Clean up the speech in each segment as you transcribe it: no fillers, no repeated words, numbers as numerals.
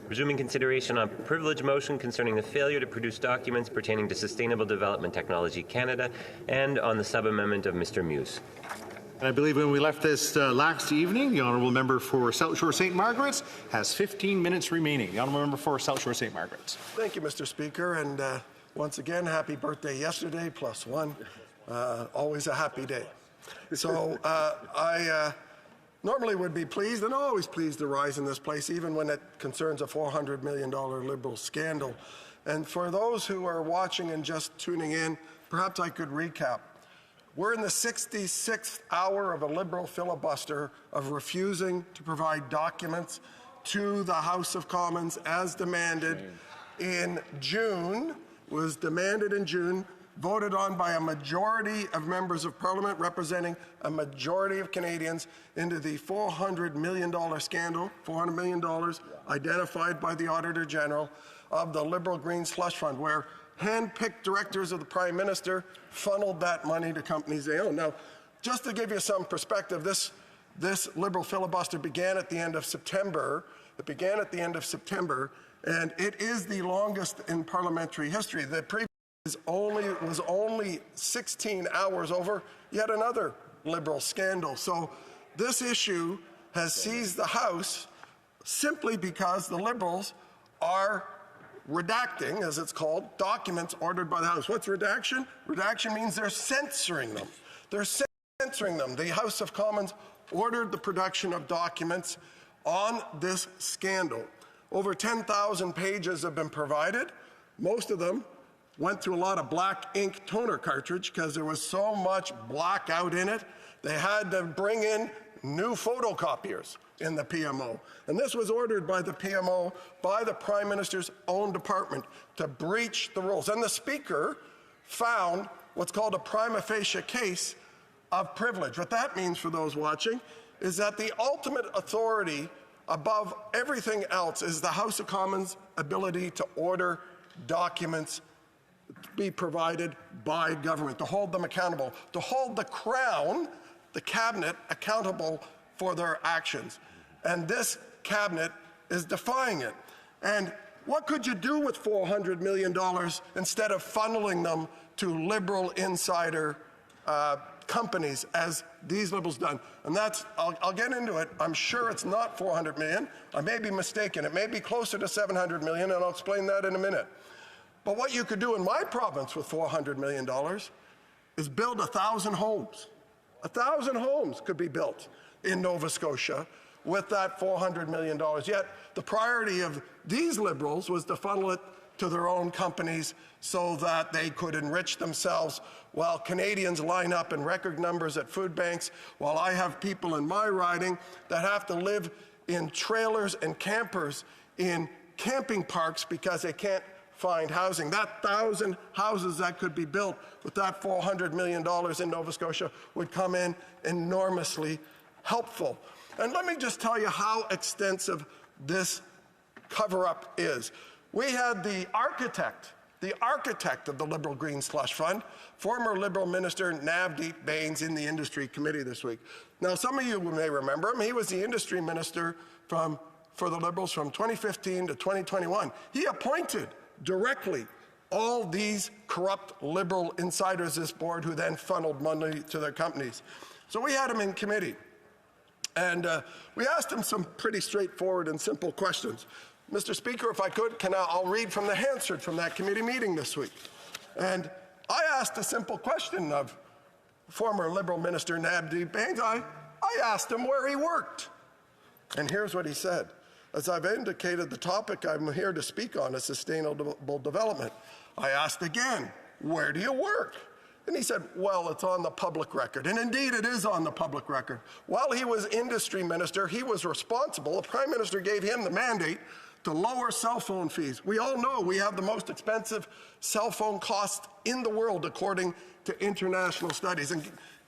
Resuming consideration on privilege motion concerning the failure to produce documents pertaining to Sustainable Development Technology Canada and on the sub-amendment of Mr. Muse. I believe when we left this last evening, the Honourable Member for South Shore St. Margaret's has 15 minutes remaining. The Honourable Member for South Shore St. Margaret's. Thank you, Mr. Speaker, and once again, happy birthday yesterday, +1. Always a happy day. So I normally would be pleased, and always pleased to rise in this place, even when it concerns a $400 million Liberal scandal. And for those who are watching and just tuning in, perhaps I could recap. We're in the 66th hour of a Liberal filibuster of refusing to provide documents to the House of Commons as demanded in June, voted on by a majority of members of Parliament representing a majority of Canadians into the $400 million scandal, $400 million identified by the Auditor General of the Liberal Green Slush Fund, where hand-picked directors of the Prime Minister funneled that money to companies they own. Now, just to give you some perspective, this Liberal filibuster began at the end of September. It began at the end of September, and it is the longest in parliamentary history. The previous was only 16 hours over yet another Liberal scandal. So this issue has seized the House simply because the Liberals are redacting, as it's called, documents ordered by the House. What's redaction? Redaction means they're censoring them. They're censoring them. The House of Commons ordered the production of documents on this scandal. Over 10,000 pages have been provided. Most of them went through a lot of black ink toner cartridge because there was so much blackout in it. They had to bring in new photocopiers in the PMO. And this was ordered by the PMO, by the Prime Minister's own department, to breach the rules. And the Speaker found what's called a prima facie case of privilege. What that means for those watching is that the ultimate authority above everything else is the House of Commons' ability to order documents be provided by government, to hold them accountable, to hold the Crown, the Cabinet, accountable for their actions. And this Cabinet is defying it. And what could you do with $400 million instead of funneling them to Liberal insider companies, as these Liberals done? And that's, I'll get into it. I'm sure it's not $400 million. I may be mistaken. It may be closer to $700 million, and I'll explain that in a minute. But what you could do in my province with $400 million is build 1,000 homes. 1,000 homes could be built in Nova Scotia with that $400 million. Yet the priority of these Liberals was to funnel it to their own companies so that they could enrich themselves while Canadians line up in record numbers at food banks, while I have people in my riding that have to live in trailers and campers in camping parks because they can't find housing. That 1,000 houses that could be built with that $400 million in Nova Scotia would come in enormously helpful. And let me just tell you how extensive this cover-up is. We had the architect of the Liberal Green Slush Fund, former Liberal Minister Navdeep Bains, in the Industry Committee this week. Now, some of you may remember him. He was the Industry Minister for the Liberals from 2015 to 2021. He appointed directly all these corrupt Liberal insiders, this board, who then funneled money to their companies. So we had him in committee, and we asked him some pretty straightforward and simple questions. Mr. Speaker, if I could, I'll read from the Hansard from that committee meeting this week. And I asked a simple question of former Liberal Minister Navdeep Bains. I asked him where he worked. And here's what he said. As I've indicated, the topic I'm here to speak on is sustainable development. I asked again, where do you work? And he said, well, it's on the public record. And indeed, it is on the public record. While he was Industry Minister, he was responsible. The Prime Minister gave him the mandate to lower cell phone fees. We all know we have the most expensive cell phone costs in the world, according to international studies. And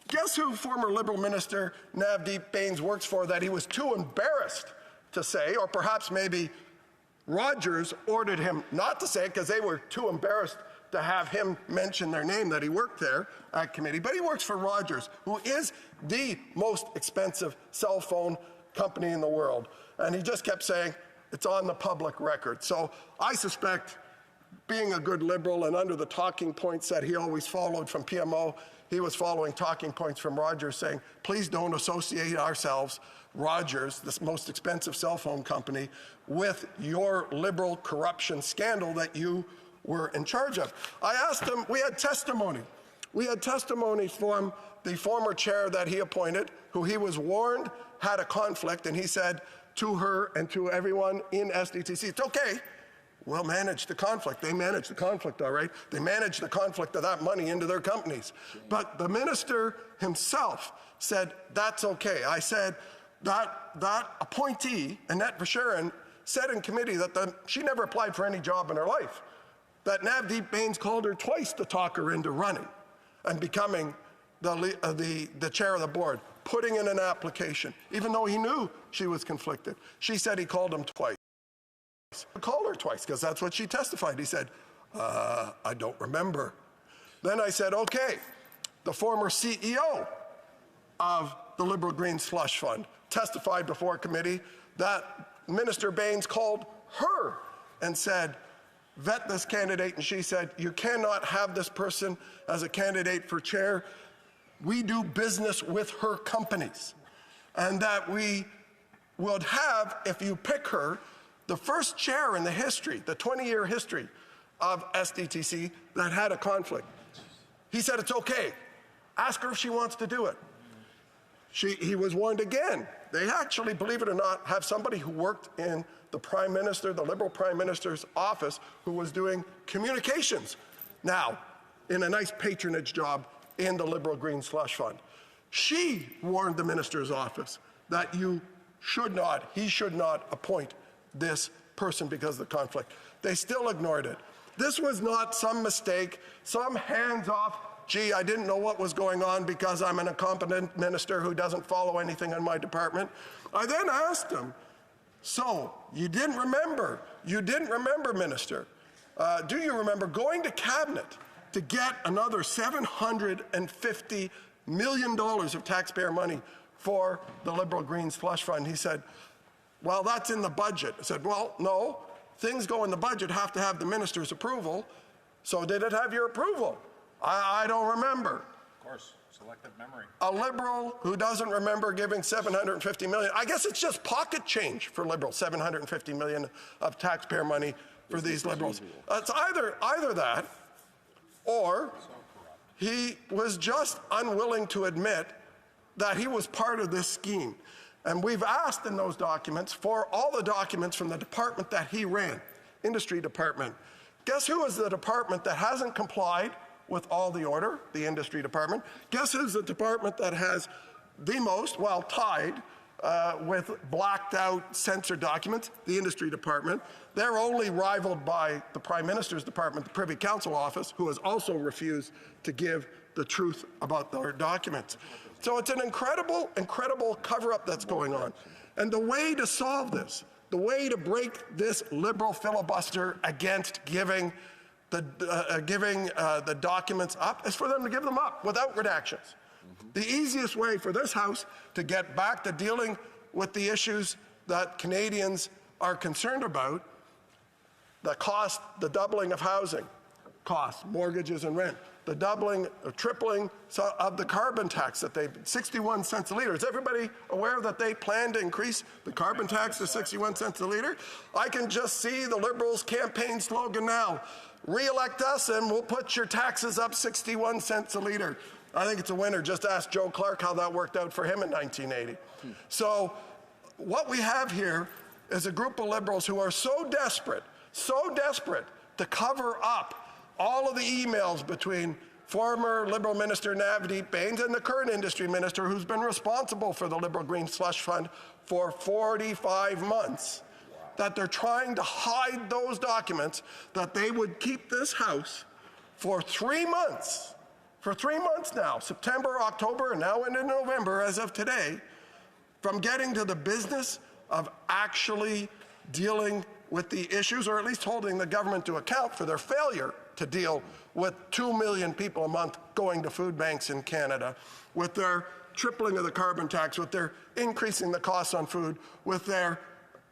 guess who former Liberal Minister Navdeep Bains works for that he was too embarrassed to say, or perhaps maybe Rogers ordered him not to say it because they were too embarrassed to have him mention their name, that he worked there at committee. But he works for Rogers, who is the most expensive cell phone company in the world. And he just kept saying, It's on the public record. So I suspect, being a good Liberal and under the talking points that he always followed from PMO, he was following talking points from Rogers saying, please don't associate ourselves, Rogers, this most expensive cell phone company, with your Liberal corruption scandal that you were in charge of. I asked him, we had testimony. We had testimony from the former chair that he appointed, who he was warned had a conflict, and he said to her and to everyone in SDTC, it's okay, we'll manage the conflict. They managed the conflict, all right. They managed the conflict of that money into their companies. But the minister himself said, that's okay. I said, that appointee, Annette Verschuren, said in committee that she never applied for any job in her life. That Navdeep Bains called her twice to talk her into running and becoming the chair of the board, putting in an application, even though he knew she was conflicted. She said he called him twice. He called her twice because that's what she testified. He said, I don't remember. Then I said, okay, the former CEO of the Liberal Green Slush Fund testified before committee that Minister Bains called her and said, vet this candidate, and she said, you cannot have this person as a candidate for chair. We do business with her companies, and that we would have, if you pick her, the first chair in the history, the 20-year history of SDTC that had a conflict. He said, it's okay. Ask her if she wants to do it. He was warned again. They actually, believe it or not, have somebody who worked in the Prime Minister, the Liberal Prime Minister's office, who was doing communications now in a nice patronage job in the Liberal Green Slush Fund. She warned the minister's office that he should not appoint this person because of the conflict. They still ignored it. This was not some mistake, some hands-off, gee, I didn't know what was going on because I'm an incompetent minister who doesn't follow anything in my department. I then asked him, so you didn't remember, Minister. Do you remember going to Cabinet to get another $750 million of taxpayer money for the Liberal Green Slush Fund? He said, well, that's in the budget. I said, well, no, things go in the budget have to have the minister's approval. So did it have your approval? I don't remember. Of course, selective memory. A Liberal who doesn't remember giving $750 million. I guess it's just pocket change for Liberals, $750 million of taxpayer money for these Liberals. It's either that, or he was just unwilling to admit that he was part of this scheme. And we've asked in those documents for all the documents from the department that he ran, industry department. Guess who is the department that hasn't complied with all the order? The industry department. Guess who's the department that has the most, well, tied with blacked out censored documents? The industry department. They're only rivaled by the Prime Minister's department, the Privy Council office, who has also refused to give the truth about their documents. So it's an incredible, incredible cover-up that's going on. And the way to solve this, the way to break this Liberal filibuster against giving the documents up is for them to give them up without redactions. The easiest way for this House to get back to dealing with the issues that Canadians are concerned about, the cost, the doubling of housing costs, mortgages and rent, the doubling or tripling of the carbon tax that 61 cents a litre. Is everybody aware that they plan to increase the carbon tax to 61 cents a litre? I can just see the Liberals' campaign slogan now, re-elect us and we'll put your taxes up 61 cents a litre. I think it's a winner. Just ask Joe Clark how that worked out for him in 1980. So what we have here is a group of Liberals who are so desperate to cover up all of the emails between former Liberal Minister Navdeep Bains and the current industry minister who's been responsible for the Liberal Green Slush Fund for 45 months, that they're trying to hide those documents, that they would keep this House for 3 months, now, September, October, and now into November as of today, from getting to the business of actually dealing with the issues, or at least holding the government to account for their failure to deal with 2 million people a month going to food banks in Canada, with their tripling of the carbon tax, with their increasing the costs on food, with their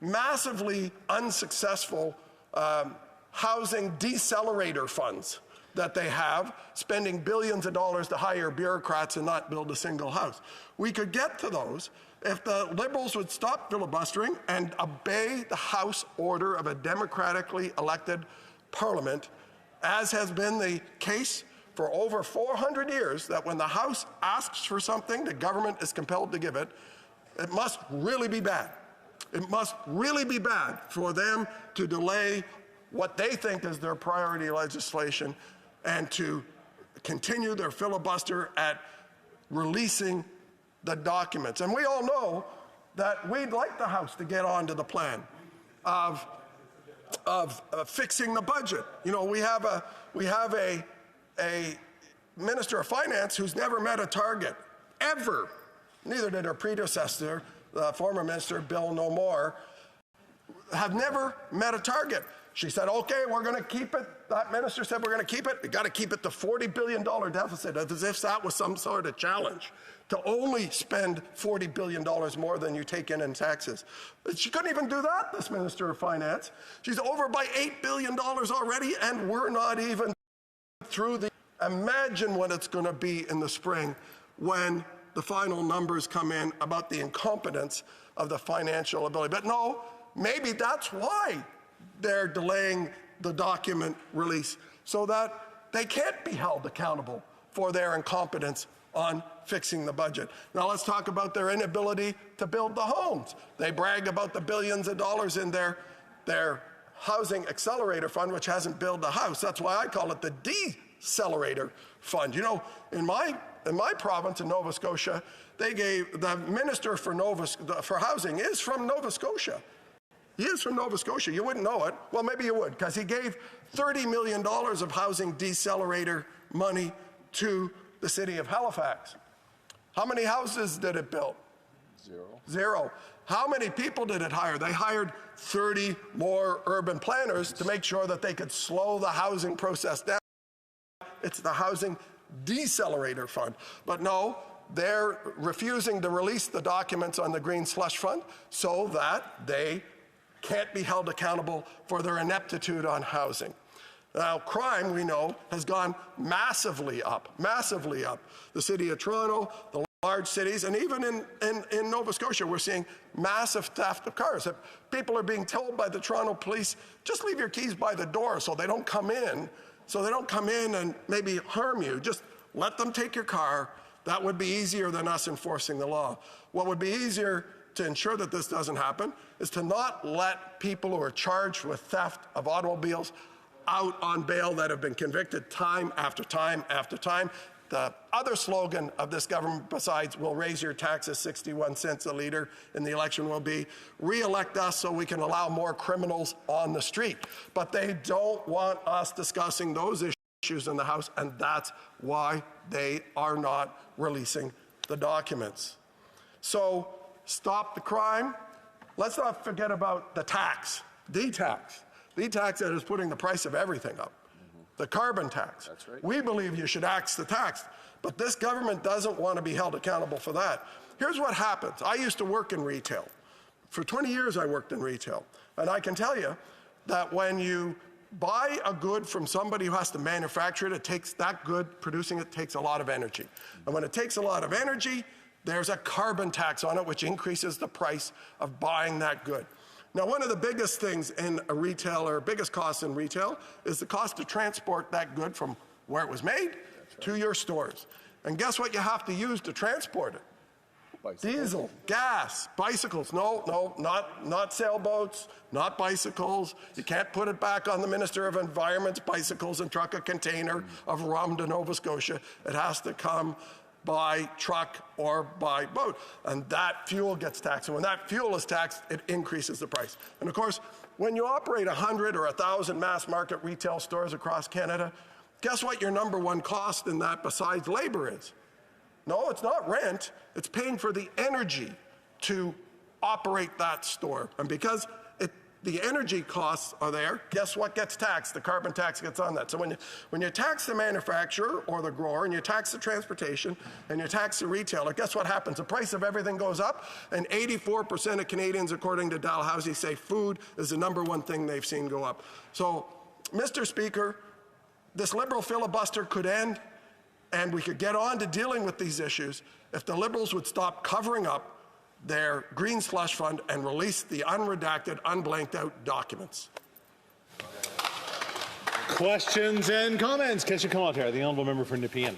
massively unsuccessful housing decelerator funds that they have, spending billions of dollars to hire bureaucrats and not build a single house. We could get to those if the Liberals would stop filibustering and obey the House order of a democratically elected Parliament, as has been the case for over 400 years, that when the House asks for something, the government is compelled to give it. It must really be bad. It must really be bad for them to delay what they think is their priority legislation and to continue their filibuster at releasing the documents. And we all know that we'd like the House to get onto the plan of fixing the budget. You know, we have a Minister of Finance who's never met a target, ever. Neither did her predecessor, the former Minister, Bill No More, have never met a target. She said, okay, we're going to keep it. That minister said, we're going to keep it. We got to keep it to $40 billion deficit, as if that was some sort of challenge, to only spend $40 billion more than you take in taxes. But she couldn't even do that, this Minister of Finance. She's over by $8 billion already, and we're not even through the... Imagine what it's going to be in the spring when the final numbers come in about the incompetence of the financial ability. But no, maybe that's why they're delaying the document release, so that they can't be held accountable for their incompetence on fixing the budget. Now let's talk about their inability to build the homes. They brag about the billions of dollars in their housing accelerator fund, which hasn't built a house. That's why I call it the decelerator fund. You know, in my province in Nova Scotia, they gave the minister for housing is from Nova Scotia. He is from Nova Scotia. You wouldn't know it. Well, maybe you would, because he gave $30 million of housing decelerator money to the city of Halifax. How many houses did it build? Zero. How many people did it hire? They hired 30 more urban planners to make sure that they could slow the housing process down. It's the housing decelerator fund. But no, they're refusing to release the documents on the Green Slush Fund so that they can't be held accountable for their ineptitude on housing. Now, crime, we know, has gone massively up, massively up. The City of Toronto, the large cities, and even in Nova Scotia, we're seeing massive theft of cars. People are being told by the Toronto police, just leave your keys by the door so they don't come in, and maybe harm you. Just let them take your car. That would be easier than us enforcing the law. What would be easier to ensure that this doesn't happen is to not let people who are charged with theft of automobiles out on bail that have been convicted time after time after time. The other slogan of this government, besides "we'll raise your taxes 61 cents a litre" in the election, will be "re-elect us so we can allow more criminals on the street." But they don't want us discussing those issues in the House, and that's why they are not releasing the documents. So stop the crime. Let's not forget about the tax, the tax that is putting the price of everything up. The carbon tax. That's right. We believe you should axe the tax, but this government doesn't want to be held accountable for that. Here's what happens. I used to work in retail. For 20 years I worked in retail, and I can tell you that when you buy a good from somebody who has to manufacture it, producing it takes a lot of energy. And when it takes a lot of energy, there's a carbon tax on it, which increases the price of buying that good. Now, one of the biggest things in a retailer, biggest costs in retail, is the cost to transport that good from where it was made to your stores. And guess what you have to use to transport it? Bicycles. Diesel, gas, bicycles. No, not sailboats, not bicycles. You can't put it back on the Minister of Environment's bicycles and truck a container of rum to Nova Scotia. It has to come by truck or by boat, and that fuel gets taxed. And when that fuel is taxed, it increases the price. And of course, when you operate 100 or 1,000 mass market retail stores across Canada, guess what your number one cost in that besides labor is? No, it's not rent. It's paying for the energy to operate that store. And because the energy costs are there. Guess what gets taxed? The carbon tax gets on that. So when you tax the manufacturer or the grower, and you tax the transportation, and you tax the retailer, guess what happens? The price of everything goes up, and 84% of Canadians, according to Dalhousie, say food is the #1 thing they've seen go up. So, Mr. Speaker, this Liberal filibuster could end, and we could get on to dealing with these issues if the Liberals would stop covering up their Green Slush Fund and release the unredacted, unblanked out documents. Questions and comments. Question commentaire. The honourable member for Nepean.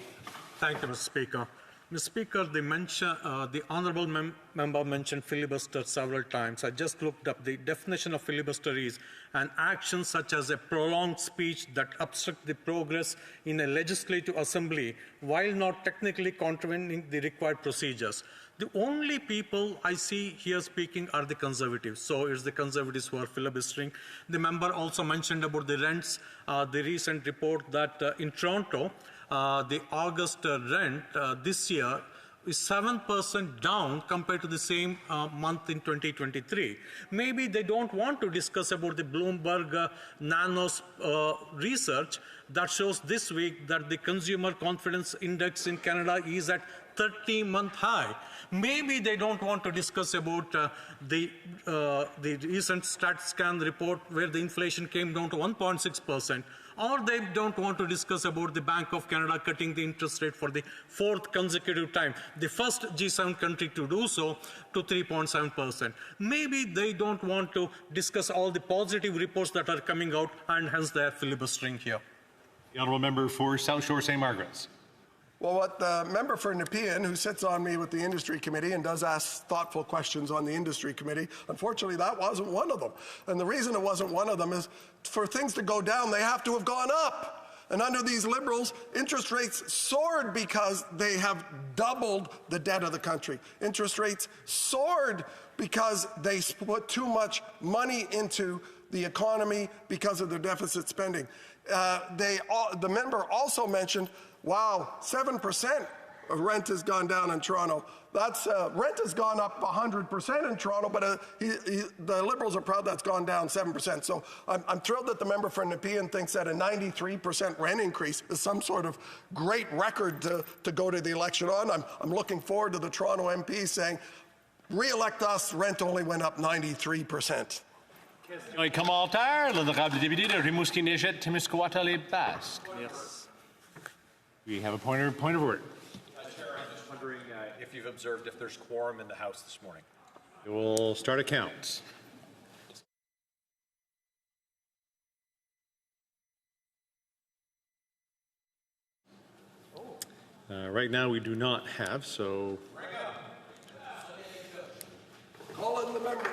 Thank you, Mr. Speaker. Mr. Speaker, the honourable member mentioned filibuster several times. I just looked up. The definition of filibuster is an action such as a prolonged speech that obstructs the progress in a legislative assembly while not technically contravening the required procedures. The only people I see here speaking are the Conservatives. So it's the Conservatives who are filibustering. The member also mentioned about the rents, the recent report that in Toronto, the August rent this year is 7% down compared to the same month in 2023. Maybe they don't want to discuss about the Bloomberg Nanos research that shows this week that the consumer confidence index in Canada is at 30-month high. Maybe they don't want to discuss about the recent StatScan report where the inflation came down to 1.6%, or they don't want to discuss about the Bank of Canada cutting the interest rate for the 4th consecutive time, the first G7 country to do so, to 3.7%. Maybe they don't want to discuss all the positive reports that are coming out, and hence they are filibustering here. The honourable member for South Shore St. Margaret's. Well, what the member for Nepean, who sits on me with the Industry Committee and does ask thoughtful questions on the Industry Committee, unfortunately that wasn't one of them. And the reason it wasn't one of them is for things to go down, they have to have gone up. And under these Liberals, interest rates soared because they have doubled the debt of the country. Interest rates soared because they put too much money into the economy because of their deficit spending. The member also mentioned, wow, 7% of rent has gone down in Toronto. That's rent has gone up 100% in Toronto, but the Liberals are proud that's gone down 7%. So I'm thrilled that the member for Nepean thinks that a 93% rent increase is some sort of great record to go to the election on. I'm looking forward to the Toronto MP saying, re-elect us, rent only went up 93%. Commentaire, l'honorable député de Rimouski-Neigette-Témiscouata-les-Basques. Yes. We have a point of order. Chair, I'm just wondering if you've observed if there's quorum in the House this morning. We'll start a count. Right now we do not have, so. Call in the members.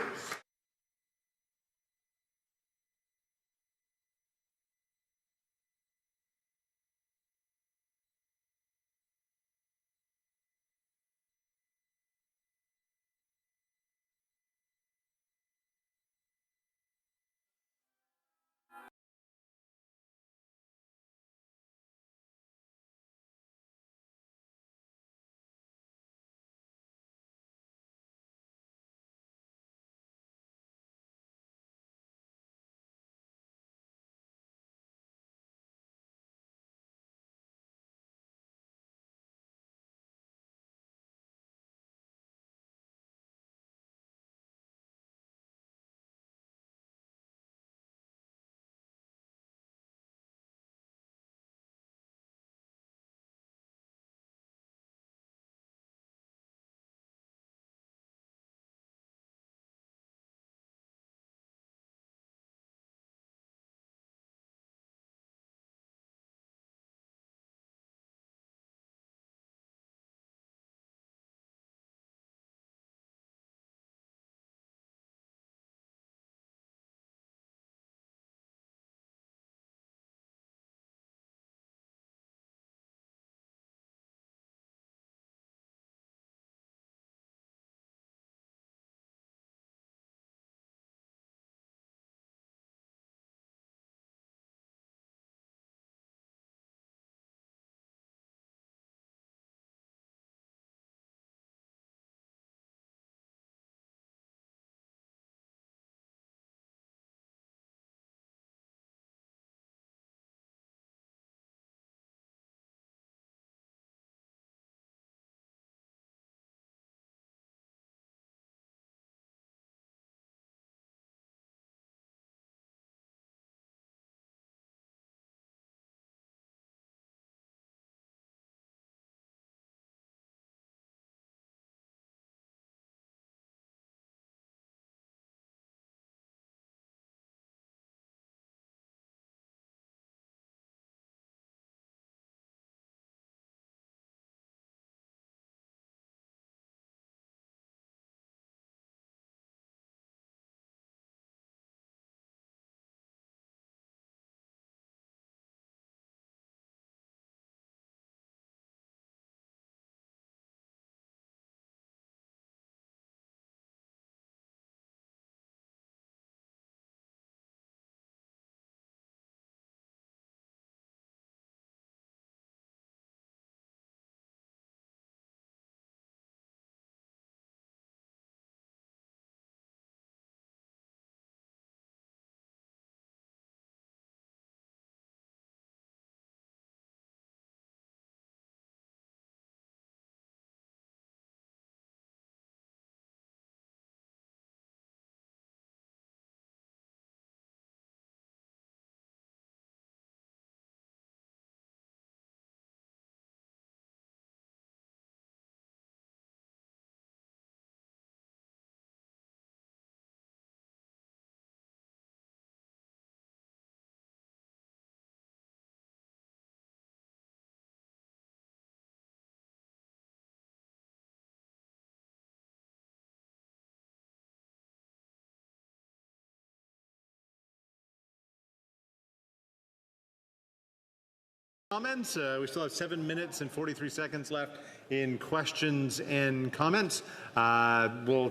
comments. We still have 7 minutes and 43 seconds left in questions and comments. We'll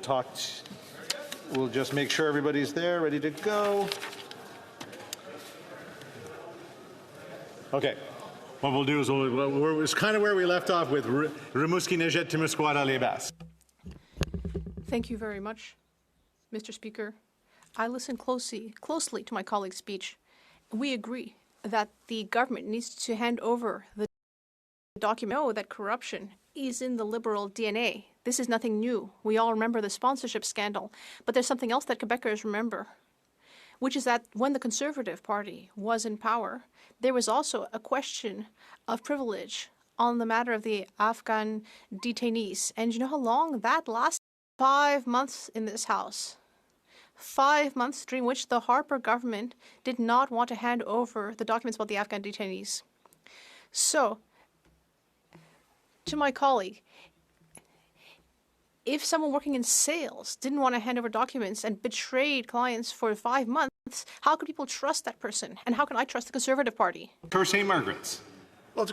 just make sure everybody's there, ready to go. Okay. What we'll do is it's kind of where we left off with Rimouski, Nejet, Témiscouata, Les Basses. Thank you very much, Mr. Speaker. I listened closely to my colleague's speech. We agree that the government needs to hand over the document. We know that corruption is in the Liberal DNA. This is nothing new. We all remember the sponsorship scandal. But there's something else that Quebecers remember, which is that when the Conservative Party was in power, there was also a question of privilege on the matter of the Afghan detainees. And you know how long that lasted? 5 months in this House. 5 months during which the Harper government did not want to hand over the documents about the Afghan detainees. So, to my colleague, if someone working in sales didn't want to hand over documents and betrayed clients for 5 months, how could people trust that person? And how can I trust the Conservative Party? For St. Margaret's. Well,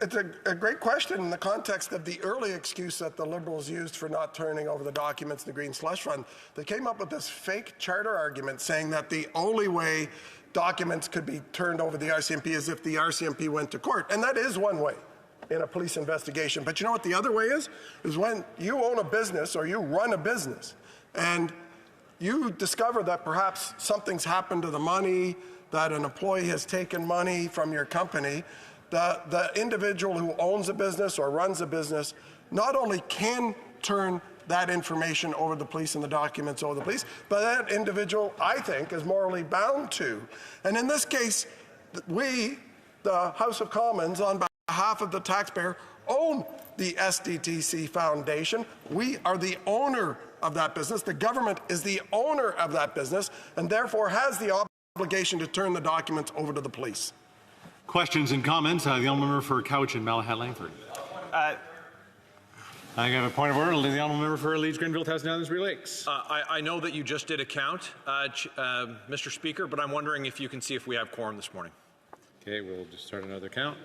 it's a great question in the context of the early excuse that the Liberals used for not turning over the documents in the Green Slush Fund. They came up with this fake charter argument saying that the only way documents could be turned over to the RCMP is if the RCMP went to court. And that is one way in a police investigation. But you know what the other way is? Is when you own a business or you run a business and you discover that perhaps something's happened to the money, that an employee has taken money from your company. The individual who owns a business or runs a business not only can turn that information over to the police and the documents over to the police, but that individual, I think, is morally bound to. And in this case, we, the House of Commons, on behalf of the taxpayer, own the SDTC Foundation. We are the owner of that business. The government is the owner of that business and therefore has the obligation to turn the documents over to the police. Questions and comments. The honourable member for Cowichan, Malahat Langford. I have a point of order. The honourable member for Leeds, Grenville, Tasman Islands, Three Lakes. I know that you just did a count, Mr. Speaker, but I'm wondering if you can see if we have quorum this morning. Okay, we'll just start another count.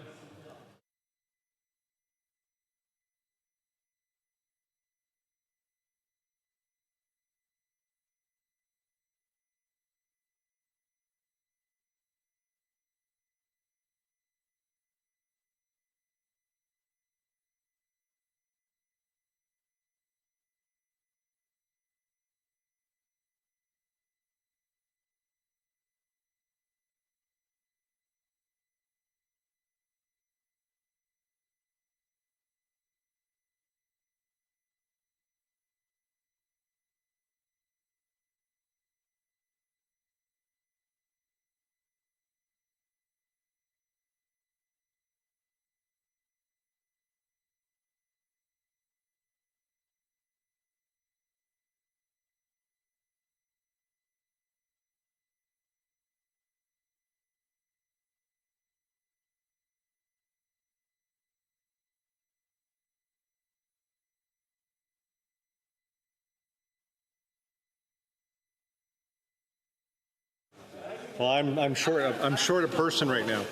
Well, I'm short a person right now.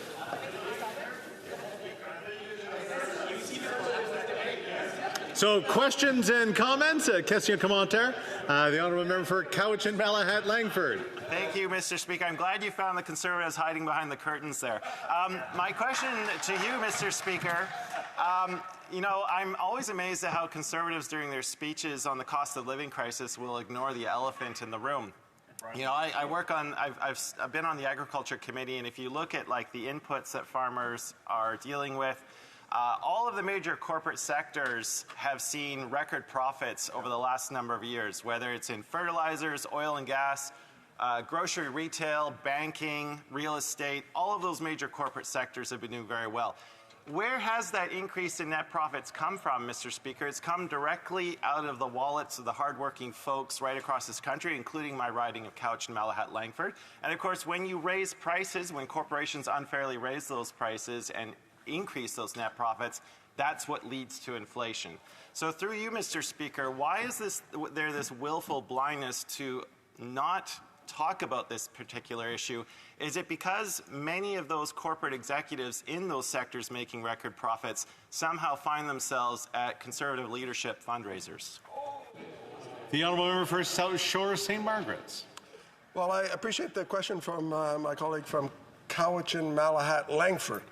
So, questions and comments? Question commentaire. The honourable member for Cowichan, Malahat Langford. Thank you, Mr. Speaker. I'm glad you found the Conservatives hiding behind the curtains there. My question to you, Mr. Speaker, you know, I'm always amazed at how Conservatives during their speeches on the cost of living crisis will ignore the elephant in the room. You know, I work on, I've been on the Agriculture Committee, and if you look at like the inputs that farmers are dealing with, all of the major corporate sectors have seen record profits over the last number of years, whether it's in fertilizers, oil and gas, grocery retail, banking, real estate. All of those major corporate sectors have been doing very well. Where has that increase in net profits come from, Mr. Speaker? It's come directly out of the wallets of the hardworking folks right across this country, including my riding of Cowichan, Malahat Langford. And of course, when you raise prices, when corporations unfairly raise those prices and increase those net profits, that's what leads to inflation. So through you, Mr. Speaker, why is there this willful blindness to not talk about this particular issue. Is it because many of those corporate executives in those sectors making record profits somehow find themselves at Conservative leadership fundraisers? The honourable member for South Shore St. Margaret's. Well, I appreciate the question from my colleague from Cowichan, Malahat, Langford.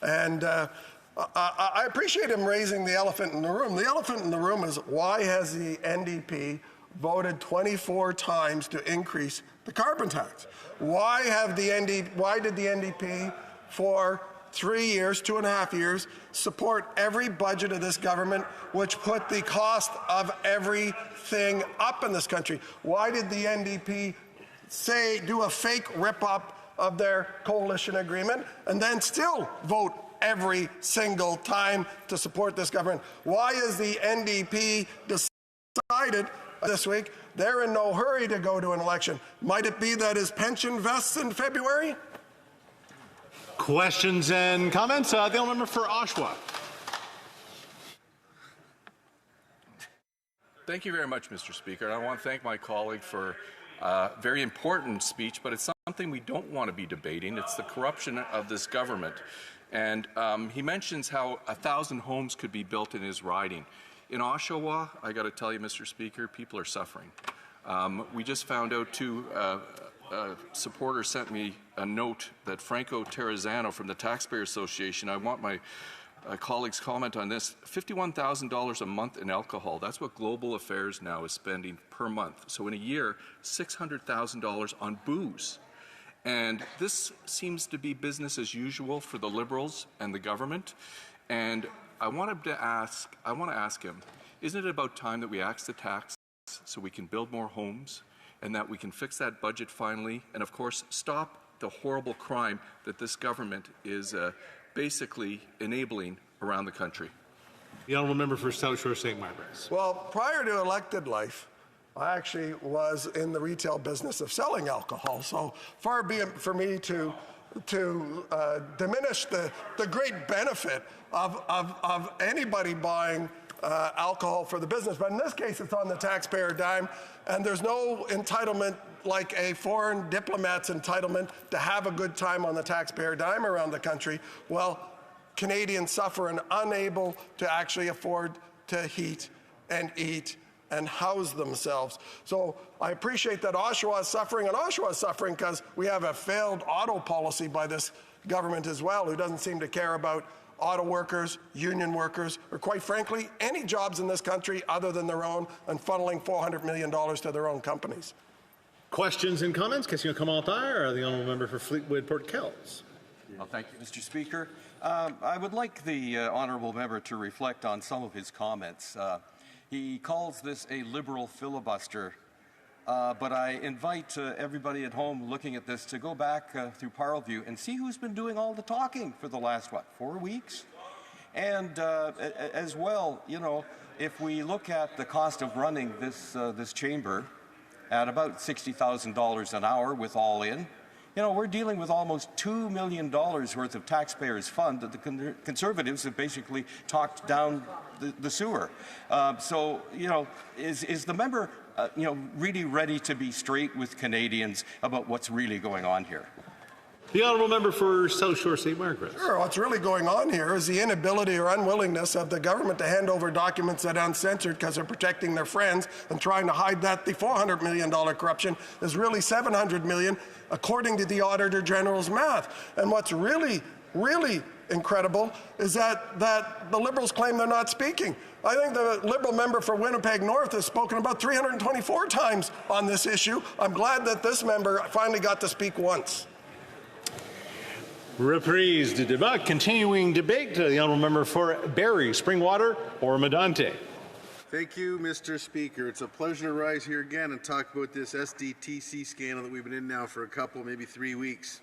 And I appreciate him raising the elephant in the room. The elephant in the room is, why has the NDP voted 24 times to increase the carbon tax? Why did the NDP for 3 years, 2.5 years, support every budget of this government which put the cost of everything up in this country? Why did the NDP do a fake rip-up of their coalition agreement and then still vote every single time to support this government? Why is the NDP decided this week they're in no hurry to go to an election? Might it be that his pension vests in February? Questions and comments? The honourable member for Oshawa. Thank you very much, Mr. Speaker. I want to thank my colleague for a very important speech, but it's something we don't want to be debating. It's the corruption of this government. And he mentions how 1,000 homes could be built in his riding. In Oshawa, I got to tell you, Mr. Speaker, people are suffering. We just found out, too, a supporter sent me a note that Franco Terrazzano from the Taxpayer Association, I want my colleagues' comment on this, $51,000 a month in alcohol. That's what Global Affairs now is spending per month. So in a year, $600,000 on booze. And this seems to be business as usual for the Liberals and the government. And I want to ask him, isn't it about time that we axe the tax so we can build more homes and that we can fix that budget finally, and of course stop the horrible crime that this government is basically enabling around the country? The honourable member for South Shore St. Margaret's. Well, prior to elected life, I actually was in the retail business of selling alcohol, so far be it for me to diminish the great benefit of anybody buying alcohol for the business. But in this case, it's on the taxpayer dime, and there's no entitlement like a foreign diplomat's entitlement to have a good time on the taxpayer dime around the country. Well, Canadians suffer and unable to actually afford to heat and eat and house themselves. So I appreciate that Oshawa is suffering, and Oshawa is suffering because we have a failed auto policy by this government as well, who doesn't seem to care about auto workers, union workers, or quite frankly, any jobs in this country other than their own, and funneling $400 million to their own companies. Questions and comments? Question commentaire. The honourable member for Fleetwood Port Kells. Well, thank you, Mr. Speaker. I would like the honourable member to reflect on some of his comments. He calls this a Liberal filibuster, but I invite everybody at home looking at this to go back through Parleview and see who's been doing all the talking for the last, 4 weeks? And as well, you know, if we look at the cost of running this chamber at about $60,000 an hour with all in, you know, we're dealing with almost $2 million worth of taxpayers' fund that the Conservatives have basically talked down the sewer. So, you know, is the member, you know, really ready to be straight with Canadians about what's really going on here? The honourable member for South Shore St. Margaret's. Sure, what's really going on here is the inability or unwillingness of the government to hand over documents that are uncensored because they're protecting their friends and trying to hide that the $400 million corruption is really $700 million, according to the Auditor General's math. And what's really incredible is that the Liberals claim they're not speaking. I think the Liberal member for Winnipeg North has spoken about 324 times on this issue. I'm glad that this member finally got to speak once. Reprise de débat. Continuing debate. The honourable member for Barrie, Springwater, or Medante. Thank you, Mr. Speaker. It's a pleasure to rise here again and talk about this SDTC scandal that we've been in now for a couple, maybe 3 weeks.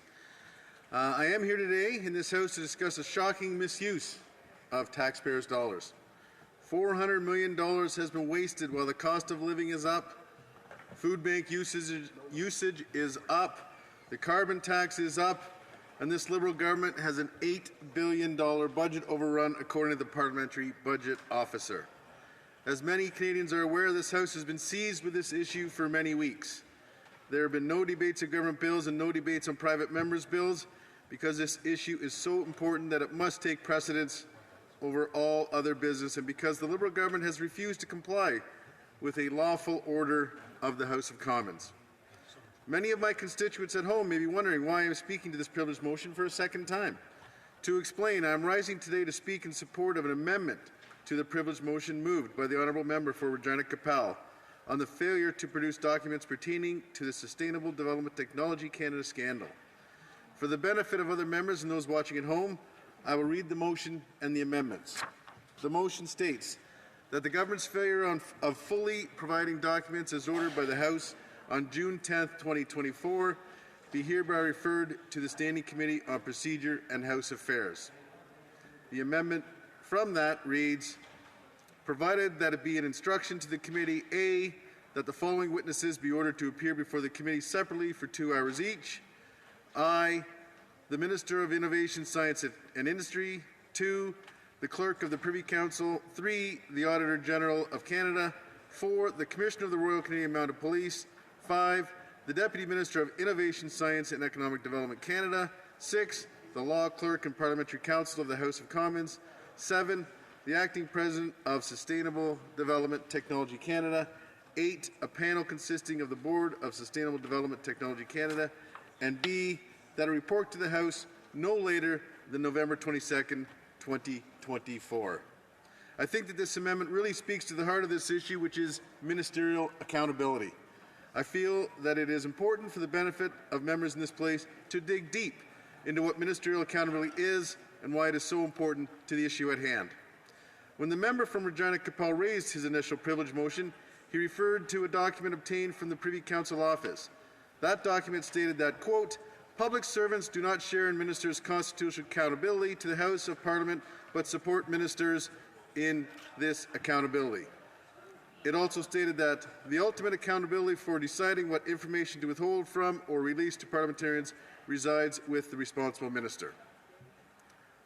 I am here today in this House to discuss a shocking misuse of taxpayers' dollars. $400 million has been wasted while the cost of living is up, food bank usage is up, the carbon tax is up, and this Liberal government has an $8 billion budget overrun, according to the Parliamentary Budget Officer. As many Canadians are aware, this House has been seized with this issue for many weeks. There have been no debates of government bills and no debates on private members' bills because this issue is so important that it must take precedence over all other business, and because the Liberal government has refused to comply with a lawful order of the House of Commons. Many of my constituents at home may be wondering why I am speaking to this privileged motion for a second time. To explain, I am rising today to speak in support of an amendment to the privileged motion moved by the Honourable Member for Regina Capel on the failure to produce documents pertaining to the Sustainable Development Technology Canada scandal. For the benefit of other members and those watching at home, I will read the motion and the amendments. The motion states that the government's failure of fully providing documents as ordered by the House on June 10, 2024, be hereby referred to the Standing Committee on Procedure and House Affairs. The amendment from that reads, provided that it be an instruction to the committee, A, that the following witnesses be ordered to appear before the committee separately for 2 hours each. I, the Minister of Innovation, Science and Industry. 2, the Clerk of the Privy Council. 3, the Auditor General of Canada. 4, the Commissioner of the Royal Canadian Mounted Police. 5, the Deputy Minister of Innovation, Science and Economic Development Canada. 6, the Law Clerk and Parliamentary Counsel of the House of Commons. 7, the Acting President of Sustainable Development Technology Canada. 8, a panel consisting of the Board of Sustainable Development Technology Canada. And B, that a report to the House no later than November 22nd, 2024. I think that this amendment really speaks to the heart of this issue, which is ministerial accountability. I feel that it is important for the benefit of members in this place to dig deep into what ministerial accountability is and why it is so important to the issue at hand. When the member from Regina Capel raised his initial privilege motion, he referred to a document obtained from the Privy Council office. That document stated that, quote, public servants do not share in ministers' constitutional accountability to the House of Parliament, but support ministers in this accountability. It also stated that the ultimate accountability for deciding what information to withhold from or release to parliamentarians resides with the responsible minister.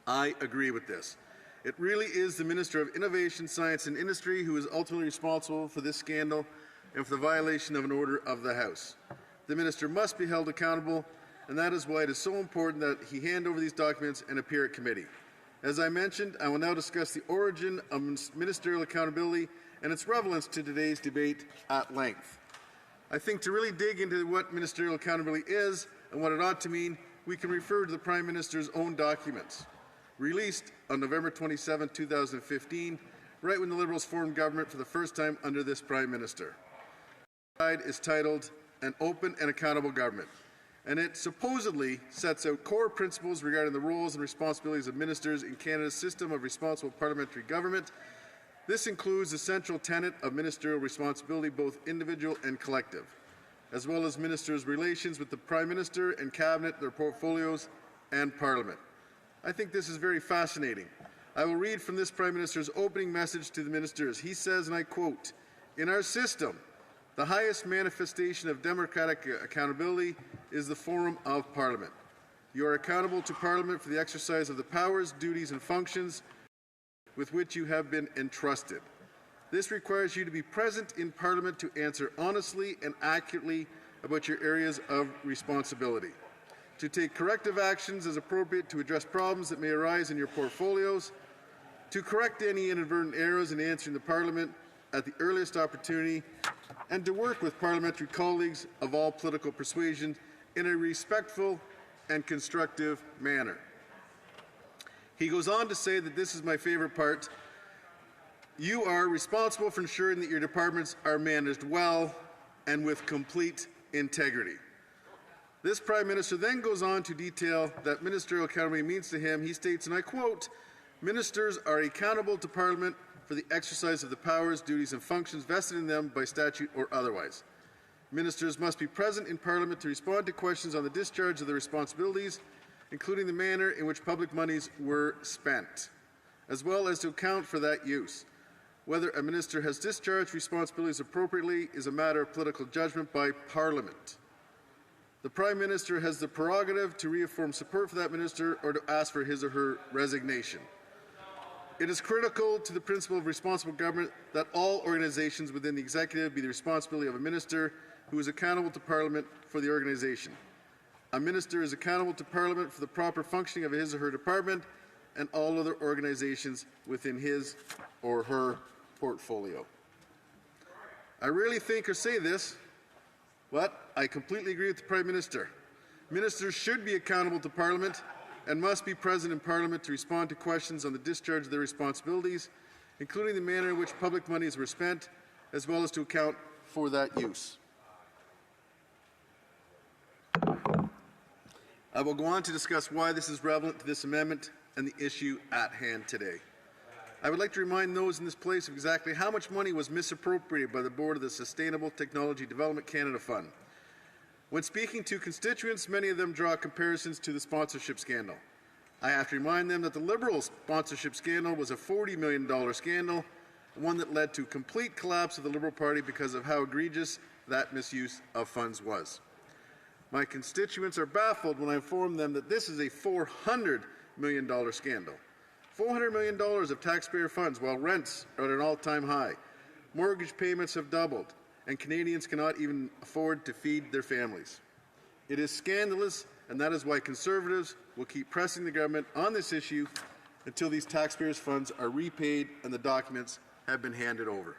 I agree with this. It really is the Minister of Innovation, Science and Industry who is ultimately responsible for this scandal and for the violation of an order of the House. The minister must be held accountable, and that is why it is so important that he hand over these documents and appear at committee. As I mentioned, I will now discuss the origin of ministerial accountability and its relevance to today's debate at length. I think to really dig into what ministerial accountability is and what it ought to mean, we can refer to the Prime Minister's own documents, released on November 27, 2015, right when the Liberals formed government for the first time under this Prime Minister. The guide is titled An Open and Accountable Government, and it supposedly sets out core principles regarding the roles and responsibilities of ministers in Canada's system of responsible parliamentary government. This includes the central tenet of ministerial responsibility, both individual and collective, as well as ministers' relations with the Prime Minister and Cabinet, their portfolios, and Parliament. I think this is very fascinating. I will read from this Prime Minister's opening message to the ministers. He says, and I quote, "In our system, the highest manifestation of democratic accountability is the forum of Parliament. You are accountable to Parliament for the exercise of the powers, duties, and functions with which you have been entrusted. This requires you to be present in Parliament to answer honestly and accurately about your areas of responsibility, to take corrective actions as appropriate to address problems that may arise in your portfolios, to correct any inadvertent errors in answering the Parliament at the earliest opportunity, and to work with parliamentary colleagues of all political persuasion in a respectful and constructive manner." He goes on to say that this is my favorite part. "You are responsible for ensuring that your departments are managed well and with complete integrity." This Prime Minister then goes on to detail that ministerial accountability means to him. He states, and I quote, "Ministers are accountable to Parliament for the exercise of the powers, duties and functions vested in them by statute or otherwise. Ministers must be present in Parliament to respond to questions on the discharge of their responsibilities, including the manner in which public monies were spent, as well as to account for that use. Whether a minister has discharged responsibilities appropriately is a matter of political judgment by Parliament. The Prime Minister has the prerogative to reaffirm support for that minister or to ask for his or her resignation. It is critical to the principle of responsible government that all organizations within the executive be the responsibility of a minister who is accountable to Parliament for the organization. A minister is accountable to Parliament for the proper functioning of his or her department and all other organizations within his or her portfolio. I rarely think or say this, but I completely agree with the Prime Minister. Ministers should be accountable to Parliament and must be present in Parliament to respond to questions on the discharge of their responsibilities, including the manner in which public monies were spent, as well as to account for that use. I will go on to discuss why this is relevant to this amendment and the issue at hand today. I would like to remind those in this place of exactly how much money was misappropriated by the board of the Sustainable Technology Development Canada Fund. When speaking to constituents, many of them draw comparisons to the sponsorship scandal. I have to remind them that the Liberal sponsorship scandal was a $40 million scandal, one that led to complete collapse of the Liberal Party because of how egregious that misuse of funds was. My constituents are baffled when I inform them that this is a $400 million scandal. $400 million of taxpayer funds, while rents are at an all-time high. Mortgage payments have doubled, and Canadians cannot even afford to feed their families. It is scandalous, and that is why Conservatives will keep pressing the government on this issue until these taxpayers' funds are repaid and the documents have been handed over.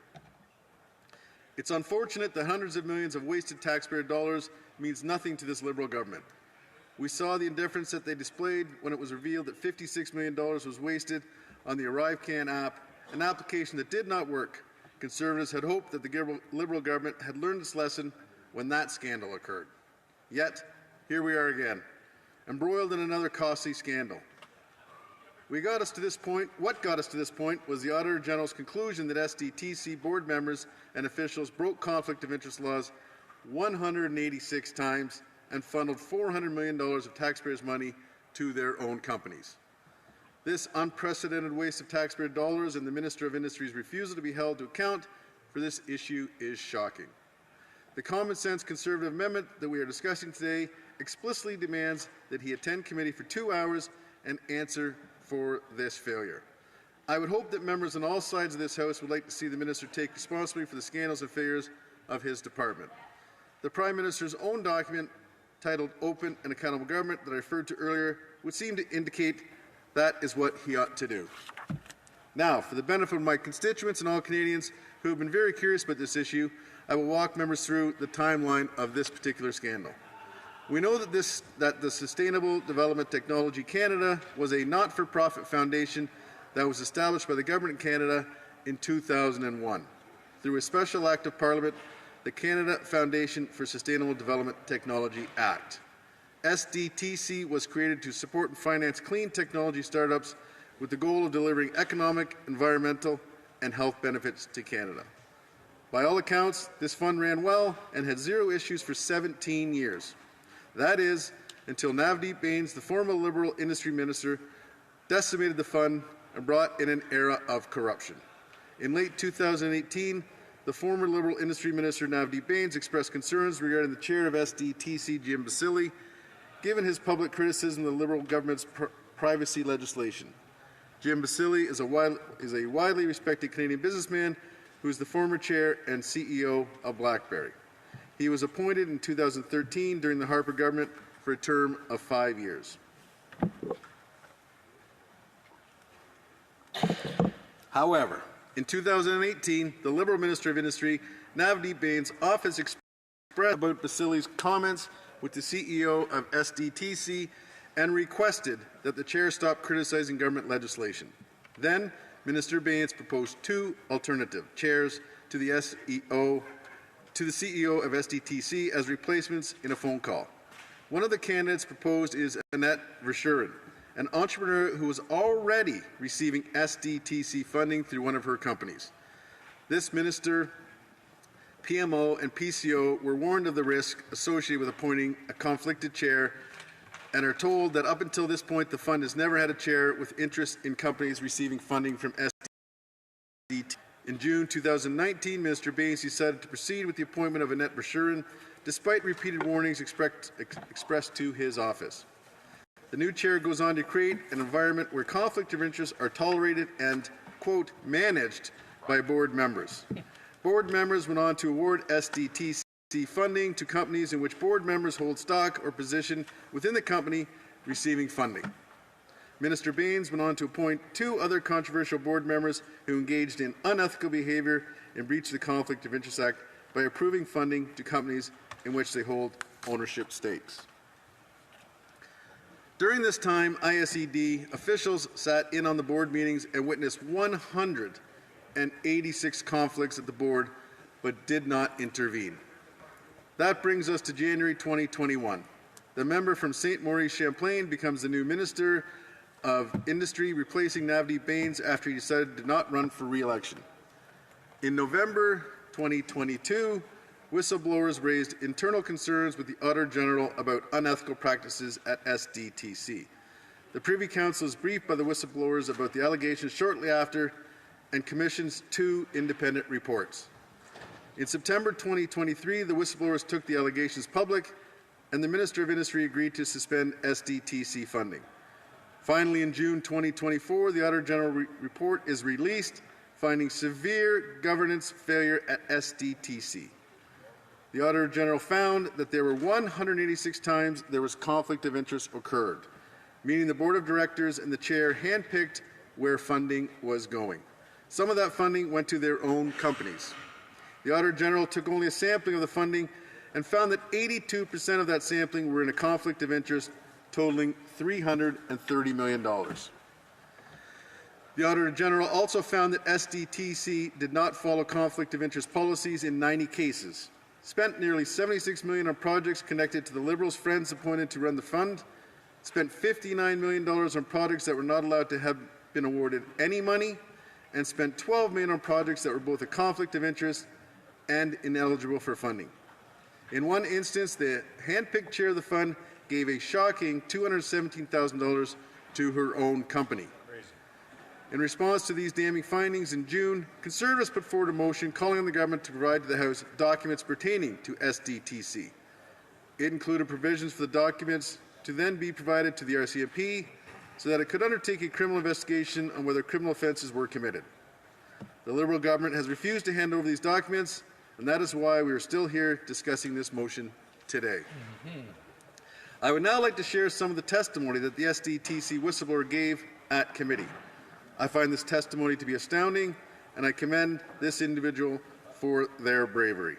It's unfortunate that hundreds of millions of wasted taxpayer dollars means nothing to this Liberal government. We saw the indifference that they displayed when it was revealed that $56 million was wasted on the ArriveCan app, an application that did not work. Conservatives had hoped that the Liberal government had learned its lesson when that scandal occurred. Yet, here we are again, embroiled in another costly scandal. What got us to this point was the Auditor General's conclusion that SDTC board members and officials broke conflict of interest laws 186 times and funneled $400 million of taxpayers' money to their own companies. This unprecedented waste of taxpayer dollars and the Minister of Industry's refusal to be held to account for this issue is shocking. The common-sense Conservative amendment that we are discussing today explicitly demands that he attend committee for 2 hours and answer for this failure. I would hope that members on all sides of this House would like to see the Minister take responsibility for the scandals and failures of his department. The Prime Minister's own document, titled Open and Accountable Government, that I referred to earlier, would seem to indicate that is what he ought to do. Now, for the benefit of my constituents and all Canadians who have been very curious about this issue, I will walk members through the timeline of this particular scandal. We know that the Sustainable Development Technology Canada was a not-for-profit foundation that was established by the Government of Canada in 2001 through a special act of Parliament, the Canada Foundation for Sustainable Development Technology Act. SDTC was created to support and finance clean technology startups with the goal of delivering economic, environmental, and health benefits to Canada. By all accounts, this fund ran well and had zero issues for 17 years. That is, until Navdeep Bains, the former Liberal Industry Minister, decimated the fund and brought in an era of corruption. In late 2018, the former Liberal Industry Minister Navdeep Bains expressed concerns regarding the chair of SDTC, Jim Basili, given his public criticism of the Liberal government's privacy legislation. Jim Basili is a widely respected Canadian businessman who is the former chair and CEO of BlackBerry. He was appointed in 2013 during the Harper government for a term of 5 years. However, in 2018, the Liberal Minister of Industry, Navdeep Bains' office expressed about Basili's comments with the CEO of SDTC and requested that the chair stop criticizing government legislation. Then, Minister Bains proposed 2 alternative chairs to the CEO of SDTC as replacements in a phone call. One of the candidates proposed is Annette Verschuren, an entrepreneur who was already receiving SDTC funding through one of her companies. This minister, PMO, and PCO were warned of the risk associated with appointing a conflicted chair and are told that up until this point, the fund has never had a chair with interest in companies receiving funding from SDTC. In June 2019, Minister Bains decided to proceed with the appointment of Annette Verschuren, despite repeated warnings expressed to his office. The new chair goes on to create an environment where conflict of interest are tolerated and, quote, managed by board members. Board members went on to award SDTC funding to companies in which board members hold stock or position within the company receiving funding. Minister Baines went on to appoint 2 other controversial board members who engaged in unethical behavior and breached the Conflict of Interest Act by approving funding to companies in which they hold ownership stakes. During this time, ISED officials sat in on the board meetings and witnessed 186 conflicts at the board, but did not intervene. That brings us to January 2021. The member from St. Maurice Champlain becomes the new Minister of Industry, replacing Navdeep Baines after he decided to not run for re-election. In November 2022, whistleblowers raised internal concerns with the Auditor General about unethical practices at SDTC. The Privy Council was briefed by the whistleblowers about the allegations shortly after and commissions 2 independent reports. In September 2023, the whistleblowers took the allegations public, and the Minister of Industry agreed to suspend SDTC funding. Finally, in June 2024, the Auditor General report is released, finding severe governance failure at SDTC. The Auditor General found that there were 186 times there was conflict of interest occurred, meaning the Board of Directors and the Chair handpicked where funding was going. Some of that funding went to their own companies. The Auditor General took only a sampling of the funding and found that 82% of that sampling were in a conflict of interest, totaling $330 million. The Auditor General also found that SDTC did not follow conflict of interest policies in 90 cases, spent nearly $76 million on projects connected to the Liberals' friends appointed to run the fund, spent $59 million on projects that were not allowed to have been awarded any money, and spent $12 million on projects that were both a conflict of interest and ineligible for funding. In one instance, the hand-picked chair of the fund gave a shocking $217,000 to her own company. In response to these damning findings, in June, Conservatives put forward a motion calling on the government to provide to the House documents pertaining to SDTC. It included provisions for the documents to then be provided to the RCMP so that it could undertake a criminal investigation on whether criminal offences were committed. The Liberal government has refused to hand over these documents, and that is why we are still here discussing this motion today. I would now like to share some of the testimony that the SDTC whistleblower gave at committee. I find this testimony to be astounding, and I commend this individual for their bravery.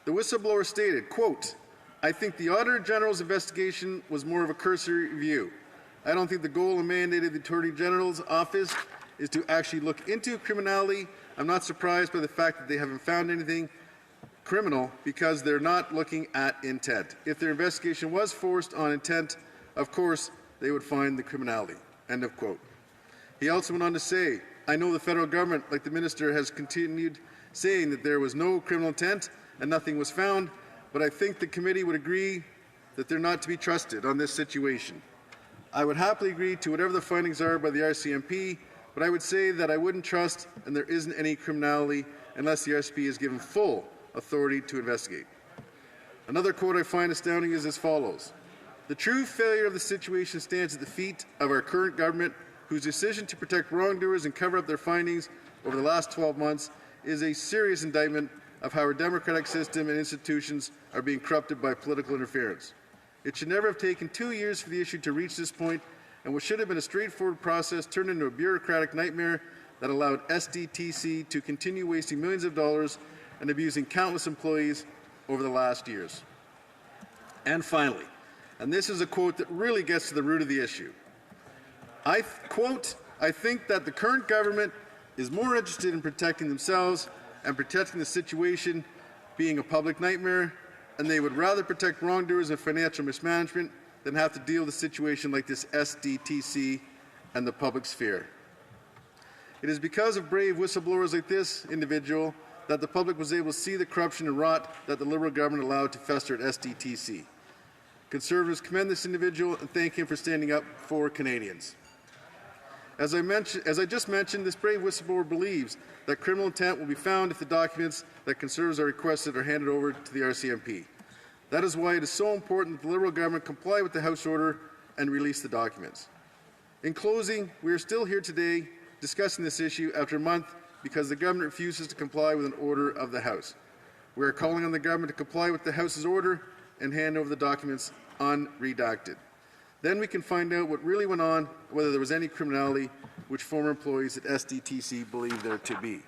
The whistleblower stated, quote, "I think the Auditor General's investigation was more of a cursory review. I don't think the goal and mandate of the Attorney General's office is to actually look into criminality. I'm not surprised by the fact that they haven't found anything criminal because they're not looking at intent. If their investigation was forced on intent, of course, they would find the criminality." End of quote. He also went on to say, "I know the federal government, like the minister, has continued saying that there was no criminal intent and nothing was found, but I think the committee would agree that they're not to be trusted on this situation. I would happily agree to whatever the findings are by the RCMP, but I would say that I wouldn't trust and there isn't any criminality unless the RCMP is given full authority to investigate." Another quote I find astounding is as follows: "The true failure of the situation stands at the feet of our current government, whose decision to protect wrongdoers and cover up their findings over the last 12 months is a serious indictment of how our democratic system and institutions are being corrupted by political interference. It should never have taken 2 years for the issue to reach this point, and what should have been a straightforward process turned into a bureaucratic nightmare that allowed SDTC to continue wasting millions of dollars and abusing countless employees over the last years." And finally, and this is a quote that really gets to the root of the issue, I think that the current government is more interested in protecting themselves and protecting the situation being a public nightmare, and they would rather protect wrongdoers and financial mismanagement than have to deal with a situation like this SDTC and the public sphere. It is because of brave whistleblowers like this individual that the public was able to see the corruption and rot that the Liberal government allowed to fester at SDTC. Conservatives commend this individual and thank him for standing up for Canadians. As I just mentioned, this brave whistleblower believes that criminal intent will be found if the documents that Conservatives are requested are handed over to the RCMP. That is why it is so important that the Liberal government comply with the House order and release the documents. In closing, we are still here today discussing this issue after a month because the government refuses to comply with an order of the House. We are calling on the government to comply with the House's order and hand over the documents unredacted. Then we can find out what really went on, whether there was any criminality, which former employees at SDTC believe there to be.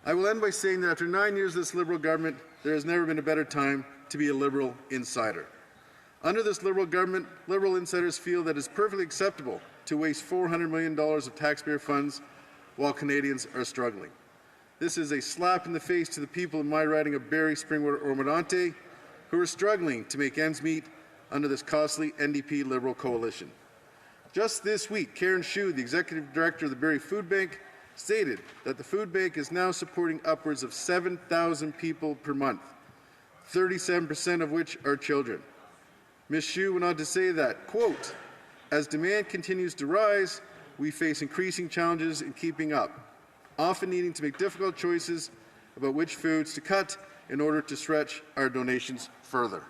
I will end by saying that after 9 years of this Liberal government, there has never been a better time to be a Liberal insider. Under this Liberal government, Liberal insiders feel that it's perfectly acceptable to waste $400 million of taxpayer funds while Canadians are struggling. This is a slap in the face to the people in my riding of Barrie, Springwater, or Medonte, who are struggling to make ends meet under this costly NDP Liberal coalition. Just this week, Karen Hsu, the Executive Director of the Barrie Food Bank, stated that the food bank is now supporting upwards of 7,000 people per month, 37% of which are children. Ms. Hsu went on to say that, quote, as demand continues to rise, we face increasing challenges in keeping up, often needing to make difficult choices about which foods to cut in order to stretch our donations further.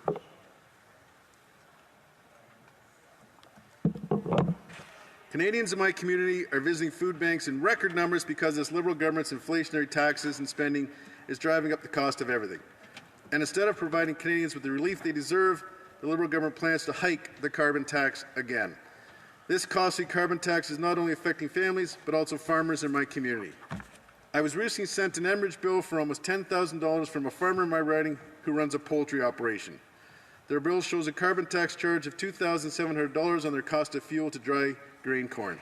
Canadians in my community are visiting food banks in record numbers because this Liberal government's inflationary taxes and spending is driving up the cost of everything. And instead of providing Canadians with the relief they deserve, the Liberal government plans to hike the carbon tax again. This costly carbon tax is not only affecting families, but also farmers in my community. I was recently sent an Enbridge bill for almost $10,000 from a farmer in my riding who runs a poultry operation. Their bill shows a carbon tax charge of $2,700 on their cost of fuel to dry grain corn.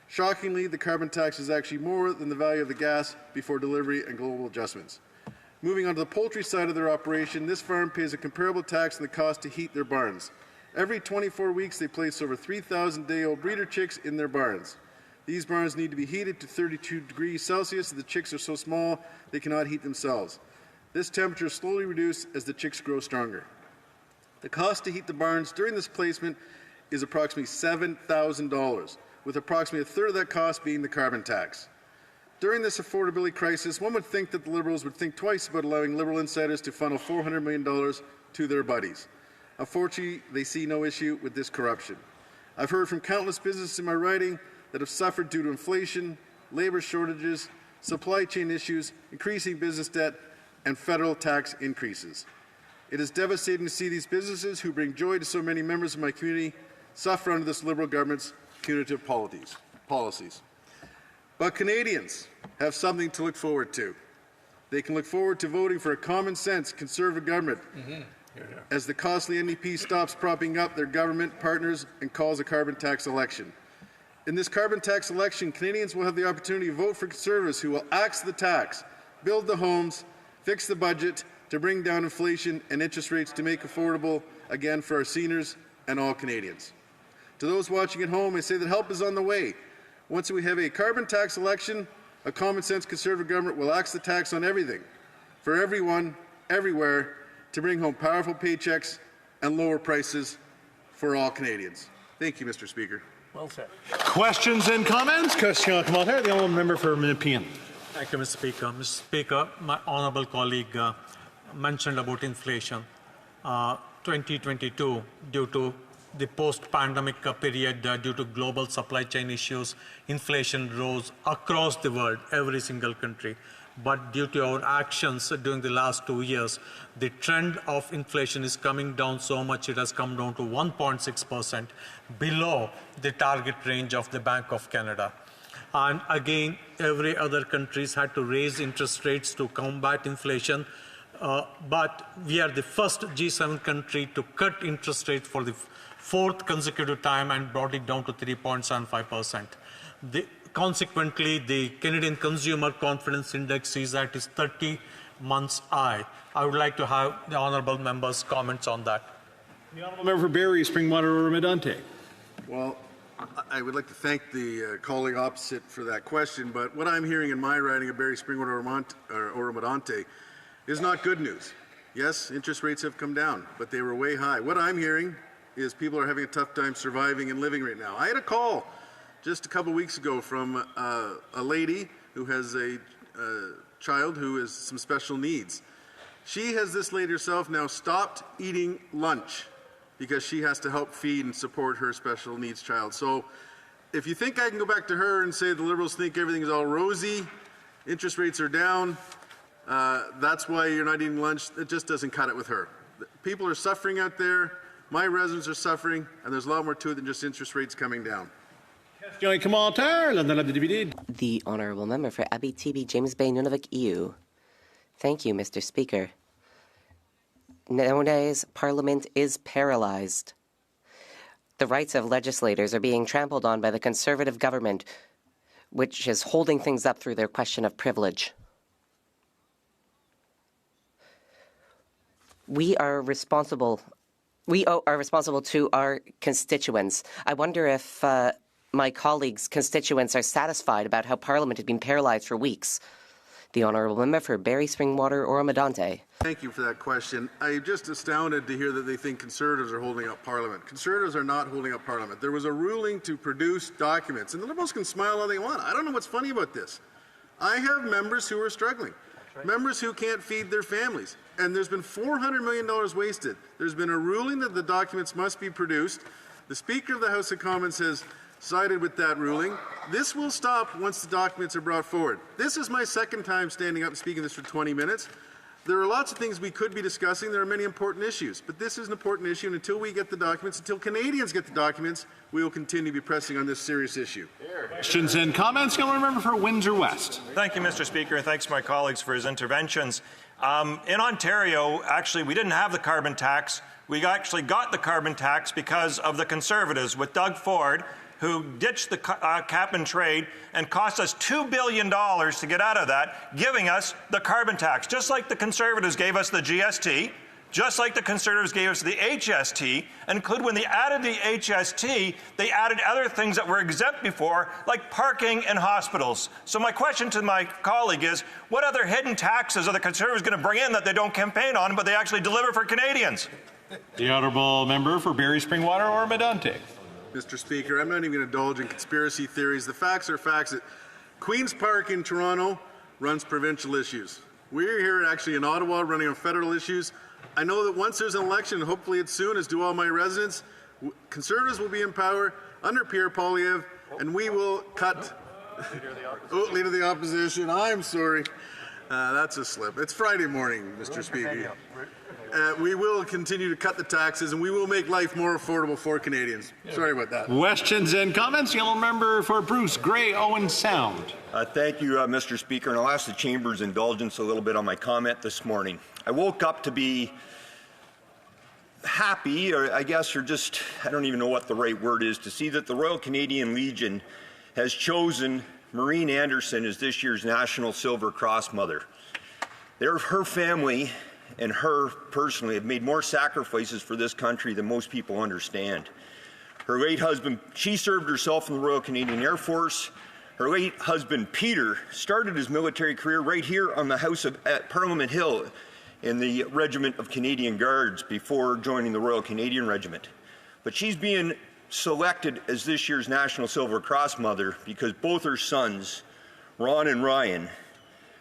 Shockingly, the carbon tax is actually more than the value of the gas before delivery and global adjustments. Moving on to the poultry side of their operation, this farm pays a comparable tax on the cost to heat their barns. Every 24 weeks, they place over 3,000 day-old breeder chicks in their barns. These barns need to be heated to 32 degrees Celsius, and the chicks are so small they cannot heat themselves. This temperature is slowly reduced as the chicks grow stronger. The cost to heat the barns during this placement is approximately $7,000, with approximately a third of that cost being the carbon tax. During this affordability crisis, one would think that the Liberals would think twice about allowing Liberal insiders to funnel $400 million to their buddies. Unfortunately, they see no issue with this corruption. I've heard from countless businesses in my riding that have suffered due to inflation, labour shortages, supply chain issues, increasing business debt, and federal tax increases. It is devastating to see these businesses, who bring joy to so many members of my community, suffer under this Liberal government's punitive policies. But Canadians have something to look forward to. They can look forward to voting for a common-sense Conservative government as the costly NDP stops propping up their government partners and calls a carbon tax election. In this carbon tax election, Canadians will have the opportunity to vote for Conservatives who will axe the tax, build the homes, fix the budget to bring down inflation and interest rates to make affordable again for our seniors and all Canadians. To those watching at home, I say that help is on the way. Once we have a carbon tax election, a common-sense Conservative government will axe the tax on everything, for everyone, everywhere, to bring home powerful paychecks and lower prices for all Canadians. Thank you, Mr. Speaker. Well said. Questions and comments? Question commentaire. The honourable member for Nepean. Thank you, Mr. Speaker. Mr. Speaker, my honourable colleague mentioned about inflation. 2022, due to the post-pandemic period, due to global supply chain issues, inflation rose across the world, every single country. But due to our actions during the last 2 years, the trend of inflation is coming down so much, it has come down to 1.6%, below the target range of the Bank of Canada. And again, every other countries had to raise interest rates to combat inflation. But we are the first G7 country to cut interest rates for the fourth consecutive time and brought it down to 3.75%. Consequently, the Canadian Consumer Confidence Index is at its 30 months high. I would like to have the honourable members' comments on that. The honourable member for Barrie, Springwater, or Medonte. Well, I would like to thank the colleague opposite for that question, but what I'm hearing in my riding of Barrie, Springwater, or Medonte is not good news. Yes, interest rates have come down, but they were way high. What I'm hearing is people are having a tough time surviving and living right now. I had a call just a couple weeks ago from a lady who has a child who has some special needs. She has, this lady herself, now stopped eating lunch because she has to help feed and support her special needs child. So if you think I can go back to her and say the Liberals think everything is all rosy, interest rates are down, That's why you're not eating lunch. It just doesn't cut it with her. People are suffering out there. My residents are suffering, and there's a lot more to it than just interest rates coming down. The Honourable Member for Abitibi, James Bay, Nunavut, EU. Thank you, Mr. Speaker. Nowadays, Parliament is paralysed. The rights of legislators are being trampled on by the Conservative government, which is holding things up through their question of privilege. We are responsible to our constituents. I wonder if my colleagues' constituents are satisfied about how Parliament has been paralysed for weeks. The Honourable Member for Barrie Springwater, Oromadante. Thank you for that question. I'm just astounded to hear that they think Conservatives are holding up Parliament. Conservatives are not holding up Parliament. There was a ruling to produce documents, and the Liberals can smile all they want. I don't know what's funny about this. I have members who are struggling, members who can't feed their families, and there's been $400 million wasted. There's been a ruling that the documents must be produced. The Speaker of the House of Commons has sided with that ruling. This will stop once the documents are brought forward. This is my second time standing up and speaking this for 20 minutes. There are lots of things we could be discussing. There are many important issues, but this is an important issue, and until we get the documents, until Canadians get the documents, we will continue to be pressing on this serious issue. Questions and comments? Member for Windsor West. Thank you, Mr. Speaker, and thanks to my colleagues for his interventions. In Ontario, actually, we didn't have the carbon tax. We actually got the carbon tax because of the Conservatives with Doug Ford, who ditched the cap and trade and cost us $2 billion to get out of that, giving us the carbon tax. Just like the Conservatives gave us the GST, just like the Conservatives gave us the HST, and when they added the HST, they added other things that were exempt before, like parking and hospitals. So my question to my colleague is, what other hidden taxes are the Conservatives going to bring in that they don't campaign on, but they actually deliver for Canadians? The Honourable Member for Barrie Springwater, Oromadante. Mr. Speaker, I'm not even going to indulge in conspiracy theories. The facts are facts. Queen's Park in Toronto runs provincial issues. We're here actually in Ottawa running on federal issues. I know that once there's an election, hopefully it's soon, as do all my residents, Conservatives will be in power under Pierre Poilievre, and we will cut... Leader of the Opposition, I'm sorry. That's a slip. It's Friday morning, Mr. Speaker. We will continue to cut the taxes, and we will make life more affordable for Canadians. Sorry about that. Questions and comments? Yellow Member for Bruce Grey, Owen Sound. Thank you, Mr. Speaker, and I'll ask the Chamber's indulgence a little bit on my comment this morning. I woke up to be happy, or I guess, or just, I don't even know what the right word is, to see that the Royal Canadian Legion has chosen Maureen Anderson as this year's National Silver Cross Mother. Her family and her personally have made more sacrifices for this country than most people understand. Her late husband, she served herself in the Royal Canadian Air Force. Her late husband, Peter, started his military career right here on the house at Parliament Hill in the Regiment of Canadian Guards before joining the Royal Canadian Regiment. But she's being selected as this year's National Silver Cross Mother because both her sons, Ron and Ryan,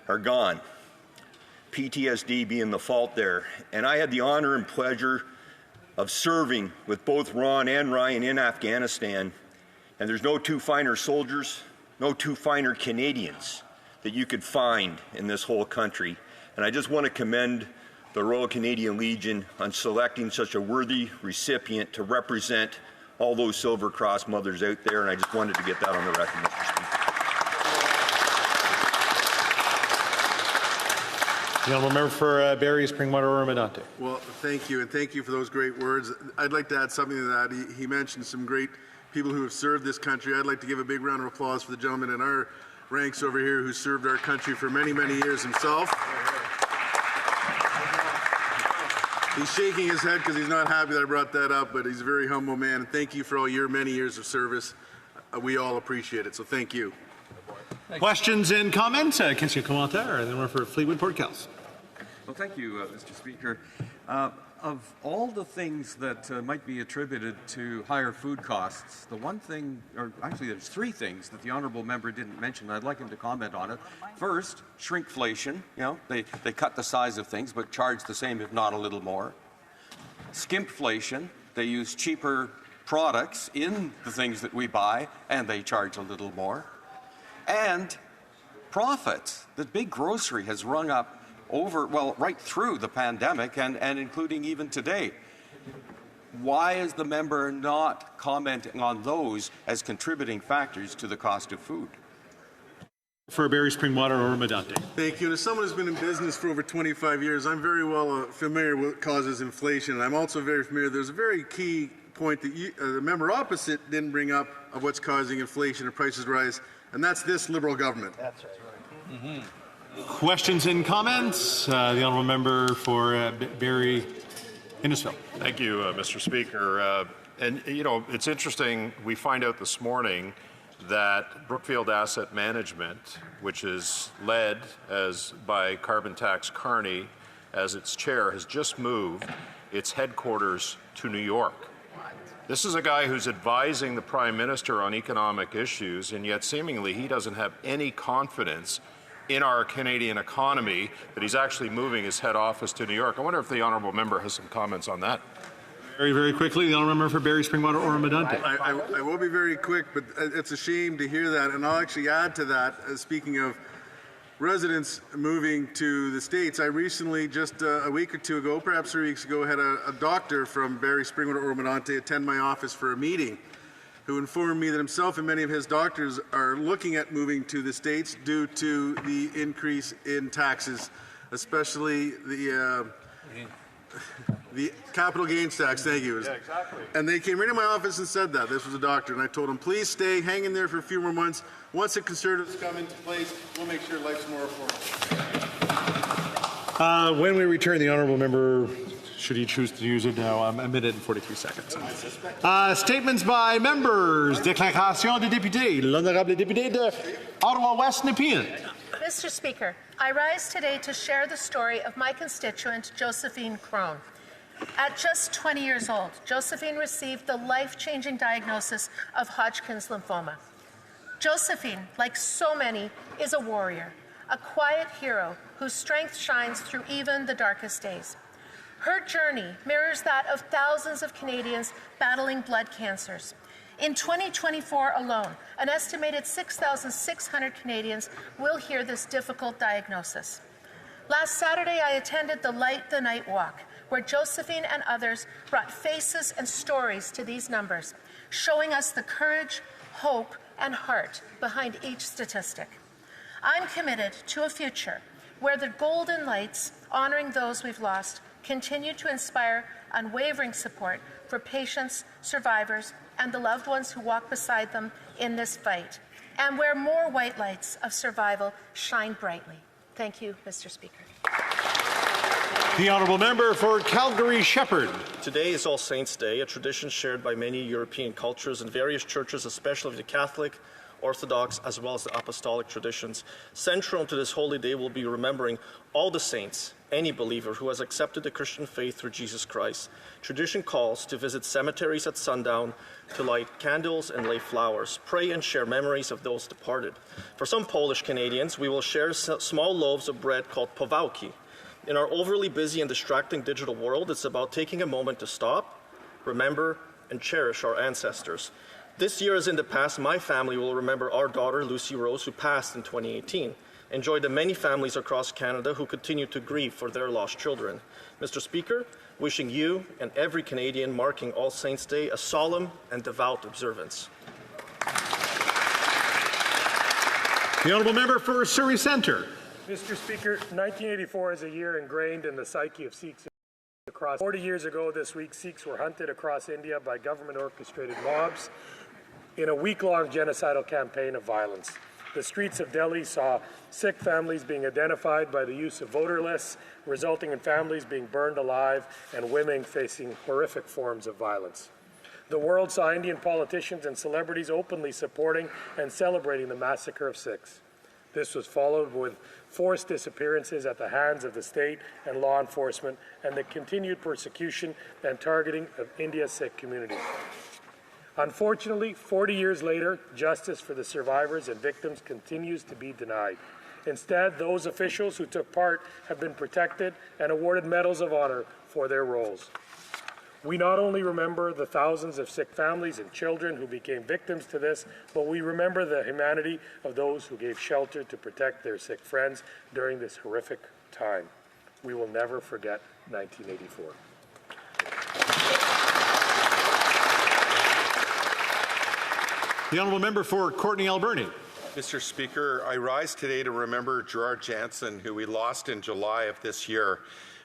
are gone. PTSD being the fault there. And I had the honor and pleasure of serving with both Ron and Ryan in Afghanistan. And there's no two finer soldiers, no two finer Canadians that you could find in this whole country. And I just want to commend the Royal Canadian Legion on selecting such a worthy recipient to represent all those Silver Cross mothers out there. And I just wanted to get that on the record, Mr. Speaker. The Honourable Member for Barrie Springwater, Oromadante. Well, thank you, and thank you for those great words. I'd like to add something to that. He mentioned some great people who have served this country. I'd like to give a big round of applause for the gentleman in our ranks over here who served our country for many, many years himself. He's shaking his head because he's not happy that I brought that up, but he's a very humble man. Thank you for all your many years of service. We all appreciate it, so thank you. Questions and comments? Councillor Commentaire, and then one for Fleetwood Port Kels. Well, thank you, Mr. Speaker. Of all the things that might be attributed to higher food costs, the one thing, or actually there's three things that the Honourable Member didn't mention. I'd like him to comment on it. First, shrinkflation. You know, they cut the size of things but charge the same, if not a little more. Skimpflation. They use cheaper products in the things that we buy and they charge a little more. And profits. The big grocery has rung up right through the pandemic and including even today. Why is the member not commenting on those as contributing factors to the cost of food? For Barry Springwater or Medante. Thank you. And as someone who's been in business for over 25 years, I'm very well familiar with what causes inflation. And I'm also very familiar. There's a very key point that the member opposite didn't bring up of what's causing inflation and prices rise, and that's this Liberal government. That's right. Mm-hmm. Questions and comments? The honourable member for Barrie Innisfil. Thank you, Mr. Speaker. And you know, it's interesting. We find out this morning that Brookfield Asset Management, which is led by Carbon Tax Carney as its chair, has just moved its headquarters to New York. This is a guy who's advising the Prime Minister on economic issues, and yet seemingly he doesn't have any confidence in our Canadian economy that he's actually moving his head office to New York. I wonder if the honourable member has some comments on that. Very, very quickly, the honourable member for Barrie Springwater or Medante. I will be very quick, but it's a shame to hear that, and I'll actually add to that, speaking of residents moving to the States, I recently, just a week or two ago, perhaps 3 weeks ago, had a doctor from Barrie Springwater or Medante attend my office for a meeting, who informed me that himself and many of his doctors are looking at moving to the States due to the increase in taxes, especially the capital gains tax. Thank you. Yeah, exactly. And they came right in my office and said that. This was a doctor. And I told him, please stay, hang in there for a few more months. Once the Conservatives come into place, we'll make sure life's more affordable. When we return, the honourable member, should he choose to use it now, a minute and 43 seconds. Statements by members. Déclaration des députés. L'honorable député de Ottawa-West Nepean. Mr. Speaker, I rise today to share the story of my constituent, Josephine Crone. At just 20 years old, Josephine received the life-changing diagnosis of Hodgkin's lymphoma. Josephine, like so many, is a warrior, a quiet hero whose strength shines through even the darkest days. Her journey mirrors that of thousands of Canadians battling blood cancers. In 2024 alone, an estimated 6,600 Canadians will hear this difficult diagnosis. Last Saturday, I attended the Light the Night Walk, where Josephine and others brought faces and stories to these numbers, showing us the courage, hope, and heart behind each statistic. I'm committed to a future where the golden lights, honoring those we've lost, continue to inspire unwavering support for patients, survivors, and the loved ones who walk beside them in this fight, and where more white lights of survival shine brightly. Thank you, Mr. Speaker. The honourable member for Calgary-Shepherd. Today is All Saints' Day, a tradition shared by many European cultures and various churches, especially the Catholic, Orthodox, as well as the Apostolic traditions. Central to this holy day will be remembering all the saints, any believer who has accepted the Christian faith through Jesus Christ. Tradition calls to visit cemeteries at sundown, to light candles and lay flowers, pray and share memories of those departed. For some Polish Canadians, we will share small loaves of bread called powałki. In our overly busy and distracting digital world, it's about taking a moment to stop, remember, and cherish our ancestors. This year, as in the past, my family will remember our daughter, Lucy Rose, who passed in 2018. Enjoy the many families across Canada who continue to grieve for their lost children. Mr. Speaker, wishing you and every Canadian marking All Saints' Day a solemn and devout observance. The honourable member for Surrey Centre. Mr. Speaker, 1984 is a year ingrained in the psyche of Sikhs across. 40 years ago this week, Sikhs were hunted across India by government-orchestrated mobs in a week-long genocidal campaign of violence. The streets of Delhi saw Sikh families being identified by the use of voter lists, resulting in families being burned alive and women facing horrific forms of violence. The world saw Indian politicians and celebrities openly supporting and celebrating the massacre of Sikhs. This was followed with forced disappearances at the hands of the state and law enforcement and the continued persecution and targeting of India's Sikh community. Unfortunately, 40 years later, justice for the survivors and victims continues to be denied. Instead, those officials who took part have been protected and awarded medals of honor for their roles. We not only remember the thousands of Sikh families and children who became victims to this, but we remember the humanity of those who gave shelter to protect their Sikh friends during this horrific time. We will never forget 1984. The honourable member for Courtenay Alberni. Mr. Speaker, I rise today to remember Gerard Jansen, who we lost in July of this year.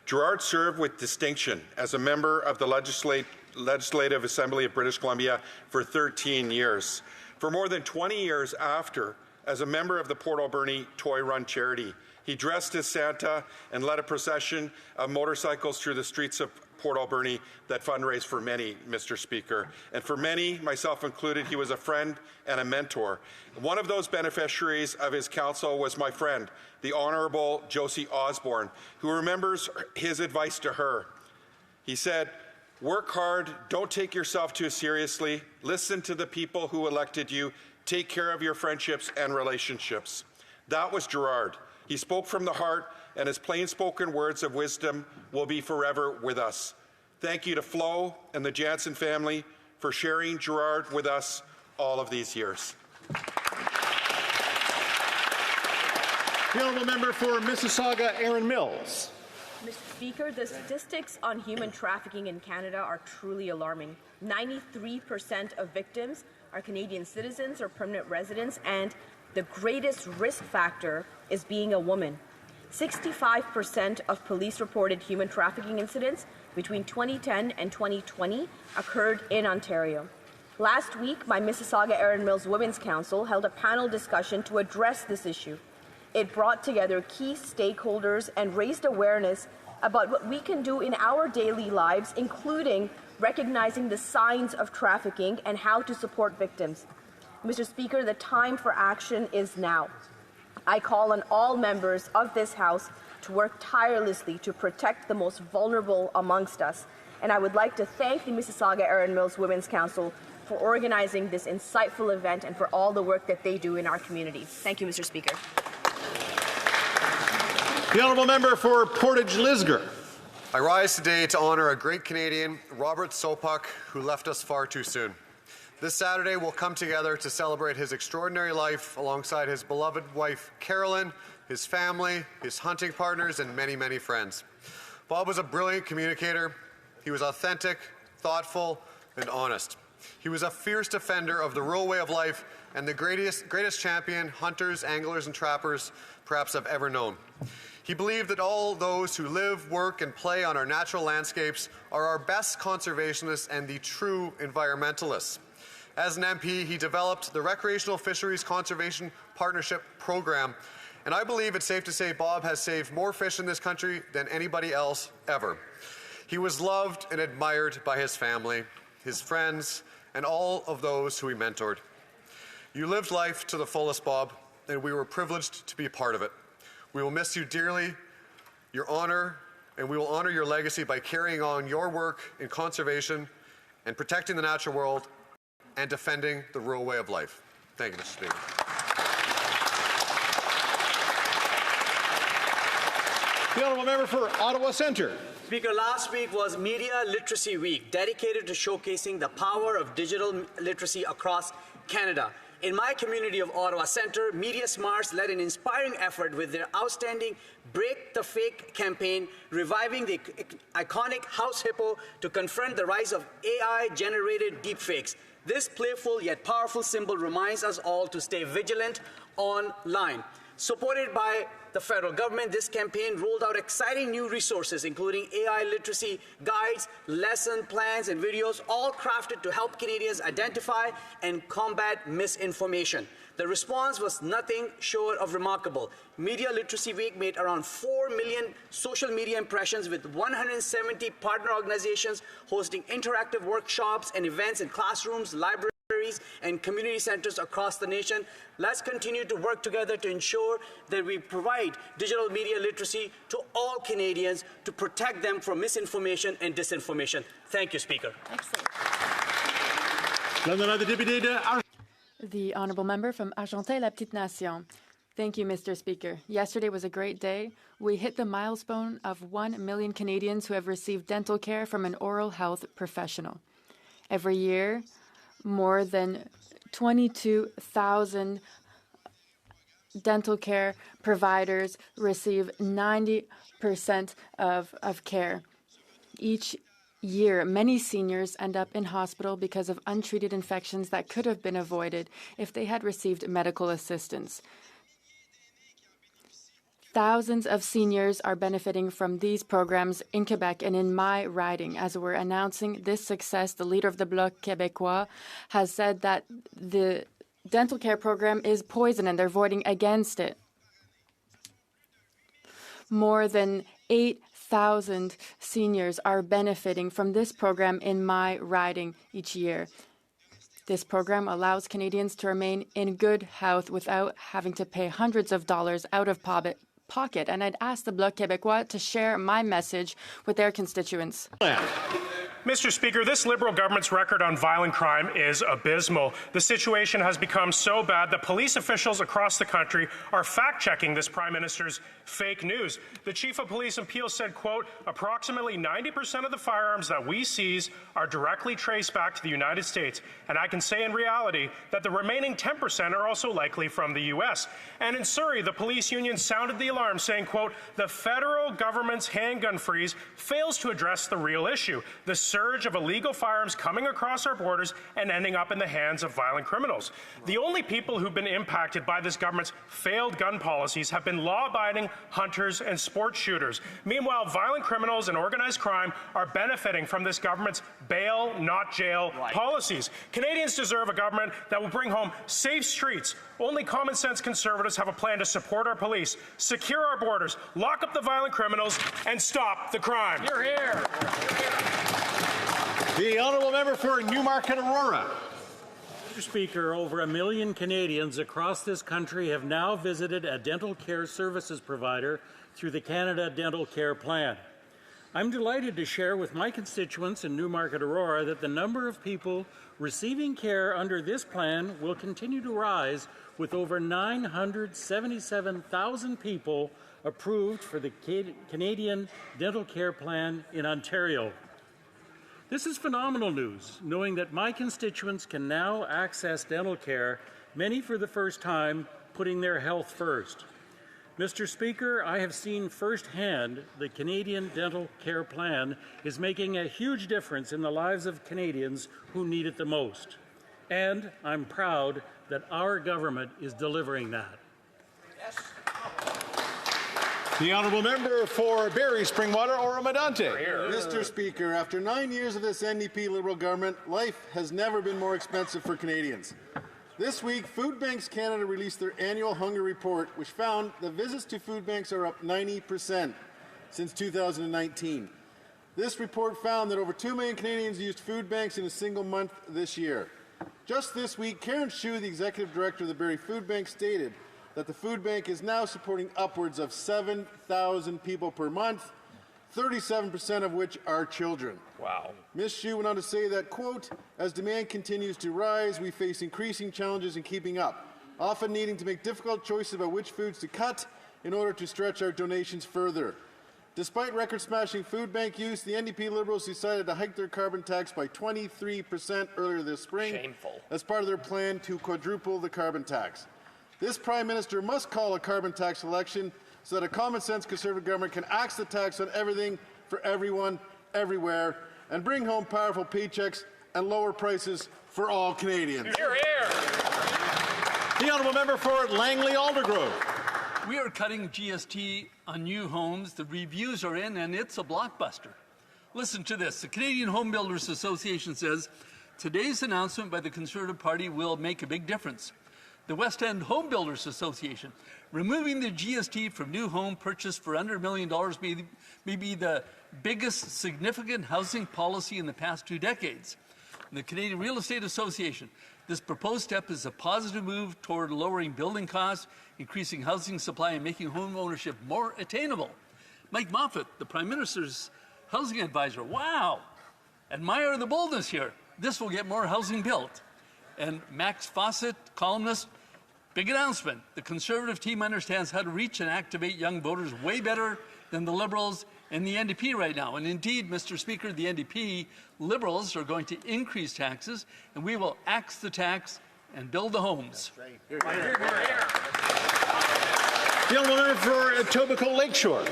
Gerard served with distinction as a member of the Legislative Assembly of British Columbia for 13 years. For more than 20 years after, as a member of the Port Alberni Toy Run charity, he dressed as Santa and led a procession of motorcycles through the streets of Port Alberni that fundraised for many, Mr. Speaker. And for many, myself included, he was a friend and a mentor. One of those beneficiaries of his counsel was my friend, the Honourable Josie Osborne, who remembers his advice to her. He said, "Work hard, don't take yourself too seriously, listen to the people who elected you, take care of your friendships and relationships." That was Gerard. He spoke from the heart, and his plain-spoken words of wisdom will be forever with us. Thank you to Flo and the Jansen family for sharing Gerard with us all of these years. The honourable member for Mississauga, Aaron Mills. Mr. Speaker, the statistics on human trafficking in Canada are truly alarming. 93% of victims are Canadian citizens or permanent residents, and the greatest risk factor is being a woman. 65% of police-reported human trafficking incidents between 2010 and 2020 occurred in Ontario. Last week, my Mississauga Aaron Mills Women's Council held a panel discussion to address this issue. It brought together key stakeholders and raised awareness about what we can do in our daily lives, including recognizing the signs of trafficking and how to support victims. Mr. Speaker, the time for action is now. I call on all members of this House to work tirelessly to protect the most vulnerable amongst us. And I would like to thank the Mississauga Aaron Mills Women's Council for organizing this insightful event and for all the work that they do in our community. Thank you, Mr. Speaker. The honourable member for Portage Lisgar. I rise today to honour a great Canadian, Robert Sopuck, who left us far too soon. This Saturday, we'll come together to celebrate his extraordinary life alongside his beloved wife, Carolyn, his family, his hunting partners, and many, many friends. Bob was a brilliant communicator. He was authentic, thoughtful, and honest. He was a fierce defender of the rural way of life and the greatest champion hunters, anglers, and trappers perhaps have ever known. He believed that all those who live, work, and play on our natural landscapes are our best conservationists and the true environmentalists. As an MP, he developed the Recreational Fisheries Conservation Partnership Program, and I believe it's safe to say Bob has saved more fish in this country than anybody else ever. He was loved and admired by his family, his friends, and all of those who he mentored. You lived life to the fullest, Bob, and we were privileged to be a part of it. We will miss you dearly, your honor, and we will honor your legacy by carrying on your work in conservation and protecting the natural world and defending the rural way of life. Thank you, Mr. Speaker. The honourable member for Ottawa Centre. Speaker, last week was Media Literacy Week, dedicated to showcasing the power of digital literacy across Canada. In my community of Ottawa Centre, Media Smarts led an inspiring effort with their outstanding Break the Fake campaign, reviving the iconic house hippo to confront the rise of AI-generated deepfakes. This playful yet powerful symbol reminds us all to stay vigilant online. Supported by the federal government, this campaign rolled out exciting new resources, including AI literacy guides, lesson plans, and videos, all crafted to help Canadians identify and combat misinformation. The response was nothing short of remarkable. Media Literacy Week made around 4 million social media impressions, with 170 partner organizations hosting interactive workshops and events in classrooms, libraries, and community centers across the nation. Let's continue to work together to ensure that we provide digital media literacy to all Canadians to protect them from misinformation and disinformation. Thank you, Speaker. Excellent. The honourable member from Argentan-la-Petite-Nation. Thank you, Mr. Speaker. Yesterday was a great day. We hit the milestone of 1 million Canadians who have received dental care from an oral health professional. Every year, more than 22,000 dental care providers receive 90% of care. Each year, many seniors end up in hospital because of untreated infections that could have been avoided if they had received medical assistance. Thousands of seniors are benefiting from these programs in Quebec and in my riding. As we're announcing this success, the leader of the Bloc Québécois has said that the dental care program is poison and they're voting against it. More than 8,000 seniors are benefiting from this program in my riding each year. This program allows Canadians to remain in good health without having to pay hundreds of dollars out of pocket. And I'd ask the Bloc Québécois to share my message with their constituents. Mr. Speaker, this Liberal government's record on violent crime is abysmal. The situation has become so bad that police officials across the country are fact-checking this Prime Minister's fake news. The Chief of Police in Peel said, quote, approximately 90% of the firearms that we seize are directly traced back to the United States. And I can say in reality that the remaining 10% are also likely from the U.S. And in Surrey, the police union sounded the alarm saying, quote, the federal government's handgun freeze fails to address the real issue. The surge of illegal firearms coming across our borders and ending up in the hands of violent criminals. The only people who've been impacted by this government's failed gun policies have been law-abiding hunters and sports shooters. Meanwhile, violent criminals and organized crime are benefiting from this government's bail, not jail policies. Canadians deserve a government that will bring home safe streets. Only common-sense Conservatives have a plan to support our police, secure our borders, lock up the violent criminals, and stop the crime. You're here. The honourable member for Newmarket Aurora. Mr. Speaker, over 1 million Canadians across this country have now visited a dental care services provider through the Canada Dental Care Plan. I'm delighted to share with my constituents in Newmarket Aurora that the number of people receiving care under this plan will continue to rise, with over 977,000 people approved for the Canadian Dental Care Plan in Ontario. This is phenomenal news, knowing that my constituents can now access dental care, many for the first time, putting their health first. Mr. Speaker, I have seen firsthand the Canadian Dental Care Plan is making a huge difference in the lives of Canadians who need it the most. And I'm proud that our government is delivering that. Yes. The honourable member for Barrie, Springwater, Oro-Medonte. Mr. Speaker, after 9 years of this NDP Liberal government, life has never been more expensive for Canadians. This week, Food Banks Canada released their annual hunger report, which found that visits to food banks are up 90% since 2019. This report found that over 2 million Canadians used food banks in a single month this year. Just this week, Karen Hsu, the executive director of the Barrie Food Bank, stated that the food bank is now supporting upwards of 7,000 people per month, 37% of which are children. Wow. Ms. Hsu went on to say that, quote, as demand continues to rise, we face increasing challenges in keeping up, often needing to make difficult choices about which foods to cut in order to stretch our donations further. Despite record-smashing food bank use, the NDP Liberals decided to hike their carbon tax by 23% earlier this spring. Shameful. As part of their plan to quadruple the carbon tax. This Prime Minister must call a carbon tax election so that a common-sense Conservative government can axe the tax on everything for everyone, everywhere, and bring home powerful paychecks and lower prices for all Canadians. Hear, hear. The honourable member for Langley Aldergrove. We are cutting GST on new homes. The reviews are in, and it's a blockbuster. Listen to this. The Canadian Home Builders Association says, today's announcement by the Conservative Party will make a big difference. The West End Home Builders Association, removing the GST from new home purchased for under $1 million may be the biggest significant housing policy in the past 2 decades. And the Canadian Real Estate Association, this proposed step is a positive move toward lowering building costs, increasing housing supply, and making home ownership more attainable. Mike Moffat, the Prime Minister's housing advisor, wow! Admire the boldness here. This will get more housing built. And Max Fawcett, columnist, big announcement. The Conservative team understands how to reach and activate young voters way better than the Liberals and the NDP right now. And indeed, Mr. Speaker, the NDP Liberals are going to increase taxes, and we will axe the tax and build the homes. That's right. Here, here. The honourable member for Etobicoke Lakeshore.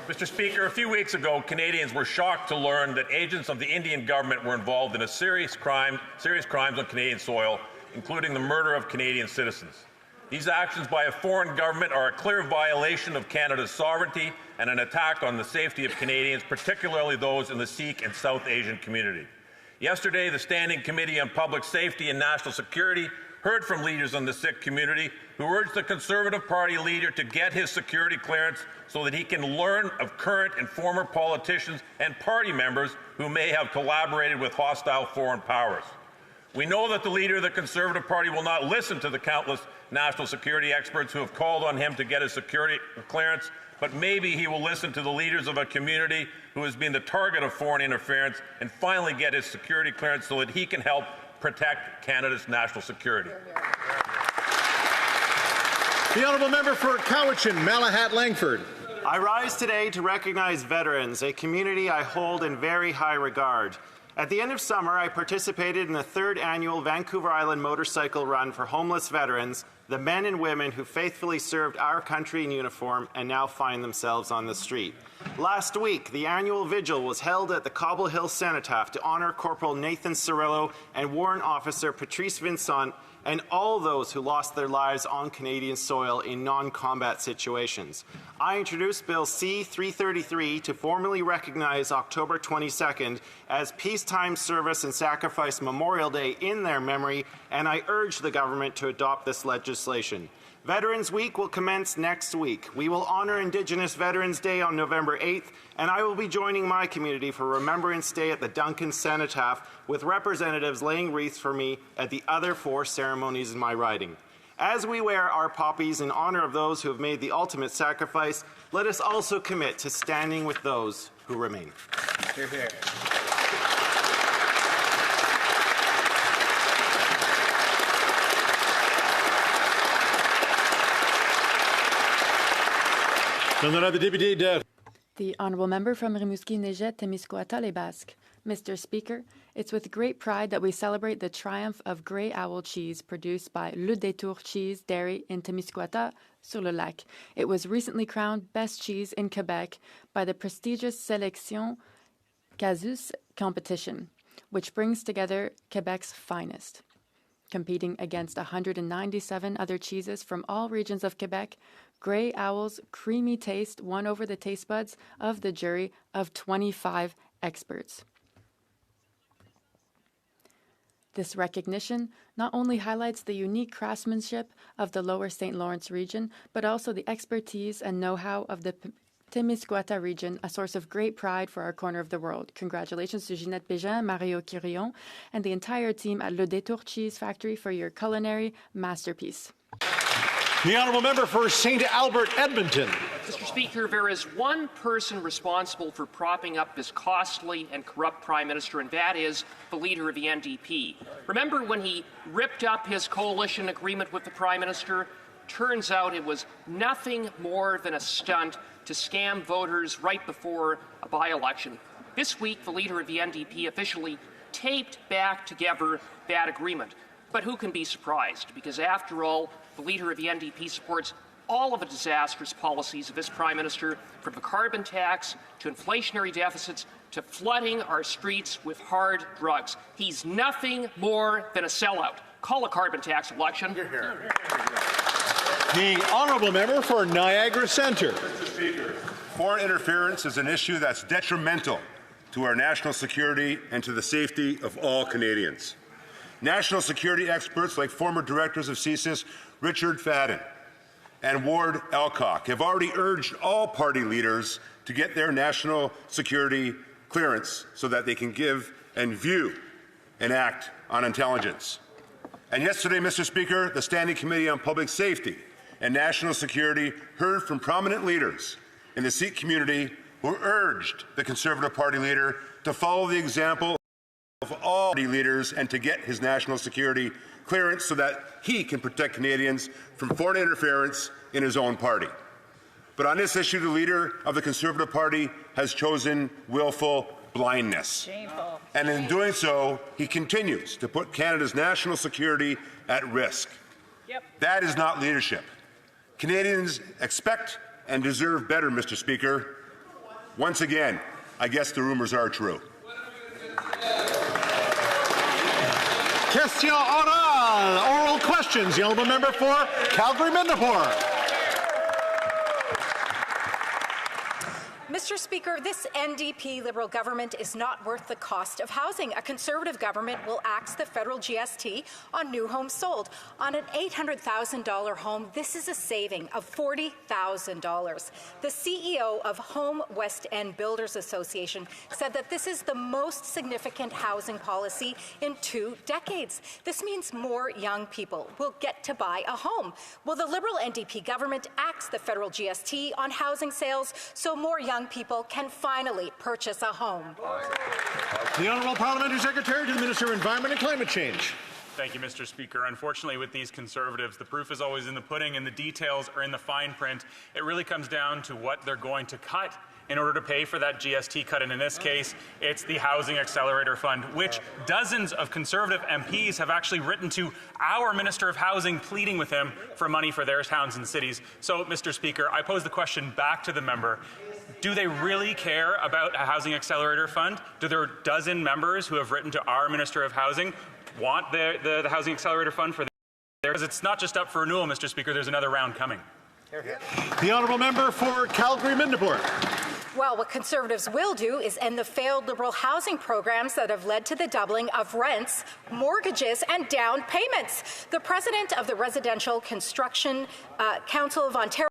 Mr. Speaker, a few weeks ago, Canadians were shocked to learn that agents of the Indian government were involved in serious crimes on Canadian soil, including the murder of Canadian citizens. These actions by a foreign government are a clear violation of Canada's sovereignty and an attack on the safety of Canadians, particularly those in the Sikh and South Asian community. Yesterday, the Standing Committee on Public Safety and National Security heard from leaders in the Sikh community who urged the Conservative Party leader to get his security clearance so that he can learn of current and former politicians and party members who may have collaborated with hostile foreign powers. We know that the leader of the Conservative Party will not listen to the countless national security experts who have called on him to get his security clearance, but maybe he will listen to the leaders of a community who has been the target of foreign interference and finally get his security clearance so that he can help protect Canada's national security. The honourable member for Cowichan, Malahat Langford. I rise today to recognize veterans, a community I hold in very high regard. At the end of summer, I participated in the 3rd annual Vancouver Island motorcycle run for homeless veterans, the men and women who faithfully served our country in uniform and now find themselves on the street. Last week, the annual vigil was held at the Cobble Hill Cenotaph to honor Corporal Nathan Cirillo and Warrant Officer Patrice Vincent and all those who lost their lives on Canadian soil in non-combat situations. I introduced Bill C-333 to formally recognize October 22nd as Peacetime Service and Sacrifice Memorial Day in their memory, and I urge the government to adopt this legislation. Veterans Week will commence next week. We will honor Indigenous Veterans Day on November 8th, and I will be joining my community for Remembrance Day at the Duncan Cenotaph with representatives laying wreaths for me at the other 4 ceremonies in my riding. As we wear our poppies in honor of those who have made the ultimate sacrifice, let us also commit to standing with those who remain. Hear, hear. The honourable member from Rimouski-Neigette-Témiscouata-les-Basques. Mr. Speaker, it's with great pride that we celebrate the triumph of grey owl cheese produced by Le Détour Cheese Dairy in Témiscouata sur le Lac. It was recently crowned best cheese in Quebec by the prestigious Sélection Casus competition, which brings together Quebec's finest. Competing against 197 other cheeses from all regions of Quebec, Grey Owl's creamy taste won over the taste buds of the jury of 25 experts. This recognition not only highlights the unique craftsmanship of the Lower St. Lawrence region, but also the expertise and know-how of the Témiscouata region, a source of great pride for our corner of the world. Congratulations to Ginette Bégin, Mario Quirion, and the entire team at Le Détour Cheese Factory for your culinary masterpiece. The honourable member for St. Albert, Edmonton. Mr. Speaker, there is one person responsible for propping up this costly and corrupt Prime Minister, and that is the leader of the NDP. Remember when he ripped up his coalition agreement with the Prime Minister? Turns out it was nothing more than a stunt to scam voters right before a by-election. This week, the leader of the NDP officially taped back together that agreement. But who can be surprised? Because after all, the leader of the NDP supports all of the disastrous policies of this Prime Minister, from the carbon tax to inflationary deficits to flooding our streets with hard drugs. He's nothing more than a sellout. Call a carbon tax election. The honourable member for Niagara Centre. Mr. Speaker, foreign interference is an issue that's detrimental to our national security and to the safety of all Canadians. National security experts like former directors of CSIS Richard Fadden and Ward Elcock have already urged all party leaders to get their national security clearance so that they can give and view and act on intelligence. And yesterday, Mr. Speaker, the Standing Committee on Public Safety and National Security heard from prominent leaders in the Sikh community who urged the Conservative Party leader to follow the example of all party leaders and to get his national security clearance so that he can protect Canadians from foreign interference in his own party. But on this issue, the leader of the Conservative Party has chosen willful blindness. Shameful. And in doing so, he continues to put Canada's national security at risk. That is not leadership. Canadians expect and deserve better, Mr. Speaker. Once again, I guess the rumors are true. Question oral. Oral questions. The honourable member for Calgary-Mindapore. Mr. Speaker, this NDP Liberal government is not worth the cost of housing. A Conservative government will axe the federal GST on new homes sold. On an $800,000 home, this is a saving of $40,000. The CEO of Home West End Builders Association said that this is the most significant housing policy in 2 decades. This means more young people will get to buy a home. Will the Liberal NDP government axe the federal GST on housing sales so more young people can finally purchase a home? The Honourable Parliamentary Secretary to the Minister of Environment and Climate Change. Thank you, Mr. Speaker. Unfortunately, with these Conservatives, the proof is always in the pudding and the details are in the fine print. It really comes down to what they're going to cut in order to pay for that GST cut. And in this case, it's the Housing Accelerator Fund, which dozens of Conservative MPs have actually written to our Minister of Housing pleading with him for money for their towns and cities. So, Mr. Speaker, I pose the question back to the member. Do they really care about a Housing Accelerator Fund? Do their dozen members who have written to our Minister of Housing want the Housing Accelerator Fund for their? Because it's not just up for renewal, Mr. Speaker. There's another round coming. The honourable member for Calgary-Mindapore. Well, what Conservatives will do is end the failed Liberal housing programs that have led to the doubling of rents, mortgages, and down payments. The president of the Residential Construction Council of Ontario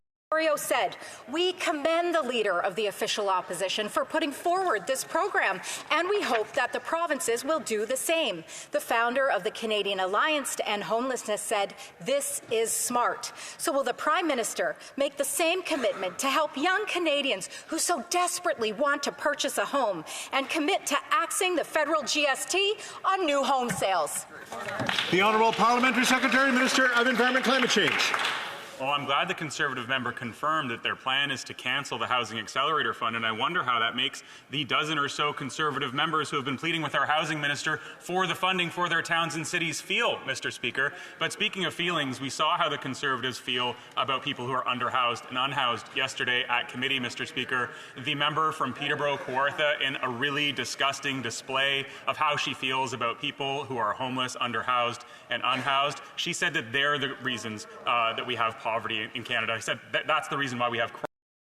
said, "We commend the leader of the official opposition for putting forward this program, and we hope that the provinces will do the same." The founder of the Canadian Alliance to End Homelessness said, "This is smart." So will the Prime Minister make the same commitment to help young Canadians who so desperately want to purchase a home and commit to axing the federal GST on new home sales? The Honourable Parliamentary Secretary, Minister of Environment and Climate Change. Well, I'm glad the Conservative member confirmed that their plan is to cancel the Housing Accelerator Fund, and I wonder how that makes the dozen or so Conservative members who have been pleading with our Housing Minister for the funding for their towns and cities feel, Mr. Speaker. But speaking of feelings, we saw how the Conservatives feel about people who are underhoused and unhoused yesterday at committee, Mr. Speaker. The member from Peterborough, Kawartha, in a really disgusting display of how she feels about people who are homeless, underhoused, and unhoused. She said that they're the reasons that we have poverty in Canada. I said that's the reason why we have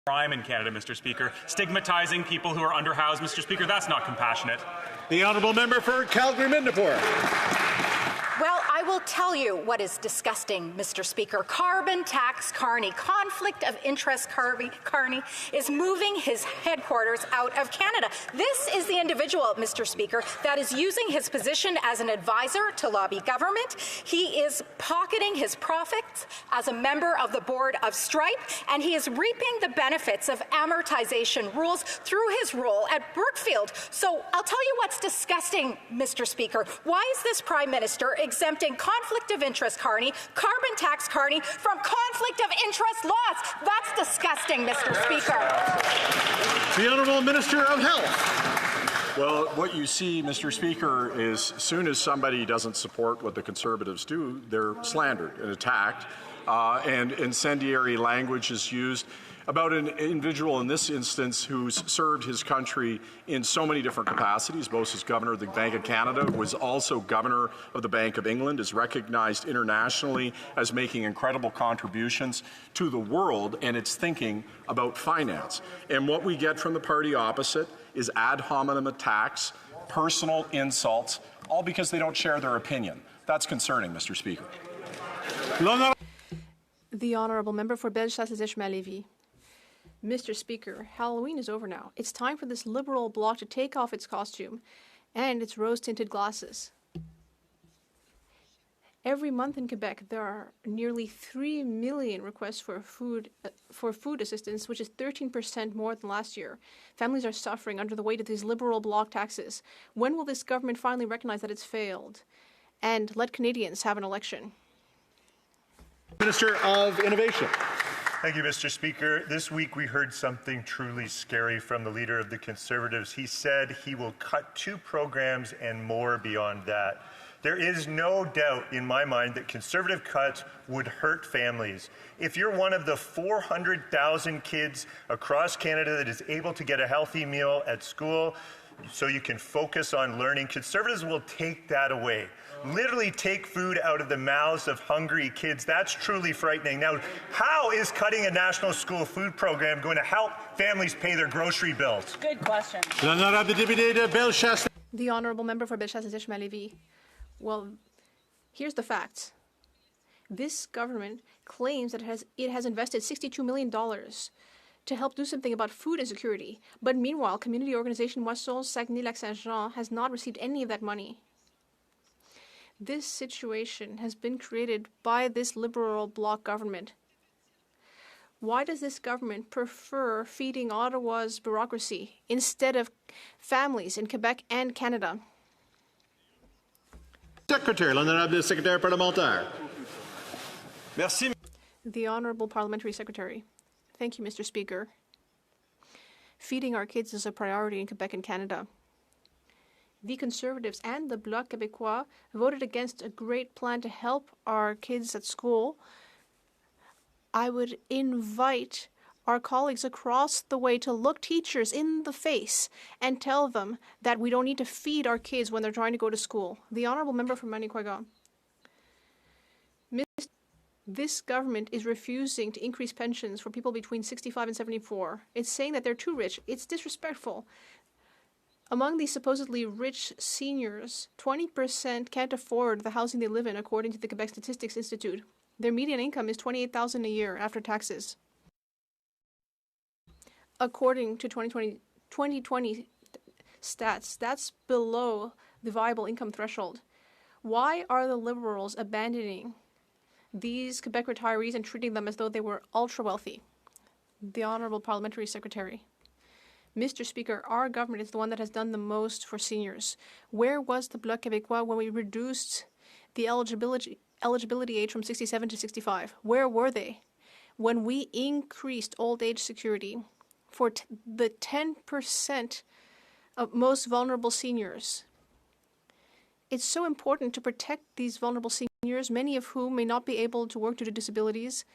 crime in Canada, Mr. Speaker. Stigmatizing people who are underhoused, Mr. Speaker, that's not compassionate. The honourable member for Calgary-Mindapore. Well, I will tell you what is disgusting, Mr. Speaker. Carbon tax Carney, conflict of interest Carney, is moving his headquarters out of Canada. This is the individual, Mr. Speaker, that is using his position as an advisor to lobby government. He is pocketing his profits as a member of the board of Stripe, and he is reaping the benefits of amortization rules through his role at Brookfield. So I'll tell you what's disgusting, Mr. Speaker. Why is this Prime Minister exempting conflict of interest Carney, carbon tax Carney from conflict of interest laws? That's disgusting, Mr. Speaker. The Honourable Minister of Health. Well, what you see, Mr. Speaker, is as soon as somebody doesn't support what the Conservatives do, they're slandered and attacked, and incendiary language is used about an individual in this instance who's served his country in so many different capacities, both as Governor of the Bank of Canada, was also Governor of the Bank of England, is recognized internationally as making incredible contributions to the world and its thinking about finance. And what we get from the party opposite is ad hominem attacks, personal insults, all because they don't share their opinion. That's concerning, Mr. Speaker. The Honourable Member for Bellechasse-Lévis. Mr. Speaker, Halloween is over now. It's time for this Liberal bloc to take off its costume and its rose-tinted glasses. Every month in Quebec, there are nearly 3 million requests for food assistance, which is 13% more than last year. Families are suffering under the weight of these Liberal bloc taxes. When will this government finally recognize that it's failed and let Canadians have an election? Minister of Innovation. Thank you, Mr. Speaker. This week we heard something truly scary from the leader of the Conservatives. He said he will cut 2 programs and more beyond that. There is no doubt in my mind that Conservative cuts would hurt families. If you're one of the 400,000 kids across Canada that is able to get a healthy meal at school so you can focus on learning, Conservatives will take that away. Literally take food out of the mouths of hungry kids. That's truly frightening. Now, how is cutting a national school food program going to help families pay their grocery bills? Good question. The honourable member for Bellechasse-Lévis. Well, here's the facts. This government claims that it has invested $62 million to help do something about food insecurity. But meanwhile, community organization Moisson Saguenay-Lac-Saint-Jean has not received any of that money. This situation has been created by this Liberal bloc government. Why does this government prefer feeding Ottawa's bureaucracy instead of families in Quebec and Canada? Secretary, l'honorable secrétaire parlementaire. Merci. The Honourable Parliamentary Secretary. Thank you, Mr. Speaker. Feeding our kids is a priority in Quebec and Canada. The Conservatives and the Bloc Québécois voted against a great plan to help our kids at school. I would invite our colleagues across the way to look teachers in the face and tell them that we don't need to feed our kids when they're trying to go to school. The Honourable Member from Manicouagan. This government is refusing to increase pensions for people between 65 and 74. It's saying that they're too rich. It's disrespectful. Among these supposedly rich seniors, 20% can't afford the housing they live in, according to the Quebec Statistics Institute. Their median income is $28,000 a year after taxes. According to 2020 stats, that's below the viable income threshold. Why are the Liberals abandoning these Quebec retirees and treating them as though they were ultra-wealthy? The Honourable Parliamentary Secretary. Mr. Speaker, our government is the one that has done the most for seniors. Where was the Bloc Québécois when we reduced the eligibility age from 67 to 65? Where were they when we increased old age security for the 10% of most vulnerable seniors? It's so important to protect these vulnerable seniors, many of whom may not be able to work due to disabilities.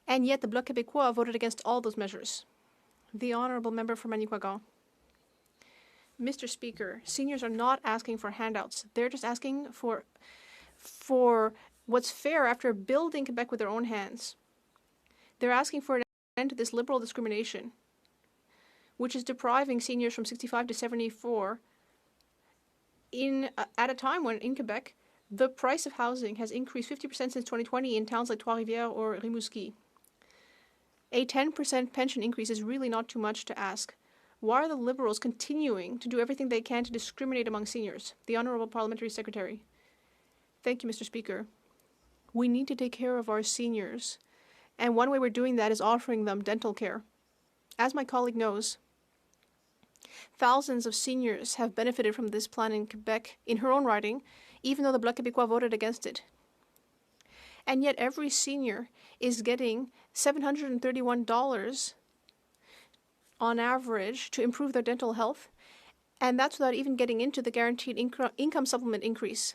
And yet the Bloc Québécois voted against all those measures. The Honourable Member for Manicouagan. Mr. Speaker, seniors are not asking for handouts. They're just asking for what's fair after building Quebec with their own hands. They're asking for an end to this Liberal discrimination, which is depriving seniors from 65 to 74 at a time when in Quebec, the price of housing has increased 50% since 2020 in towns like Trois-Rivières or Rimouski. A 10% pension increase is really not too much to ask. Why are the Liberals continuing to do everything they can to discriminate among seniors? The Honourable Parliamentary Secretary. Thank you, Mr. Speaker. We need to take care of our seniors, and one way we're doing that is offering them dental care. As my colleague knows, thousands of seniors have benefited from this plan in Quebec in her own riding, even though the Bloc Québécois voted against it. And yet every senior is getting $731 on average to improve their dental health, and that's without even getting into the guaranteed income supplement increase.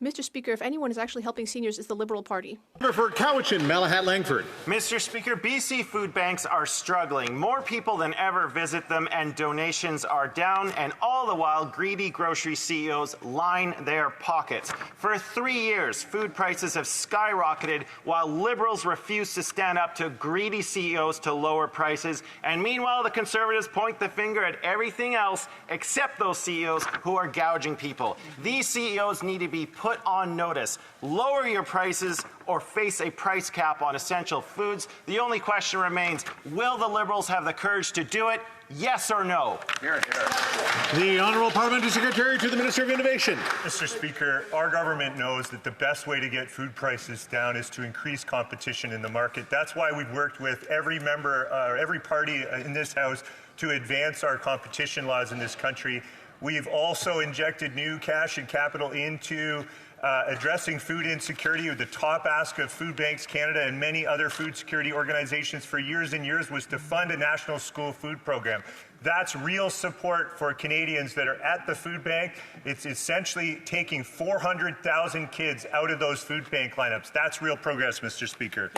Mr. Speaker, if anyone is actually helping seniors, it's the Liberal Party. Member for Cowichan, Malahat Langford. Mr. Speaker, BC food banks are struggling. More people than ever visit them, and donations are down, and all the while, greedy grocery CEOs line their pockets. For 3 years, food prices have skyrocketed while Liberals refuse to stand up to greedy CEOs to lower prices. And meanwhile, the Conservatives point the finger at everything else except those CEOs who are gouging people. These CEOs need to be put on notice. Lower your prices or face a price cap on essential foods. The only question remains, will the Liberals have the courage to do it? Yes or no? Here, here. The Honourable Parliamentary Secretary to the Minister of Innovation. Mr. Speaker, our government knows that the best way to get food prices down is to increase competition in the market. That's why we've worked with every member, every party in this House to advance our competition laws in this country. We've also injected new cash and capital into addressing food insecurity. The top ask of Food Banks Canada and many other food security organizations for years and years was to fund a national school food program. That's real support for Canadians that are at the food bank. It's essentially taking 400,000 kids out of those food bank lineups. That's real progress, Mr. Speaker.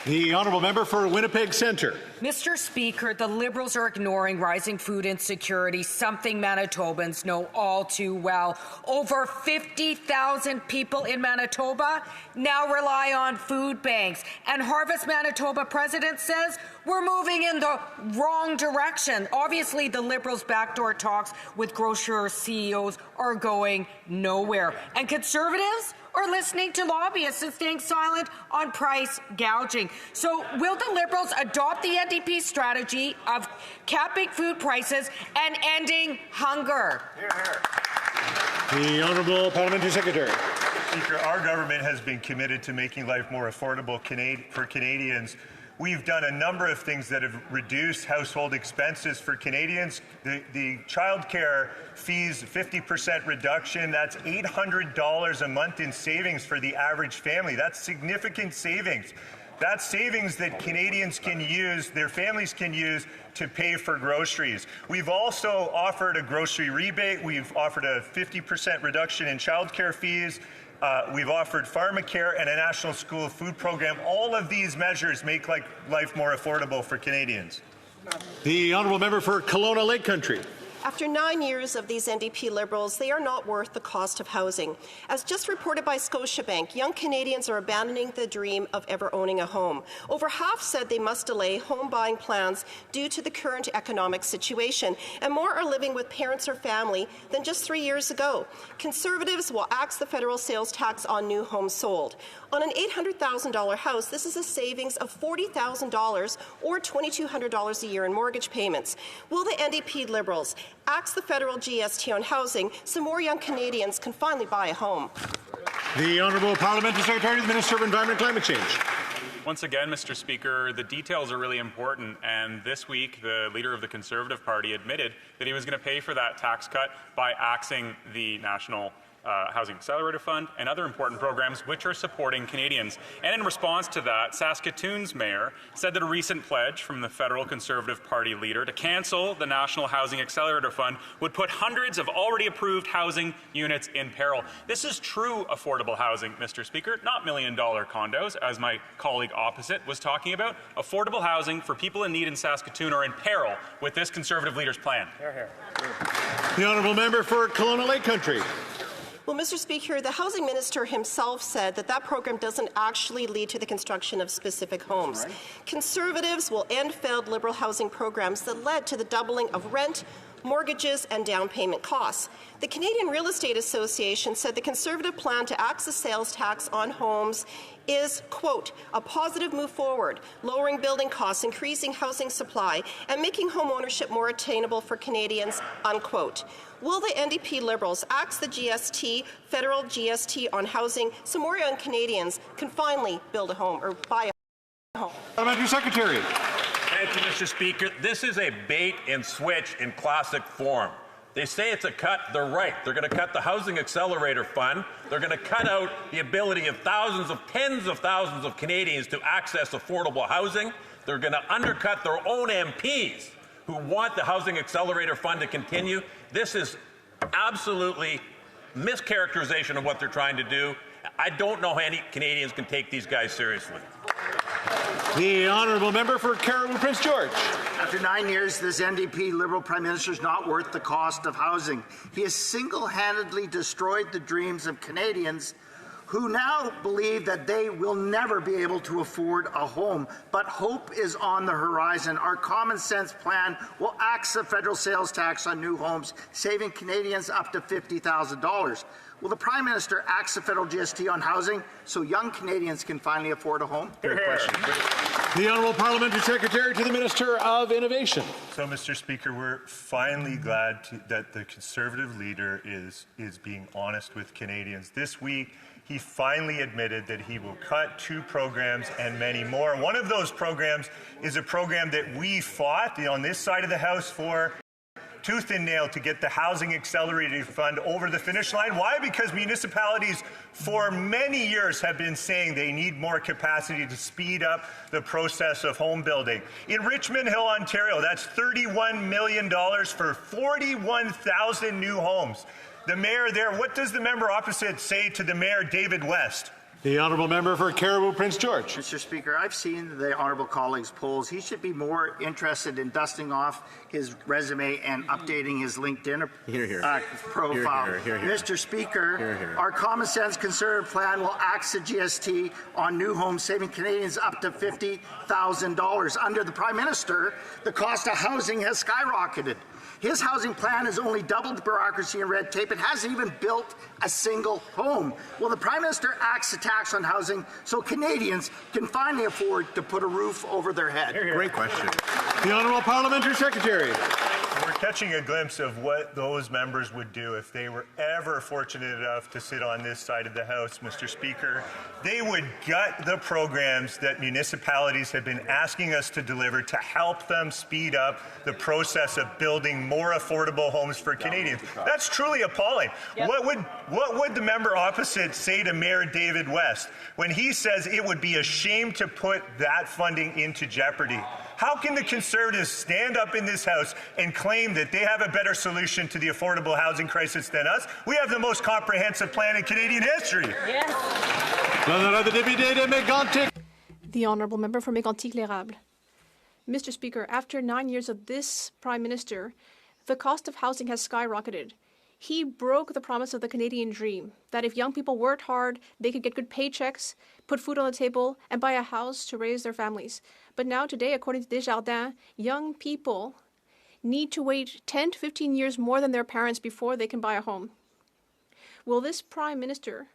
The honourable member for Winnipeg Centre. Mr. Speaker, the Liberals are ignoring rising food insecurity, something Manitobans know all too well. Over 50,000 people in Manitoba now rely on food banks. And Harvest Manitoba president says we're moving in the wrong direction. Obviously, the Liberals' backdoor talks with grocer CEOs are going nowhere. And Conservatives are listening to lobbyists and staying silent on price gouging. So will the Liberals adopt the NDP strategy of capping food prices and ending hunger? The Honourable Parliamentary Secretary. Speaker, our government has been committed to making life more affordable for Canadians. We've done a number of things that have reduced household expenses for Canadians. The child care fees, 50% reduction, that's $800 a month in savings for the average family. That's significant savings. That's savings that Canadians can use, their families can use to pay for groceries. We've also offered a grocery rebate. We've offered a 50% reduction in child care fees. We've offered pharmacare and a national school food program. All of these measures make life more affordable for Canadians. The honourable member for Kelowna Lake Country. After 9 years of these NDP Liberals, they are not worth the cost of housing. As just reported by Scotiabank, young Canadians are abandoning the dream of ever owning a home. Over half said they must delay home buying plans due to the current economic situation, and more are living with parents or family than just 3 years ago. Conservatives will axe the federal sales tax on new homes sold. On an $800,000 house, this is a savings of $40,000 or $2,200 a year in mortgage payments. Will the NDP Liberals axe the federal GST on housing so more young Canadians can finally buy a home? The Honourable Parliamentary Secretary to the Minister of Environment and Climate Change. Once again, Mr. Speaker, the details are really important, and this week the leader of the Conservative Party admitted that he was going to pay for that tax cut by axing the National Housing Accelerator Fund and other important programs which are supporting Canadians. And in response to that, Saskatoon's mayor said that a recent pledge from the federal Conservative Party leader to cancel the National Housing Accelerator Fund would put hundreds of already approved housing units in peril. This is true affordable housing, Mr. Speaker, not million-dollar condos, as my colleague opposite was talking about. Affordable housing for people in need in Saskatoon are in peril with this Conservative leader's plan. The honourable member for Kelowna Lake Country. Well, Mr. Speaker, the Housing Minister himself said that program doesn't actually lead to the construction of specific homes. Right. Conservatives will end failed Liberal housing programs that led to the doubling of rent, mortgages and down payment costs. The Canadian Real Estate Association said the Conservative plan to axe the sales tax on homes is, quote, a positive move forward, lowering building costs, increasing housing supply, and making home ownership more attainable for Canadians, unquote. Will the NDP Liberals axe the GST, federal GST on housing so more young Canadians can finally build a home or buy a home? Parliamentary Secretary. Thank you, Mr. Speaker. This is a bait and switch in classic form. They say it's a cut, they're right. They're going to cut the Housing Accelerator Fund. They're going to cut out the ability of tens of thousands of Canadians to access affordable housing. They're going to undercut their own MPs who want the Housing Accelerator Fund to continue. This is absolutely mischaracterization of what they're trying to do. I don't know how any Canadians can take these guys seriously. The honourable member for Cariboo Prince George. After 9 years, this NDP Liberal Prime Minister is not worth the cost of housing. He has single-handedly destroyed the dreams of Canadians who now believe that they will never be able to afford a home. But hope is on the horizon. Our common sense plan will axe the federal sales tax on new homes, saving Canadians up to $50,000. Will the Prime Minister axe the federal GST on housing so young Canadians can finally afford a home? Great question. The Honourable Parliamentary Secretary to the Minister of Innovation. So, Mr. Speaker, we're finally glad that the Conservative leader is being honest with Canadians. This week, he finally admitted that he will cut 2 programs and many more. One of those programs is a program that we fought on this side of the House for tooth and nail to get the Housing Accelerator Fund over the finish line. Why? Because municipalities for many years have been saying they need more capacity to speed up the process of home building. In Richmond Hill, Ontario, that's $31 million for 41,000 new homes. The mayor there, what does the member opposite say to the mayor, David West? The honourable member for Caribou Prince George. Mr. Speaker, I've seen the honourable colleague's polls. He should be more interested in dusting off his resume and updating his LinkedIn profile. Here. Mr. Speaker, our common sense conservative plan will axe the GST on new homes, saving Canadians up to $50,000. Under the Prime Minister, the cost of housing has skyrocketed. His housing plan has only doubled the bureaucracy and red tape. It hasn't even built a single home. Will the Prime Minister axe the tax on housing so Canadians can finally afford to put a roof over their head? Great question. The Honourable Parliamentary Secretary. We're catching a glimpse of what those members would do if they were ever fortunate enough to sit on this side of the House, Mr. Speaker. They would gut the programs that municipalities have been asking us to deliver to help them speed up the process of building more affordable homes for Canadians. That's truly appalling. Yep. What would the member opposite say to Mayor David West when he says it would be a shame to put that funding into jeopardy? How can the Conservatives stand up in this House and claim that they have a better solution to the affordable housing crisis than us? We have the most comprehensive plan in Canadian history. Yes. The honourable member for Mégantic-L'Érable. Mr. Speaker, after 9 years of this Prime Minister, the cost of housing has skyrocketed. He broke the promise of the Canadian dream, that if young people worked hard, they could get good paychecks, put food on the table, and buy a house to raise their families. But now today, according to Desjardins, young people need to wait 10 to 15 years more than their parents before they can buy a home. Will this Prime Minister,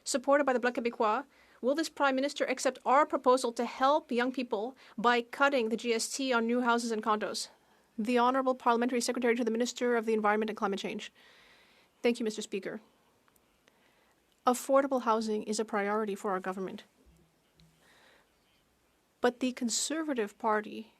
supported by the Bloc Québécois, will this Prime Minister accept our proposal to help young people by cutting the GST on new houses and condos? The Honourable Parliamentary Secretary to the Minister of the Environment and Climate Change. Thank you, Mr. Speaker. Affordable housing is a priority for our government. But the Conservative Party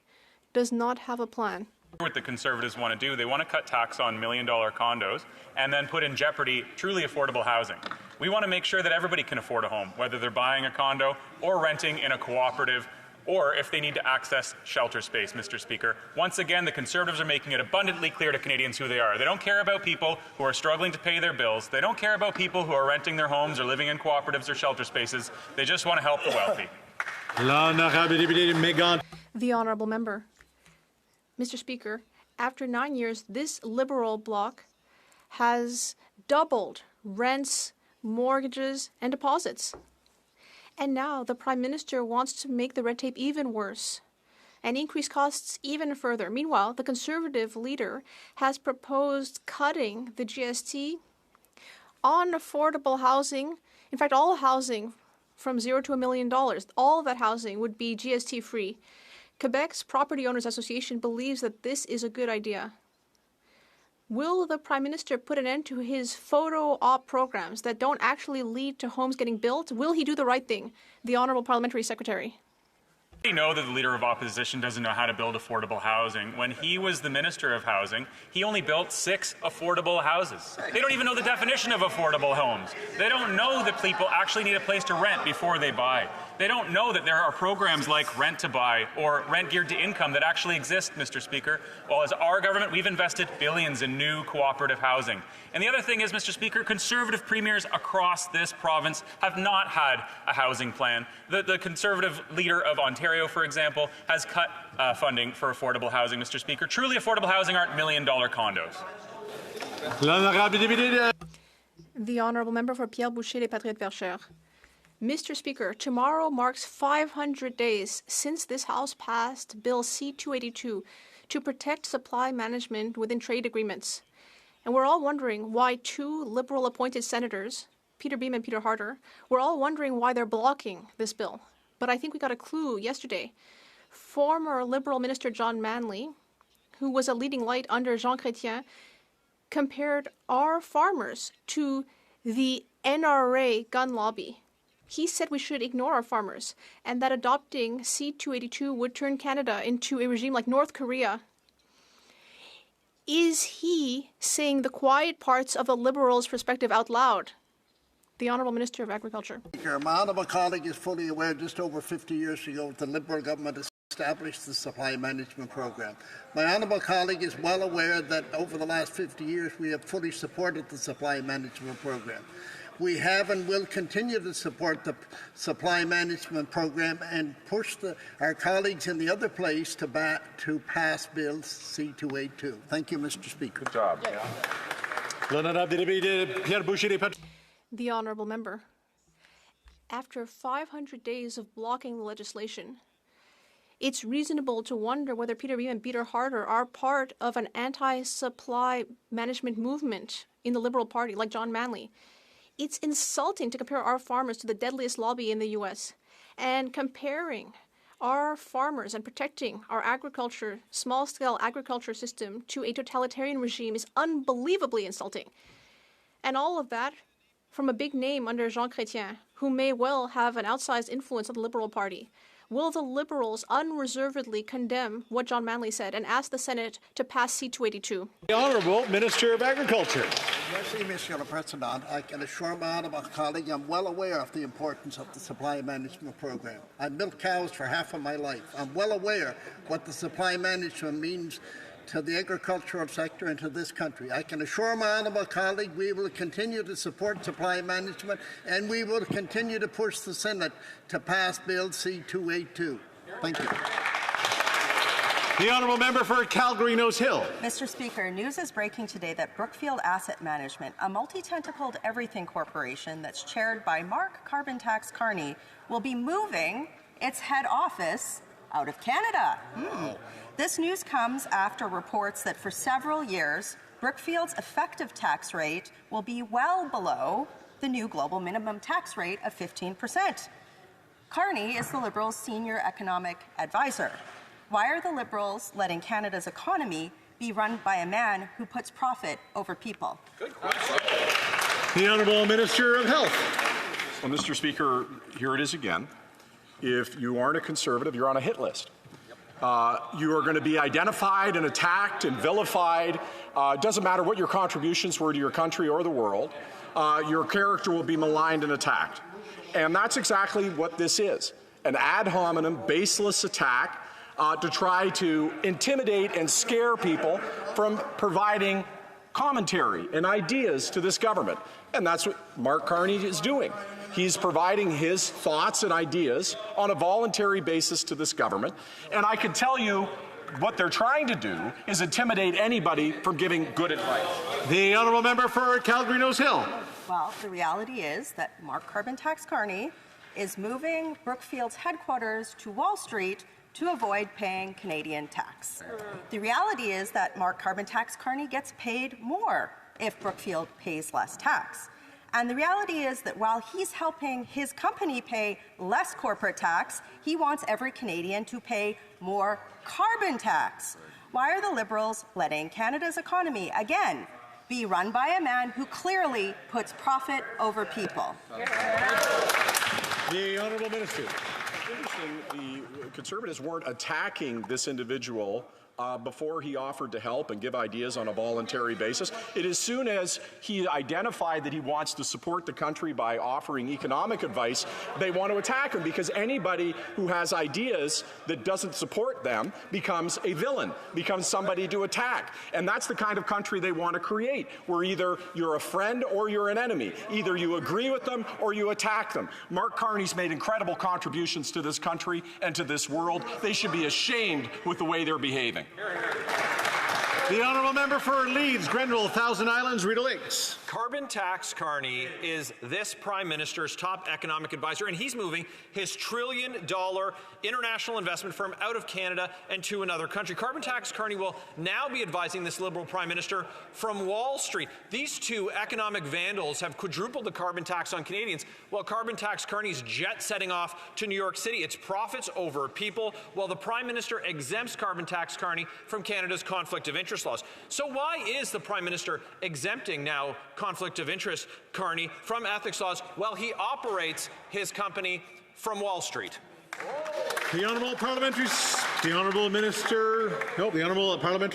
does not have a plan. What the Conservatives want to do, they want to cut tax on million-dollar condos and then put in jeopardy truly affordable housing. We want to make sure that everybody can afford a home, whether they're buying a condo or renting in a cooperative, or if they need to access shelter space, Mr. Speaker. Once again, the Conservatives are making it abundantly clear to Canadians who they are. They don't care about people who are struggling to pay their bills. They don't care about people who are renting their homes or living in cooperatives or shelter spaces. They just want to help the wealthy. The honourable member. Mr. Speaker, after 9 years, this Liberal bloc has doubled rents, mortgages, and deposits. And now the Prime Minister wants to make the red tape even worse and increase costs even further. Meanwhile, the Conservative leader has proposed cutting the GST on affordable housing. In fact, all housing from $0 to $1 million, all of that housing would be GST-free. Quebec's Property Owners Association believes that this is a good idea. Will the Prime Minister put an end to his photo op programs that don't actually lead to homes getting built? Will he do the right thing? The Honourable Parliamentary Secretary. We know that the Leader of Opposition doesn't know how to build affordable housing. When he was the Minister of Housing, he only built 6 affordable houses. They don't even know the definition of affordable homes. They don't know that people actually need a place to rent before they buy. They don't know that there are programs like Rent to Buy or Rent Geared to Income that actually exist, Mr. Speaker. While as our government, we've invested billions in new cooperative housing. And the other thing is, Mr. Speaker, Conservative premiers across this province have not had a housing plan. The Conservative leader of Ontario, for example, has cut funding for affordable housing, Mr. Speaker. Truly affordable housing aren't million-dollar condos. The Honourable Member for Pierre Boucher, Les Patriotes Verchères. Mr. Speaker, tomorrow marks 500 days since this House passed Bill C-282 to protect supply management within trade agreements. And we're all wondering why 2 Liberal-appointed senators, Peter Beam and Peter Harder, we're all wondering why they're blocking this bill. But I think we got a clue yesterday. Former Liberal Minister John Manley, who was a leading light under Jean Chrétien, compared our farmers to the NRA gun lobby. He said we should ignore our farmers and that adopting C-282 would turn Canada into a regime like North Korea. Is he saying the quiet parts of the Liberals' perspective out loud? The Honourable Minister of Agriculture. My honourable colleague is fully aware just over 50 years ago the Liberal government established the supply management program. My honourable colleague is well aware that over the last 50 years we have fully supported the supply management program. We have and will continue to support the supply management program and push our colleagues in the other place to pass Bill C-282. Thank you, Mr. Speaker. Good job. The Honourable Member. After 500 days of blocking the legislation, it's reasonable to wonder whether Peter Beam and Peter Harder are part of an anti-supply management movement in the Liberal Party, like John Manley. It's insulting to compare our farmers to the deadliest lobby in the U.S. And comparing our farmers and protecting our agriculture, small-scale agriculture system to a totalitarian regime is unbelievably insulting. And all of that from a big name under Jean Chrétien, who may well have an outsized influence on the Liberal Party. Will the Liberals unreservedly condemn what John Manley said and ask the Senate to pass C-282? The Honourable Minister of Agriculture. Merci, Monsieur le Président. I can assure my honourable colleague I'm well aware of the importance of the supply management program. I milked cows for half of my life. I'm well aware what the supply management means to the agricultural sector and to this country. I can assure my honourable colleague we will continue to support supply management and we will continue to push the Senate to pass Bill C-282. Thank you. The Honourable Member for Calgary-Nose Hill. Mr. Speaker, news is breaking today that Brookfield Asset Management, a multi-tentacled everything corporation that's chaired by Mark Carbon Tax Carney, will be moving its head office out of Canada. This news comes after reports that for several years, Brookfield's effective tax rate will be well below the new global minimum tax rate of 15%. Carney is the Liberals' senior economic advisor. Why are the Liberals letting Canada's economy be run by a man who puts profit over people? Good question. The Honourable Minister of Health. Well, Mr. Speaker, here it is again. If you aren't a Conservative, you're on a hit list. You are going to be identified and attacked and vilified. It doesn't matter what your contributions were to your country or the world. Your character will be maligned and attacked. And that's exactly what this is, an ad hominem, baseless attack to try to intimidate and scare people from providing commentary and ideas to this government. And that's what Mark Carney is doing. He's providing his thoughts and ideas on a voluntary basis to this government. And I can tell you what they're trying to do is intimidate anybody from giving good advice. The Honourable Member for Calgary-Nose Hill. Well, the reality is that Mark Carbon Tax Carney is moving Brookfield's headquarters to Wall Street to avoid paying Canadian tax. The reality is that Mark Carbon Tax Carney gets paid more if Brookfield pays less tax. And the reality is that while he's helping his company pay less corporate tax, he wants every Canadian to pay more carbon tax. Why are the Liberals letting Canada's economy, again, be run by a man who clearly puts profit over people? The Honourable Minister. Interesting, the Conservatives weren't attacking this individual before he offered to help and give ideas on a voluntary basis. It as soon as he identified that he wants to support the country by offering economic advice, they want to attack him, because anybody who has ideas that doesn't support them becomes a villain, becomes somebody to attack. And that's the kind of country they want to create, where either you're a friend or you're an enemy. Either you agree with them or you attack them. Mark Carney's made incredible contributions to this country and to this world. They should be ashamed with the way they're behaving. The Honourable Member for Leeds, Grenville, Thousand Islands, Rideau Lakes. Carbon Tax Carney is this Prime Minister's top economic advisor, and he's moving his $1 trillion international investment firm out of Canada and to another country. Carbon Tax Carney will now be advising this Liberal Prime Minister from Wall Street. These two economic vandals have quadrupled the carbon tax on Canadians, while Carbon Tax Carney's jet setting off to New York City. It's profits over people, while the Prime Minister exempts Carbon Tax Carney from Canada's conflict of interest laws. So why is the Prime Minister exempting now conflict of interest Carney from ethics laws while he operates his company from Wall Street? The Honourable Parliamentary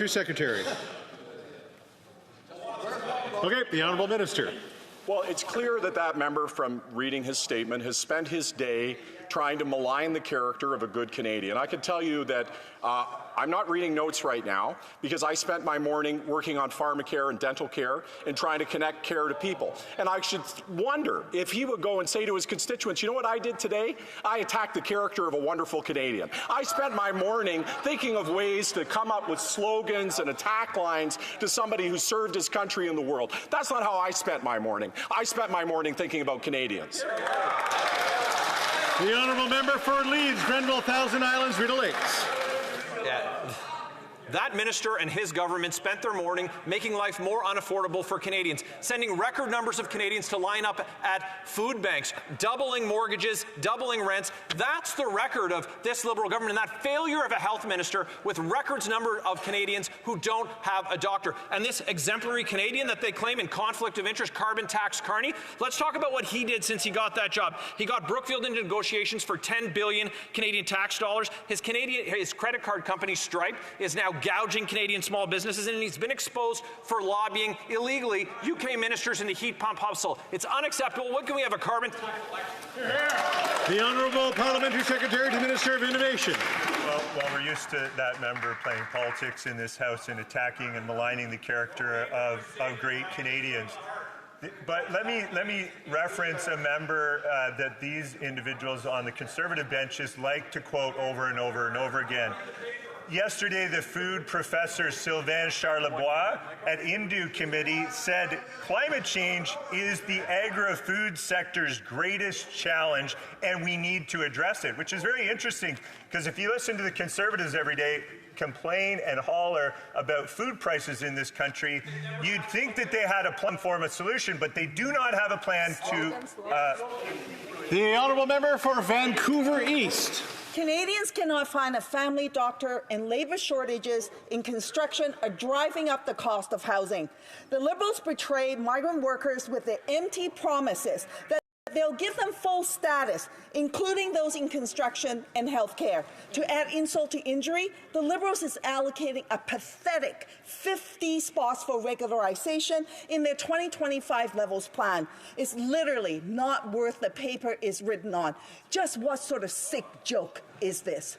Secretary. Okay, the Honourable Minister. Well, it's clear that that member, from reading his statement, has spent his day trying to malign the character of a good Canadian. I can tell you that I'm not reading notes right now because I spent my morning working on pharmacare and dental care and trying to connect care to people. And I should wonder if he would go and say to his constituents, you know what I did today? I attacked the character of a wonderful Canadian. I spent my morning thinking of ways to come up with slogans and attack lines to somebody who served his country in the world. That's not how I spent my morning. I spent my morning thinking about Canadians. The Honourable Member for Leeds, Grenville, Thousand Islands, Rideau Lakes. That minister and his government spent their morning making life more unaffordable for Canadians, sending record numbers of Canadians to line up at food banks, doubling mortgages, doubling rents. That's the record of this Liberal government, and that failure of a health minister with records number of Canadians who don't have a doctor. And this exemplary Canadian that they claim in conflict of interest, Carbon Tax Carney, let's talk about what he did since he got that job. He got Brookfield into negotiations for 10 billion Canadian tax dollars. His credit card company, Stripe, is now gouging Canadian small businesses, and he's been exposed for lobbying illegally UK ministers in the heat pump hustle. It's unacceptable. What can we have a carbon? The Honourable Parliamentary Secretary to the Minister of Innovation. Well, we're used to that member playing politics in this House and attacking and maligning the character of great Canadians. But let me reference a member that these individuals on the Conservative benches like to quote over and over and over again. Yesterday, the food professor Sylvain Charlebois at Indu Committee said climate change is the agri-food sector's greatest challenge and we need to address it, which is very interesting because if you listen to the Conservatives every day complain and holler about food prices in this country, you'd think that they had a plan for a solution, but they do not have a plan to... The Honourable Member for Vancouver East. Canadians cannot find a family doctor, and labour shortages in construction are driving up the cost of housing. The Liberals portray migrant workers with their empty promises that they'll give them full status, including those in construction and healthcare. To add insult to injury, the Liberals is allocating a pathetic 50 spots for regularization in their 2025 levels plan. It's literally not worth the paper it's written on. Just what sort of sick joke is this?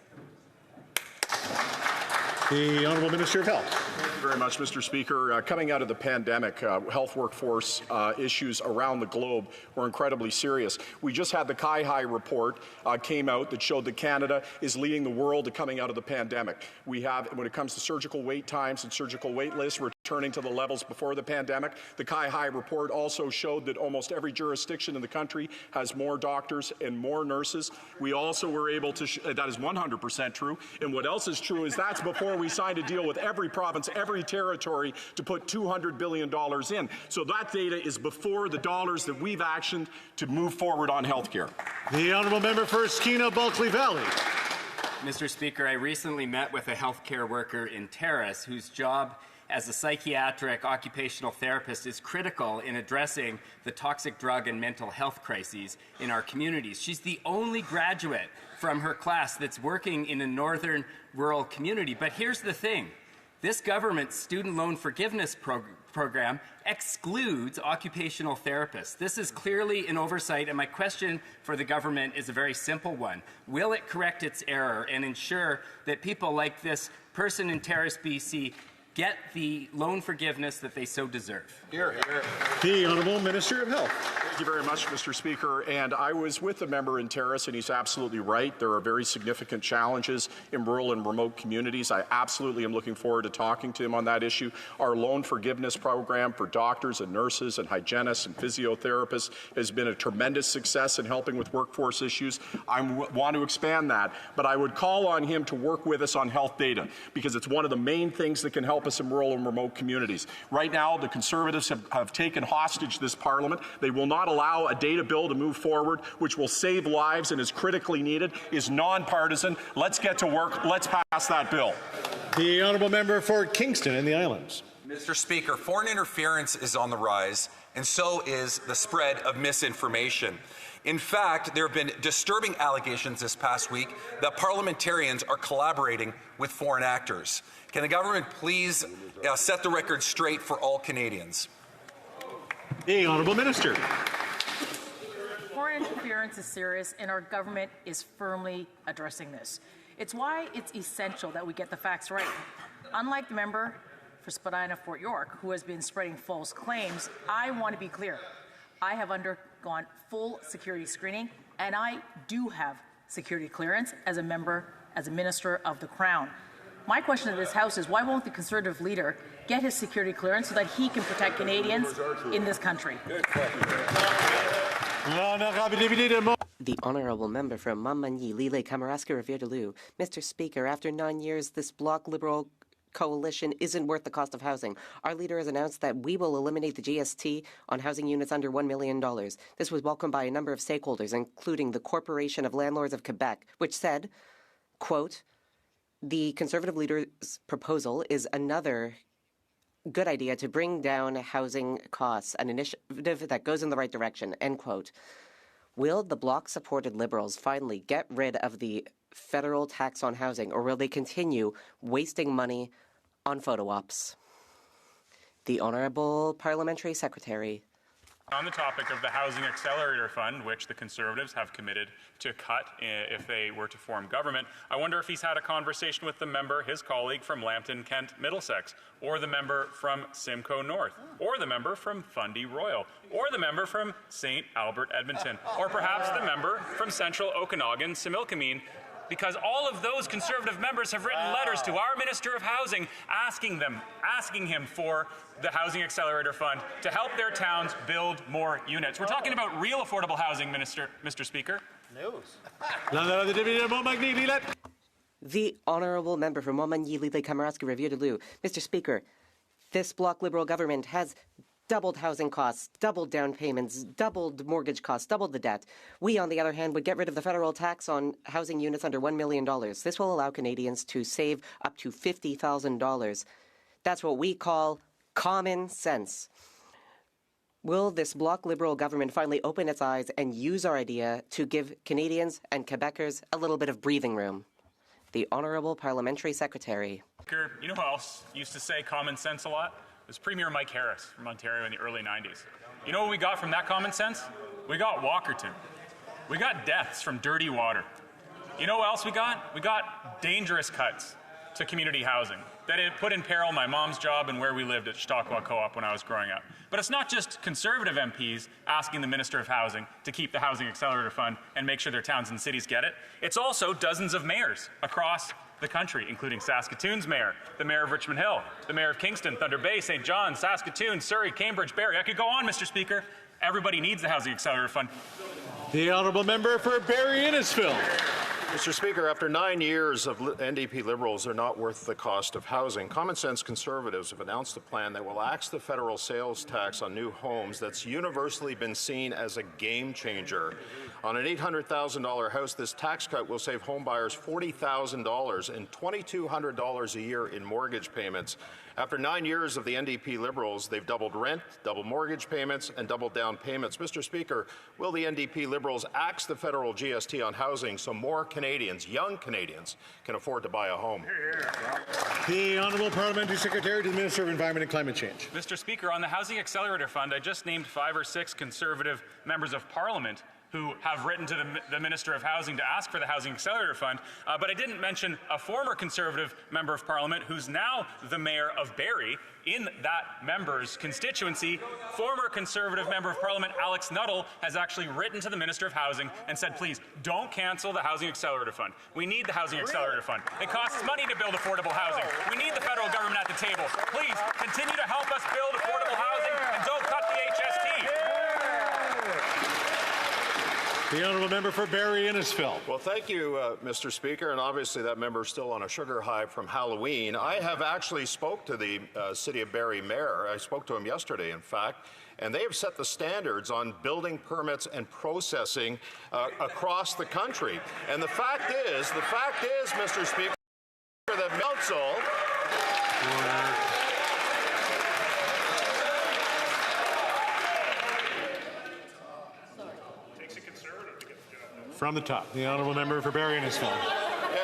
The Honourable Minister of Health. Thank you very much, Mr. Speaker. Coming out of the pandemic, health workforce issues around the globe were incredibly serious. We just had the Kai-Hai report came out that showed that Canada is leading the world to coming out of the pandemic. We have, when it comes to surgical wait times and surgical wait lists, returning to the levels before the pandemic. The Kai-Hai report also showed that almost every jurisdiction in the country has more doctors and more nurses. We also were able to, that is 100% true. And what else is true is that's before we signed a deal with every province, every territory to put $200 billion in. So that data is before the dollars that we've actioned to move forward on health care. The Honourable Member for Skeena-Bulkley Valley. Mr. Speaker, I recently met with a healthcare worker in Terrace whose job as a psychiatric occupational therapist is critical in addressing the toxic drug and mental health crises in our communities. She's the only graduate from her class that's working in a northern rural community. But here's the thing. This government's student loan forgiveness program excludes occupational therapists. This is clearly an oversight, and my question for the government is a very simple one. Will it correct its error and ensure that people like this person in Terrace, BC, get the loan forgiveness that they so deserve? Here, here. The Honourable Minister of Health. Thank you very much, Mr. Speaker. And I was with the member in Terrace, and he's absolutely right. There are very significant challenges in rural and remote communities. I absolutely am looking forward to talking to him on that issue. Our loan forgiveness program for doctors and nurses and hygienists and physiotherapists has been a tremendous success in helping with workforce issues. I want to expand that, but I would call on him to work with us on health data because it's one of the main things that can help us in rural and remote communities. Right now, the Conservatives have taken hostage this Parliament. They will not allow a data bill to move forward, which will save lives and is critically needed, is nonpartisan. Let's get to work. Let's pass that bill. The Honourable Member for Kingston and the Islands. Mr. Speaker, foreign interference is on the rise, and so is the spread of misinformation. In fact, there have been disturbing allegations this past week that parliamentarians are collaborating with foreign actors. Can the government please set the record straight for all Canadians? The Honourable Minister. Foreign interference is serious, and our government is firmly addressing this. It's why it's essential that we get the facts right. Unlike the member for Spadina Fort York, who has been spreading false claims, I want to be clear. I have undergone full security screening, and I do have security clearance as a Minister of the Crown. My question to this House is, why won't the Conservative leader get his security clearance so that he can protect Canadians in this country? The Honourable Member from Montmagny, Lille, Kamouraska, Rivière-du-Loup. Mr. Speaker, after 9 years, this Bloc Liberal coalition isn't worth the cost of housing. Our leader has announced that we will eliminate the GST on housing units under $1 million. This was welcomed by a number of stakeholders, including the Corporation of Landlords of Quebec, which said, quote, "The Conservative leader's proposal is another good idea to bring down housing costs, an initiative that goes in the right direction," end quote. Will the Bloc-supported Liberals finally get rid of the federal tax on housing, or will they continue wasting money on photo ops? The Honourable Parliamentary Secretary. On the topic of the Housing Accelerator Fund, which the Conservatives have committed to cut if they were to form government, I wonder if he's had a conversation with the member, his colleague from Lambton, Kent, Middlesex, or the member from Simcoe North, or the member from Fundy Royal, or the member from St. Albert, Edmonton, or perhaps the member from Central Okanagan, Similkameen, because all of those Conservative members have written letters to our Minister of Housing asking him for the Housing Accelerator Fund to help their towns build more units. We're talking about real affordable housing, Mr. Speaker. The Honourable Member from Montmagny, Lille, Kamouraska, Rivière-du-Loup. Mr. Speaker, this Bloc Liberal government has doubled housing costs, doubled down payments, doubled mortgage costs, doubled the debt. We, on the other hand, would get rid of the federal tax on housing units under $1 million. This will allow Canadians to save up to $50,000. That's what we call common sense. Will this Bloc Liberal government finally open its eyes and use our idea to give Canadians and Quebecers a little bit of breathing room? The Honourable Parliamentary Secretary. You know who else used to say common sense a lot? It was Premier Mike Harris from Ontario in the early 90s. You know what we got from that common sense? We got Walkerton. We got deaths from dirty water. You know what else we got? We got dangerous cuts to community housing that it put in peril my mom's job and where we lived at Chautauqua Co-op when I was growing up. But it's not just Conservative MPs asking the Minister of Housing to keep the Housing Accelerator Fund and make sure their towns and cities get it. It's also dozens of mayors across the country, including Saskatoon's mayor, the mayor of Richmond Hill, the mayor of Kingston, Thunder Bay, St. John, Saskatoon, Surrey, Cambridge, Barrie. I could go on, Mr. Speaker. Everybody needs the Housing Accelerator Fund. The Honourable Member for Barrie Innisfil. Mr. Speaker, after 9 years of NDP Liberals are not worth the cost of housing, common sense Conservatives have announced a plan that will axe the federal sales tax on new homes that's universally been seen as a game changer. On an $800,000 house, this tax cut will save homebuyers $40,000 and $2,200 a year in mortgage payments. After 9 years of the NDP Liberals, they've doubled rent, doubled mortgage payments, and doubled down payments. Mr. Speaker, will the NDP Liberals axe the federal GST on housing so more Canadians, young Canadians, can afford to buy a home? The Honourable Parliamentary Secretary to the Minister of Environment and Climate Change. Mr. Speaker, on the Housing Accelerator Fund, I just named 5 or 6 Conservative members of Parliament who have written to the Minister of Housing to ask for the Housing Accelerator Fund, but I didn't mention a former Conservative member of Parliament who's now the mayor of Barrie in that member's constituency. Former Conservative member of Parliament Alex Nuttall has actually written to the Minister of Housing and said, please, don't cancel the Housing Accelerator Fund. We need the Housing Accelerator Fund. It costs money to build affordable housing. We need the federal government at the table. Please, continue to help us build affordable housing and don't cut the HST. The Honourable Member for Barrie Innisfil. Well, thank you, Mr. Speaker, and obviously that member is still on a sugar high from Halloween. I have actually spoke to the City of Barrie Mayor. I spoke to him yesterday, in fact, and they have set the standards on building permits and processing across the country. And the fact is, Mr. Speaker, the council. From the top, the Honourable Member for Barrie Innisfil.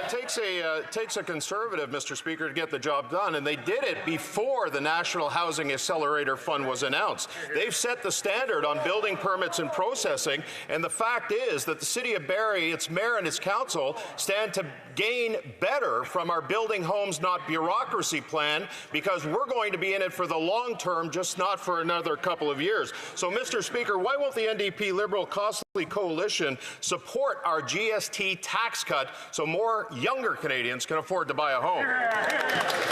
takes a conservative, Mr. Speaker, to get the job done, and they did it before the National Housing Accelerator Fund was announced. They've set the standard on building permits and processing, and the fact is that the City of Barrie, its mayor and its council, stand to gain better from our Building Homes Not Bureaucracy plan, because we're going to be in it for the long term, just not for another couple of years. So, Mr. Speaker, why won't the NDP Liberal Costly Coalition support our GST tax cut so more younger Canadians can afford to buy a home?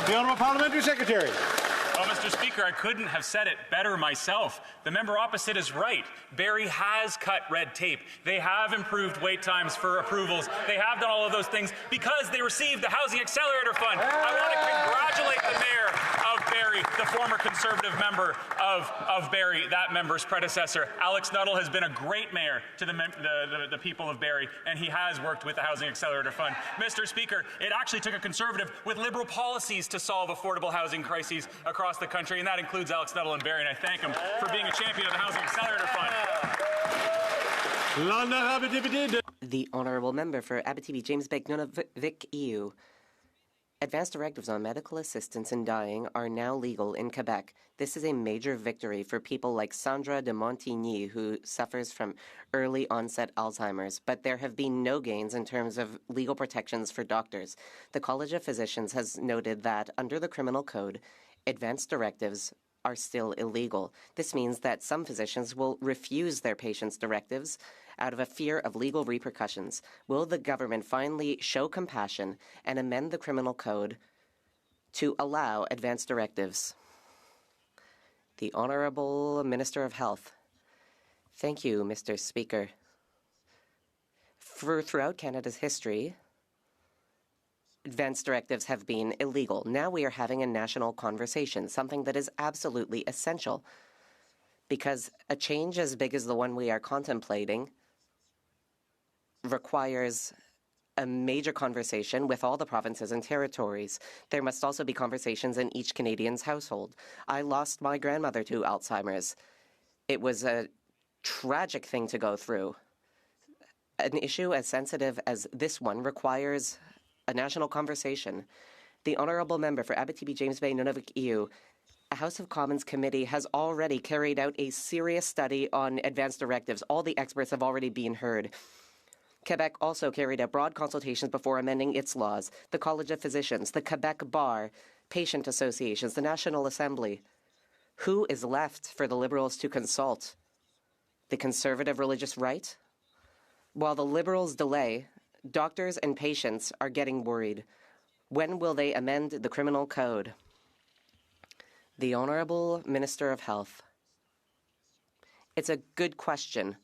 The Honourable Parliamentary Secretary. Well, Mr. Speaker, I couldn't have said it better myself. The member opposite is right. Barrie has cut red tape. They have improved wait times for approvals. They have done all of those things because they received the Housing Accelerator Fund. I want to congratulate the mayor of Barrie, the former Conservative member of Barrie, that member's predecessor. Alex Nuttall has been a great mayor to the people of Barrie, and he has worked with the Housing Accelerator Fund. Mr. Speaker, it actually took a Conservative with Liberal policies to solve affordable housing crises across the country, and that includes Alex Nuttall and Barrie, and I thank him for being a champion of the Housing Accelerator Fund. The Honourable Member for Abitibi James Bay Nunavik EU. Advanced directives on medical assistance in dying are now legal in Quebec. This is a major victory for people like Sandra de Montigny, who suffers from early onset Alzheimer's, but there have been no gains in terms of legal protections for doctors. The College of Physicians has noted that under the Criminal Code, advanced directives are still illegal. This means that some physicians will refuse their patients' directives out of a fear of legal repercussions. Will the government finally show compassion and amend the criminal code to allow advanced directives? The Honourable Minister of Health. Thank you, Mr. Speaker. Throughout Canada's history, advanced directives have been illegal. Now we are having a national conversation, something that is absolutely essential, because a change as big as the one we are contemplating requires a major conversation with all the provinces and territories. There must also be conversations in each Canadian's household. I lost my grandmother to Alzheimer's. It was a tragic thing to go through. An issue as sensitive as this one requires a national conversation. The Honourable Member for Abitibi James Bay Nunavik EU. A House of Commons committee has already carried out a serious study on advanced directives. All the experts have already been heard. Quebec also carried out broad consultations before amending its laws. The College of Physicians, the Quebec Bar, patient associations, the National Assembly. Who is left for the Liberals to consult? The Conservative religious right? While the Liberals delay, doctors and patients are getting worried. When will they amend the criminal code? The Honourable Minister of Health. It's a good question.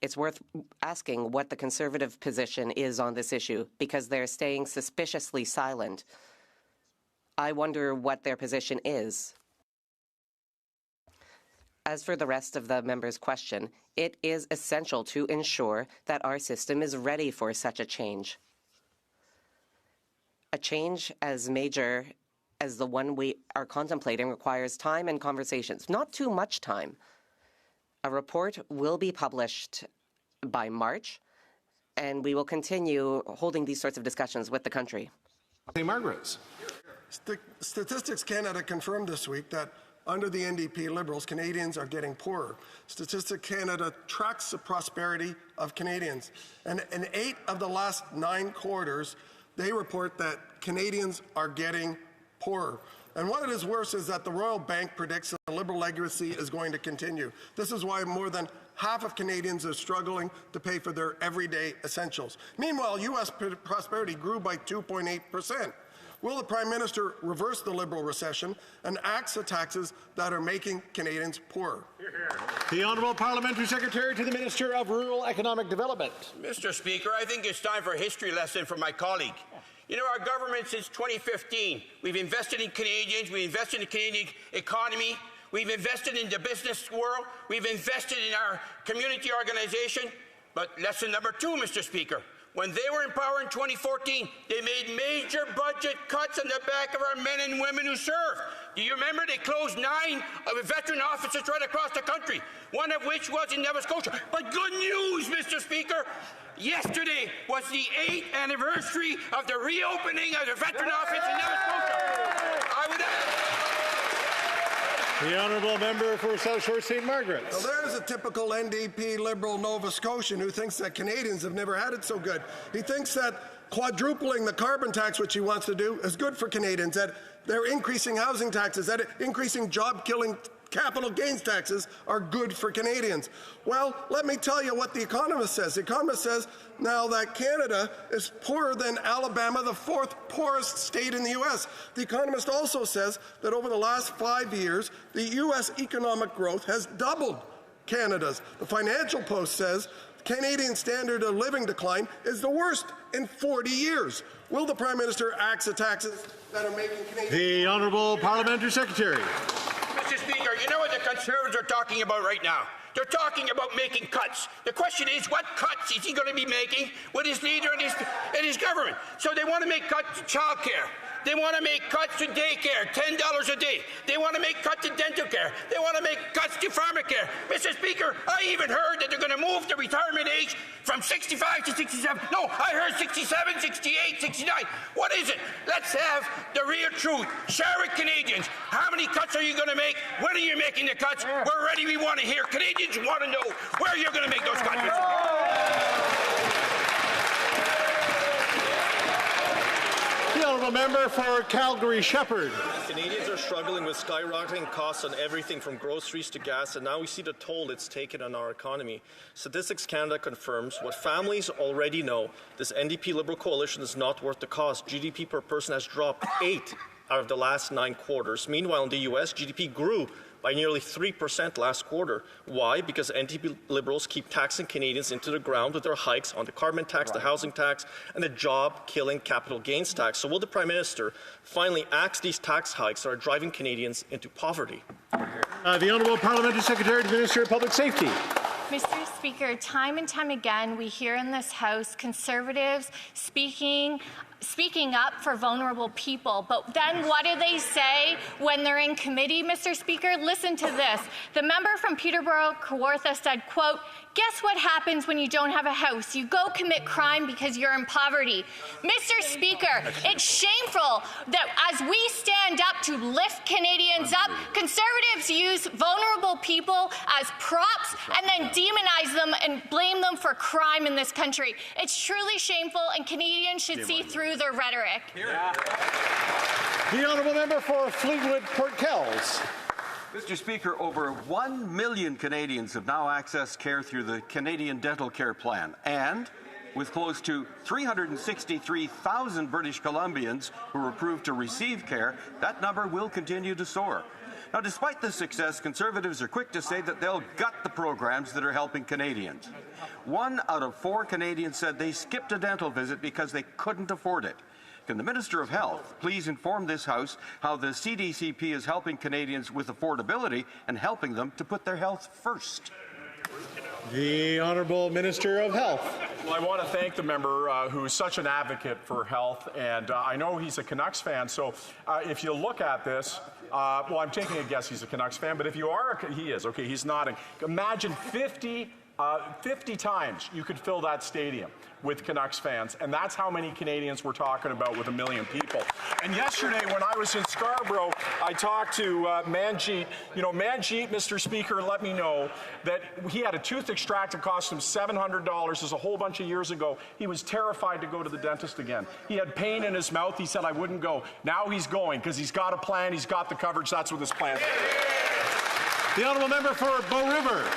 It's worth asking what the Conservative position is on this issue, because they're staying suspiciously silent. I wonder what their position is. As for the rest of the member's question, it is essential to ensure that our system is ready for such a change. A change as major as the one we are contemplating requires time and conversations, not too much time. A report will be published by March, and we will continue holding these sorts of discussions with the country. Hey, Margaret. Statistics Canada confirmed this week that under the NDP Liberals, Canadians are getting poorer. Statistics Canada tracks the prosperity of Canadians. And in 8 of the last 9 quarters, they report that Canadians are getting poorer. And what is worse is that the Royal Bank predicts that the Liberal legacy is going to continue. This is why more than half of Canadians are struggling to pay for their everyday essentials. Meanwhile, U.S. prosperity grew by 2.8%. Will the Prime Minister reverse the Liberal recession and axe the taxes that are making Canadians poorer? The Honourable Parliamentary Secretary to the Minister of Rural Economic Development. Mr. Speaker, I think it's time for a history lesson from my colleague. You know, our government since 2015, we've invested in Canadians, we've invested in the Canadian economy, we've invested in the business world, we've invested in our community organization. But lesson number 2, Mr. Speaker, when they were in power in 2014, they made major budget cuts on the back of our men and women who serve. Do you remember they closed 9 veteran offices right across the country, one of which was in Nova Scotia? But good news, Mr. Speaker. Yesterday was the 8th anniversary of the reopening of the veteran office in Nova Scotia. I would The honourable member for South Shore St. Margaret's. Well, there's a typical NDP Liberal Nova Scotian who thinks that Canadians have never had it so good. He thinks that quadrupling the carbon tax, which he wants to do, is good for Canadians, that they're increasing housing taxes, that increasing job-killing capital gains taxes are good for Canadians. Well, let me tell you what The Economist says. The Economist says now that Canada is poorer than Alabama, the 4th poorest state in the U.S. The Economist also says that over the last 5 years, the U.S. economic growth has doubled Canada's. The Financial Post says Canadian standard of living decline is the worst in 40 years. Will the Prime Minister axe the taxes that are making Canadians... The Honourable Parliamentary Secretary. Mr. Speaker, you know what the Conservatives are talking about right now? They're talking about making cuts. The question is, what cuts is he going to be making with his leader and his government? So they want to make cuts to child care. They want to make cuts to daycare, $10 a day. They want to make cuts to dental care. They want to make cuts to pharmacare. Mr. Speaker, I even heard that they're going to move the retirement age from 65 to 67. No, I heard 67, 68, 69. What is it? Let's have the real truth. Share with Canadians. How many cuts are you going to make? When are you making the cuts? We're ready. We want to hear. Canadians want to know where you're going to make those cuts. The honourable member for Calgary Shepherd. Canadians are struggling with skyrocketing costs on everything from groceries to gas, and now we see the toll it's taken on our economy. Statistics Canada confirms what families already know. This NDP Liberal coalition is not worth the cost. GDP per person has dropped 8 out of the last 9 quarters. Meanwhile, in the U.S., GDP grew by nearly 3% last quarter. Why? Because NDP Liberals keep taxing Canadians into the ground with their hikes on the carbon tax, the housing tax, and the job-killing capital gains tax. So will the Prime Minister finally axe these tax hikes that are driving Canadians into poverty? The Honourable Parliamentary Secretary to the Minister of Public Safety. Mr. Speaker, time and time again we hear in this House Conservatives speaking up for vulnerable people. But then what do they say when they're in committee, Mr. Speaker? Listen to this. The member from Peterborough, Kawartha, said, quote, "Guess what happens when you don't have a house? You go commit crime because you're in poverty." Mr. Speaker, it's shameful that as we stand up to lift Canadians up, Conservatives use vulnerable people as props and then demonize them and blame them for crime in this country. It's truly shameful, and Canadians should see through their rhetoric. The honourable member for Fleetwood Port Kells. Mr. Speaker, over 1 million Canadians have now accessed care through the Canadian Dental Care Plan, and with close to 363,000 British Columbians who are approved to receive care, that number will continue to soar. Now, despite this success, Conservatives are quick to say that they'll gut the programs that are helping Canadians. 1 out of 4 Canadians said they skipped a dental visit because they couldn't afford it. Can the Minister of Health please inform this House how the CDCP is helping Canadians with affordability and helping them to put their health first? The Honourable Minister of Health. Well, I want to thank the member who is such an advocate for health, and I know he's a Canucks fan, so if you look at this, well, I'm taking a guess he's a Canucks fan, but if you are, he is. Okay, he's nodding. Imagine 50 times you could fill that stadium with Canucks fans, and that's how many Canadians we're talking about with 1 million people. And yesterday, when I was in Scarborough, I talked to Manjeet. You know, Manjeet, Mr. Speaker, let me know that he had a tooth extracted, cost him $700. This was a whole bunch of years ago. He was terrified to go to the dentist again. He had pain in his mouth. He said, I wouldn't go. Now he's going because he's got a plan. He's got the coverage. That's what this plan is. The honourable member for Bow River.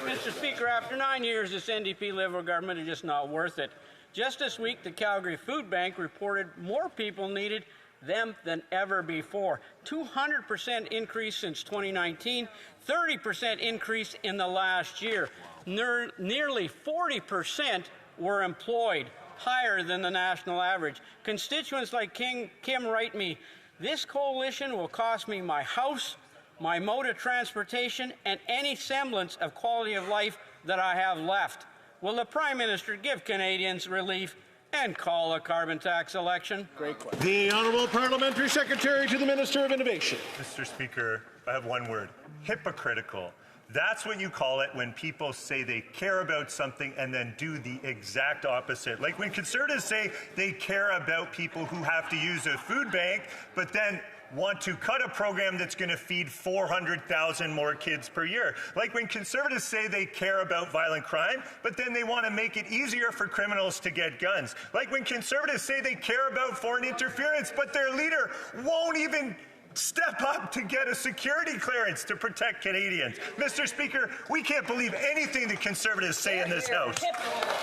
Mr. Speaker, after 9 years, this NDP Liberal government is just not worth it. Just this week, the Calgary Food Bank reported more people needed them than ever before. 200% increase since 2019, 30% increase in the last year. Nearly 40% were employed, higher than the national average. Constituents like Kim write me, "This coalition will cost me my house, my mode of transportation, and any semblance of quality of life that I have left. Will the Prime Minister give Canadians relief and call a carbon tax election? Great question. The Honourable Parliamentary Secretary to the Minister of Innovation. Mr. Speaker, I have one word: hypocritical. That's what you call it when people say they care about something and then do the exact opposite. Like when Conservatives say they care about people who have to use a food bank, but then want to cut a program that's going to feed 400,000 more kids per year. Like when Conservatives say they care about violent crime, but then they want to make it easier for criminals to get guns. Like when Conservatives say they care about foreign interference, but their leader won't even step up to get a security clearance to protect Canadians. Mr. Speaker, we can't believe anything the Conservatives say in this House.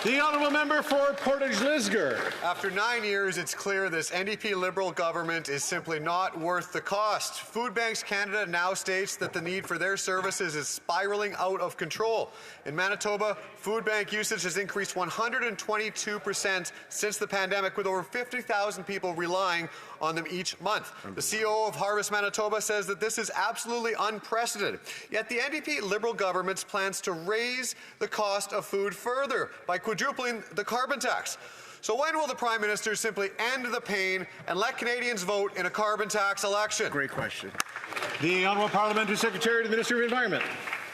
The Honourable Member for Portage-Lisgar. After 9 years, it's clear this NDP Liberal government is simply not worth the cost. Food Banks Canada now states that the need for their services is spiralling out of control. In Manitoba, food bank usage has increased 122% since the pandemic, with over 50,000 people relying on them each month. The CEO of Harvest Manitoba says that this is absolutely unprecedented. Yet the NDP Liberal government's plans to raise the cost of food further by quadrupling the carbon tax. So when will the Prime Minister simply end the pain and let Canadians vote in a carbon tax election? Great question. The Honourable Parliamentary Secretary to the Minister of Environment.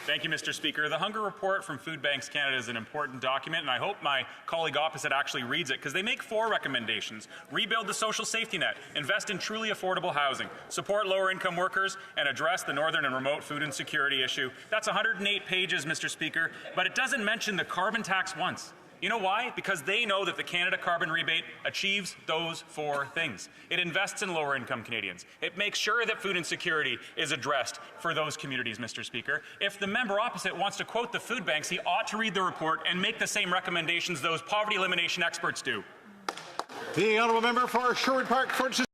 Thank you, Mr. Speaker. The Hunger Report from Food Banks Canada is an important document, and I hope my colleague opposite actually reads it, because they make 4 recommendations. Rebuild the social safety net, invest in truly affordable housing, support lower-income workers, and address the northern and remote food insecurity issue. That's 108 pages, Mr. Speaker, but it doesn't mention the carbon tax once. You know why? Because they know that the Canada Carbon Rebate achieves those 4 things. It invests in lower-income Canadians. It makes sure that food insecurity is addressed for those communities, Mr. Speaker. If the member opposite wants to quote the food banks, he ought to read the report and make the same recommendations those poverty elimination experts do. The Honourable Member for Sherwood Park, Fort Saskatchewan.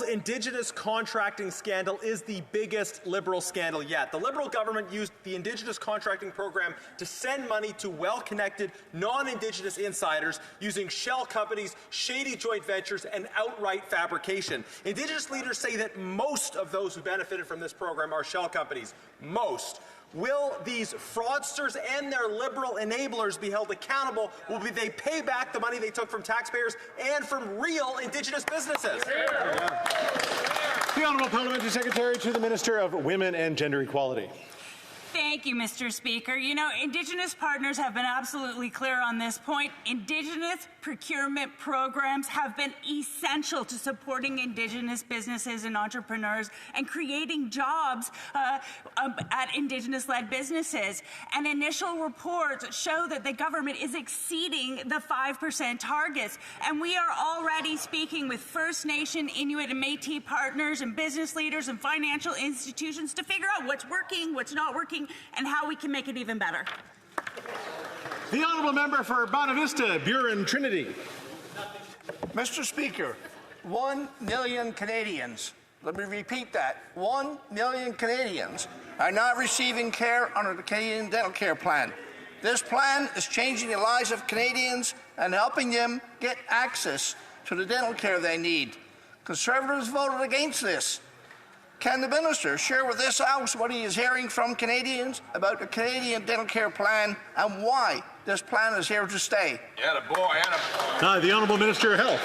Indigenous contracting scandal is the biggest Liberal scandal yet. The Liberal government used the Indigenous contracting program to send money to well-connected, non-Indigenous insiders using shell companies, shady joint ventures, and outright fabrication. Indigenous leaders say that most of those who benefited from this program are shell companies. Most. Will these fraudsters and their Liberal enablers be held accountable? Will they pay back the money they took from taxpayers and from real Indigenous businesses? The Honourable Parliamentary Secretary to the Minister of Women and Gender Equality. Thank you, Mr. Speaker. You know, Indigenous partners have been absolutely clear on this point. Indigenous procurement programs have been essential to supporting Indigenous businesses and entrepreneurs and creating jobs at Indigenous-led businesses. And initial reports show that the government is exceeding the 5% targets. And we are already speaking with First Nation, Inuit, and Métis partners and business leaders and financial institutions to figure out what's working, what's not working, and how we can make it even better. The Honourable Member for Bonavista, Buren Trinity. Mr. Speaker, 1 million Canadians, let me repeat that, 1 million Canadians are not receiving care under the Canadian Dental Care Plan. This plan is changing the lives of Canadians and helping them get access to the dental care they need. Conservatives voted against this. Can the Minister share with this House what he is hearing from Canadians about the Canadian Dental Care Plan and why this plan is here to stay? The Honourable Minister of Health.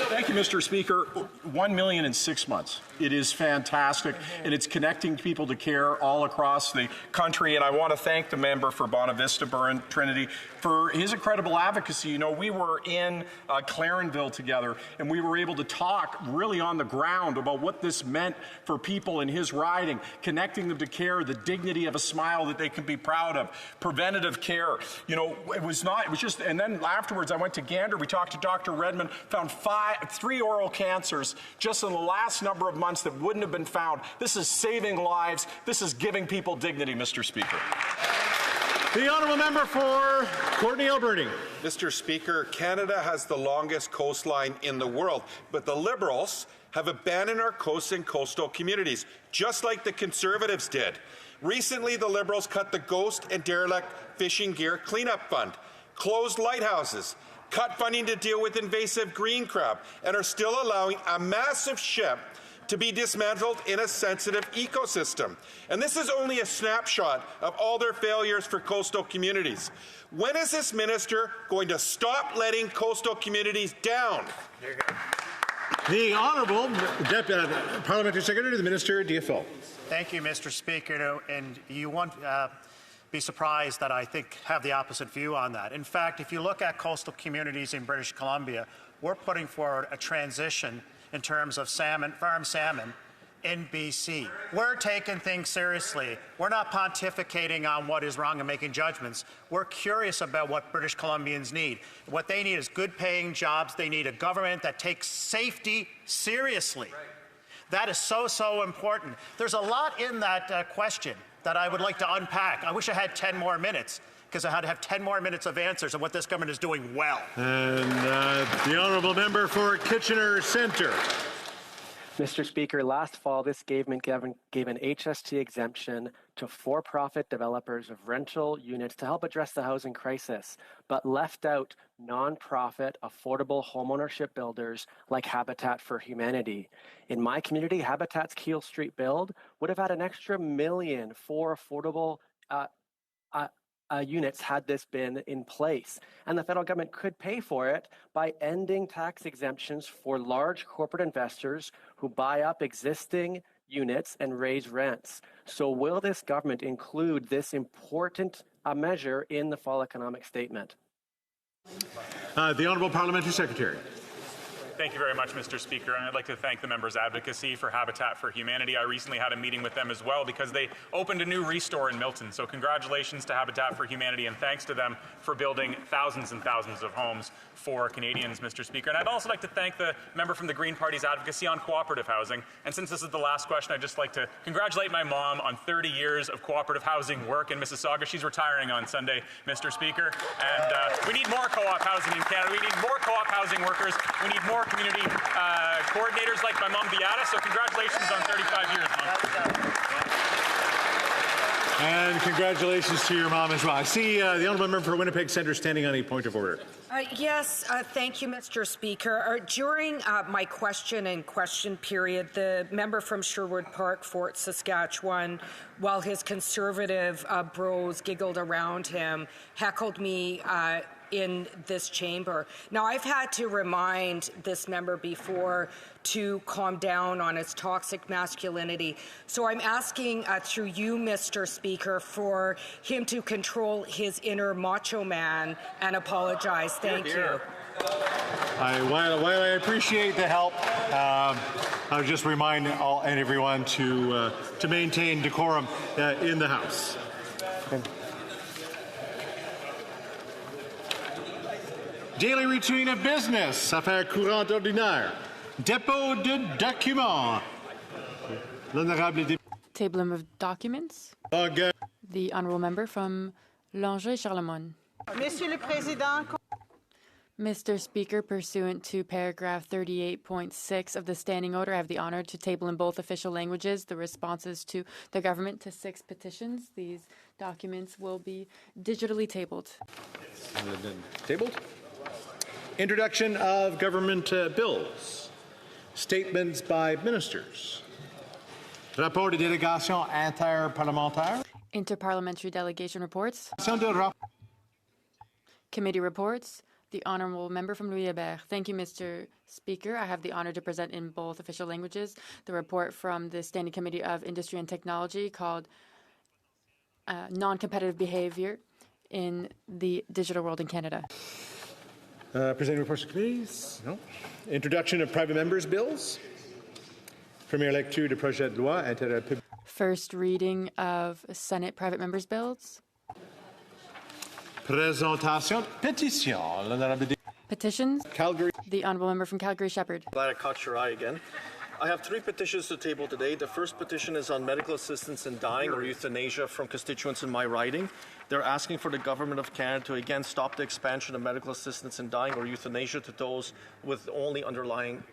Thank you, Mr. Speaker. 1 million in 6 months. It is fantastic, and it's connecting people to care all across the country. And I want to thank the member for Bonavista, Buren Trinity, for his incredible advocacy. You know, we were in Clarenville together, and we were able to talk really on the ground about what this meant for people in his riding, connecting them to care, the dignity of a smile that they can be proud of, preventative care. You know, it was just, and then afterwards I went to Gander, we talked to Dr. Redmond, found 3 oral cancers just in the last number of months that wouldn't have been found. This is saving lives. This is giving people dignity, Mr. Speaker. The Honourable Member for Courtenay Alberni. Mr. Speaker, Canada has the longest coastline in the world, but the Liberals have abandoned our coasts and coastal communities, just like the Conservatives did. Recently, the Liberals cut the Ghost and Derelict Fishing Gear Cleanup Fund, closed lighthouses, cut funding to deal with invasive green crab, and are still allowing a massive ship to be dismantled in a sensitive ecosystem. And this is only a snapshot of all their failures for coastal communities. When is this minister going to stop letting coastal communities down? The Honourable Parliamentary Secretary to the Minister, DFO. Thank you, Mr. Speaker. And you won't be surprised that I have the opposite view on that. In fact, if you look at coastal communities in British Columbia, we're putting forward a transition in terms of farm salmon in BC. We're taking things seriously. We're not pontificating on what is wrong and making judgments. We're curious about what British Columbians need. What they need is good paying jobs. They need a government that takes safety seriously. That is so important. There's a lot in that question that I would like to unpack. I wish I had 10 more minutes, because I had to have 10 more minutes of answers on what this government is doing well. And the Honourable Member for Kitchener Centre. Mr. Speaker, last fall, this government gave an HST exemption to for-profit developers of rental units to help address the housing crisis, but left out non-profit, affordable homeownership builders like Habitat for Humanity. In my community, Habitat's Keel Street build would have had an extra $1 million for affordable units had this been in place. And the federal government could pay for it by ending tax exemptions for large corporate investors who buy up existing units and raise rents. So will this government include this important measure in the fall economic statement? The Honourable Parliamentary Secretary. Thank you very much, Mr. Speaker. And I'd like to thank the members' advocacy for Habitat for Humanity. I recently had a meeting with them as well because they opened a new restore in Milton. So congratulations to Habitat for Humanity and thanks to them for building thousands and thousands of homes for Canadians, Mr. Speaker. And I'd also like to thank the member from the Green Party's advocacy on cooperative housing. And since this is the last question, I'd just like to congratulate my mom on 30 years of cooperative housing work in Mississauga. She's retiring on Sunday, Mr. Speaker. And we need more co-op housing in Canada. We need more co-op housing workers. We need more community coordinators like my mom, Beata. So congratulations on 35 years, Mom. And congratulations to your mom as well. I see the Honourable Member for Winnipeg Centre standing on a point of order. Yes, thank you, Mr. Speaker. During my question period, the member from Sherwood Park, Fort Saskatchewan, while his Conservative bros giggled around him, heckled me in this chamber. Now, I've had to remind this member before to calm down on his toxic masculinity. So I'm asking through you, Mr. Speaker, for him to control his inner macho man and apologize. Thank you. While I appreciate the help, I would just remind all and everyone to maintain decorum in the House. Daily routine of business, affaires courantes ordinaires. Dépôt de documents. L'honorable député. Tabling of documents. The honourable member from Langeais-Charlemont. Monsieur le Président. Mr. Speaker, pursuant to paragraph 38.6 of the standing order, I have the honour to table in both official languages the responses to the government to 6 petitions. These documents will be digitally tabled. Tabled. Introduction of government bills. Statements by ministers. Rapport de délégation interparlementaire. Interparliamentary delegation reports. Committee reports. The Honourable Member from Louis-Hébert. Thank you, Mr. Speaker. I have the honour to present in both official languages the report from the Standing Committee of Industry and Technology called Non-Competitive Behaviour in the Digital World in Canada. Presenting reports to committees? No. Introduction of private members' bills. Première lecture de projet de loi intérêt public. First reading of Senate private members' bills. Présentation de pétition. L'honorable Petitions. Calgary. The Honourable Member from Calgary-Shepherd. Glad I caught your eye again. I have 3 petitions to table today. The first petition is on medical assistance in dying or euthanasia from constituents in my riding. They're asking for the Government of Canada to again stop the expansion of medical assistance in dying or euthanasia to those with only underlying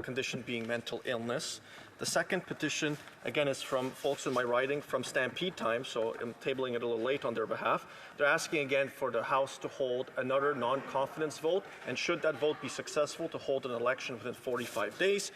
condition being mental illness. The second petition, again, is from folks in my riding from Stampede Time, so I'm tabling it a little late on their behalf. They're asking again for the House to hold another non-confidence vote, and should that vote be successful, to hold an election within 45 days.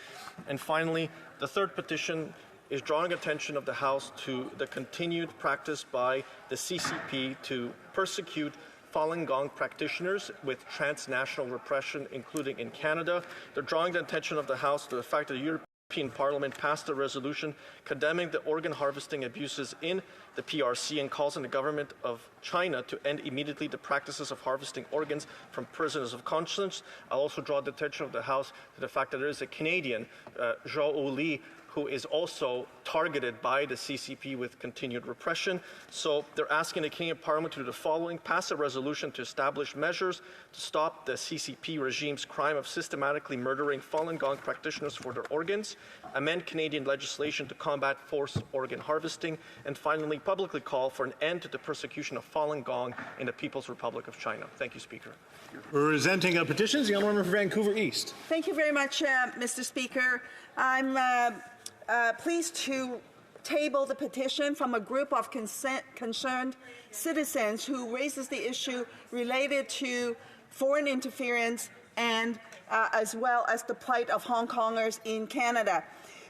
And finally, the third petition is drawing attention of the House to the continued practice by the CCP to persecute Falun Gong practitioners with transnational repression, including in Canada. They're drawing the attention of the House to the fact that the European Parliament passed a resolution condemning the organ harvesting abuses in the PRC and calls on the government of China to end immediately the practices of harvesting organs from prisoners of conscience. I'll also draw the attention of the House to the fact that there is a Canadian, Zhao Li, who is also targeted by the CCP with continued repression. So they're asking the Canadian Parliament to do the following: pass a resolution to establish measures to stop the CCP regime's crime of systematically murdering Falun Gong practitioners for their organs, amend Canadian legislation to combat forced organ harvesting, and finally publicly call for an end to the persecution of Falun Gong in the People's Republic of China. Thank you, Speaker. Presenting petitions, the honourable member for Vancouver East. Thank you very much, Mr. Speaker. I'm pleased to table the petition from a group of concerned citizens who raises the issue related to foreign interference and as well as the plight of Hong Kongers in Canada.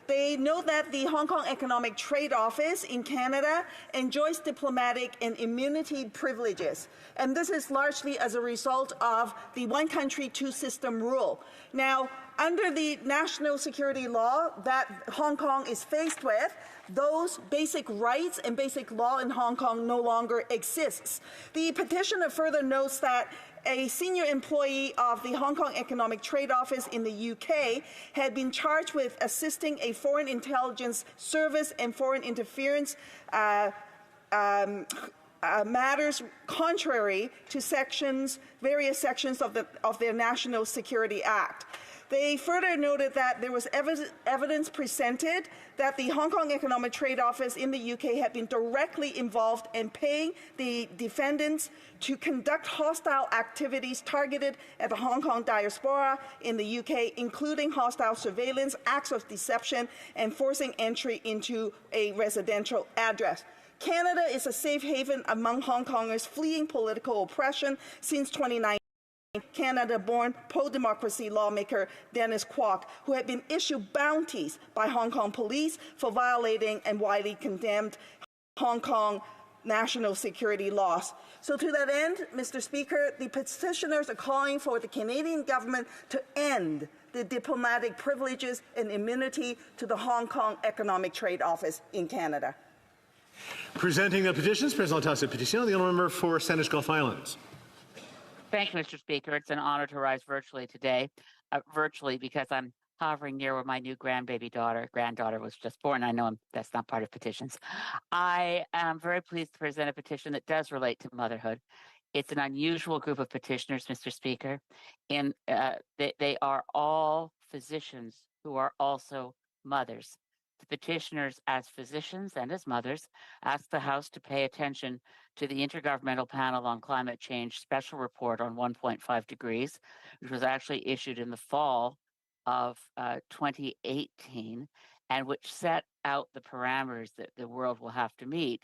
They note that the Hong Kong Economic Trade Office in Canada enjoys diplomatic and immunity privileges, and this is largely as a result of the one country, two system rule. Now, under the national security law that Hong Kong is faced with, those basic rights and basic law in Hong Kong no longer exists. The petitioner further notes that a senior employee of the Hong Kong Economic Trade Office in the UK had been charged with assisting a foreign intelligence service and foreign interference matters contrary to various sections of their National Security Act. They further noted that there was evidence presented that the Hong Kong Economic Trade Office in the UK had been directly involved in paying the defendants to conduct hostile activities targeted at the Hong Kong diaspora in the UK, including hostile surveillance, acts of deception, and forcing entry into a residential address. Canada is a safe haven among Hong Kongers fleeing political oppression since 2019. Canada-born pro-democracy lawmaker Dennis Kwok, who had been issued bounties by Hong Kong police for violating and widely condemned Hong Kong national security laws. So to that end, Mr. Speaker, the petitioners are calling for the Canadian government to end the diplomatic privileges and immunity to the Hong Kong Economic Trade Office in Canada. Presenting the petitions, President Tasse Petition, the honourable member for Sandwich Gulf Islands. Thank you, Mr. Speaker. It's an honor to rise virtually today, virtually because I'm hovering near where my new granddaughter was just born. I know that's not part of petitions. I am very pleased to present a petition that does relate to motherhood. It's an unusual group of petitioners, Mr. Speaker. They are all physicians who are also mothers. The petitioners, as physicians and as mothers, ask the House to pay attention to the Intergovernmental Panel on Climate Change special report on 1.5 degrees, which was actually issued in the fall of 2018, and which set out the parameters that the world will have to meet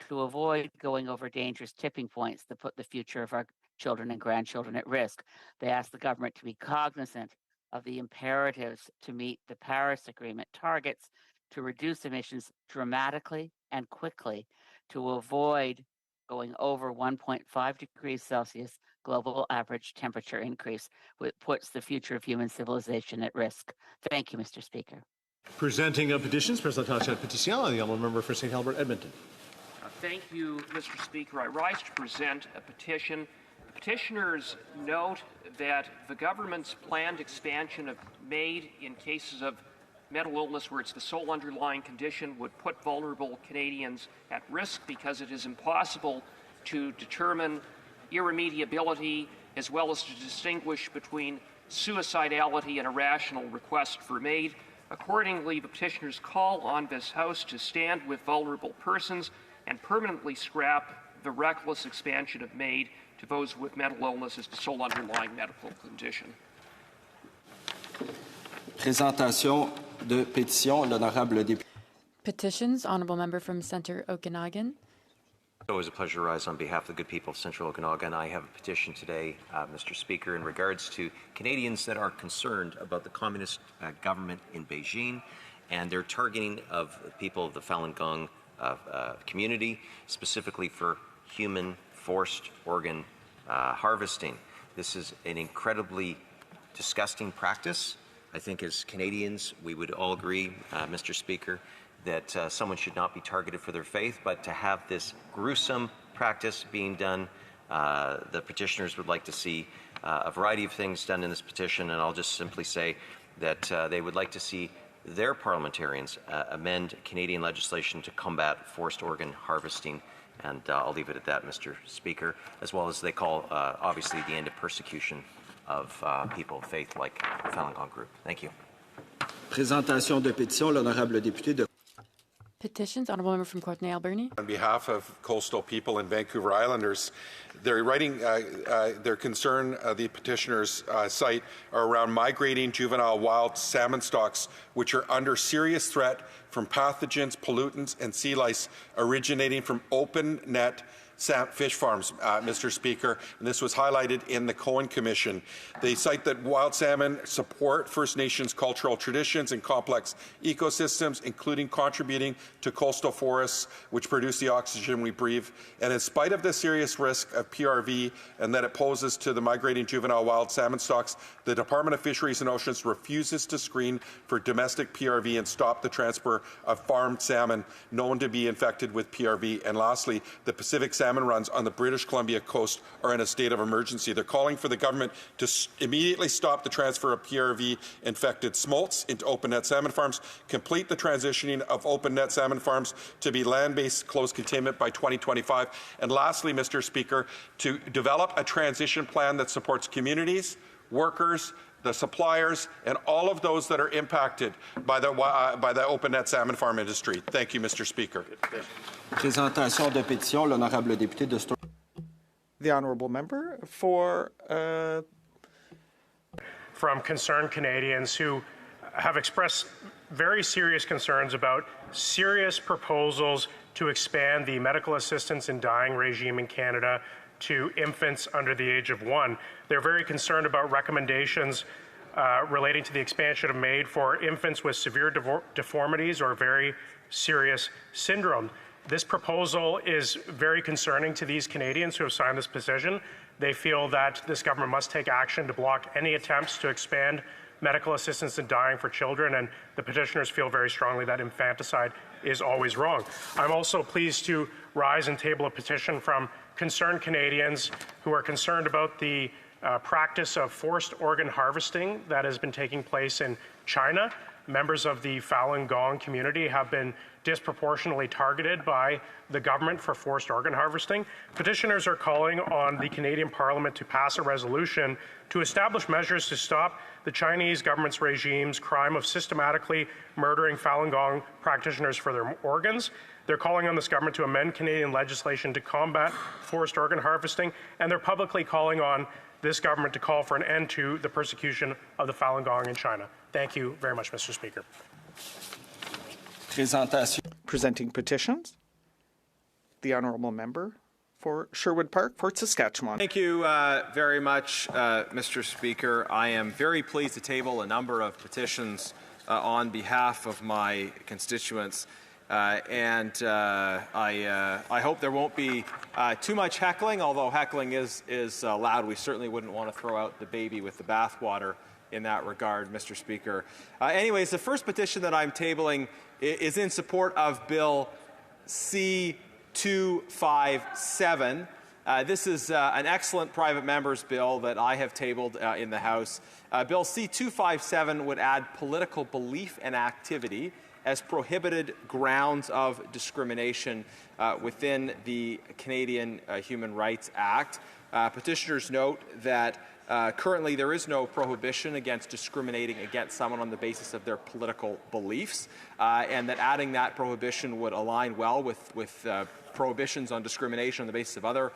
to avoid going over dangerous tipping points that put the future of our children and grandchildren at risk. They ask the government to be cognizant of the imperatives to meet the Paris Agreement targets to reduce emissions dramatically and quickly to avoid going over 1.5 degrees Celsius global average temperature increase, which puts the future of human civilization at risk. Thank you, Mr. Speaker. Presenting petitions, President Tasse Petition, the honourable member for St. Albert, Edmonton. Thank you, Mr. Speaker. I rise to present a petition. The petitioners note that the government's planned expansion of MAID in cases of mental illness where it's the sole underlying condition would put vulnerable Canadians at risk because it is impossible to determine irremediability as well as to distinguish between suicidality and a rational request for MAID. Accordingly, the petitioners call on this House to stand with vulnerable persons and permanently scrap the reckless expansion of MAID to those with mental illness as the sole underlying medical condition. Présentation de pétition, l'honorable député. Petitions, honourable member from Centre Okanagan. It's always a pleasure to rise on behalf of the good people of Central Okanagan. I have a petition today, Mr. Speaker, in regards to Canadians that are concerned about the communist government in Beijing and their targeting of people of the Falun Gong community, specifically for human forced organ harvesting. This is an incredibly disgusting practice. I think as Canadians, we would all agree, Mr. Speaker, that someone should not be targeted for their faith, but to have this gruesome practice being done, the petitioners would like to see a variety of things done in this petition, and I'll just simply say that they would like to see their parliamentarians amend Canadian legislation to combat forced organ harvesting, and I'll leave it at that, Mr. Speaker, as well as they call, obviously, the end of persecution of people of faith like the Falun Gong group. Thank you. Présentation de pétition, l'honorable député de. Petitions, honourable member from Courtenay Alberni. On behalf of coastal people and Vancouver Islanders, they're writing their concern, the petitioners cite, are around migrating juvenile wild salmon stocks, which are under serious threat from pathogens, pollutants, and sea lice originating from open net fish farms, Mr. Speaker, and this was highlighted in the Cohen Commission. They cite that wild salmon support First Nations cultural traditions and complex ecosystems, including contributing to coastal forests, which produce the oxygen we breathe. And in spite of the serious risk of PRV and that it poses to the migrating juvenile wild salmon stocks, the Department of Fisheries and Oceans refuses to screen for domestic PRV and stop the transfer of farmed salmon known to be infected with PRV. And lastly, the Pacific salmon runs on the British Columbia coast are in a state of emergency. They're calling for the government to immediately stop the transfer of PRV-infected smolts into open net salmon farms, complete the transitioning of open net salmon farms to be land-based closed containment by 2025, and lastly, Mr. Speaker, to develop a transition plan that supports communities, workers, the suppliers, and all of those that are impacted by the open net salmon farm industry. Thank you, Mr. Speaker. Présentation de pétition, l'honorable député de. The honourable member for. From concerned Canadians who have expressed very serious concerns about serious proposals to expand the medical assistance in dying regime in Canada to infants under the age of 1. They're very concerned about recommendations relating to the expansion of MAID for infants with severe deformities or very serious syndrome. This proposal is very concerning to these Canadians who have signed this petition. They feel that this government must take action to block any attempts to expand medical assistance in dying for children, and the petitioners feel very strongly that infanticide is always wrong. I'm also pleased to rise and table a petition from concerned Canadians who are concerned about the practice of forced organ harvesting that has been taking place in China. Members of the Falun Gong community have been disproportionately targeted by the government for forced organ harvesting. Petitioners are calling on the Canadian Parliament to pass a resolution to establish measures to stop the Chinese government's regime's crime of systematically murdering Falun Gong practitioners for their organs. They're calling on this government to amend Canadian legislation to combat forced organ harvesting, and they're publicly calling on this government to call for an end to the persecution of the Falun Gong in China. Thank you very much, Mr. Speaker. Presenting petitions, the honourable member for Sherwood Park, Fort Saskatchewan. Thank you very much, Mr. Speaker. I am very pleased to table a number of petitions on behalf of my constituents. I hope there won't be too much heckling, although heckling is loud. We certainly wouldn't want to throw out the baby with the bathwater in that regard, Mr. Speaker. Anyways, the first petition that I'm tabling is in support of Bill C-257. This is an excellent private member's bill that I have tabled in the House. Bill C-257 would add political belief and activity as prohibited grounds of discrimination within the Canadian Human Rights Act. Petitioners note that Currently, there is no prohibition against discriminating against someone on the basis of their political beliefs, and that adding that prohibition would align well with prohibitions on discrimination on the basis of other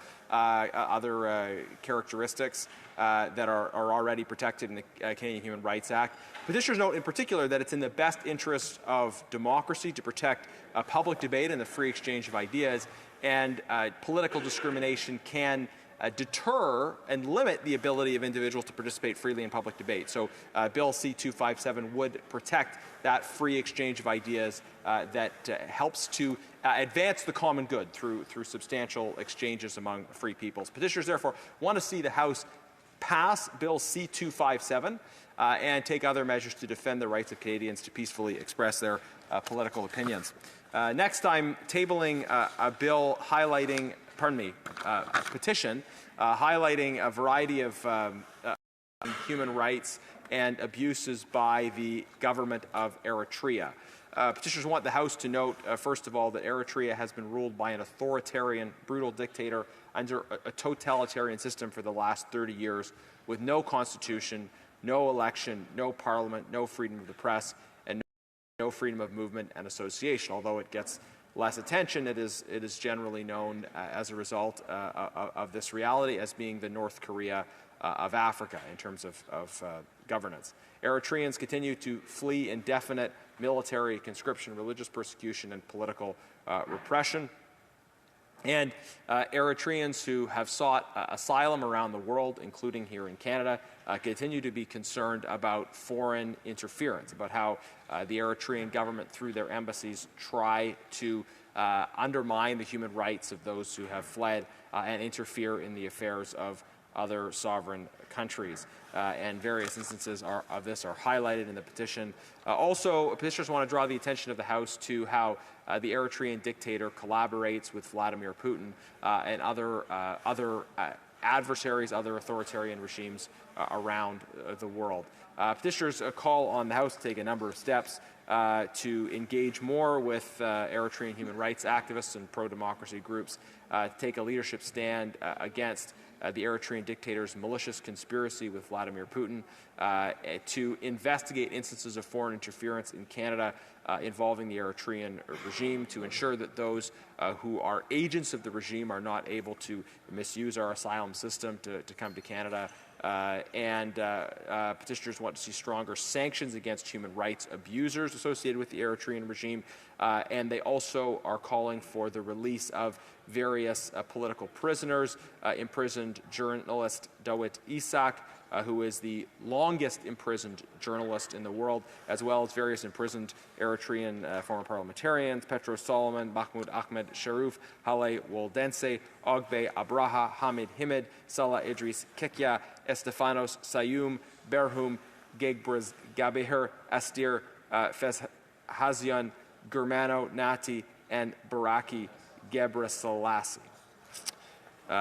characteristics that are already protected in the Canadian Human Rights Act. Petitioners note in particular that it's in the best interest of democracy to protect public debate and the free exchange of ideas, and political discrimination can deter and limit the ability of individuals to participate freely in public debate. So Bill C-257 would protect that free exchange of ideas that helps to advance the common good through substantial exchanges among free peoples. Petitioners therefore want to see the House pass Bill C-257 and take other measures to defend the rights of Canadians to peacefully express their political opinions. Next, I'm tabling a bill highlighting, a petition highlighting a variety of human rights and abuses by the government of Eritrea. Petitioners want the House to note, first of all, that Eritrea has been ruled by an authoritarian, brutal dictator under a totalitarian system for the last 30 years, with no constitution, no election, no parliament, no freedom of the press, and no freedom of movement and association. Although it gets less attention, it is generally known as a result of this reality as being the North Korea of Africa in terms of governance. Eritreans continue to flee indefinite military conscription, religious persecution, and political repression. And Eritreans who have sought asylum around the world, including here in Canada, continue to be concerned about foreign interference, about how the Eritrean government, through their embassies, try to undermine the human rights of those who have fled and interfere in the affairs of other sovereign countries. And various instances of this are highlighted in the petition. Also, petitioners want to draw the attention of the House to how the Eritrean dictator collaborates with Vladimir Putin and other adversaries, other authoritarian regimes around the world. Petitioners call on the House to take a number of steps to engage more with Eritrean human rights activists and pro-democracy groups, to take a leadership stand against the Eritrean dictator's malicious conspiracy with Vladimir Putin, to investigate instances of foreign interference in Canada involving the Eritrean regime, to ensure that those who are agents of the regime are not able to misuse our asylum system to come to Canada. And petitioners want to see stronger sanctions against human rights abusers associated with the Eritrean regime. And they also are calling for the release of various political prisoners, imprisoned journalist Dawit Isaak, who is the longest imprisoned journalist in the world, as well as various imprisoned Eritrean former parliamentarians, Petros Solomon, Mahmoud Ahmed Sharif, Haile Woldense, Ogbe Abraha, Hamid Himid, Salah Idris Kekya, Estefanos Sayum, Berhum Gegbraz Gabehir, Astir Fezhazian, Germano Nati, and Baraki Gebrselassie.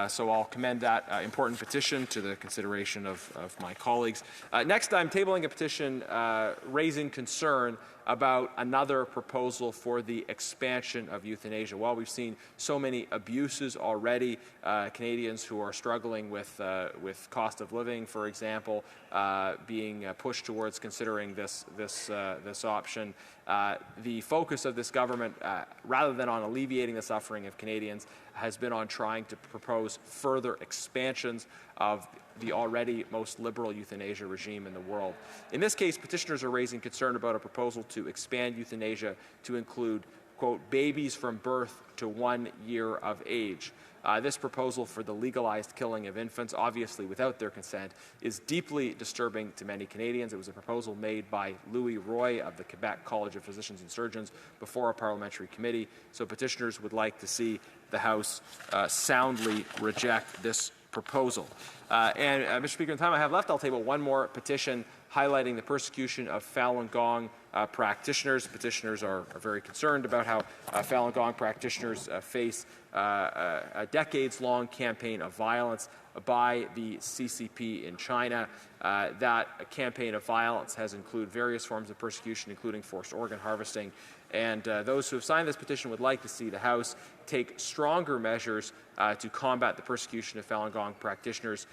So I'll commend that important petition to the consideration of my colleagues. Next, I'm tabling a petition raising concern about another proposal for the expansion of euthanasia. While we've seen so many abuses already, Canadians who are struggling with cost of living, for example, being pushed towards considering this option. The focus of this government, rather than on alleviating the suffering of Canadians, has been on trying to propose further expansions of the already most liberal euthanasia regime in the world. In this case, petitioners are raising concern about a proposal to expand euthanasia to include, quote, babies from birth to 1 year of age. This proposal for the legalized killing of infants, obviously without their consent, is deeply disturbing to many Canadians. It was a proposal made by Louis Roy of the Quebec College of Physicians and Surgeons before a parliamentary committee. So petitioners would like to see the House soundly reject this proposal. Mr. Speaker, in the time I have left, I'll table one more petition highlighting the persecution of Falun Gong practitioners. Petitioners are very concerned about how Falun Gong practitioners face a decades-long campaign of violence by the CCP in China. That campaign of violence has included various forms of persecution, including forced organ harvesting And those who have signed this petition would like to see the House take stronger measures to combat the persecution of Falun Gong practitioners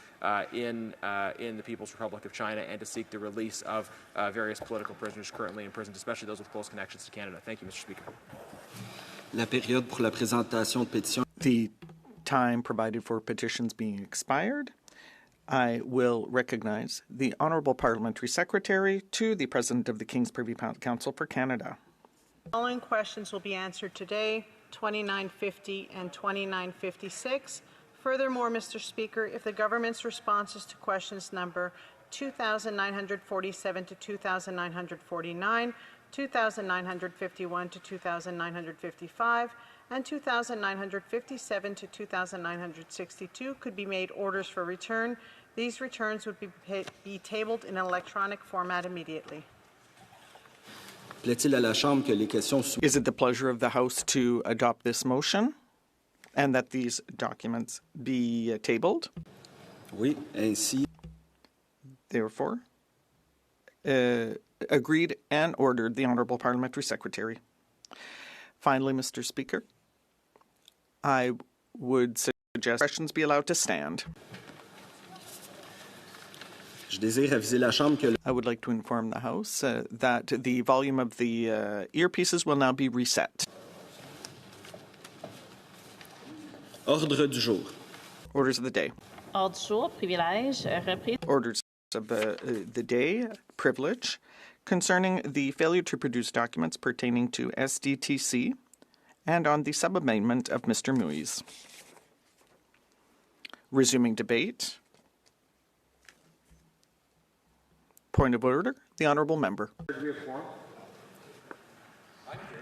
in the People's Republic of China and to seek the release of various political prisoners currently imprisoned, especially those with close connections to Canada. Thank you, Mr. Speaker. La période pour la présentation de pétitions. The time provided for petitions being expired, I will recognize the Honourable Parliamentary Secretary to the President of the King's Privy Council for Canada. The following questions will be answered today, 2950 and 2956. Furthermore, Mr. Speaker, if the government's responses to questions number 2,947 to 2,949, 2,951 to 2,955, and 2,957 to 2,962 could be made orders for return. These returns would be tabled in an electronic format immediately. Is it the pleasure of the House to adopt this motion and that these documents be tabled? Oui, ainsi. Therefore, agreed and ordered, the Honourable Parliamentary Secretary. Finally, Mr. Speaker, I would suggest questions be allowed to stand. I would like to inform the House that the volume of the earpieces will now be reset. Ordre du jour. Orders of the day. Ordre du jour, privilège, reprise. Orders of the day, privilege, concerning the failure to produce documents pertaining to SDTC and on the sub-amendment of Mr. Muiz. Resuming debate. Point of order, the Honourable Member.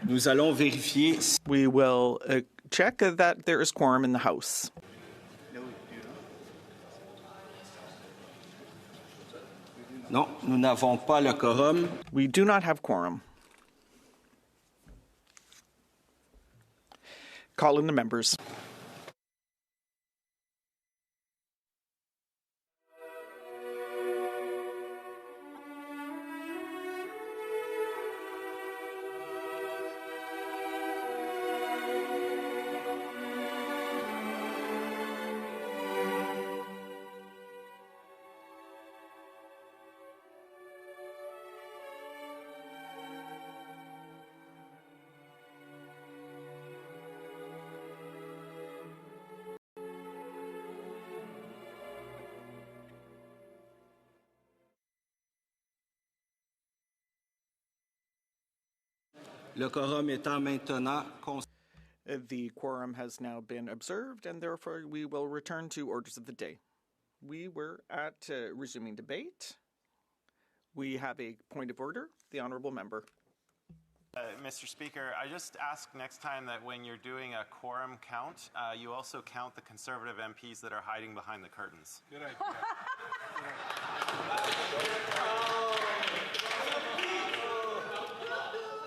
Nous allons vérifier. We will check that there is quorum in the House. Non, nous n'avons pas le quorum. We do not have quorum. Call in the members. Le quorum étant maintenant The quorum has now been observed, and therefore we will return to orders of the day. We were at resuming debate. We have a point of order. The Honourable Member. Mr. Speaker, I just ask next time that when you're doing a quorum count, you also count the Conservative MPs that are hiding behind the curtains. Good idea.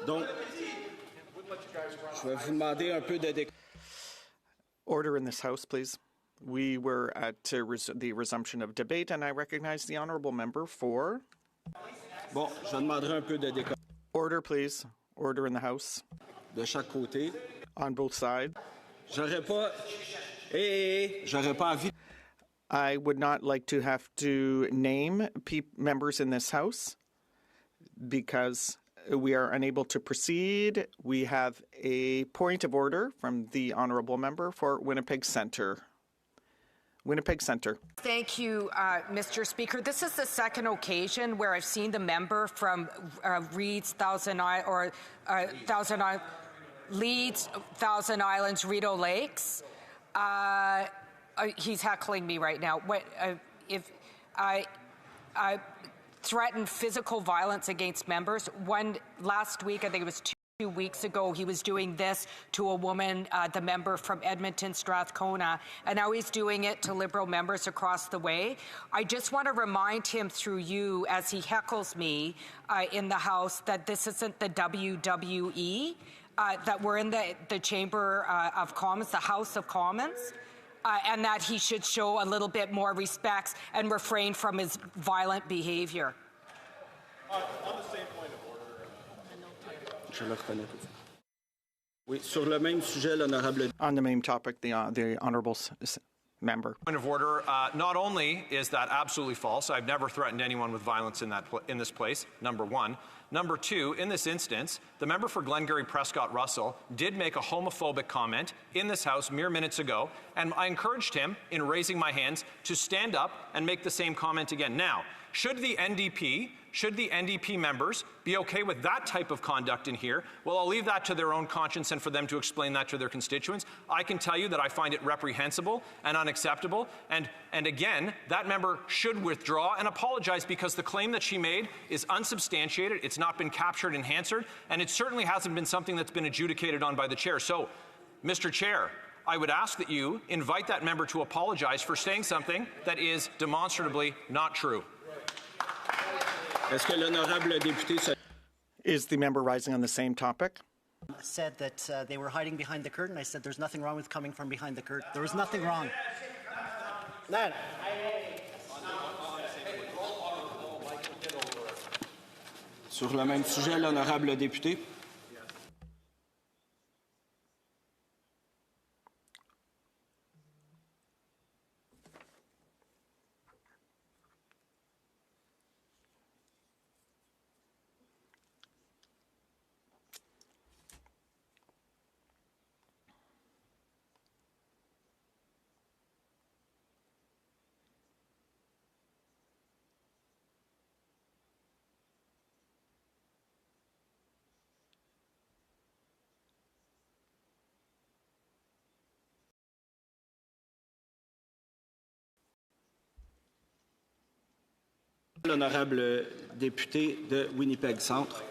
Donc, je vais vous demander un peu de Order in this House, please. We were at the resumption of debate, and I recognize the Honourable Member for... Bon, je demanderai un peu de Order, please. Order in the House. De chaque côté. On both sides. J'aurais pas envie. I would not like to have to name members in this House because we are unable to proceed. We have a point of order from the Honourable Member for Winnipeg Centre. Winnipeg Centre. Thank you, Mr. Speaker. This is the second occasion where I've seen the member from Leeds, Thousand Islands, Rideau Lakes. He's heckling me right now. If I threatened physical violence against members. Last week, I think it was 2 weeks ago, he was doing this to a woman, the member from Edmonton, Strathcona, and now he's doing it to Liberal members across the way. I just want to remind him through you, as he heckles me in the House, that this isn't the WWE, that we're in the Chamber of Commons, the House of Commons. And that he should show a little bit more respect and refrain from his violent behavior. Je le reconnais tout. On the main topic, the honourable member. Point of order. Not only is that absolutely false, I've never threatened anyone with violence in this place, number one. Number two, in this instance, the member for Glengarry Prescott Russell did make a homophobic comment in this House mere minutes ago, and I encouraged him, in raising my hands, to stand up and make the same comment again. Now, should the NDP members be okay with that type of conduct in here? Well, I'll leave that to their own conscience and for them to explain that to their constituents. I can tell you that I find it reprehensible and unacceptable. And again, that member should withdraw and apologize, because the claim that she made is unsubstantiated. It's not been captured and answered, and it certainly hasn't been something that's been adjudicated on by the chair. So, Mr. Chair, I would ask that you invite that member to apologize for saying something that is demonstrably not true. Is the member rising on the same topic? Said that they were hiding behind the curtain. I said there's nothing wrong with coming from behind the curtain. There was nothing wrong. None. Sur le même sujet, l'honorable député. L'honorable député de Winnipeg Centre.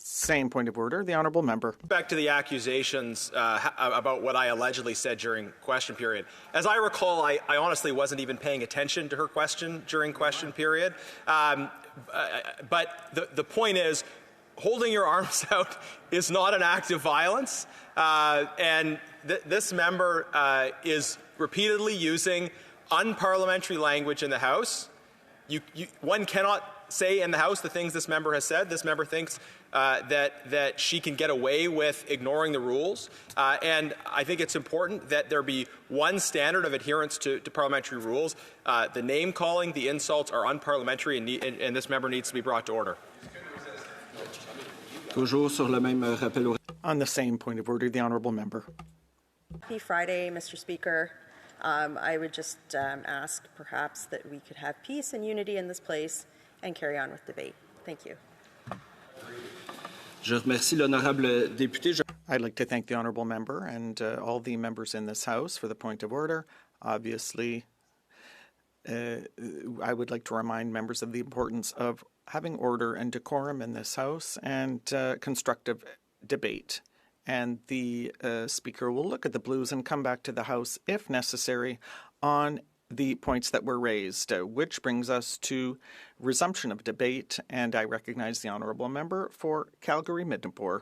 Same point of order. The honourable member. Back to the accusations about what I allegedly said during question period. As I recall, I honestly wasn't even paying attention to her question during question period. But the point is, holding your arms out is not an act of violence. And this member is repeatedly using unparliamentary language in the House. One cannot say in the House the things this member has said. This member thinks that she can get away with ignoring the rules. And I think it's important that there be one standard of adherence to parliamentary rules. The name-calling, the insults are unparliamentary, and this member needs to be brought to order. On the same point of order, the honourable member. Happy Friday, Mr. Speaker. I would just ask perhaps that we could have peace and unity in this place and carry on with debate. Thank you. I'd like to thank the honourable member and all the members in this House for the point of order. Obviously, I would like to remind members of the importance of having order and decorum in this House and constructive debate. And the Speaker will look at the blues and come back to the House, if necessary, on the points that were raised, which brings us to resumption of debate, and I recognize the honourable member for Calgary-Midnapore.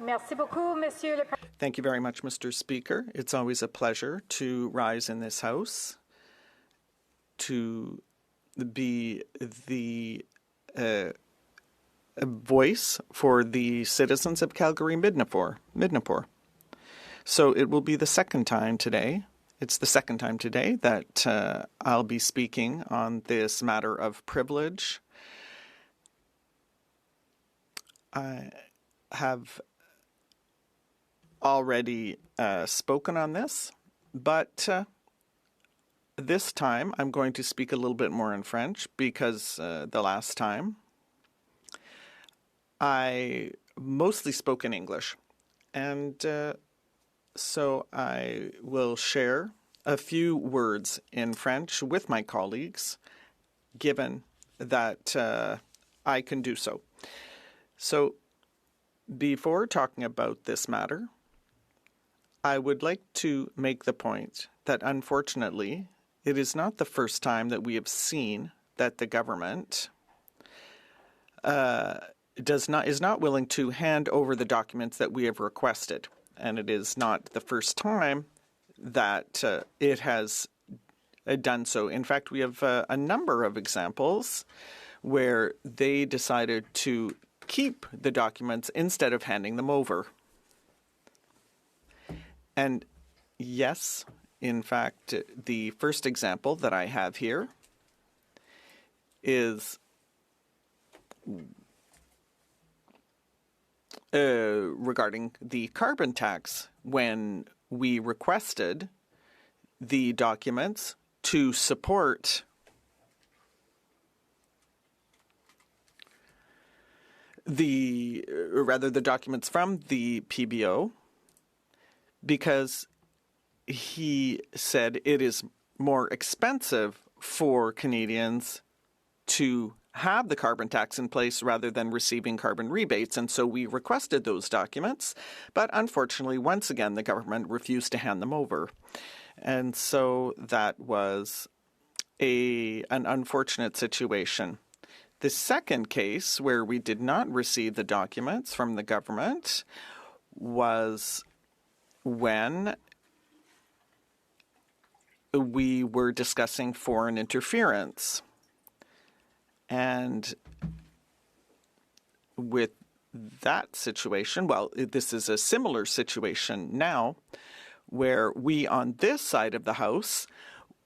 Merci beaucoup, Monsieur le Thank you very much, Mr. Speaker. It's always a pleasure to rise in this House, to be the voice for the citizens of Calgary-Midnapore. So it will be the second time today. It's the second time today that I'll be speaking on this matter of privilege. I have already spoken on this, but this time I'm going to speak a little bit more in French because the last time I mostly spoke in English. And So I will share a few words in French with my colleagues, given that I can do so. So before talking about this matter, I would like to make the point that unfortunately, it is not the first time that we have seen that the government is not willing to hand over the documents that we have requested. And it is not the first time that it has done so. In fact, we have a number of examples where they decided to keep the documents instead of handing them over. And yes, in fact, the first example that I have here is regarding the carbon tax, when we requested the documents to support the documents from the PBO, because he said it is more expensive for Canadians to have the carbon tax in place rather than receiving carbon rebates. And so we requested those documents, but unfortunately, once again, the government refused to hand them over. And so that was an unfortunate situation. The second case where we did not receive the documents from the government was when we were discussing foreign interference. And with that situation, well, this is a similar situation now, where we on this side of the House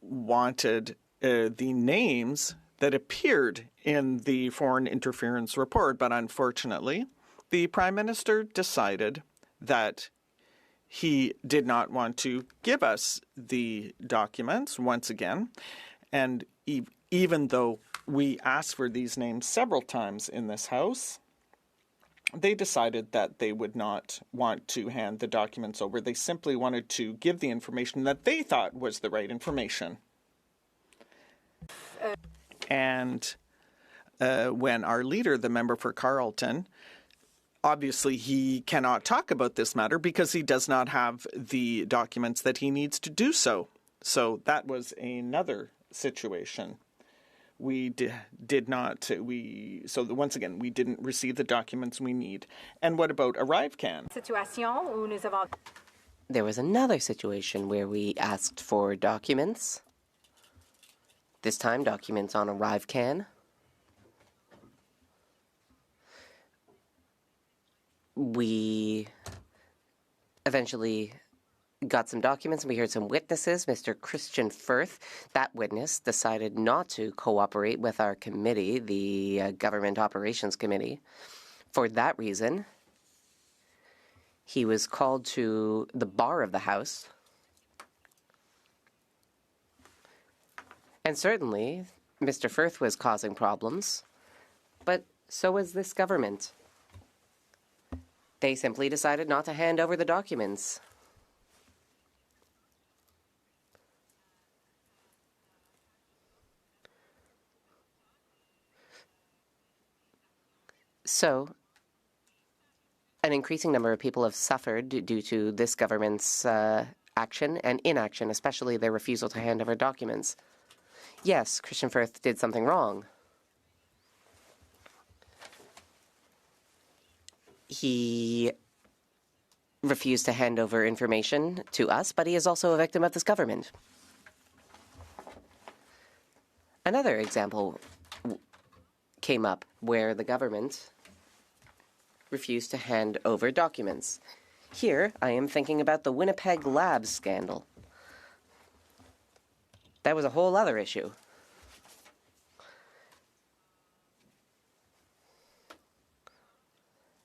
wanted the names that appeared in the foreign interference report. But unfortunately, the Prime Minister decided that he did not want to give us the documents once again. And even though we asked for these names several times in this House, they decided that they would not want to hand the documents over. They simply wanted to give the information that they thought was the right information. And when our leader, the member for Carleton, obviously he cannot talk about this matter because he does not have the documents that he needs to do so. So that was another situation. So once again, we didn't receive the documents we need. And what about ArriveCan? There was another situation where we asked for documents. This time, documents on ArriveCan. We eventually got some documents and we heard some witnesses. Mr. Christian Firth, that witness, decided not to cooperate with our committee, the Government Operations Committee. For that reason, he was called to the bar of the House. And certainly, Mr. Firth was causing problems, but so was this government. They simply decided not to hand over the documents. So, an increasing number of people have suffered due to this government's action and inaction, especially their refusal to hand over documents. Yes, Christian Firth did something wrong. He refused to hand over information to us, but he is also a victim of this government. Another example came up where the government refused to hand over documents. Here, I am thinking about the Winnipeg Labs scandal. That was a whole other issue.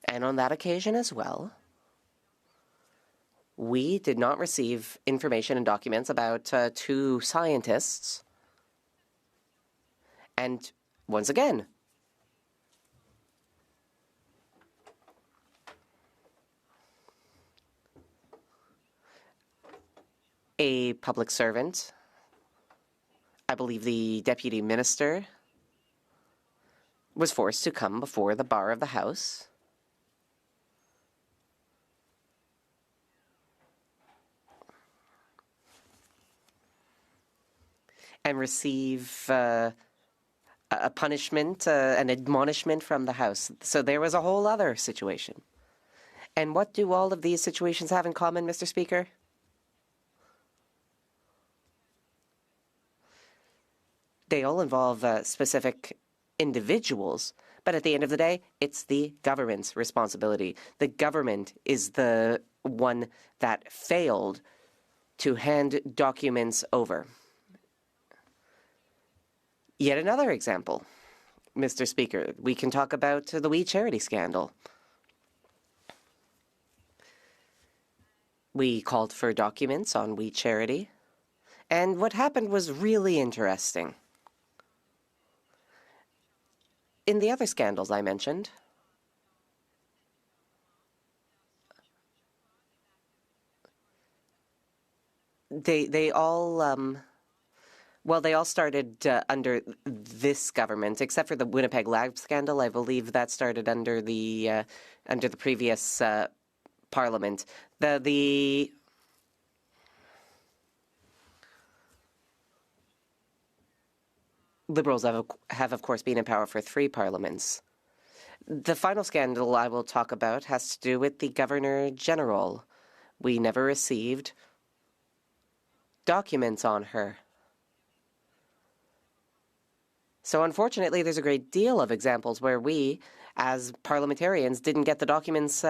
And on that occasion as well, we did not receive information and documents about two scientists. And once again, a public servant, I believe the deputy minister, was forced to come before the bar of the House and receive a punishment, an admonishment from the House. So there was a whole other situation. And what do all of these situations have in common, Mr. Speaker? They all involve specific individuals, but at the end of the day, it's the government's responsibility. The government is the one that failed to hand documents over. Yet another example, Mr. Speaker. We can talk about the We Charity scandal. We called for documents on We Charity, and what happened was really interesting. In the other scandals I mentioned, they all they all started under this government, except for the Winnipeg Lab scandal. I believe that started under the previous Parliament. The Liberals have, of course, been in power for 3 parliaments. The final scandal I will talk about has to do with the Governor General. We never received documents on her. So unfortunately, there's a great deal of examples where we, as parliamentarians, didn't get the documents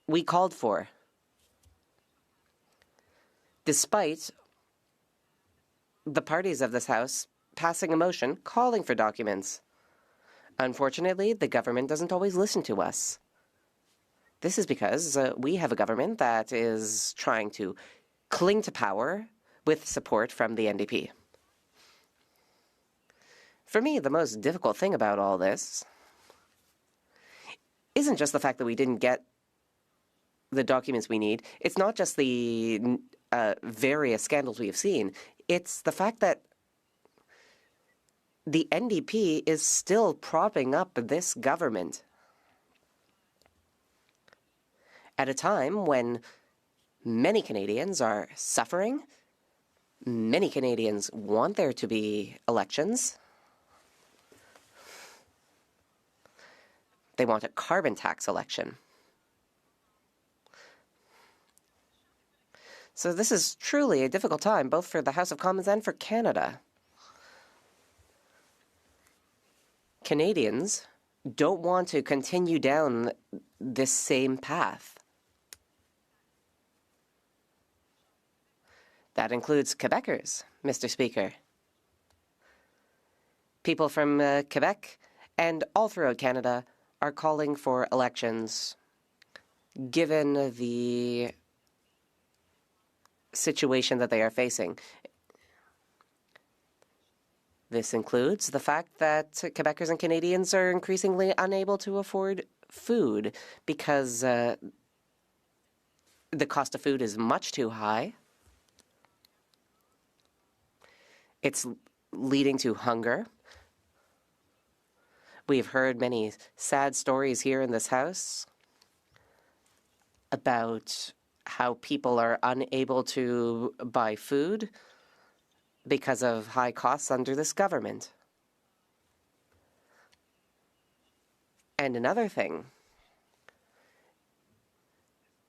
we called for, despite the parties of this House passing a motion calling for documents. Unfortunately, the government doesn't always listen to us. This is because we have a government that is trying to cling to power with support from the NDP. For me, the most difficult thing about all this isn't just the fact that we didn't get the documents we need. It's not just the various scandals we have seen. It's the fact that the NDP is still propping up this government at a time when many Canadians are suffering. Many Canadians want there to be elections. They want a carbon tax election. So this is truly a difficult time, both for the House of Commons and for Canada. Canadians don't want to continue down this same path. That includes Quebecers, Mr. Speaker. People from Quebec and all throughout Canada are calling for elections, given the situation that they are facing. This includes the fact that Quebecers and Canadians are increasingly unable to afford food because the cost of food is much too high. It's leading to hunger. We've heard many sad stories here in this House about how people are unable to buy food because of high costs under this government. And another thing,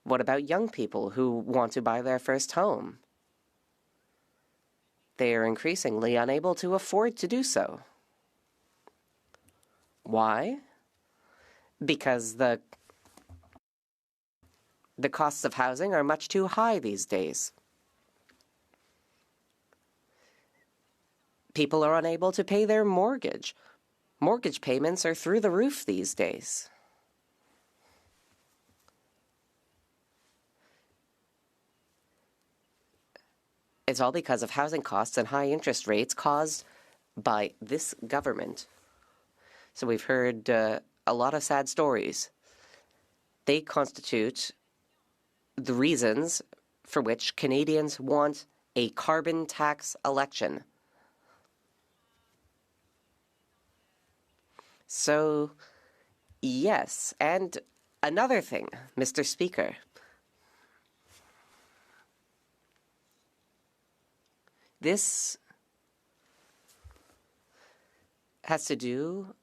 what about young people who want to buy their first home? They are increasingly unable to afford to do so. Why? Because the costs of housing are much too high these days. People are unable to pay their mortgage. Mortgage payments are through the roof these days. It's all because of housing costs and high interest rates caused by this government. So we've heard a lot of sad stories. They constitute the reasons for which Canadians want a carbon tax election. So, yes, and another thing, Mr. Speaker. This has to do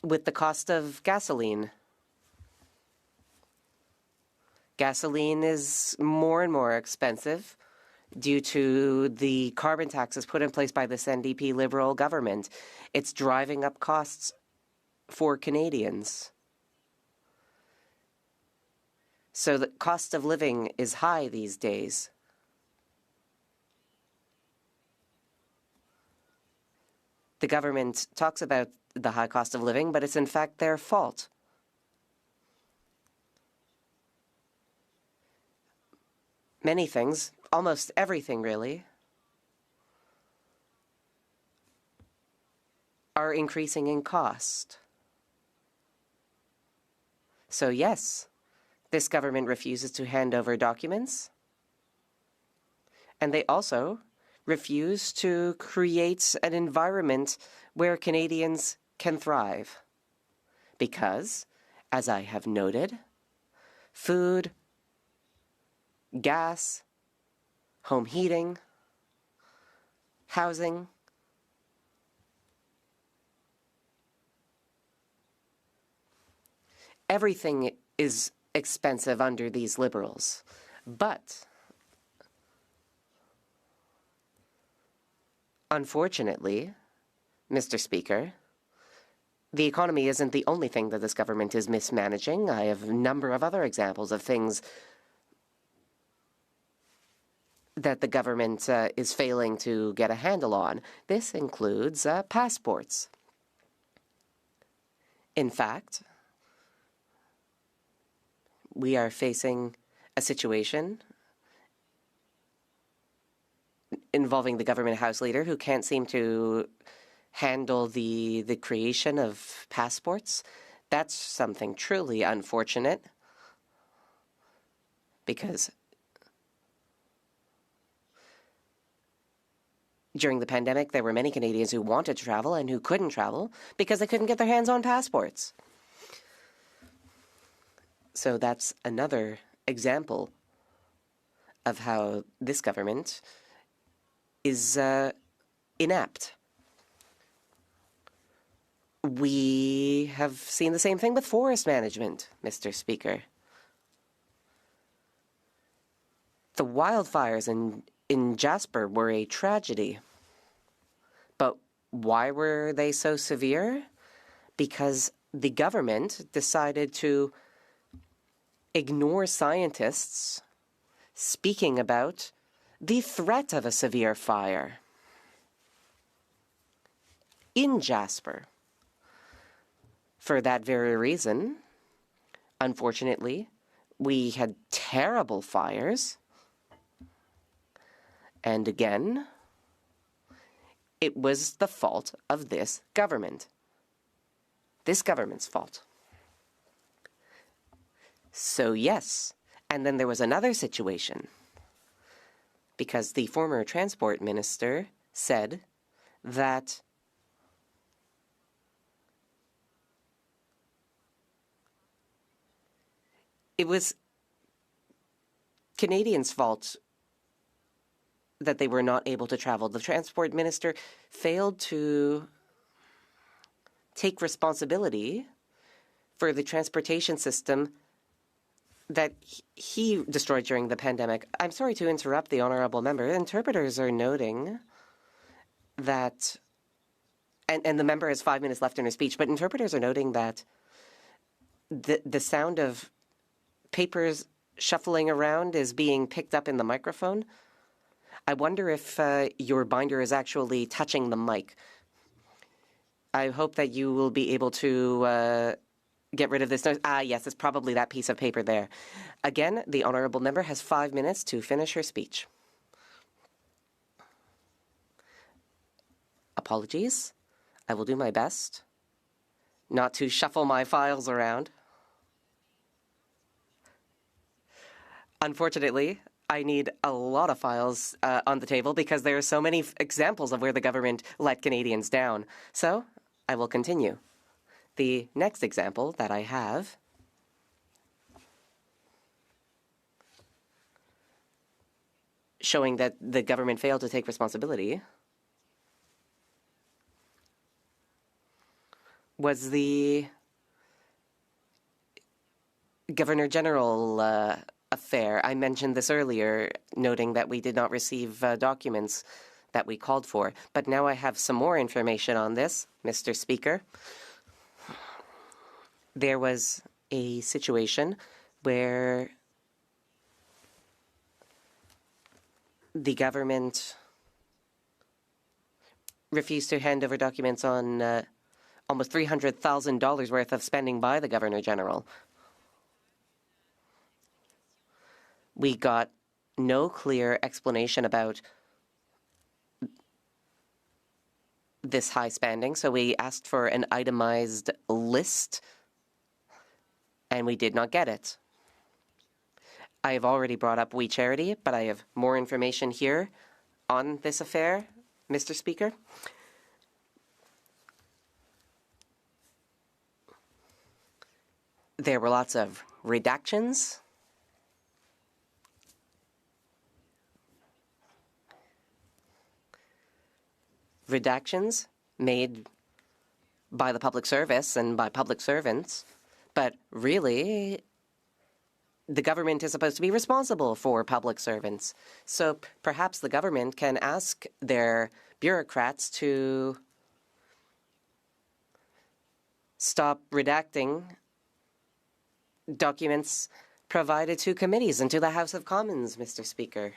with the cost of gasoline. Gasoline is more and more expensive due to the carbon taxes put in place by this NDP Liberal government. It's driving up costs for Canadians. So the cost of living is high these days. The government talks about the high cost of living, but it's in fact their fault. Many things, almost everything really, are increasing in cost. So yes, this government refuses to hand over documents, and they also refuse to create an environment where Canadians can thrive. Because, as I have noted, food, gas, home heating, housing, everything is expensive under these Liberals. But unfortunately, Mr. Speaker, the economy isn't the only thing that this government is mismanaging. I have a number of other examples of things that the government is failing to get a handle on. This includes passports. In fact, we are facing a situation involving the government House Leader who can't seem to handle the creation of passports. That's something truly unfortunate, because during the pandemic, there were many Canadians who wanted to travel and who couldn't travel because they couldn't get their hands on passports. So that's another example of how this government is inept. We have seen the same thing with forest management, Mr. Speaker. The wildfires in Jasper were a tragedy. But why were they so severe? Because the government decided to ignore scientists speaking about the threat of a severe fire in Jasper. For that very reason, unfortunately, we had terrible fires. And again, it was the fault of this government. This government's fault. So yes, and then there was another situation, because the former transport minister said that it was Canadians' fault that they were not able to travel. The transport minister failed to take responsibility for the transportation system that he destroyed during the pandemic. I'm sorry to interrupt the honourable member. Interpreters are noting that, and the member has 5 minutes left in her speech, but interpreters are noting that the sound of papers shuffling around is being picked up in the microphone. I wonder if your binder is actually touching the mic. I hope that you will be able to get rid of this noise. Yes, it's probably that piece of paper there. Again, the honourable member has 5 minutes to finish her speech. Apologies. I will do my best not to shuffle my files around. Unfortunately, I need a lot of files on the table because there are so many examples of where the government let Canadians down. So I will continue. The next example that I have showing that the government failed to take responsibility was the Governor General affair. I mentioned this earlier, noting that we did not receive documents that we called for. But now I have some more information on this, Mr. Speaker. There was a situation where the government refused to hand over documents on almost $300,000 worth of spending by the Governor General. We got no clear explanation about this high spending, so we asked for an itemized list, and we did not get it. I have already brought up We Charity, but I have more information here on this affair, Mr. Speaker. There were lots of redactions. Redactions made by the public service and by public servants, but really the government is supposed to be responsible for public servants. So perhaps the government can ask their bureaucrats to stop redacting documents provided to committees and to the House of Commons, Mr. Speaker.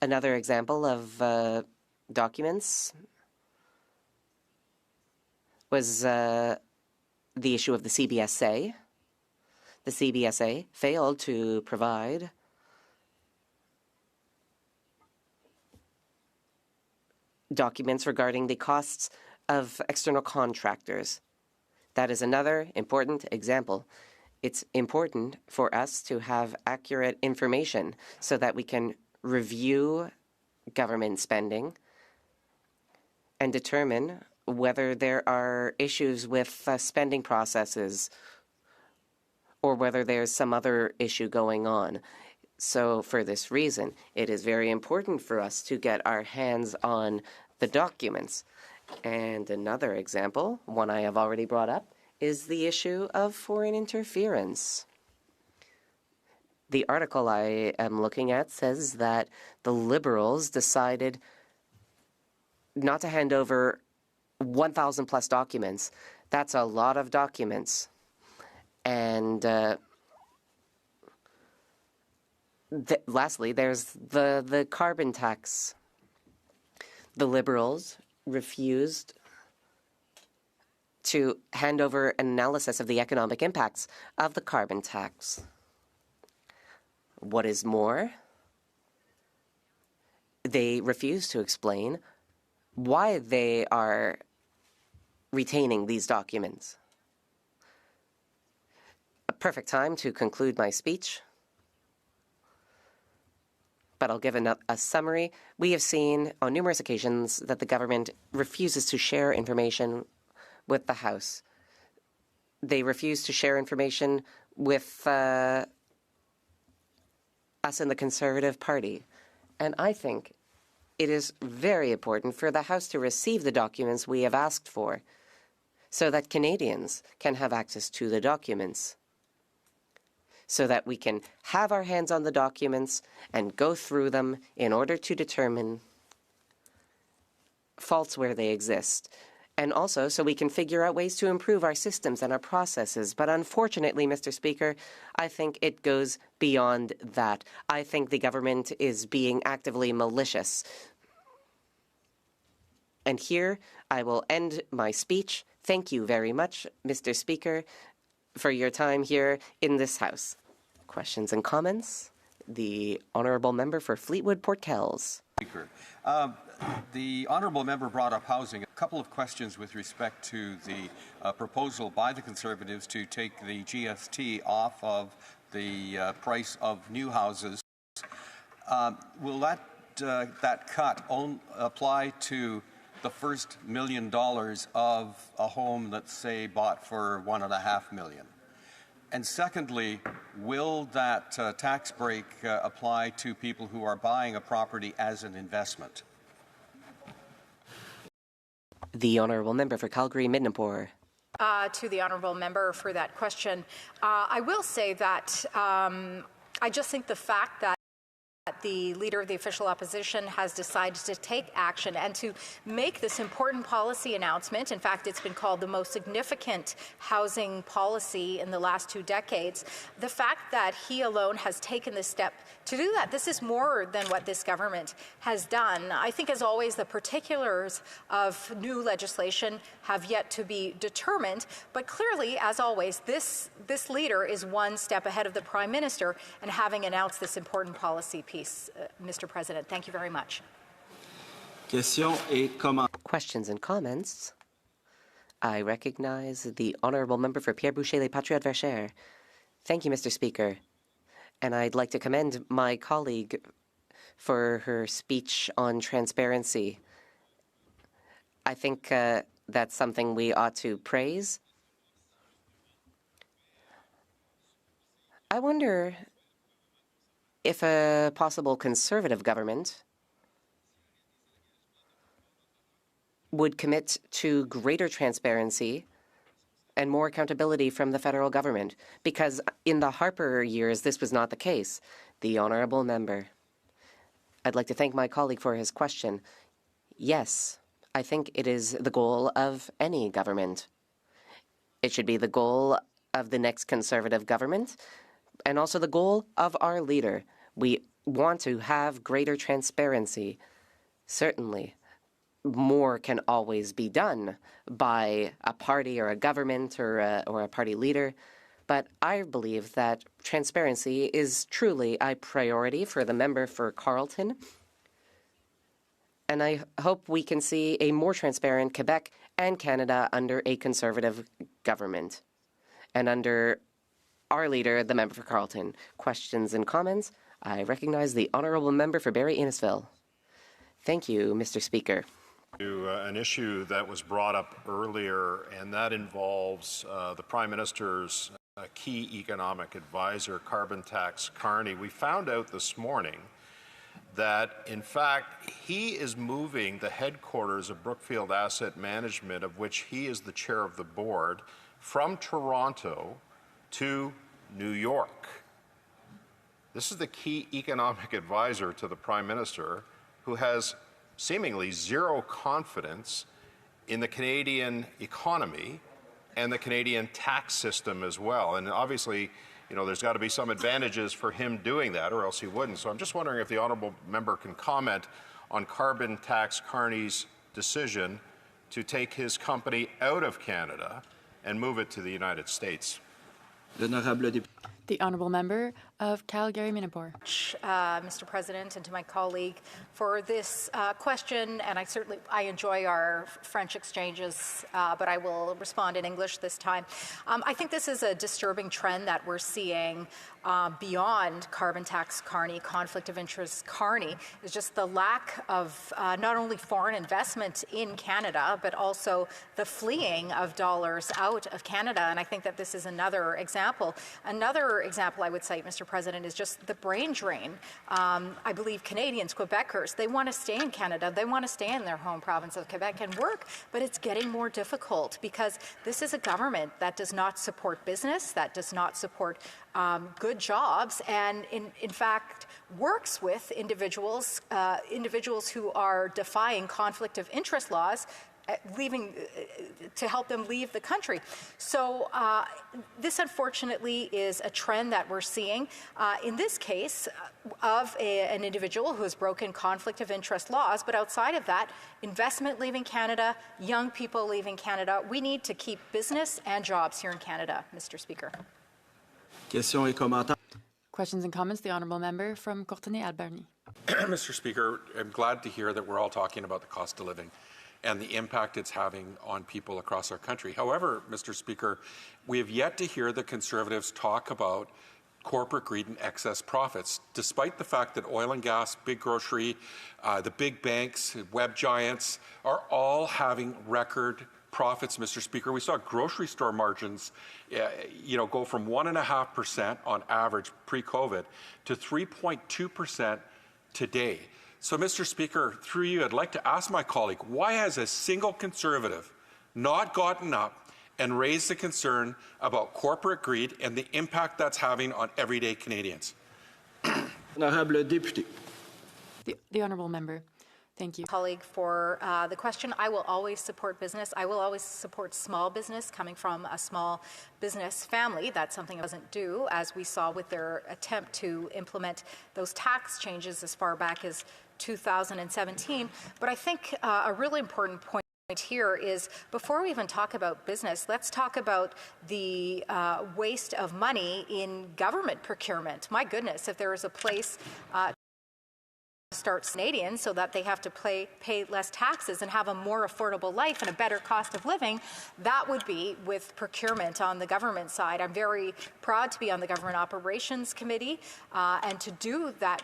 Another example of documents was the issue of the CBSA. The CBSA failed to provide documents regarding the costs of external contractors. That is another important example. It's important for us to have accurate information so that we can review government spending and determine whether there are issues with spending processes or whether there's some other issue going on. So for this reason, it is very important for us to get our hands on the documents. And another example, one I have already brought up, is the issue of foreign interference. The article I am looking at says that the Liberals decided not to hand over 1,000 plus documents. That's a lot of documents. And lastly, there's the carbon tax. The Liberals refused to hand over an analysis of the economic impacts of the carbon tax. What is more, they refuse to explain why they are retaining these documents. A perfect time to conclude my speech, but I'll give a summary. We have seen on numerous occasions that the government refuses to share information with the House. They refuse to share information with us in the Conservative Party. And I think it is very important for the House to receive the documents we have asked for so that Canadians can have access to the documents, so that we can have our hands on the documents and go through them in order to determine faults where they exist. And also so we can figure out ways to improve our systems and our processes. But unfortunately, Mr. Speaker, I think it goes beyond that. I think the government is being actively malicious. And here I will end my speech. Thank you very much, Mr. Speaker, for your time here in this House. Questions and comments? The Honourable Member for Fleetwood Port Kells. Speaker. The honourable member brought up housing. A couple of questions with respect to the proposal by the Conservatives to take the GST off of the price of new houses. Will that cut apply to the first $1 million of a home that's, say, bought for $1.5 million? And secondly, will that tax break apply to people who are buying a property as an investment? The Honourable Member for Calgary-Midnapore. To the Honourable Member for that question. I will say that I just think the fact that the Leader of the Official Opposition has decided to take action and to make this important policy announcement. In fact, it's been called the most significant housing policy in the last 2 decades. The fact that he alone has taken this step to do that, this is more than what this government has done. I think, as always, the particulars of new legislation have yet to be determined, but clearly, as always, this leader is one step ahead of the Prime Minister in having announced this important policy piece. Mr. President, thank you very much. Questions and comments? I recognize the Honourable Member for Pierre Boucher, Les Patriotes Verchères. Thank you, Mr. Speaker. And I'd like to commend my colleague for her speech on transparency. I think that's something we ought to praise. I wonder if a possible Conservative government would commit to greater transparency and more accountability from the federal government, because in the Harper years, this was not the case. The Honourable Member. I'd like to thank my colleague for his question. Yes, I think it is the goal of any government. It should be the goal of the next Conservative government, and also the goal of our leader. We want to have greater transparency. Certainly, more can always be done by a party or a government or a party leader, but I believe that transparency is truly a priority for the member for Carleton, and I hope we can see a more transparent Quebec and Canada under a Conservative government. And under our leader, the member for Carleton. Questions and comments? I recognize the Honourable Member for Barrie-Innisfil. Thank you, Mr. Speaker. To an issue that was brought up earlier, and that involves the Prime Minister's key economic advisor, Carbon Tax Carney. We found out this morning that, in fact, he is moving the headquarters of Brookfield Asset Management, of which he is the chair of the board, from Toronto to New York. This is the key economic advisor to the Prime Minister, who has seemingly zero confidence in the Canadian economy and the Canadian tax system as well. And obviously, you know, there's got to be some advantages for him doing that, or else he wouldn't. So I'm just wondering if the Honourable Member can comment on Carbon Tax Carney's decision to take his company out of Canada and move it to the United States. The Honourable Member of Calgary-Midnapore. Mr. President, and to my colleague for this question, and I enjoy our French exchanges, but I will respond in English this time. I think this is a disturbing trend that we're seeing beyond Carbon Tax Carney, conflict of interest Carney, is just the lack of not only foreign investment in Canada, but also the fleeing of dollars out of Canada. And I think that this is another example. Another example I would cite, Mr. President, is just the brain drain. I believe Canadians, Quebecers, they want to stay in Canada. They want to stay in their home province of Quebec and work, but it's getting more difficult because this is a government that does not support business, that does not support good jobs, and in fact works with individuals who are defying conflict of interest laws, to help them leave the country. So this unfortunately is a trend that we're seeing in this case of an individual who has broken conflict of interest laws, but outside of that, investment leaving Canada, young people leaving Canada. We need to keep business and jobs here in Canada, Mr. Speaker. Questions et commentaires. Questions and comments, the Honourable Member from Courtenay-Alberni. Mr. Speaker, I'm glad to hear that we're all talking about the cost of living and the impact it's having on people across our country. However, Mr. Speaker, we have yet to hear the Conservatives talk about corporate greed and excess profits, despite the fact that oil and gas, big grocery, the big banks, web giants are all having record profits, Mr. Speaker. We saw grocery store margins, go from 1.5% on average pre-COVID to 3.2% today. So, Mr. Speaker, through you, I'd like to ask my colleague, why has a single Conservative not gotten up and raised the concern about corporate greed and the impact that's having on everyday Canadians? Honorable Deputy. The honourable member. Thank you. Colleague, for the question. I will always support business. I will always support small business coming from a small business family. That's something I doesn't do, as we saw with their attempt to implement those tax changes as far back as 2017. But I think a really important point here is, before we even talk about business, let's talk about the waste of money in government procurement. My goodness, if there is a place start Canadians so that they have to pay less taxes and have a more affordable life and a better cost of living, that would be with procurement on the government side. I'm very proud to be on the Government Operations Committee and to do that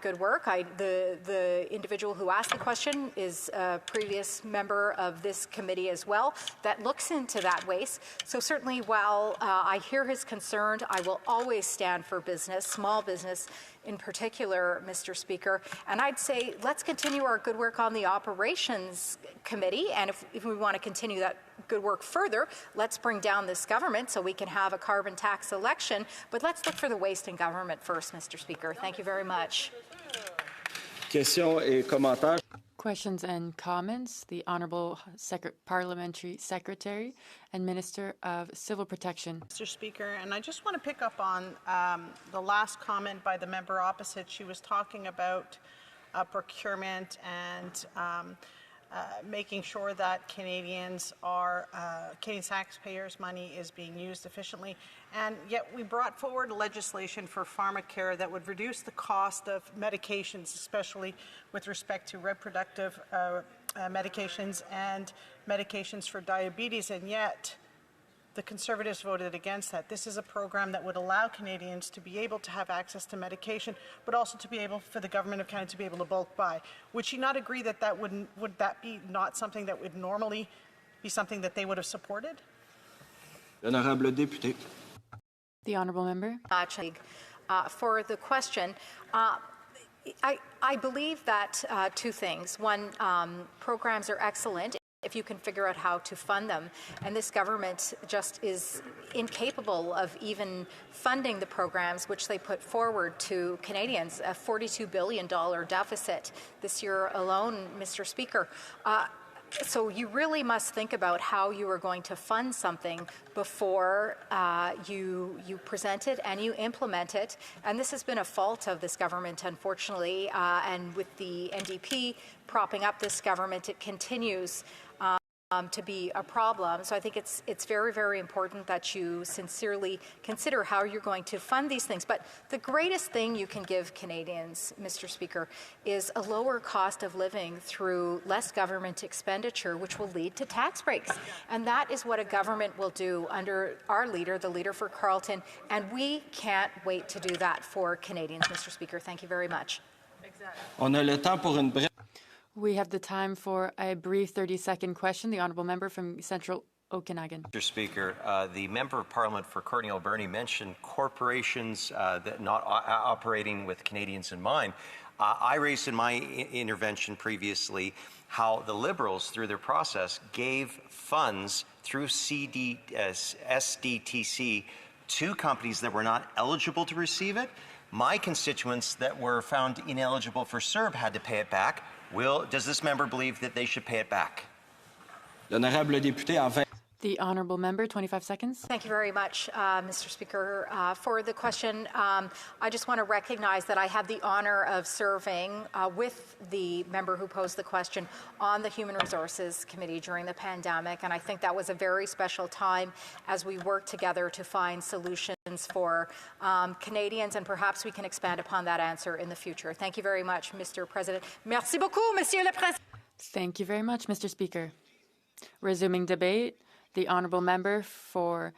good work. The individual who asked the question is a previous member of this committee as well that looks into that waste. So certainly, while I hear his concern, I will always stand for business, small business in particular, Mr. Speaker. And I'd say let's continue our good work on the Operations Committee, and if we want to continue that good work further, let's bring down this government so we can have a carbon tax election. But let's look for the waste in government first, Mr. Speaker. Thank you very much. Questions et commentaires. Questions and comments. The Honourable Parliamentary Secretary and Minister of Civil Protection. Mr. Speaker, and I just want to pick up on the last comment by the member opposite. She was talking about procurement and making sure that Canadian taxpayers' money is being used efficiently. And yet we brought forward legislation for pharmacare that would reduce the cost of medications, especially with respect to reproductive medications and medications for diabetes, and yet the Conservatives voted against that. This is a program that would allow Canadians to be able to have access to medication, but also to be able, for the Government of Canada to be able to bulk buy. Would she not agree that would that be not something that would normally be something that they would have supported? Honorable Deputy. The honourable member. For the question, I believe that two things. One, programs are excellent if you can figure out how to fund them. And this government just is incapable of even funding the programs which they put forward to Canadians, a $42 billion deficit this year alone, Mr. Speaker. So you really must think about how you are going to fund something before you present it and you implement it. And this has been a fault of this government, unfortunately. And with the NDP propping up this government, it continues to be a problem. So I think it's very, very important that you sincerely consider how you're going to fund these things. But the greatest thing you can give Canadians, Mr. Speaker, is a lower cost of living through less government expenditure, which will lead to tax breaks. And that is what a government will do under our leader, the Leader for Carleton. And we can't wait to do that for Canadians, Mr. Speaker. Thank you very much. On a le temps pour une brève. We have the time for a brief 30-second question. The honourable member from Central Okanagan. Mr. Speaker, the Member of Parliament for Courtenay Alberni mentioned corporations that not operating with Canadians in mind. I raised in my intervention previously how the Liberals, through their process, gave funds through SDTC to companies that were not eligible to receive it. My constituents that were found ineligible for CERB had to pay it back. Does this member believe that they should pay it back? L'honorable député en 20. The honourable member, 25 seconds. Thank you very much, Mr. Speaker, for the question. I just want to recognize that I had the honor of serving with the member who posed the question on the Human Resources Committee during the pandemic, and I think that was a very special time as we worked together to find solutions for Canadians, and perhaps we can expand upon that answer in the future. Thank you very much, Mr. President. Merci beaucoup, Monsieur le Président. Thank you very much, Mr. Speaker. Resuming debate. The honourable member for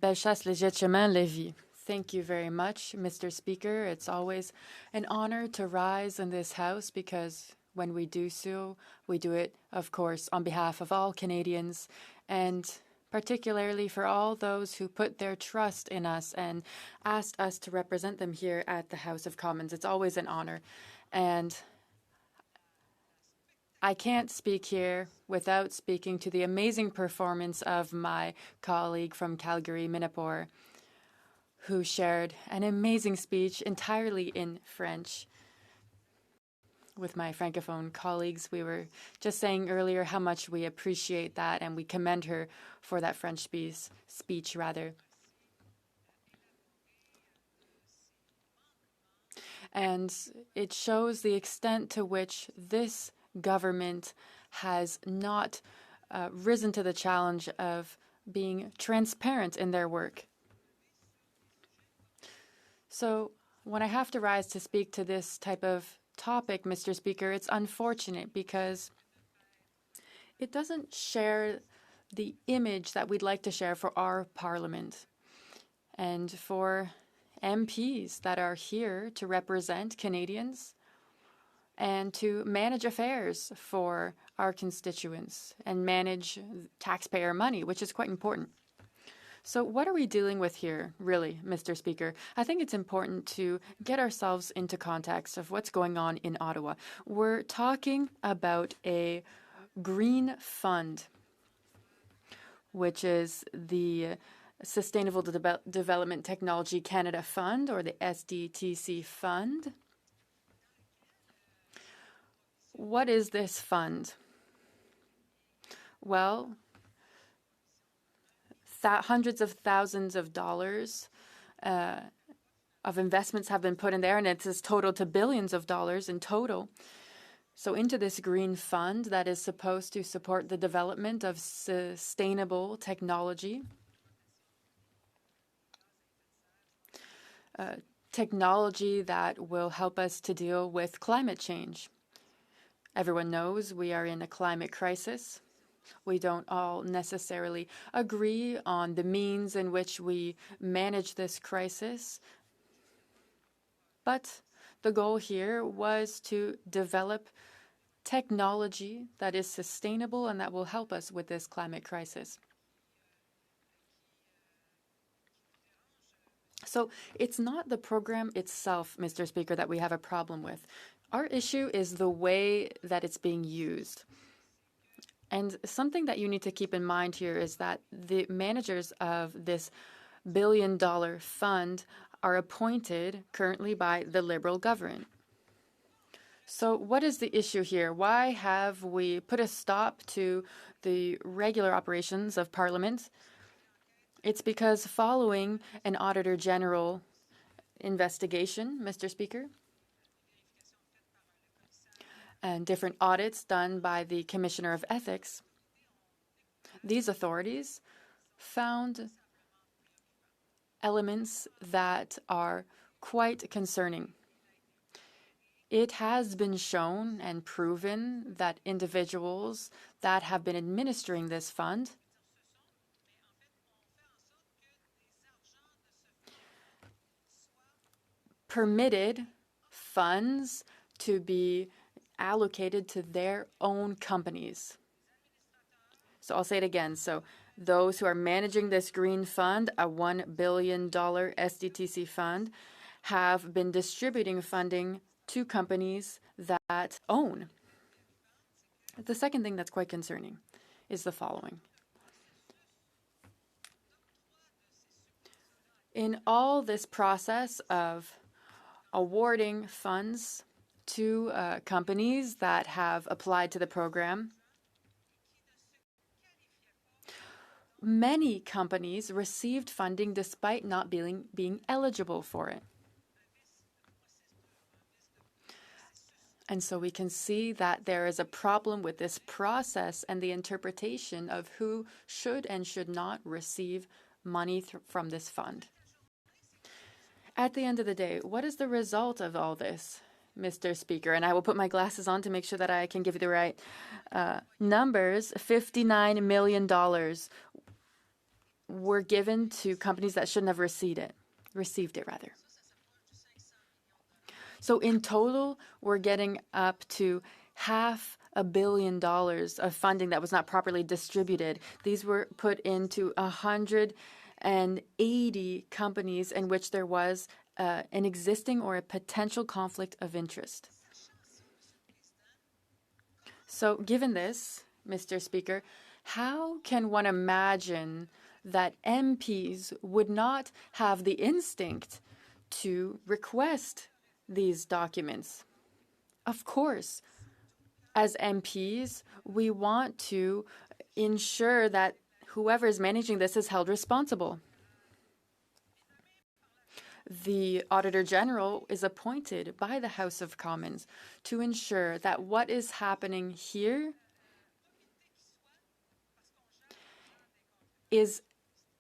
Bellechasse-Léger-Chemin-Lévis. Thank you very much, Mr. Speaker. It's always an honour to rise in this House because when we do so, we do it, of course, on behalf of all Canadians and particularly for all those who put their trust in us and asked us to represent them here at the House of Commons. It's always an honour. And I can't speak here without speaking to the amazing performance of my colleague from Calgary, Minapore, who shared an amazing speech entirely in French. With my Francophone colleagues, we were just saying earlier how much we appreciate that and we commend her for that French speech. And it shows the extent to which this government has not risen to the challenge of being transparent in their work. So when I have to rise to speak to this type of topic, Mr. Speaker, it's unfortunate because it doesn't share the image that we'd like to share for our Parliament and for MPs that are here to represent Canadians and to manage affairs for our constituents and manage taxpayer money, which is quite important. So what are we dealing with here, really, Mr. Speaker? I think it's important to get ourselves into context of what's going on in Ottawa. We're talking about a green fund, which is the Sustainable Development Technology Canada Fund, or the SDTC fund. What is this fund? Well, hundreds of thousands of dollars of investments have been put in there, and it's totaled to billions of dollars in total. So into this green fund that is supposed to support the development of sustainable technology. Technology that will help us to deal with climate change. Everyone knows we are in a climate crisis. We don't all necessarily agree on the means in which we manage this crisis. But the goal here was to develop technology that is sustainable and that will help us with this climate crisis. So it's not the program itself, Mr. Speaker, that we have a problem with. Our issue is the way that it's being used. And something that you need to keep in mind here is that the managers of this billion-dollar fund are appointed currently by the Liberal government. So what is the issue here? Why have we put a stop to the regular operations of Parliament? It's because following an Auditor General investigation, Mr. Speaker, and different audits done by the Commissioner of Ethics, these authorities found elements that are quite concerning. It has been shown and proven that individuals that have been administering this fund permitted funds to be allocated to their own companies. So I'll say it again. So those who are managing this green fund, a $1 billion SDTC fund, have been distributing funding to companies that own. The second thing that's quite concerning is the following. In all this process of awarding funds to companies that have applied to the program, many companies received funding despite not being eligible for it. And so we can see that there is a problem with this process and the interpretation of who should and should not receive money from this fund. At the end of the day, what is the result of all this, Mr. Speaker? And I will put my glasses on to make sure that I can give you the right numbers. $59 million were given to companies that shouldn't have received it. So in total, we're getting up to $500 million of funding that was not properly distributed. These were put into 180 companies in which there was an existing or a potential conflict of interest. So given this, Mr. Speaker, how can one imagine that MPs would not have the instinct to request these documents? Of course, as MPs, we want to ensure that whoever is managing this is held responsible. The Auditor General is appointed by the House of Commons to ensure that what is happening here is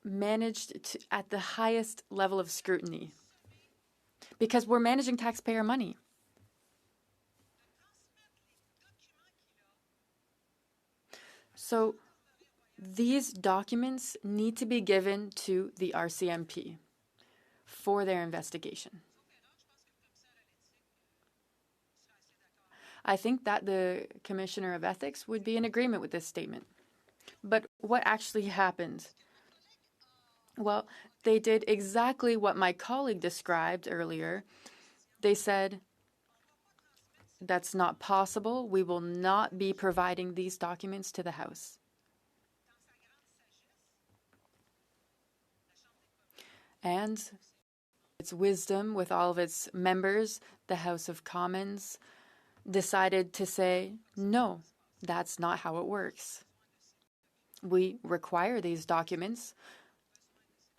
managed at the highest level of scrutiny, because we're managing taxpayer money. So these documents need to be given to the RCMP for their investigation. I think that the Commissioner of Ethics would be in agreement with this statement. But what actually happened? Well, they did exactly what my colleague described earlier. They said, that's not possible. We will not be providing these documents to the House. And its wisdom, with all of its members, the House of Commons decided to say, no, that's not how it works. We require these documents.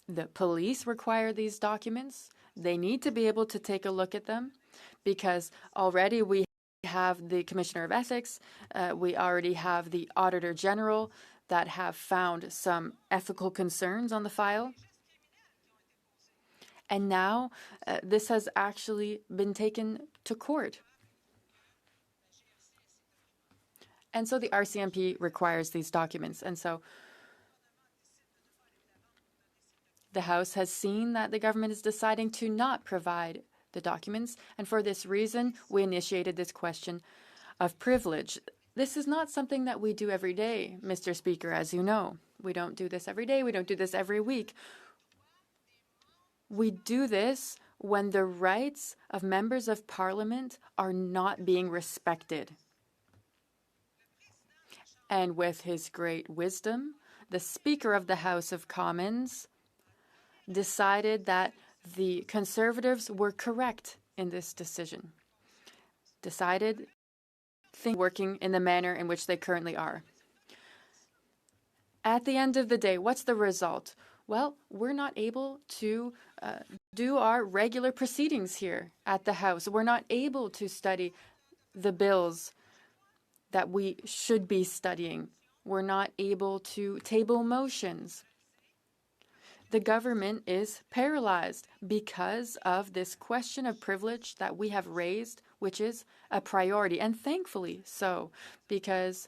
The police require these documents. They need to be able to take a look at them, because already we have the Commissioner of Ethics, we already have the Auditor General that have found some ethical concerns on the file. And now this has actually been taken to court. And so the RCMP requires these documents. And so the House has seen that the government is deciding to not provide the documents. And for this reason, we initiated this question of privilege. This is not something that we do every day, Mr. Speaker, as you know. We don't do this every day. We don't do this every week. We do this when the rights of members of Parliament are not being respected. And with his great wisdom, the Speaker of the House of Commons decided that the Conservatives were correct in this decision. Decided working in the manner in which they currently are. At the end of the day, what's the result? Well, we're not able to do our regular proceedings here at the House. We're not able to study the bills that we should be studying. We're not able to table motions. The government is paralyzed because of this question of privilege that we have raised, which is a priority, and thankfully so, because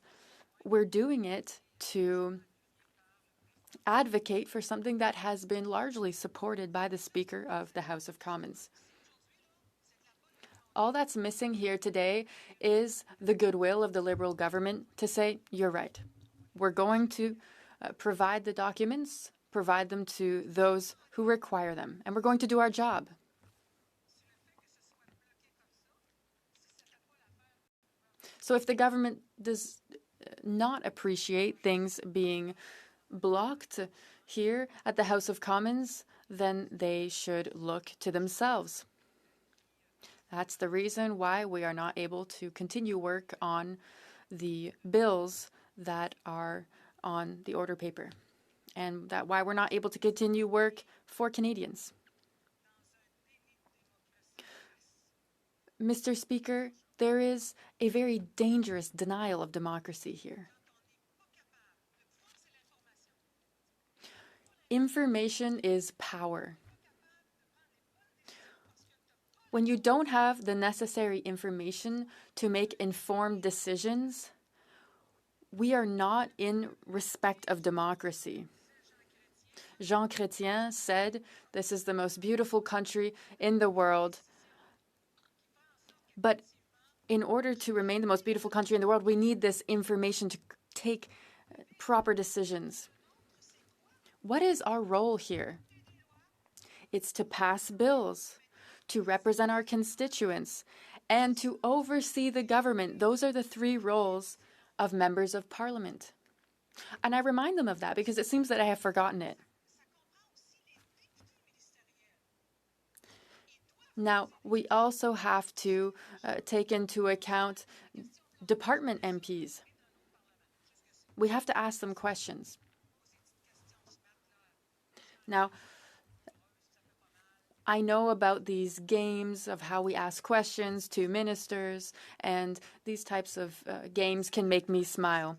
we're doing it to advocate for something that has been largely supported by the Speaker of the House of Commons. All that's missing here today is the goodwill of the Liberal government to say, you're right. We're going to provide the documents, provide them to those who require them, and we're going to do our job. So if the government does not appreciate things being blocked here at the House of Commons, then they should look to themselves. That's the reason why we are not able to continue work on the bills that are on the order paper. and that why we're not able to continue work for Canadians. Mr. Speaker, there is a very dangerous denial of democracy here. Information is power. When you don't have the necessary information to make informed decisions, we are not in respect of democracy. Jean Chrétien said, "This is the most beautiful country in the world." But in order to remain the most beautiful country in the world, we need this information to take proper decisions. What is our role here? It's to pass bills, to represent our constituents, and to oversee the government. Those are the three roles of members of parliament. And I remind them of that because it seems that I have forgotten it. Now, we also have to take into account department MPs. We have to ask them questions. Now, I know about these games of how we ask questions to ministers, and these types of games can make me smile.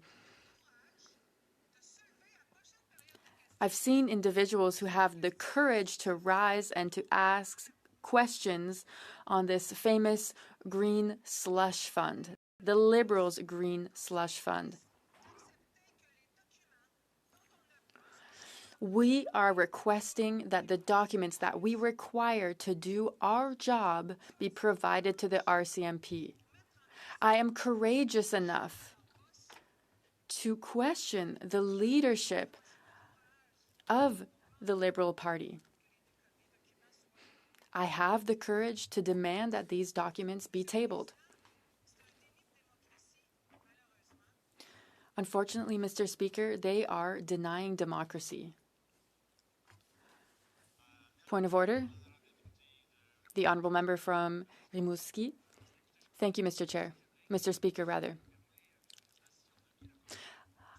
I've seen individuals who have the courage to rise and to ask questions on this famous green slush fund, the Liberals' green slush fund. We are requesting that the documents that we require to do our job be provided to the RCMP. I am courageous enough to question the leadership of the Liberal Party. I have the courage to demand that these documents be tabled. Unfortunately, Mr. Speaker, they are denying democracy. Point of order. The honourable member from Rimouski. Thank you, Mr. Chair. Mr. Speaker, rather.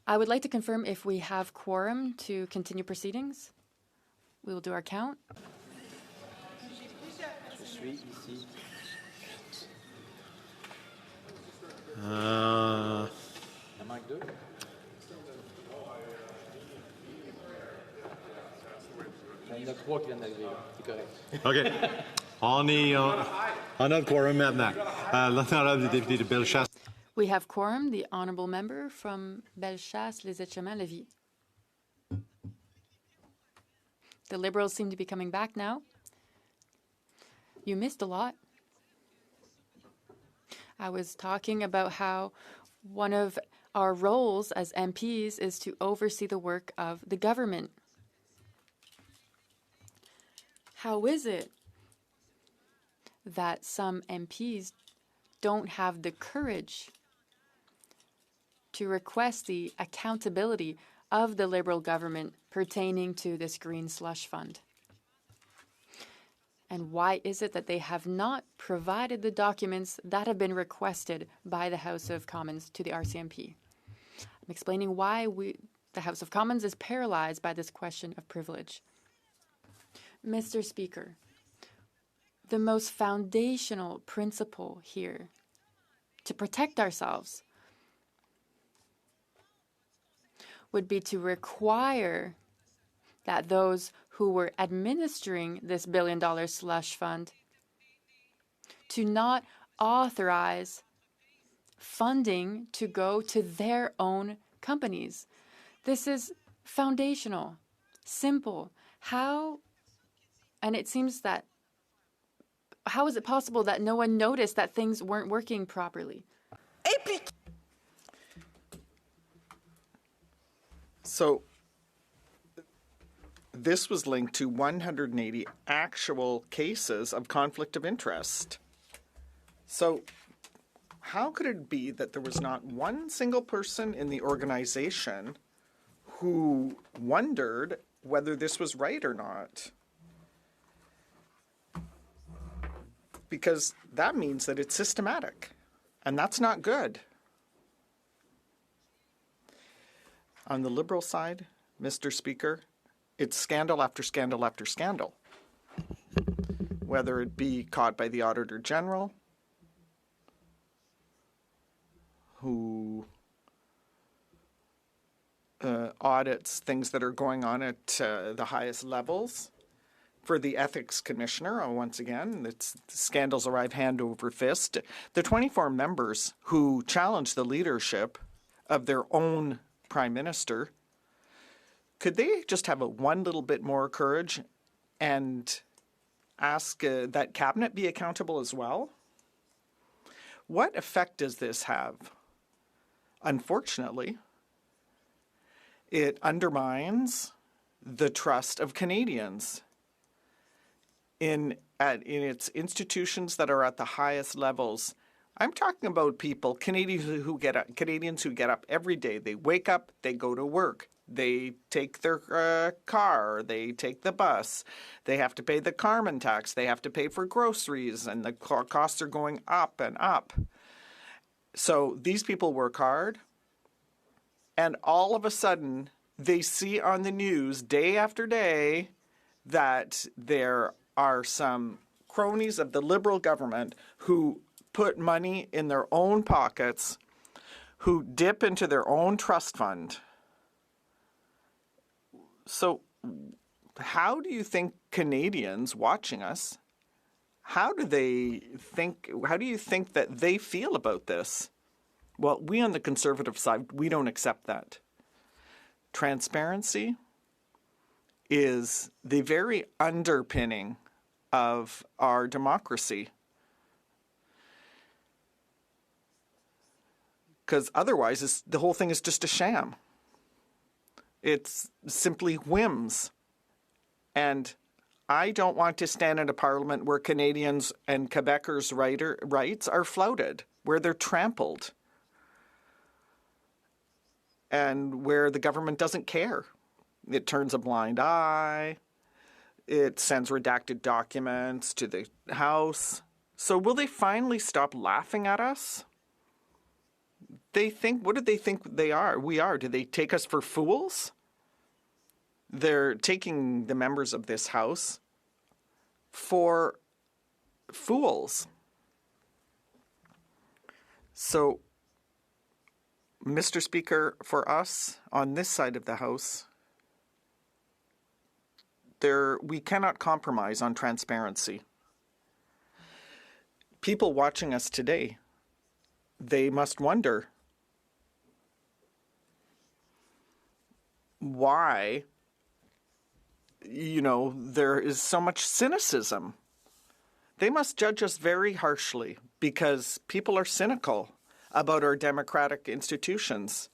I would like to confirm if we have quorum to continue proceedings. We will do our count. OK. On a quorum maintenant. L'honorable député de Bellechasse. We have quorum, the honourable member from Bellechasse, Les Etchemins, Lévis. The Liberals seem to be coming back now. You missed a lot. I was talking about how one of our roles as MPs is to oversee the work of the government. How is it that some MPs don't have the courage to request the accountability of the Liberal government pertaining to this green slush fund? And why is it that they have not provided the documents that have been requested by the House of Commons to the RCMP? I'm explaining why the House of Commons is paralyzed by this question of privilege. Mr. Speaker, the most foundational principle here to protect ourselves would be to require that those who were administering this billion-dollar slush fund to not authorize funding to go to their own companies. This is foundational, simple. And it seems that, how is it possible that no one noticed that things weren't working properly? So this was linked to 180 actual cases of conflict of interest. So how could it be that there was not one single person in the organization who wondered whether this was right or not? Because that means that it's systematic, and that's not good. On the Liberal side, Mr. Speaker, it's scandal after scandal after scandal. Whether it be caught by the Auditor General, who audits things that are going on at the highest levels. For the Ethics Commissioner, once again, scandals arrive hand over fist. The 24 members who challenge the leadership of their own Prime Minister, could they just have one little bit more courage and ask that Cabinet be accountable as well? What effect does this have? Unfortunately, it undermines the trust of Canadians in its institutions that are at the highest levels. I'm talking about people, Canadians who get up every day. They wake up, they go to work, they take their car, they take the bus, they have to pay the carbon tax, they have to pay for groceries, and the costs are going up and up. So these people work hard, and all of a sudden they see on the news day after day that there are some cronies of the Liberal government who put money in their own pockets, who dip into their own trust fund. So how do you think Canadians watching us, how do you think that they feel about this? Well, we on the Conservative side, we don't accept that. Transparency is the very underpinning of our democracy. Because otherwise, the whole thing is just a sham. It's simply whims. And I don't want to stand in a parliament where Canadians and Quebecers' rights are flouted, where they're trampled, and where the government doesn't care. It turns a blind eye. It sends redacted documents to the House. So will they finally stop laughing at us? What do they think we are? Do they take us for fools? They're taking the members of this House for fools. So, Mr. Speaker, for us on this side of the House, we cannot compromise on transparency. People watching us today, they must wonder why, there is so much cynicism. They must judge us very harshly because people are cynical about our democratic institutions.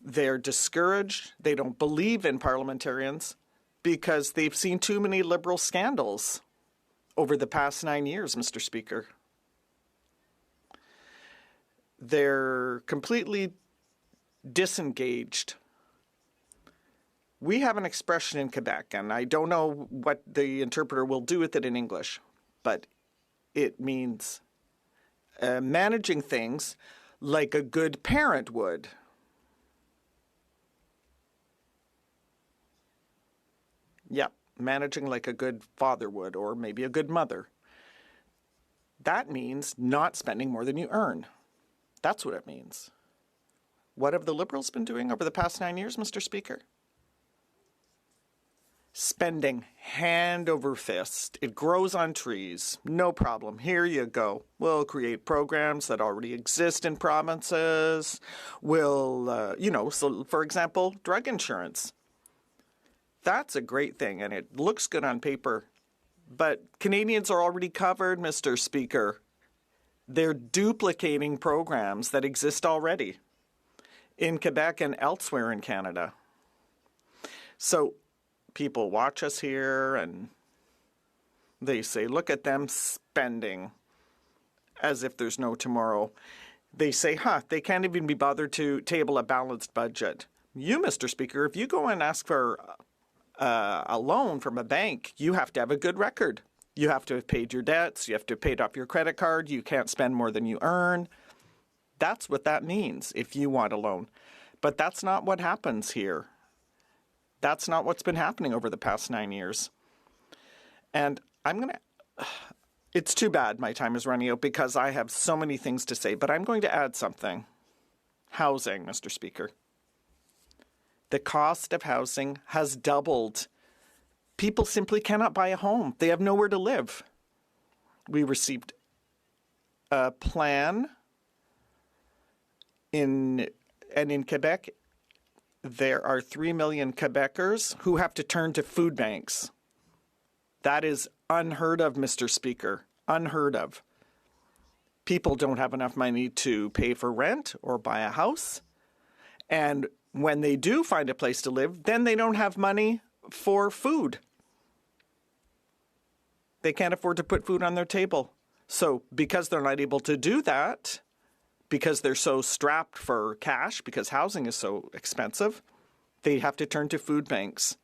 They're discouraged. They don't believe in parliamentarians because they've seen too many Liberal scandals over the past 9 years, Mr. Speaker. They're completely disengaged. We have an expression in Quebec, and I don't know what the interpreter will do with it in English, but it means managing things like a good parent would. Yep, managing like a good father would, or maybe a good mother. That means not spending more than you earn. That's what it means. What have the Liberals been doing over the past 9 years, Mr. Speaker? Spending hand over fist. It grows on trees. No problem. Here you go. We'll create programs that already exist in provinces. We'll, so for example, drug insurance. That's a great thing, and it looks good on paper. But Canadians are already covered, Mr. Speaker. They're duplicating programs that exist already in Quebec and elsewhere in Canada. So people watch us here and they say, look at them spending as if there's no tomorrow. They say, they can't even be bothered to table a balanced budget. You, Mr. Speaker, if you go and ask for a loan from a bank, you have to have a good record. You have to have paid your debts. You have to have paid off your credit card. You can't spend more than you earn. That's what that means if you want a loan. But that's not what happens here. That's not what's been happening over the past 9 years. And it's too bad my time is running out because I have so many things to say, but I'm going to add something. Housing, Mr. Speaker. The cost of housing has doubled. People simply cannot buy a home. They have nowhere to live. We received a plan in Quebec. There are 3 million Quebecers who have to turn to food banks. That is unheard of, Mr. Speaker. Unheard of. People don't have enough money to pay for rent or buy a house. And when they do find a place to live, then they don't have money for food. They can't afford to put food on their table. So because they're not able to do that, because they're so strapped for cash, because housing is so expensive, they have to turn to food banks.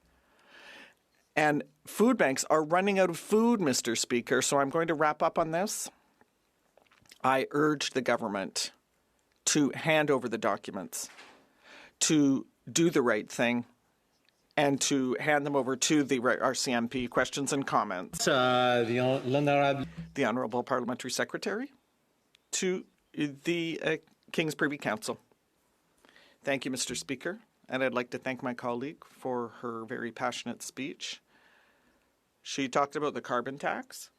And food banks are running out of food, Mr. Speaker, so I'm going to wrap up on this. I urge the government to hand over the documents, to do the right thing, and to hand them over to the RCMP. Questions and comments. The Honourable Parliamentary Secretary to the King's Privy Council. Thank you, Mr. Speaker. And I'd like to thank my colleague for her very passionate speech. She talked about the carbon tax,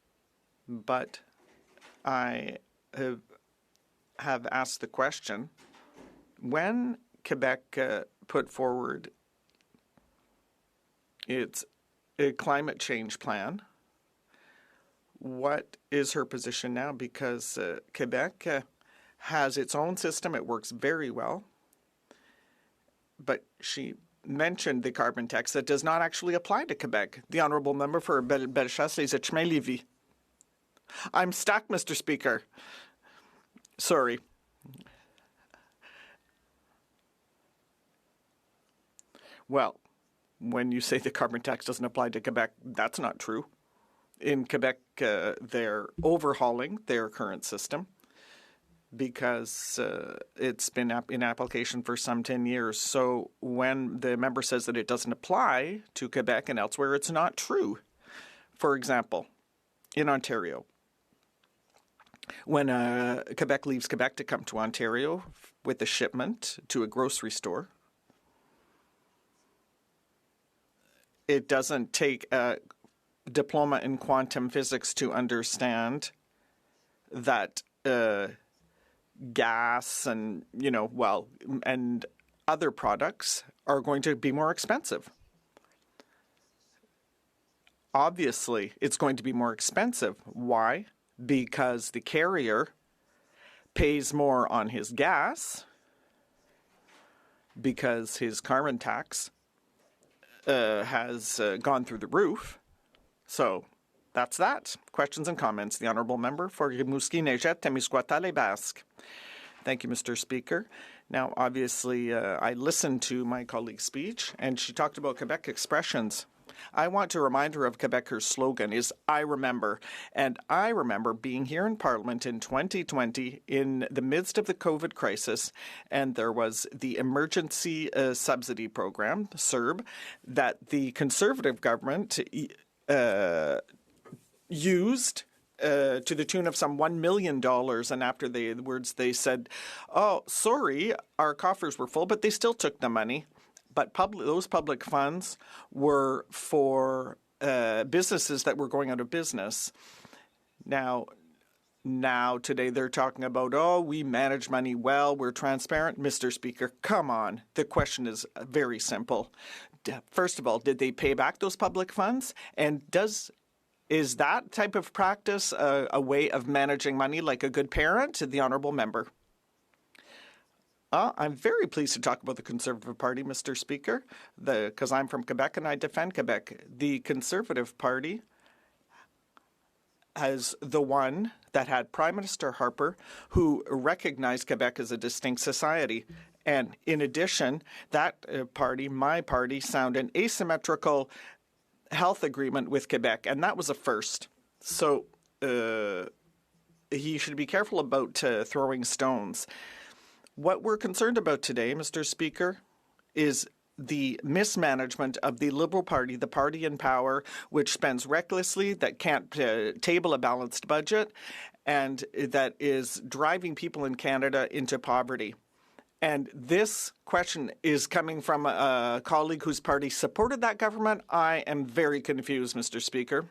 but I have asked the question, when Quebec put forward its climate change plan, what is her position now? Because Quebec has its own system. It works very well. But she mentioned the carbon tax that does not actually apply to Quebec. The Honourable Member for Bellechasse-les-Etchemins-Lévis. I'm stuck, Mr. Speaker. Sorry. Well, when you say the carbon tax doesn't apply to Quebec, that's not true. In Quebec, they're overhauling their current system because it's been in application for some 10 years. So when the member says that it doesn't apply to Quebec and elsewhere, it's not true. For example, in Ontario, when Quebec leaves Quebec to come to Ontario with a shipment to a grocery store, it doesn't take a diploma in quantum physics to understand that gas and, and other products are going to be more expensive. Obviously, it's going to be more expensive. Why? Because the carrier pays more on his gas because his carbon tax has gone through the roof. So that's that. Questions and comments. The Honourable Member for Rimouski, Neigette, Témiscouata-les-Basques. Thank you, Mr. Speaker. Now, obviously, I listened to my colleague's speech, and she talked about Quebec expressions. I want to remind her of Quebecers' slogan is, I remember. And I remember being here in Parliament in 2020 in the midst of the COVID crisis, and there was the emergency subsidy program, CERB, that the Conservative government used to the tune of some $1 million. And after the words, they said, oh, sorry, our coffers were full, but they still took the money. But those public funds were for businesses that were going out of business. Now, today, they're talking about, oh, we manage money well, we're transparent. Mr. Speaker, come on. The question is very simple. First of all, did they pay back those public funds? And is that type of practice a way of managing money like a good parent? The Honourable Member. I'm very pleased to talk about the Conservative Party, Mr. Speaker, because I'm from Quebec and I defend Quebec. The Conservative Party as the one that had Prime Minister Harper, who recognized Quebec as a distinct society. And in addition, that party, my party, signed an asymmetrical health agreement with Quebec, and that was a first. So he should be careful about throwing stones. What we're concerned about today, Mr. Speaker, is the mismanagement of the Liberal Party, the party in power, which spends recklessly, that can't table a balanced budget, and that is driving people in Canada into poverty. And this question is coming from a colleague whose party supported that government. I am very confused, Mr. Speaker.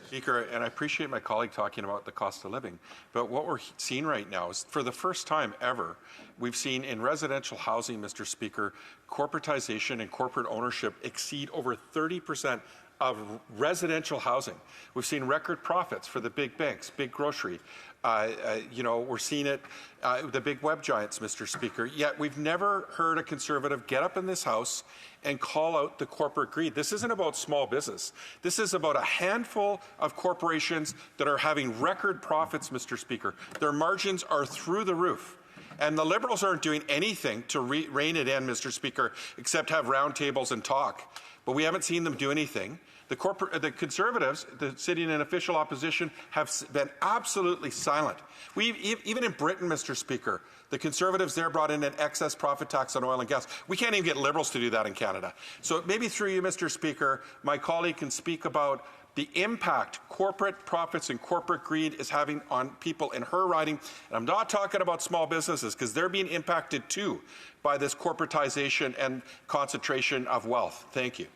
Speaker, and I appreciate my colleague talking about the cost of living, but what we're seeing right now is, for the first time ever, we've seen in residential housing, Mr. Speaker, corporatization and corporate ownership exceed over 30% of residential housing. We've seen record profits for the big banks, big grocery. We're seeing it, the big web giants, Mr. Speaker. Yet we've never heard a Conservative get up in this House and call out the corporate greed. This isn't about small business. This is about a handful of corporations that are having record profits, Mr. Speaker. Their margins are through the roof. And the Liberals aren't doing anything to rein it in, Mr. Speaker, except have roundtables and talk. But we haven't seen them do anything. The Conservatives, sitting in official opposition, have been absolutely silent. Even in Britain, Mr. Speaker, the Conservatives there brought in an excess profit tax on oil and gas. We can't even get Liberals to do that in Canada. So maybe through you, Mr. Speaker, my colleague can speak about the impact corporate profits and corporate greed is having on people in her riding. And I'm not talking about small businesses, because they're being impacted too by this corporatization and concentration of wealth. Thank you.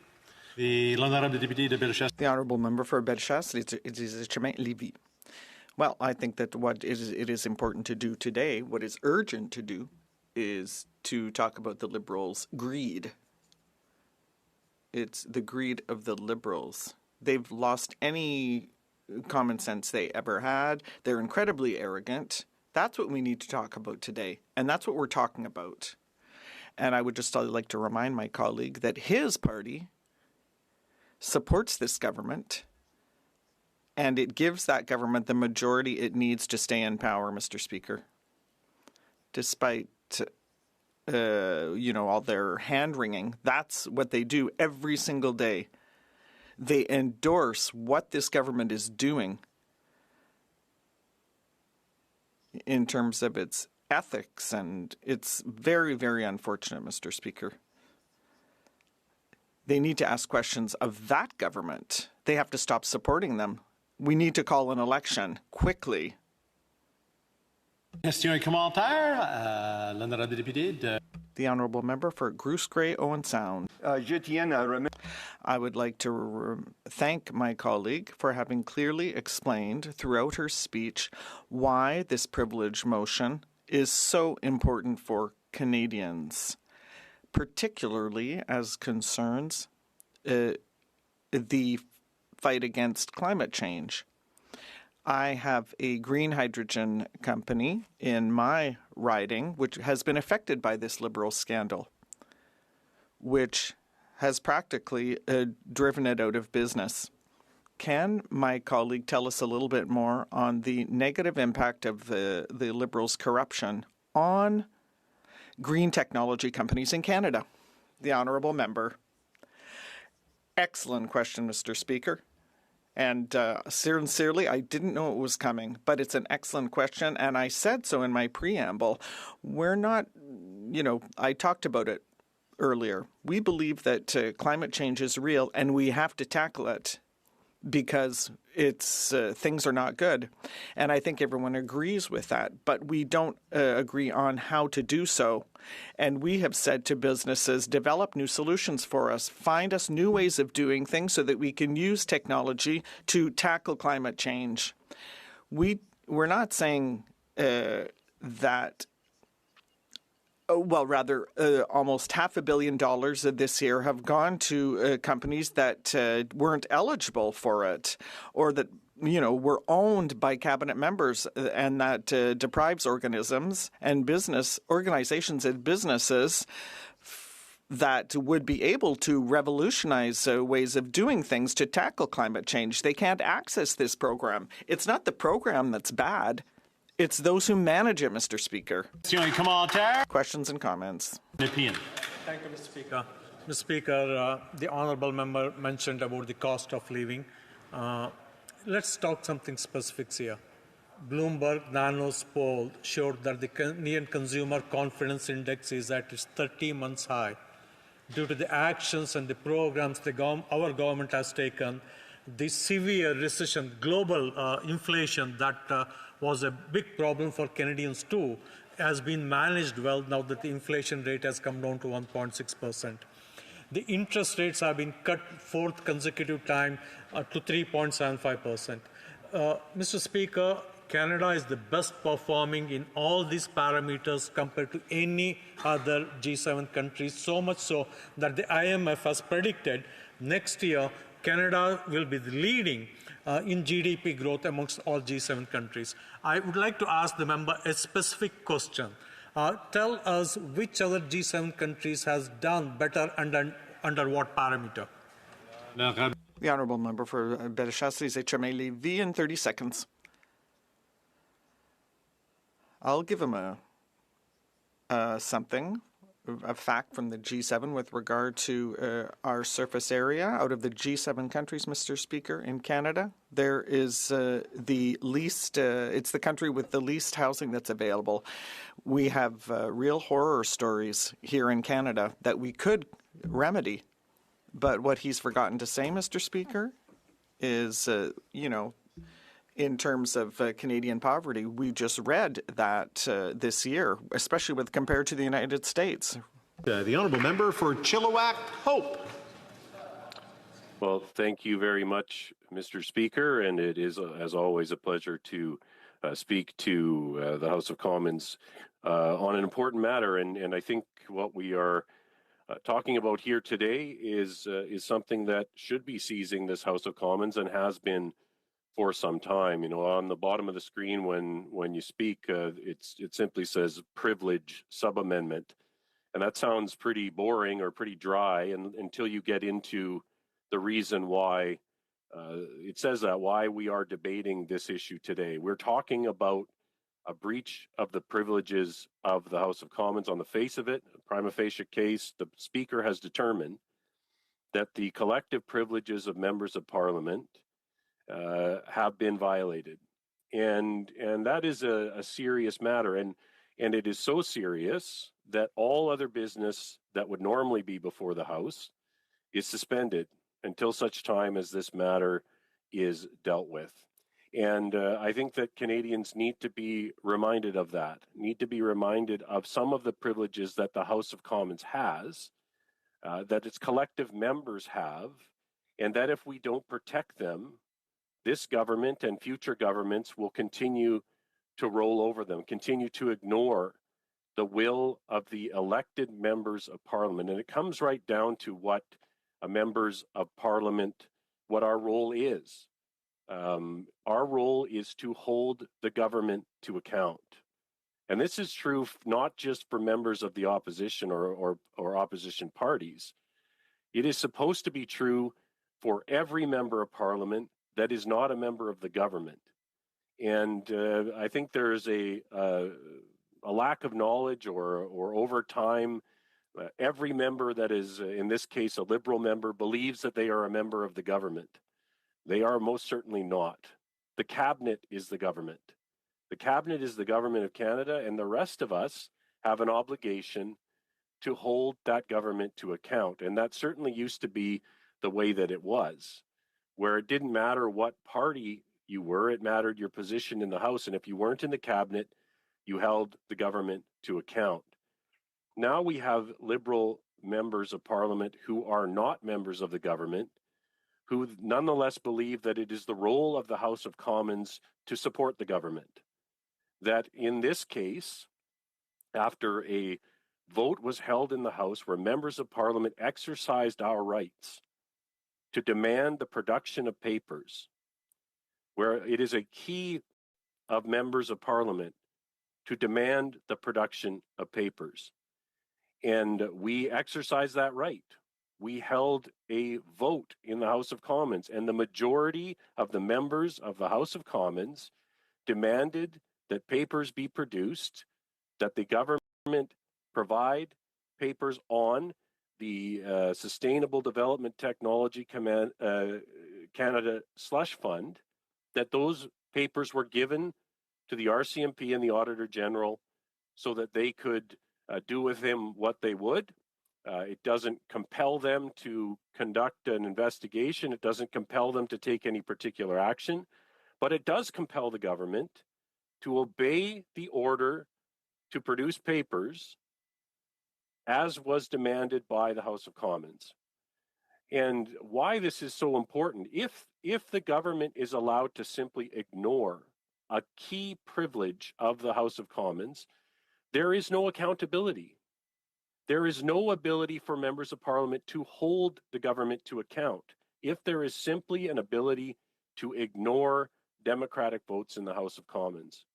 The honourable member for Bellechasse-Lévis. Well, I think that what it is important to do today, what is urgent to do, is to talk about the Liberals' greed. It's the greed of the Liberals. They've lost any common sense they ever had. They're incredibly arrogant. That's what we need to talk about today, and that's what we're talking about. And I would just like to remind my colleague that his party supports this government, and it gives that government the majority it needs to stay in power, Mr. Speaker. Despite, all their hand-wringing, that's what they do every single day. They endorse what this government is doing in terms of its ethics, and it's very, very unfortunate, Mr. Speaker. They need to ask questions of that government. They have to stop supporting them. We need to call an election quickly. Question et commentaire, l'honorable député de... The honourable member for Grouse Grey Owen Sound. I would like to thank my colleague for having clearly explained throughout her speech why this privilege motion is so important for Canadians, particularly as concerns the fight against climate change. I have a green hydrogen company in my riding which has been affected by this Liberal scandal, which has practically driven it out of business. Can my colleague tell us a little bit more on the negative impact of the Liberals' corruption on green technology companies in Canada? The honourable member. Excellent question, Mr. Speaker. And sincerely, I didn't know it was coming, but it's an excellent question. And I said so in my preamble. We're not, I talked about it earlier. We believe that climate change is real and we have to tackle it because things are not good. And I think everyone agrees with that, but we don't agree on how to do so. And we have said to businesses, develop new solutions for us, find us new ways of doing things so that we can use technology to tackle climate change. We're not saying that almost $500 million this year have gone to companies that weren't eligible for it, or that were owned by cabinet members, and that deprives organizations and businesses that would be able to revolutionize ways of doing things to tackle climate change. They can't access this program. It's not the program that's bad. It's those who manage it, Mr. Speaker. Questions and comments. Thank you, Mr. Speaker. Mr. Speaker, the honourable member mentioned about the cost of living. Let's talk something specifics here. Bloomberg Nanos poll showed that the Canadian Consumer Confidence Index is at its 30 months high. due to the actions and the programs our government has taken. The severe recession, global inflation that was a big problem for Canadians too, has been managed well now that the inflation rate has come down to 1.6%. The interest rates have been cut fourth consecutive time to 3.75%. Mr. Speaker, Canada is the best performing in all these parameters compared to any other G7 countries, so much so that the IMF has predicted next year Canada will be the leading in GDP growth amongst all G7 countries. I would like to ask the member a specific question. Tell us which other G7 countries has done better under what parameter? The Honourable Member for Bellechasse-Lévis in 30 seconds. I'll give him a fact from the G7 with regard to our surface area. Out of the G7 countries, Mr. Speaker, in Canada, there is the least, it's the country with the least housing that's available. We have real horror stories here in Canada that we could remedy. But what he's forgotten to say, Mr. Speaker, is, in terms of Canadian poverty, we just read that this year, especially with compared to the United States. The Honourable Member for Chilliwack Hope. Well, thank you very much, Mr. Speaker, and it is, as always, a pleasure to speak to the House of Commons on an important matter. And I think what we are talking about here today is something that should be seizing this House of Commons and has been for some time. On the bottom of the screen when you speak, it simply says privilege sub-amendment. And that sounds pretty boring or pretty dry until you get into the reason why it says that, why we are debating this issue today. We're talking about a breach of the privileges of the House of Commons on the face of it. Prima facie case, the Speaker has determined that the collective privileges of members of Parliament have been violated. And that is a serious matter. And it is so serious that all other business that would normally be before the House is suspended until such time as this matter is dealt with. And I think that Canadians need to be reminded of that, need to be reminded of some of the privileges that the House of Commons has, that its collective members have, and that if we don't protect them, this government and future governments will continue to roll over them, continue to ignore the will of the elected members of Parliament. And it comes right down to what members of Parliament, what our role is. Our role is to hold the government to account. And this is true not just for members of the opposition or opposition parties. It is supposed to be true for every member of Parliament that is not a member of the government. And I think there is a lack of knowledge or over time, every member that is, in this case, a Liberal member, believes that they are a member of the government. They are most certainly not. The Cabinet is the government. The Cabinet is the government of Canada, and the rest of us have an obligation to hold that government to account. And that certainly used to be the way that it was, where it didn't matter what party you were, it mattered your position in the House. And if you weren't in the Cabinet, you held the government to account. Now we have Liberal members of Parliament who are not members of the government, who nonetheless believe that it is the role of the House of Commons to support the government. That in this case, after a vote was held in the House where members of Parliament exercised our rights to demand the production of papers, where it is a key of members of Parliament to demand the production of papers. And we exercised that right. We held a vote in the House of Commons, and the majority of the members of the House of Commons demanded that papers be produced, that the government provide papers on the Sustainable Development Technology Canada Slush Fund, that those papers were given to the RCMP and the Auditor General so that they could do with him what they would. It doesn't compel them to conduct an investigation. It doesn't compel them to take any particular action, but it does compel the government to obey the order to produce papers as was demanded by the House of Commons. And why this is so important, if the government is allowed to simply ignore a key privilege of the House of Commons, there is no accountability. There is no ability for members of Parliament to hold the government to account if there is simply an ability to ignore democratic votes in the House of Commons.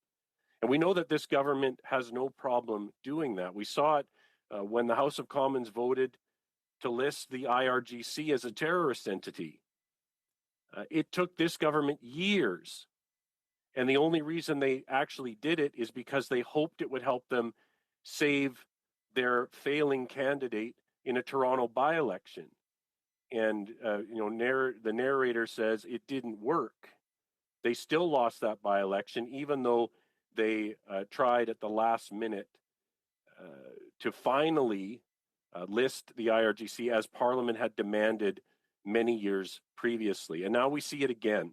And we know that this government has no problem doing that. We saw it when the House of Commons voted to list the IRGC as a terrorist entity. It took this government years, and the only reason they actually did it is because they hoped it would help them save their failing candidate in a Toronto by-election. And the narrator says it didn't work. They still lost that by-election, even though they tried at the last minute to finally list the IRGC as Parliament had demanded many years previously. And now we see it again,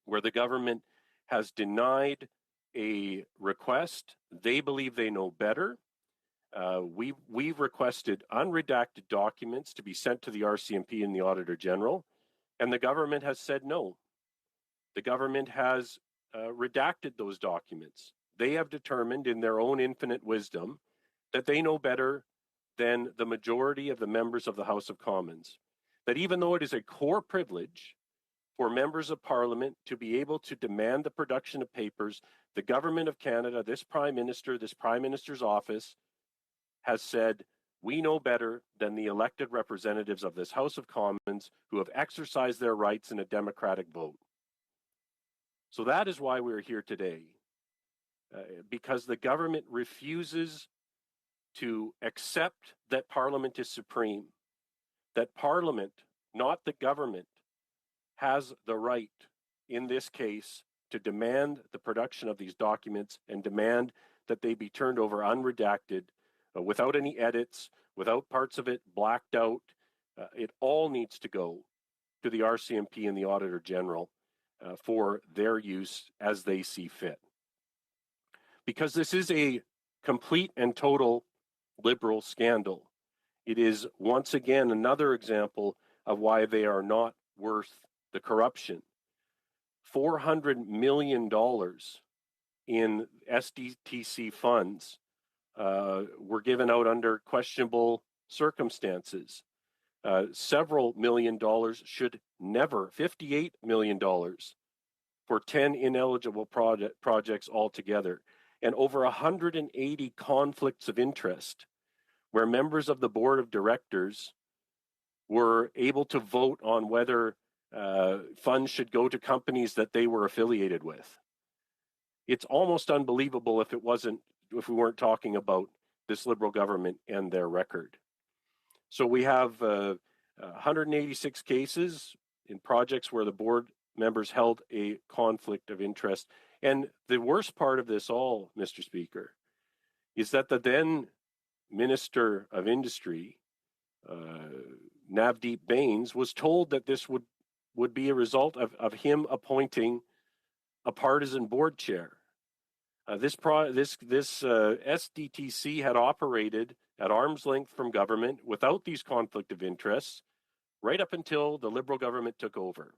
where the government has denied a request. They believe they know better. We've requested unredacted documents to be sent to the RCMP and the Auditor General, and the government has said no. The government has redacted those documents. They have determined in their own infinite wisdom that they know better than the majority of the members of the House of Commons. That even though it is a core privilege for members of Parliament to be able to demand the production of papers, the government of Canada, this Prime Minister, this Prime Minister's office, has said, we know better than the elected representatives of this House of Commons who have exercised their rights in a democratic vote. So that is why we're here today, because the government refuses to accept that Parliament is supreme, that Parliament, not the government, has the right, in this case, to demand the production of these documents and demand that they be turned over unredacted, without any edits, without parts of it blacked out. It all needs to go to the RCMP and the Auditor General for their use as they see fit. Because this is a complete and total Liberal scandal. It is once again another example of why they are not worth the corruption. $400 million in SDTC funds were given out under questionable circumstances. Several million dollars should never, $58 million for 10 ineligible projects altogether, and over 180 conflicts of interest where members of the board of directors were able to vote on whether funds should go to companies that they were affiliated with. It's almost unbelievable if we weren't talking about this Liberal government and their record. So we have 186 cases in projects where the board members held a conflict of interest. And the worst part of this all, Mr. Speaker, is that the then Minister of Industry, Navdeep Bains, was told that this would be a result of him appointing a partisan board chair. This SDTC had operated at arm's length from government without these conflict of interests right up until the Liberal government took over.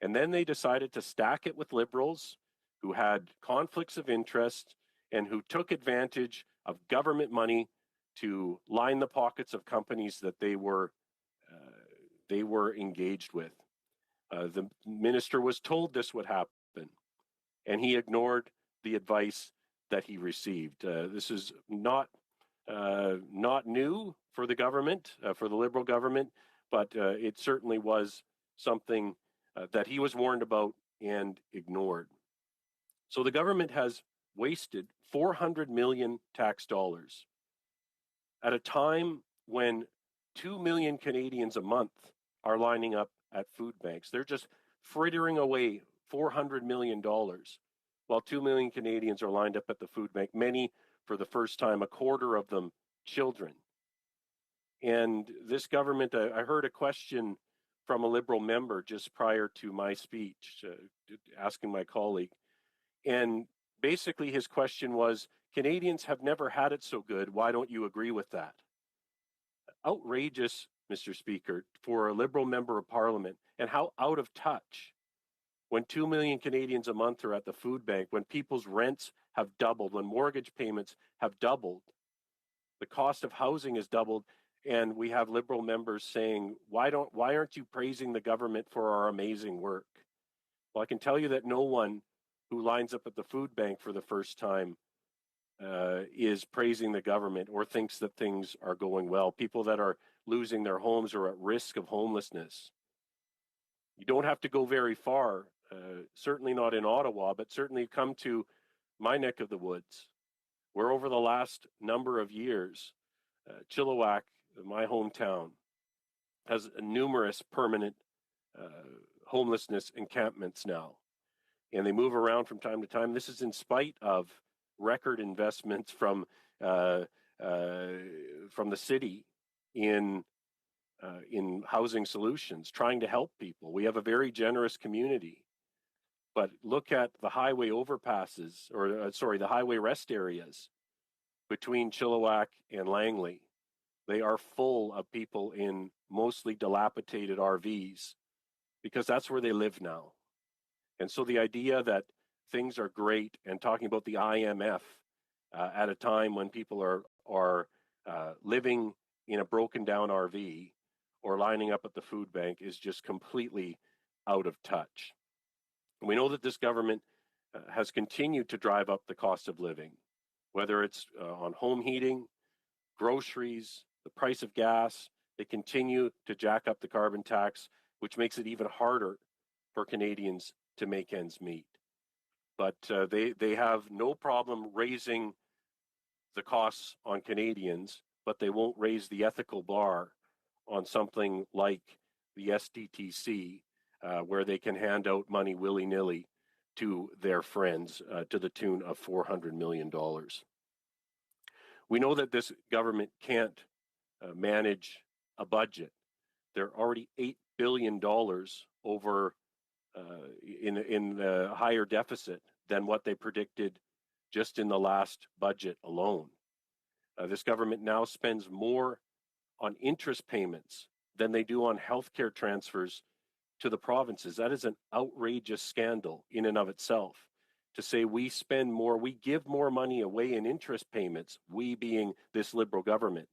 And then they decided to stack it with Liberals who had conflicts of interest and who took advantage of government money to line the pockets of companies that they were engaged with. The minister was told this would happen, and he ignored the advice that he received. This is not new for the government, for the Liberal government, but it certainly was something that he was warned about and ignored. So the government has wasted $400 million tax dollars at a time when 2 million Canadians a month are lining up at food banks. They're just frittering away $400 million while 2 million Canadians are lined up at the food bank, many for the first time, a quarter of them children. And this government, I heard a question from a Liberal member just prior to my speech, asking my colleague. And basically his question was, Canadians have never had it so good. Why don't you agree with that? Outrageous, Mr. Speaker, for a Liberal member of Parliament, and how out of touch when 2 million Canadians a month are at the food bank, when people's rents have doubled, when mortgage payments have doubled, the cost of housing has doubled, and we have Liberal members saying, why aren't you praising the government for our amazing work? Well, I can tell you that no one who lines up at the food bank for the first time is praising the government or thinks that things are going well. People that are losing their homes or at risk of homelessness. You don't have to go very far, certainly not in Ottawa, but certainly come to my neck of the woods, where over the last number of years, Chilliwack, my hometown, has numerous permanent homelessness encampments now. And they move around from time to time. This is in spite of record investments from the city in housing solutions, trying to help people. We have a very generous community. But look at the highway overpasses, or the highway rest areas between Chilliwack and Langley. They are full of people in mostly dilapidated RVs because that's where they live now. And so the idea that things are great and talking about the IMF at a time when people are living in a broken down RV or lining up at the food bank is just completely out of touch. We know that this government has continued to drive up the cost of living, whether it's on home heating, groceries, the price of gas. They continue to jack up the carbon tax, which makes it even harder for Canadians to make ends meet. But they have no problem raising the costs on Canadians, but they won't raise the ethical bar on something like the SDTC, where they can hand out money willy-nilly to their friends to the tune of $400 million. We know that this government can't manage a budget. They're already $8 billion over in the higher deficit than what they predicted just in the last budget alone. This government now spends more on interest payments than they do on healthcare transfers to the provinces. That is an outrageous scandal in and of itself. To say we spend more, we give more money away in interest payments, we being this Liberal government,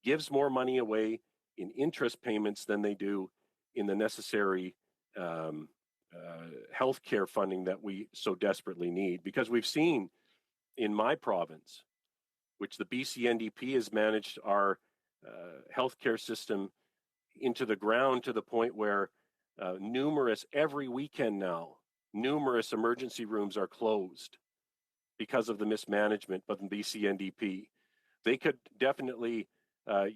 gives more money away in interest payments than they do in the necessary healthcare funding that we so desperately need. Because we've seen in my province, which the BC NDP has managed our healthcare system into the ground to the point where every weekend now, numerous emergency rooms are closed because of the mismanagement of the BC NDP. They could definitely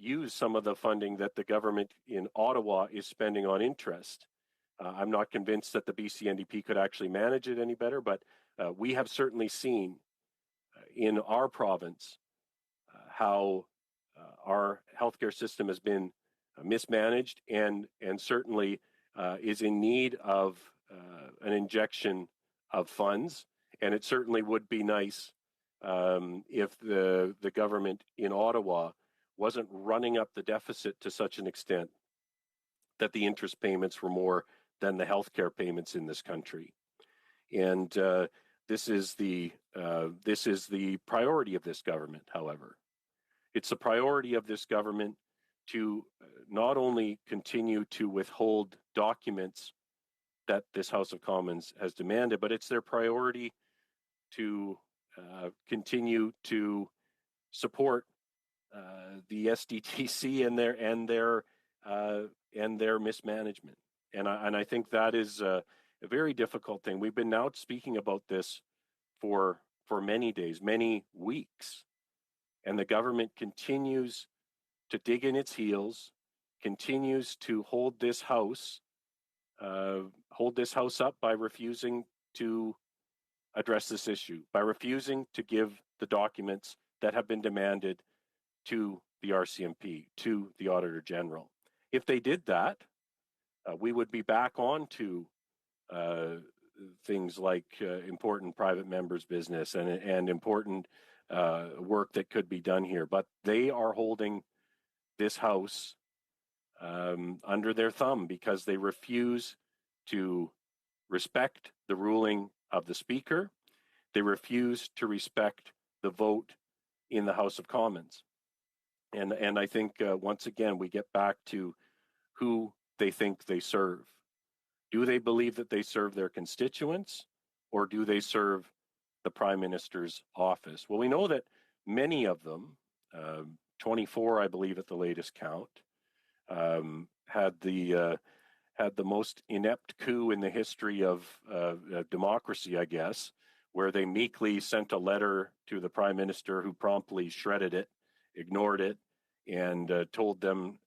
use some of the funding that the government in Ottawa is spending on interest. I'm not convinced that the BC NDP could actually manage it any better, but we have certainly seen in our province how our healthcare system has been mismanaged and certainly is in need of an injection of funds. And it certainly would be nice if the government in Ottawa wasn't running up the deficit to such an extent that the interest payments were more than the healthcare payments in this country. And this is the priority of this government, however. It's the priority of this government to not only continue to withhold documents that this House of Commons has demanded, but it's their priority to continue to support the SDTC and their mismanagement. And I think that is a very difficult thing. We've been now speaking about this for many days, many weeks, and the government continues to dig in its heels, continues to hold this house up by refusing to address this issue, by refusing to give the documents that have been demanded to the RCMP, to the Auditor General. If they did that, we would be back on to things like important private members' business and important work that could be done here. But they are holding this House under their thumb because they refuse to respect the ruling of the Speaker. They refuse to respect the vote in the House of Commons. And I think, once again, we get back to who they think they serve. Do they believe that they serve their constituents, or do they serve the Prime Minister's office? Well, we know that many of them, 24, I believe, at the latest count, had the most inept coup in the history of democracy, I guess, where they meekly sent a letter to the Prime Minister, who promptly shredded it, ignored it, and told them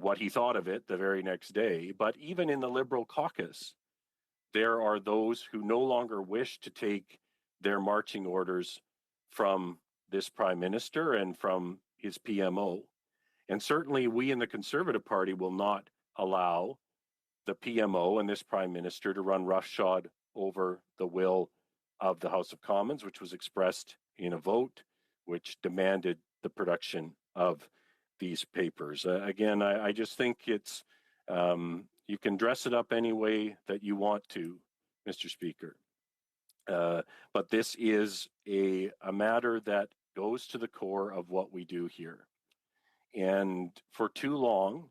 what he thought of it the very next day. But even in the Liberal caucus, there are those who no longer wish to take their marching orders from this Prime Minister and from his PMO. And certainly we in the Conservative Party will not allow the PMO and this Prime Minister to run roughshod over the will of the House of Commons, which was expressed in a vote which demanded the production of these papers. Again, I just think it's, you can dress it up any way that you want to, Mr. Speaker. But this is a matter that goes to the core of what we do here. And for too long,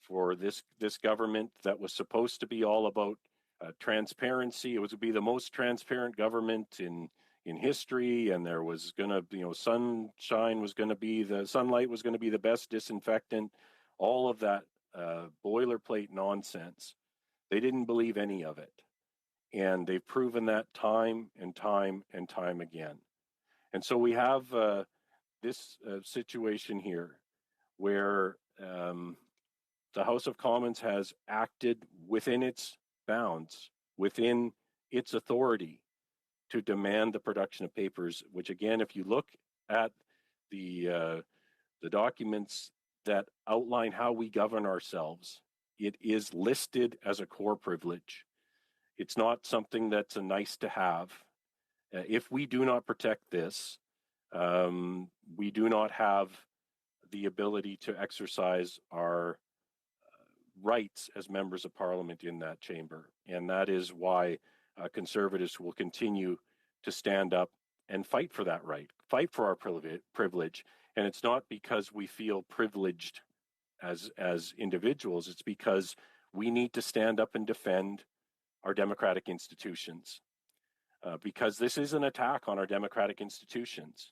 for this government that was supposed to be all about transparency, it was to be the most transparent government in history, and there was going to, sunlight was going to be the best disinfectant, all of that boilerplate nonsense. They didn't believe any of it. And they've proven that time and time and time again. And so we have this situation here where the House of Commons has acted within its bounds, within its authority to demand the production of papers, which again, if you look at the documents that outline how we govern ourselves, it is listed as a core privilege. It's not something that's a nice to have. If we do not protect this, we do not have the ability to exercise our rights as members of Parliament in that chamber. And that is why Conservatives will continue to stand up and fight for that right, fight for our privilege. And it's not because we feel privileged as individuals, it's because we need to stand up and defend our democratic institutions. Because this is an attack on our democratic institutions.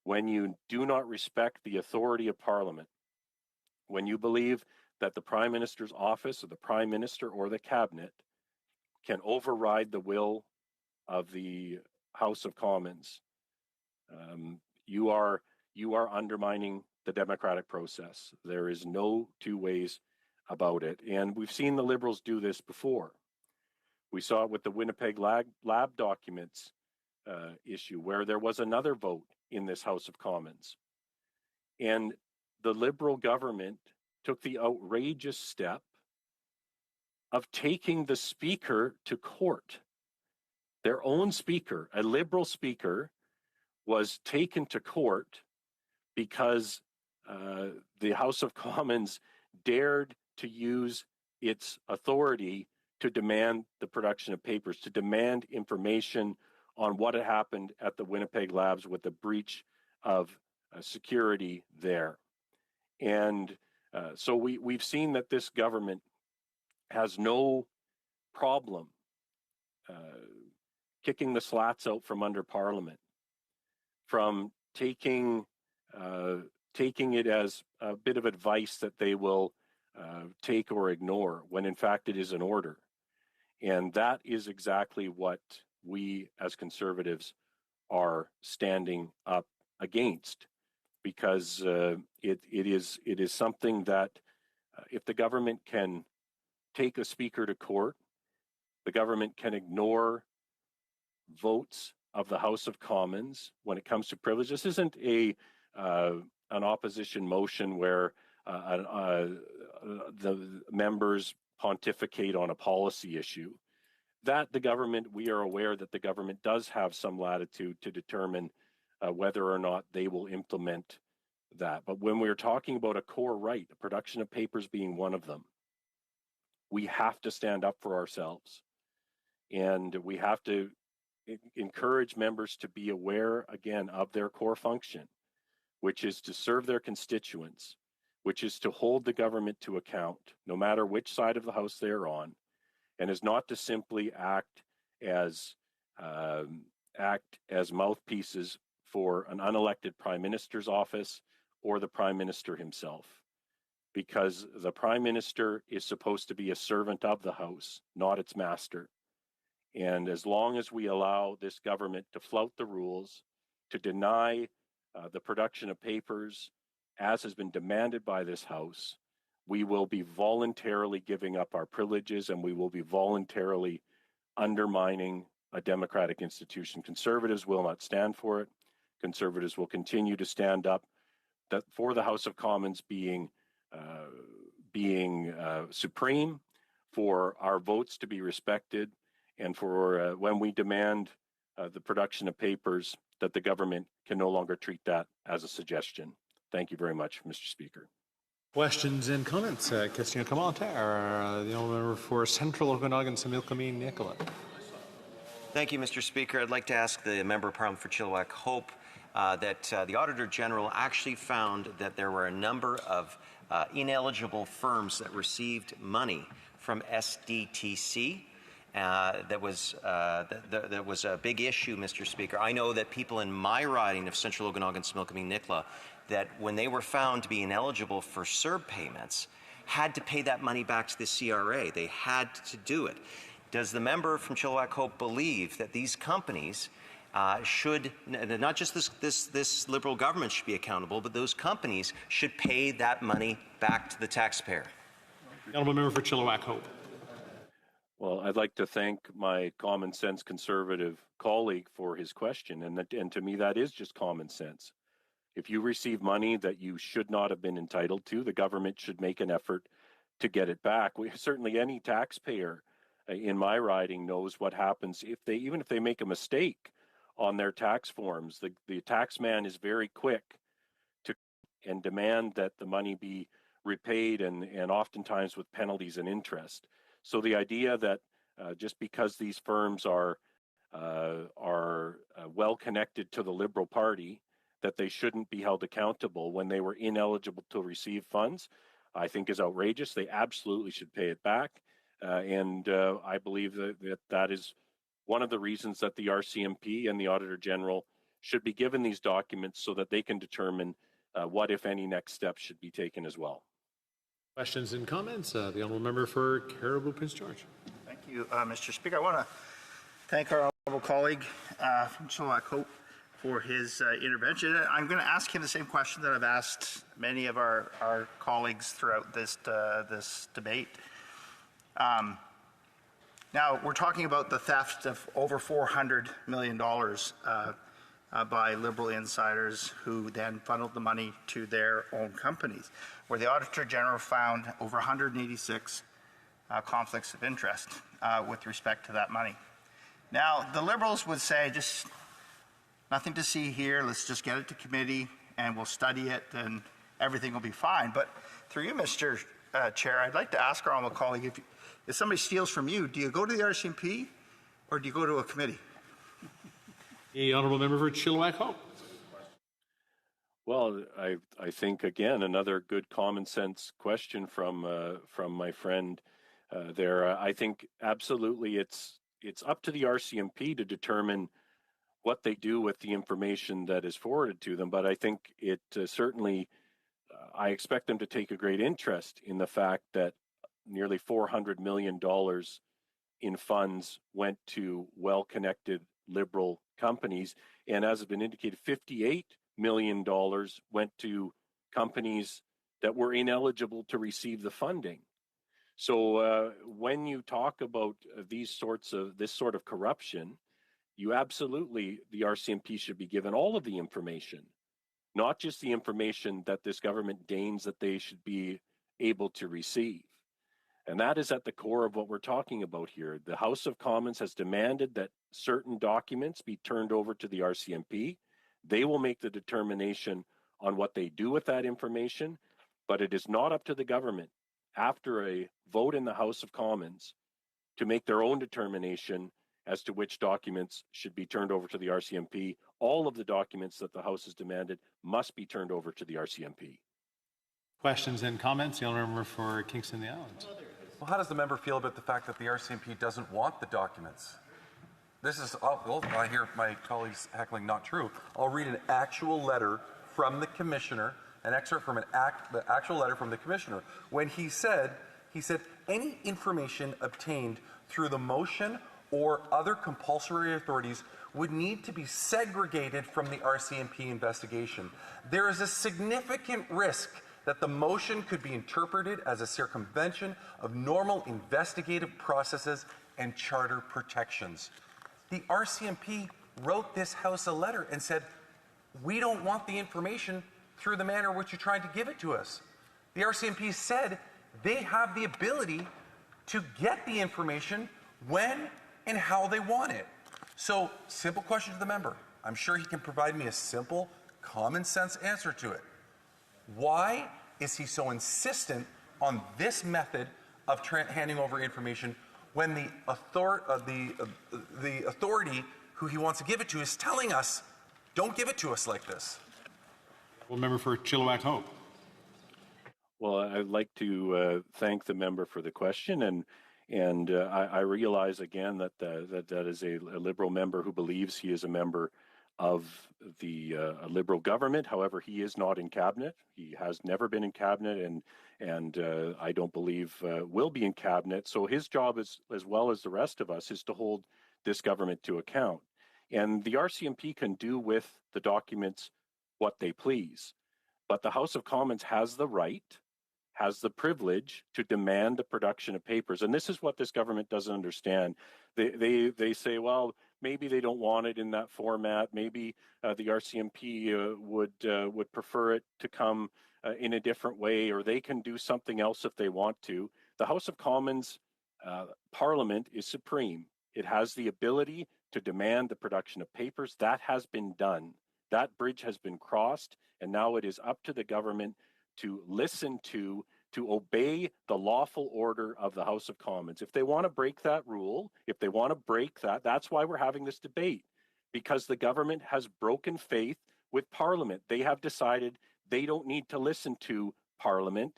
When you do not respect the authority of Parliament, when you believe that the Prime Minister's office or the Prime Minister or the Cabinet can override the will of the House of Commons, you are undermining the democratic process. There is no two ways about it. And we've seen the Liberals do this before. We saw it with the Winnipeg lab documents issue, where there was another vote in this House of Commons. And the Liberal government took the outrageous step of taking the Speaker to court. Their own Speaker, a Liberal Speaker, was taken to court because the House of Commons dared to use its authority to demand the production of papers, to demand information on what had happened at the Winnipeg labs with the breach of security there. And so we've seen that this government has no problem kicking the slats out from under Parliament, from taking it as a bit of advice that they will take or ignore, when in fact it is an order. And that is exactly what we as Conservatives are standing up against, because it is something that if the government can take a Speaker to court, the government can ignore votes of the House of Commons when it comes to privilege. This isn't a an opposition motion where the members pontificate on a policy issue, that the government, we are aware that the government does have some latitude to determine whether or not they will implement that. But when we're talking about a core right, the production of papers being one of them, we have to stand up for ourselves. And we have to encourage members to be aware, again, of their core function, which is to serve their constituents, which is to hold the government to account, no matter which side of the House they're on, and is not to simply act as mouthpieces for an unelected Prime Minister's office or the Prime Minister himself. Because the Prime Minister is supposed to be a servant of the House, not its master. And as long as we allow this government to flout the rules, to deny the production of papers as has been demanded by this House, we will be voluntarily giving up our privileges and we will be voluntarily undermining a democratic institution. Conservatives will not stand for it. Conservatives will continue to stand up for the House of Commons being supreme, for our votes to be respected, and for when we demand the production of papers, that the government can no longer treat that as a suggestion. Thank you very much, Mr. Speaker. Questions and comments? Question commentaire. The honourable member for Central Okanagan, Similkameen, Nicola. Thank you, Mr. Speaker. I'd like to ask the Member of Parliament for Chilliwack Hope that the Auditor General actually found that there were a number of ineligible firms that received money from SDTC. That was a big issue, Mr. Speaker. I know that people in my riding of Central Okanagan, Similkameen, Nicola, that when they were found to be ineligible for CERB payments, had to pay that money back to the CRA. They had to do it. Does the member from Chilliwack Hope believe that these companies should, not just this Liberal government should be accountable, but those companies should pay that money back to the taxpayer? The honourable member for Chilliwack Hope. Well, I'd like to thank my common sense Conservative colleague for his question, and to me that is just common sense. If you receive money that you should not have been entitled to, the government should make an effort to get it back. Certainly any taxpayer in my riding knows what happens even if they make a mistake on their tax forms. The tax man is very quick to and demand that the money be repaid, and oftentimes with penalties and interest. So the idea that just because these firms are well connected to the Liberal Party, that they shouldn't be held accountable when they were ineligible to receive funds, I think is outrageous. They absolutely should pay it back. And I believe that is one of the reasons that the RCMP and the Auditor General should be given these documents so that they can determine what, if any, next steps should be taken as well. Questions and comments? The honourable member for Caribou, Prince George. Thank you, Mr. Speaker. I want to thank our honourable colleague from Chilliwack Hope for his intervention. I'm going to ask him the same question that I've asked many of our colleagues throughout this debate. Now, we're talking about the theft of over $400 million by Liberal insiders who then funneled the money to their own companies, where the Auditor General found over 186 conflicts of interest with respect to that money. Now, the Liberals would say, just nothing to see here, let's just get it to committee and we'll study it and everything will be fine. But through you, Mr. Chair, I'd like to ask our honourable colleague, if somebody steals from you, do you go to the RCMP or do you go to a committee? The honourable member for Chilliwack Hope. Well, I think, again, another good common sense question from my friend there. I think absolutely it's up to the RCMP to determine what they do with the information that is forwarded to them. But I think it certainly, I expect them to take a great interest in the fact that nearly $400 million in funds went to well-connected Liberal companies. And as has been indicated, $58 million went to companies that were ineligible to receive the funding. So when you talk about this sort of corruption, you absolutely, the RCMP should be given all of the information not just the information that this government deigns that they should be able to receive. And that is at the core of what we're talking about here. The House of Commons has demanded that certain documents be turned over to the RCMP. They will make the determination on what they do with that information, but it is not up to the government after a vote in the House of Commons to make their own determination as to which documents should be turned over to the RCMP. All of the documents that the House has demanded must be turned over to the RCMP. Questions and comments? The honourable member for Kingston the Islands. Well, how does the member feel about the fact that the RCMP doesn't want the documents? This is, I hear my colleagues heckling, not true. I'll read an actual letter from the commissioner, an excerpt from the actual letter from the commissioner, when he said, any information obtained through the motion or other compulsory authorities would need to be segregated from the RCMP investigation. There is a significant risk that the motion could be interpreted as a circumvention of normal investigative processes and charter protections. The RCMP wrote this House a letter and said, we don't want the information through the manner in which you tried to give it to us. The RCMP said they have the ability to get the information when and how they want it. So, simple question to the member. I'm sure he can provide me a simple, common sense answer to it. Why is he so insistent on this method of handing over information when the authority who he wants to give it to is telling us, don't give it to us like this? Well, member for Chilliwack Hope. Well, I'd like to thank the member for the question, and I realize again that that is a Liberal member who believes he is a member of the Liberal government. However, he is not in cabinet. He has never been in cabinet, and I don't believe will be in cabinet. So his job, as well as the rest of us, is to hold this government to account. And the RCMP can do with the documents what they please, but the House of Commons has the right, has the privilege to demand the production of papers. And this is what this government doesn't understand. They say, well, maybe they don't want it in that format. Maybe the RCMP would prefer it to come in a different way, or they can do something else if they want to. The House of Commons Parliament is supreme. It has the ability to demand the production of papers. That has been done. That bridge has been crossed, and now it is up to the government to listen to obey the lawful order of the House of Commons. If they want to break that rule, if they want to break that, that's why we're having this debate, because the government has broken faith with Parliament. They have decided they don't need to listen to Parliament,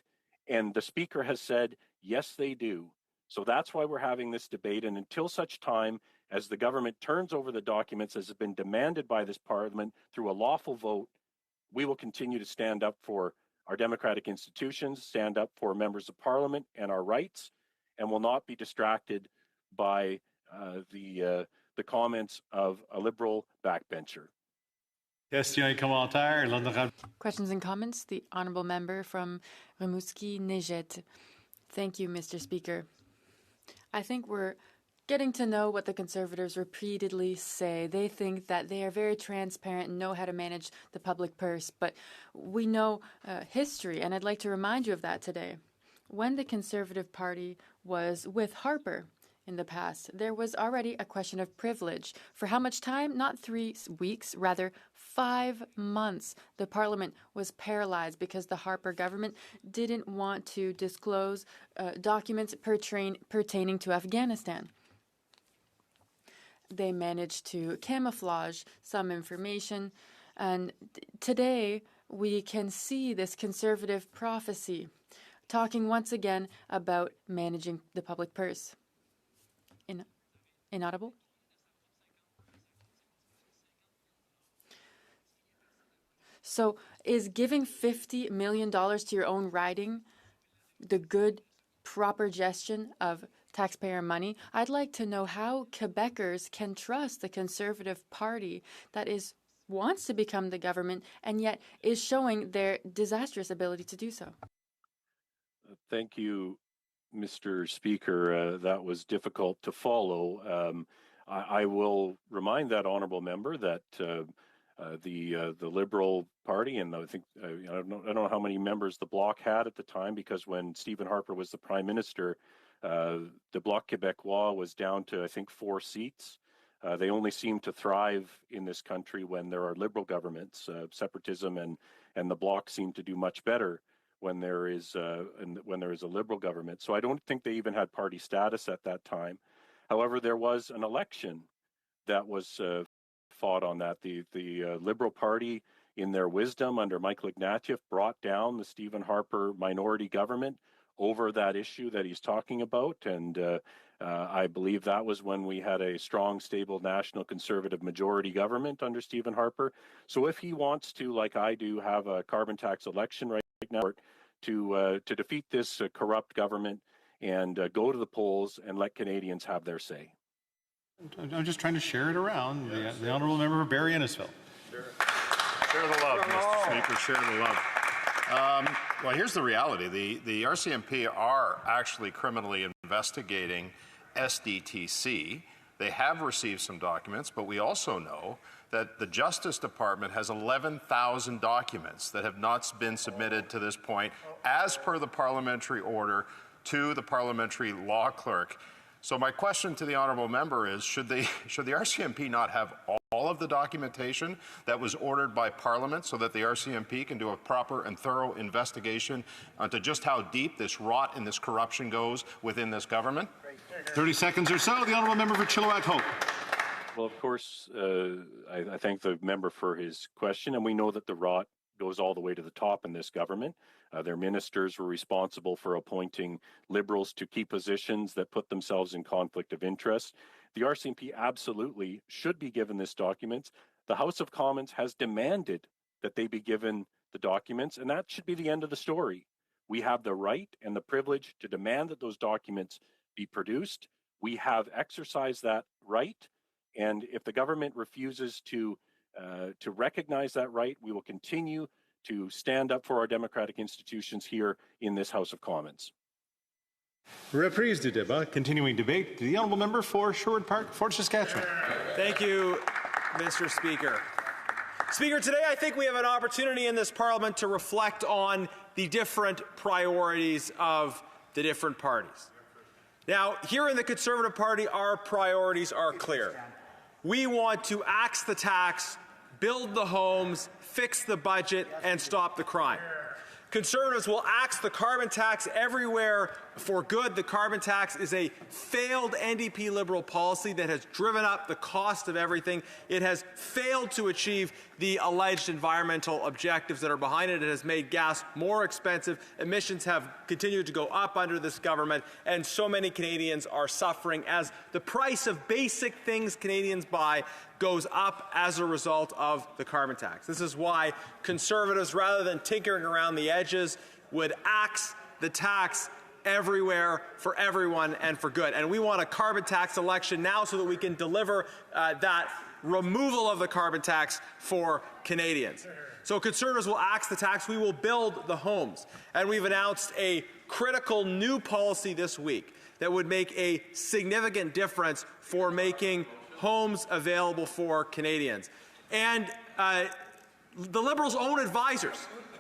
and the Speaker has said, yes, they do. So that's why we're having this debate, and until such time as the government turns over the documents as has been demanded by this Parliament through a lawful vote, we will continue to stand up for our democratic institutions, stand up for members of Parliament and our rights, and will not be distracted by the comments of a Liberal backbencher. Questions and comments? The honourable member from Rimouski-Nejet. Thank you, Mr. Speaker. I think we're getting to know what the Conservatives repeatedly say. They think that they are very transparent and know how to manage the public purse, but we know history, and I'd like to remind you of that today. When the Conservative Party was with Harper in the past, there was already a question of privilege. For how much time? Not 3 weeks, rather 5 months. The Parliament was paralyzed because the Harper government didn't want to disclose documents pertaining to Afghanistan. They managed to camouflage some information, and today we can see this Conservative prophecy talking once again about managing the public purse. Inaudible? So is giving $50 million to your own riding the good, proper gestion of taxpayer money? I'd like to know how Quebecers can trust the Conservative Party that wants to become the government and yet is showing their disastrous ability to do so. Thank you, Mr. Speaker. That was difficult to follow. I will remind that honourable member that The Liberal Party, and I think I don't know how many members the Bloc had at the time, because when Stephen Harper was the Prime Minister, the Bloc Québécois was down to, I think, 4 seats. They only seem to thrive in this country when there are Liberal governments. Separatism and the Bloc seem to do much better when there is a Liberal government. So I don't think they even had party status at that time. However, there was an election that was fought on that. The Liberal Party, in their wisdom under Michael Ignatieff, brought down the Stephen Harper minority government over that issue that he's talking about. And I believe that was when we had a strong, stable National Conservative majority government under Stephen Harper. So if he wants to, like I do, have a carbon tax election right now to defeat this corrupt government and go to the polls and let Canadians have their say. I'm just trying to share it around. The honourable member for Barrie Innisfil. Share the love, Mr. Speaker. Share the love. Well, here's the reality. The RCMP are actually criminally investigating SDTC. They have received some documents, but we also know that the Justice Department has 11,000 documents that have not been submitted to this point, as per the parliamentary order, to the parliamentary law clerk. So my question to the honourable member is, should the RCMP not have all of the documentation that was ordered by Parliament so that the RCMP can do a proper and thorough investigation onto just how deep this rot and this corruption goes within this government? 30 seconds or so. The honourable member for Chilliwack Hope. Well, of course, I thank the member for his question, and we know that the rot goes all the way to the top in this government. Their ministers were responsible for appointing Liberals to key positions that put themselves in conflict of interest. The RCMP absolutely should be given this document. The House of Commons has demanded that they be given the documents, and that should be the end of the story. We have the right and the privilege to demand that those documents be produced. We have exercised that right, and if the government refuses to recognize that right, we will continue to stand up for our democratic institutions here in this House of Commons. Reprise du débat. Continuing debate. The honourable member for Sherwood Park, Fort Saskatchewan. Thank you, Mr. Speaker. Speaker, today I think we have an opportunity in this Parliament to reflect on the different priorities of the different parties. Now, here in the Conservative Party, our priorities are clear. We want to axe the tax, build the homes, fix the budget, and stop the crime. Conservatives will axe the carbon tax everywhere for good. The carbon tax is a failed NDP Liberal policy that has driven up the cost of everything. It has failed to achieve the alleged environmental objectives that are behind it. It has made gas more expensive. Emissions have continued to go up under this government, and so many Canadians are suffering as the price of basic things Canadians buy goes up as a result of the carbon tax. This is why Conservatives, rather than tinkering around the edges, would axe the tax everywhere for everyone and for good. And we want a carbon tax election now so that we can deliver that removal of the carbon tax for Canadians. So Conservatives will axe the tax. We will build the homes. And we've announced a critical new policy this week that would make a significant difference for making homes available for Canadians. And the Liberals' own advisors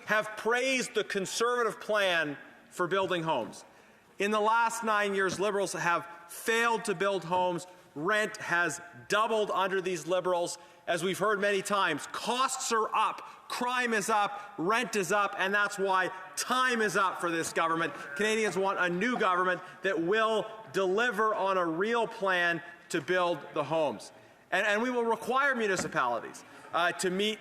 have praised the Conservative plan for building homes. In the last 9 years, Liberals have failed to build homes. Rent has doubled under these Liberals. As we've heard many times, costs are up, crime is up, rent is up, and that's why time is up for this government. Canadians want a new government that will deliver on a real plan to build the homes. And we will require municipalities to meet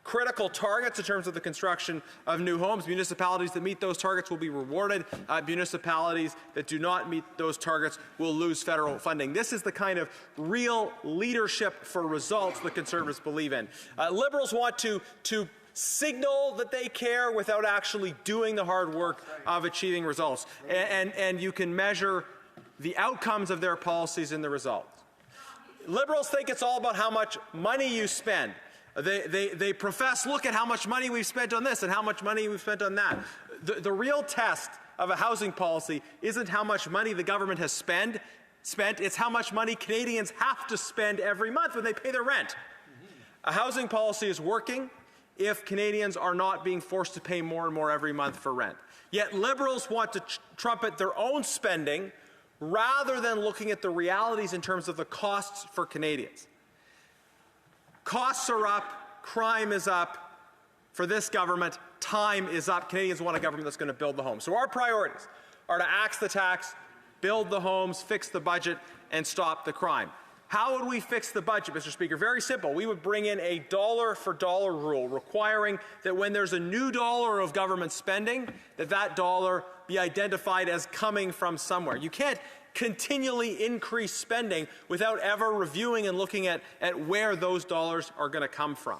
critical targets in terms of the construction of new homes. Municipalities that meet those targets will be rewarded. Municipalities that do not meet those targets will lose federal funding. This is the kind of real leadership for results the Conservatives believe in. Liberals want to signal that they care without actually doing the hard work of achieving results. And you can measure the outcomes of their policies in the results. Liberals think it's all about how much money you spend. They profess, look at how much money we've spent on this and how much money we've spent on that. The real test of a housing policy isn't how much money the government has spent, it's how much money Canadians have to spend every month when they pay their rent. A housing policy is working if Canadians are not being forced to pay more and more every month for rent. Yet Liberals want to trumpet their own spending rather than looking at the realities in terms of the costs for Canadians. Costs are up, crime is up. For this government, time is up. Canadians want a government that's going to build the homes. So our priorities are to axe the tax, build the homes, fix the budget, and stop the crime. How would we fix the budget, Mr. Speaker? Very simple. We would bring in a dollar-for-dollar rule requiring that when there's a new dollar of government spending, that dollar be identified as coming from somewhere. You can't continually increase spending without ever reviewing and looking at where those dollars are going to come from.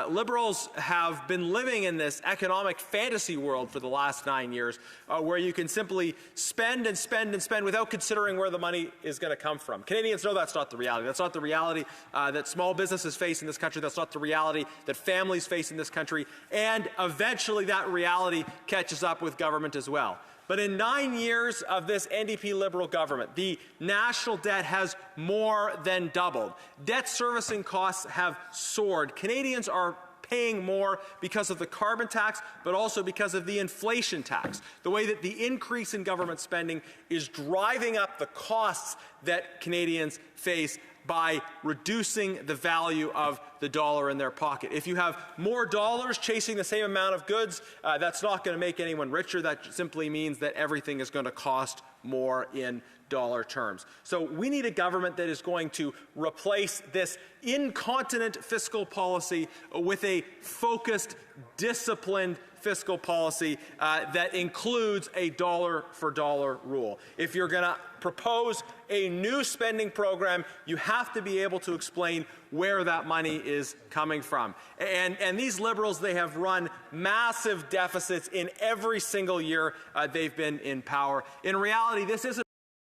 Liberals have been living in this economic fantasy world for the last 9 years where you can simply spend and spend and spend without considering where the money is going to come from. Canadians know that's not the reality. That's not the reality that small businesses face in this country. That's not the reality that families face in this country. And eventually that reality catches up with government as well. But in 9 years of this NDP Liberal government, the national debt has more than doubled. Debt servicing costs have soared. Canadians are paying more because of the carbon tax, but also because of the inflation tax. The way that the increase in government spending is driving up the costs that Canadians face by reducing the value of the dollar in their pocket. If you have more dollars chasing the same amount of goods, that's not going to make anyone richer. That simply means that everything is going to cost more in dollar terms. So we need a government that is going to replace this incontinent fiscal policy with a focused, disciplined fiscal policy that includes a dollar-for-dollar rule. If you're going to propose a new spending program, you have to be able to explain where that money is coming from. And these Liberals, they have run massive deficits in every single year they've been in power. In reality, this isn't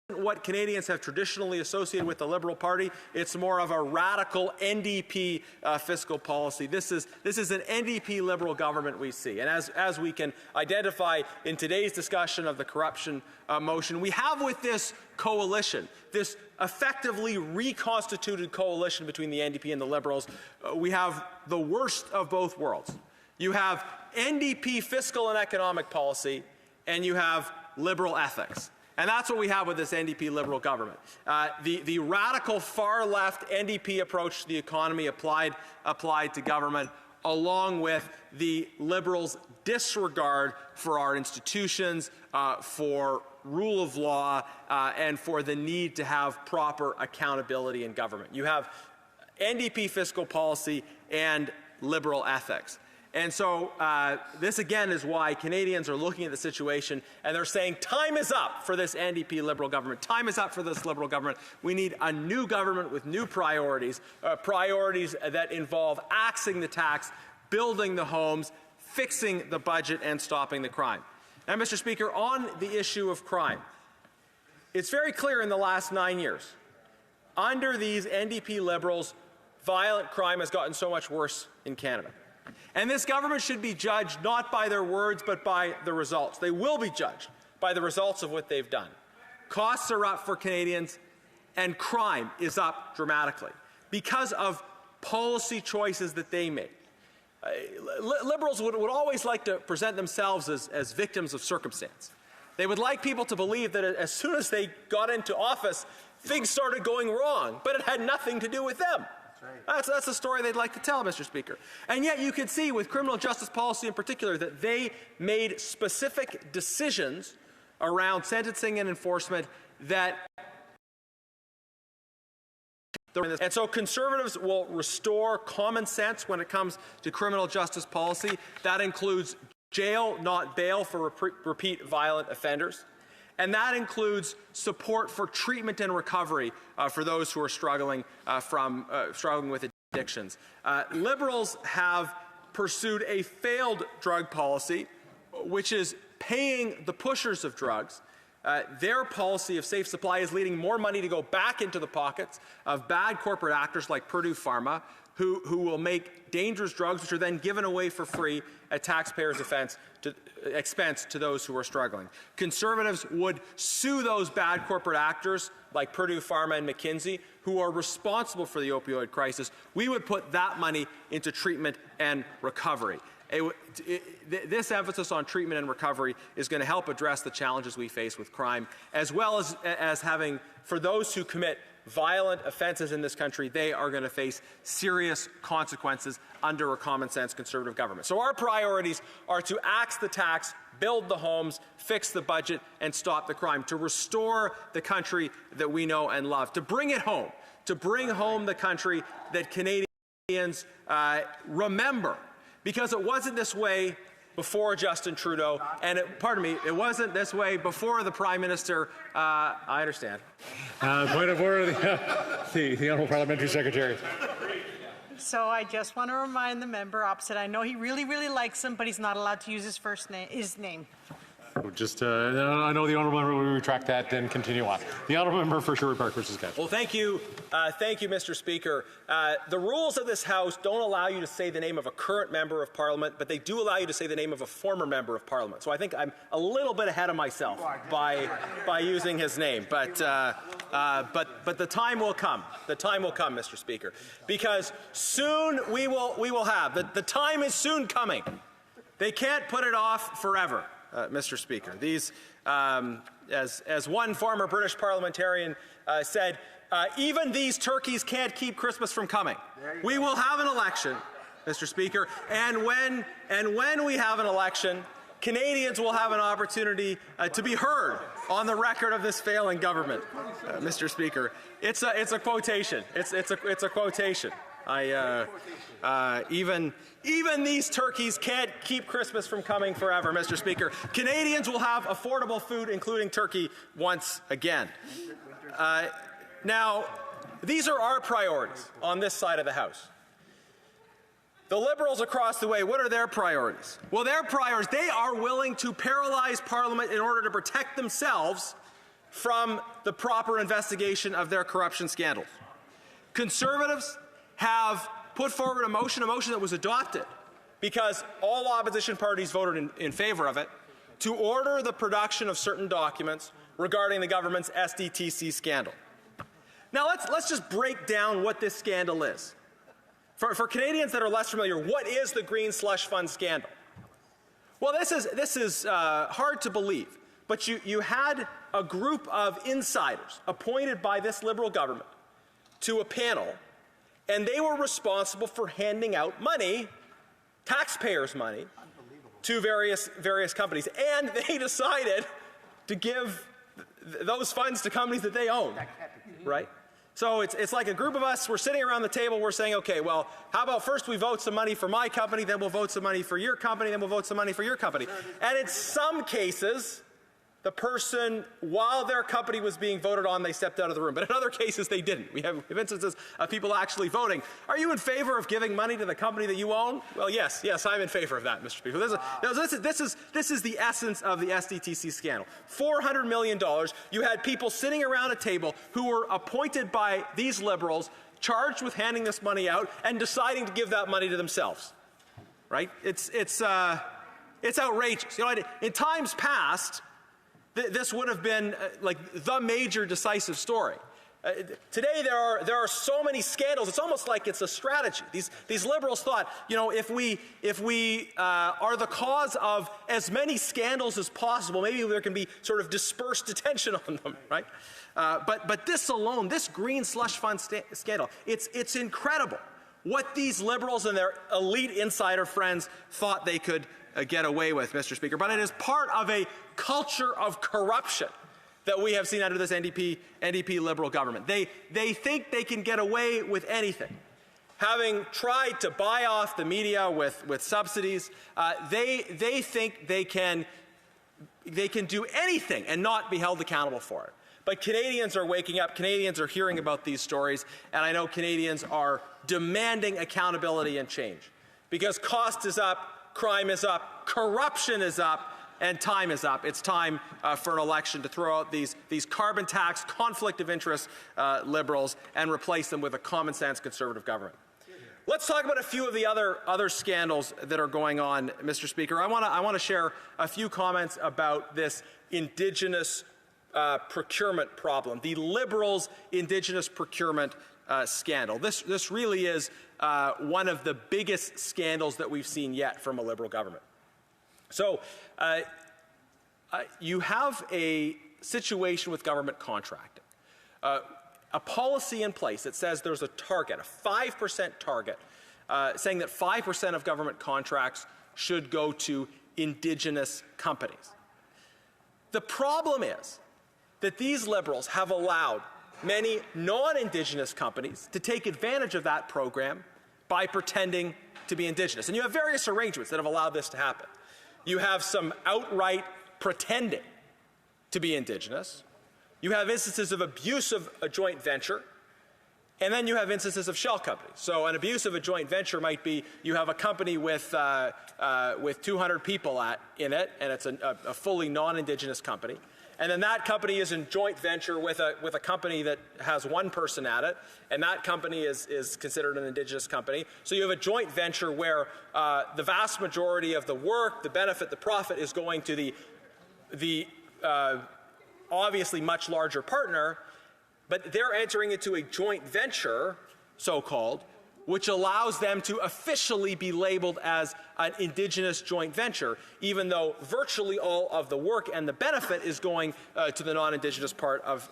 what Canadians have traditionally associated with the Liberal Party. It's more of a radical NDP fiscal policy. This is an NDP Liberal government we see. And as we can identify in today's discussion of the corruption motion, we have with this coalition, this effectively reconstituted coalition between the NDP and the Liberals, we have the worst of both worlds. You have NDP fiscal and economic policy, and you have Liberal ethics. And that's what we have with this NDP Liberal government. The radical far-left NDP approach to the economy applied to government, along with the Liberals' disregard for our institutions, for rule of law, and for the need to have proper accountability in government. You have NDP fiscal policy and Liberal ethics. And so this, again, is why Canadians are looking at the situation and they're saying time is up for this NDP Liberal government. Time is up for this Liberal government. We need a new government with new priorities, priorities that involve axing the tax, building the homes, fixing the budget, and stopping the crime. Now, Mr. Speaker, on the issue of crime, it's very clear in the last 9 years, under these NDP Liberals, violent crime has gotten so much worse in Canada. And this government should be judged not by their words, but by the results. They will be judged by the results of what they've done. Costs are up for Canadians, and crime is up dramatically because of policy choices that they made. Liberals would always like to present themselves as victims of circumstance. They would like people to believe that as soon as they got into office, things started going wrong, but it had nothing to do with them. That's the story they'd like to tell, Mr. Speaker. And yet you could see with criminal justice policy in particular that they made specific decisions around sentencing and enforcement that... And so Conservatives will restore common sense when it comes to criminal justice policy. That includes jail, not bail, for repeat violent offenders. And that includes support for treatment and recovery for those who are struggling with addictions. Liberals have pursued a failed drug policy, which is paying the pushers of drugs. Their policy of safe supply is leading more money to go back into the pockets of bad corporate actors like Purdue Pharma, who will make dangerous drugs which are then given away for free at taxpayers' expense to those who are struggling. Conservatives would sue those bad corporate actors like Purdue Pharma and McKinsey, who are responsible for the opioid crisis, we would put that money into treatment and recovery. This emphasis on treatment and recovery is going to help address the challenges we face with crime, as well as having, for those who commit violent offenses in this country, they are going to face serious consequences under a common-sense conservative government. So our priorities are to axe the tax, build the homes, fix the budget, and stop the crime, to restore the country that we know and love, to bring it home, to bring home the country that Canadians remember. Because it wasn't this way before Justin Trudeau, and it wasn't this way before the Prime Minister. I understand. Point of order, the Honourable Parliamentary Secretary. So I just want to remind the member opposite, I know he really, really likes him, but he's not allowed to use his name. Just, I know the Honourable Member will retract that and continue on. The Honourable Member for Sherwood Park v. Saskatchewan. Well, thank you, Mr. Speaker. The rules of this House don't allow you to say the name of a current member of Parliament, but they do allow you to say the name of a former member of Parliament. So I think I'm a little bit ahead of myself by using his name. But the time will come. The time will come, Mr. Speaker, because soon we will have the time is soon coming. They can't put it off forever. Mr. Speaker, these, as one former British parliamentarian said, even these turkeys can't keep Christmas from coming. We will have an election, Mr. Speaker, and when we have an election, Canadians will have an opportunity to be heard on the record of this failing government, Mr. Speaker. It's a quotation. It's a quotation. Even these turkeys can't keep Christmas from coming forever, Mr. Speaker. Canadians will have affordable food, including turkey, once again. Now, these are our priorities on this side of the House. The Liberals across the way, what are their priorities? Well, their priorities, they are willing to paralyze Parliament in order to protect themselves from the proper investigation of their corruption scandals. Conservatives have put forward a motion that was adopted because all opposition parties voted in favor of it, to order the production of certain documents regarding the government's SDTC scandal. Now let's just break down what this scandal is. For Canadians that are less familiar, what is the Green Slush Fund scandal? Well, this is hard to believe, but you had a group of insiders appointed by this Liberal government to a panel, and they were responsible for handing out money, taxpayers' money, to various companies. And they decided to give those funds to companies that they own, right? So it's like a group of us, we're sitting around the table, we're saying, okay, well, how about first we vote some money for my company, then we'll vote some money for your company, then we'll vote some money for your company. And in some cases, the person, while their company was being voted on, they stepped out of the room. But in other cases, they didn't. We have instances of people actually voting. Are you in favor of giving money to the company that you own? Well, yes, I'm in favor of that, Mr. Speaker. This is the essence of the SDTC scandal. $400 million. You had people sitting around a table who were appointed by these Liberals, charged with handing this money out, and deciding to give that money to themselves. Right? It's outrageous. You know, in times past, this would have been like the major decisive story. Today there are so many scandals. It's almost like it's a strategy. These Liberals thought, you know, if we are the cause of as many scandals as possible, maybe there can be sort of dispersed attention on them, right? But this alone, this Green Slush Fund scandal, it's incredible what these Liberals and their elite insider friends thought they could get away with, Mr. Speaker. But it is part of a culture of corruption that we have seen under this NDP Liberal government. They think they can get away with anything. Having tried to buy off the media with subsidies, they think they can do anything and not be held accountable for it. But Canadians are waking up. Canadians are hearing about these stories, and I know Canadians are demanding accountability and change. Because cost is up, crime is up, corruption is up, and time is up. It's time for an election to throw out these carbon tax, conflict of interest Liberals and replace them with a common-sense Conservative government. Let's talk about a few of the other scandals that are going on, Mr. Speaker. I want to share a few comments about this Indigenous procurement problem, the Liberals' Indigenous procurement scandal. This really is one of the biggest scandals that we've seen yet from a Liberal government. So you have a situation with government contracting, a policy in place that says there's a target, a 5% target, saying that 5% of government contracts should go to Indigenous companies. The problem is that these Liberals have allowed many non-Indigenous companies to take advantage of that program by pretending to be Indigenous. And you have various arrangements that have allowed this to happen. You have some outright pretending to be Indigenous. You have instances of abuse of a joint venture. And then you have instances of shell companies. So an abuse of a joint venture might be you have a company with 200 people in it, and it's a fully non-Indigenous company. And then that company is in joint venture with a company that has one person at it, and that company is considered an Indigenous company. So you have a joint venture where the vast majority of the work, the benefit, the profit is going to the obviously much larger partner, but they're entering into a joint venture, so-called, which allows them to officially be labeled as an Indigenous joint venture, even though virtually all of the work and the benefit is going to the non-Indigenous part of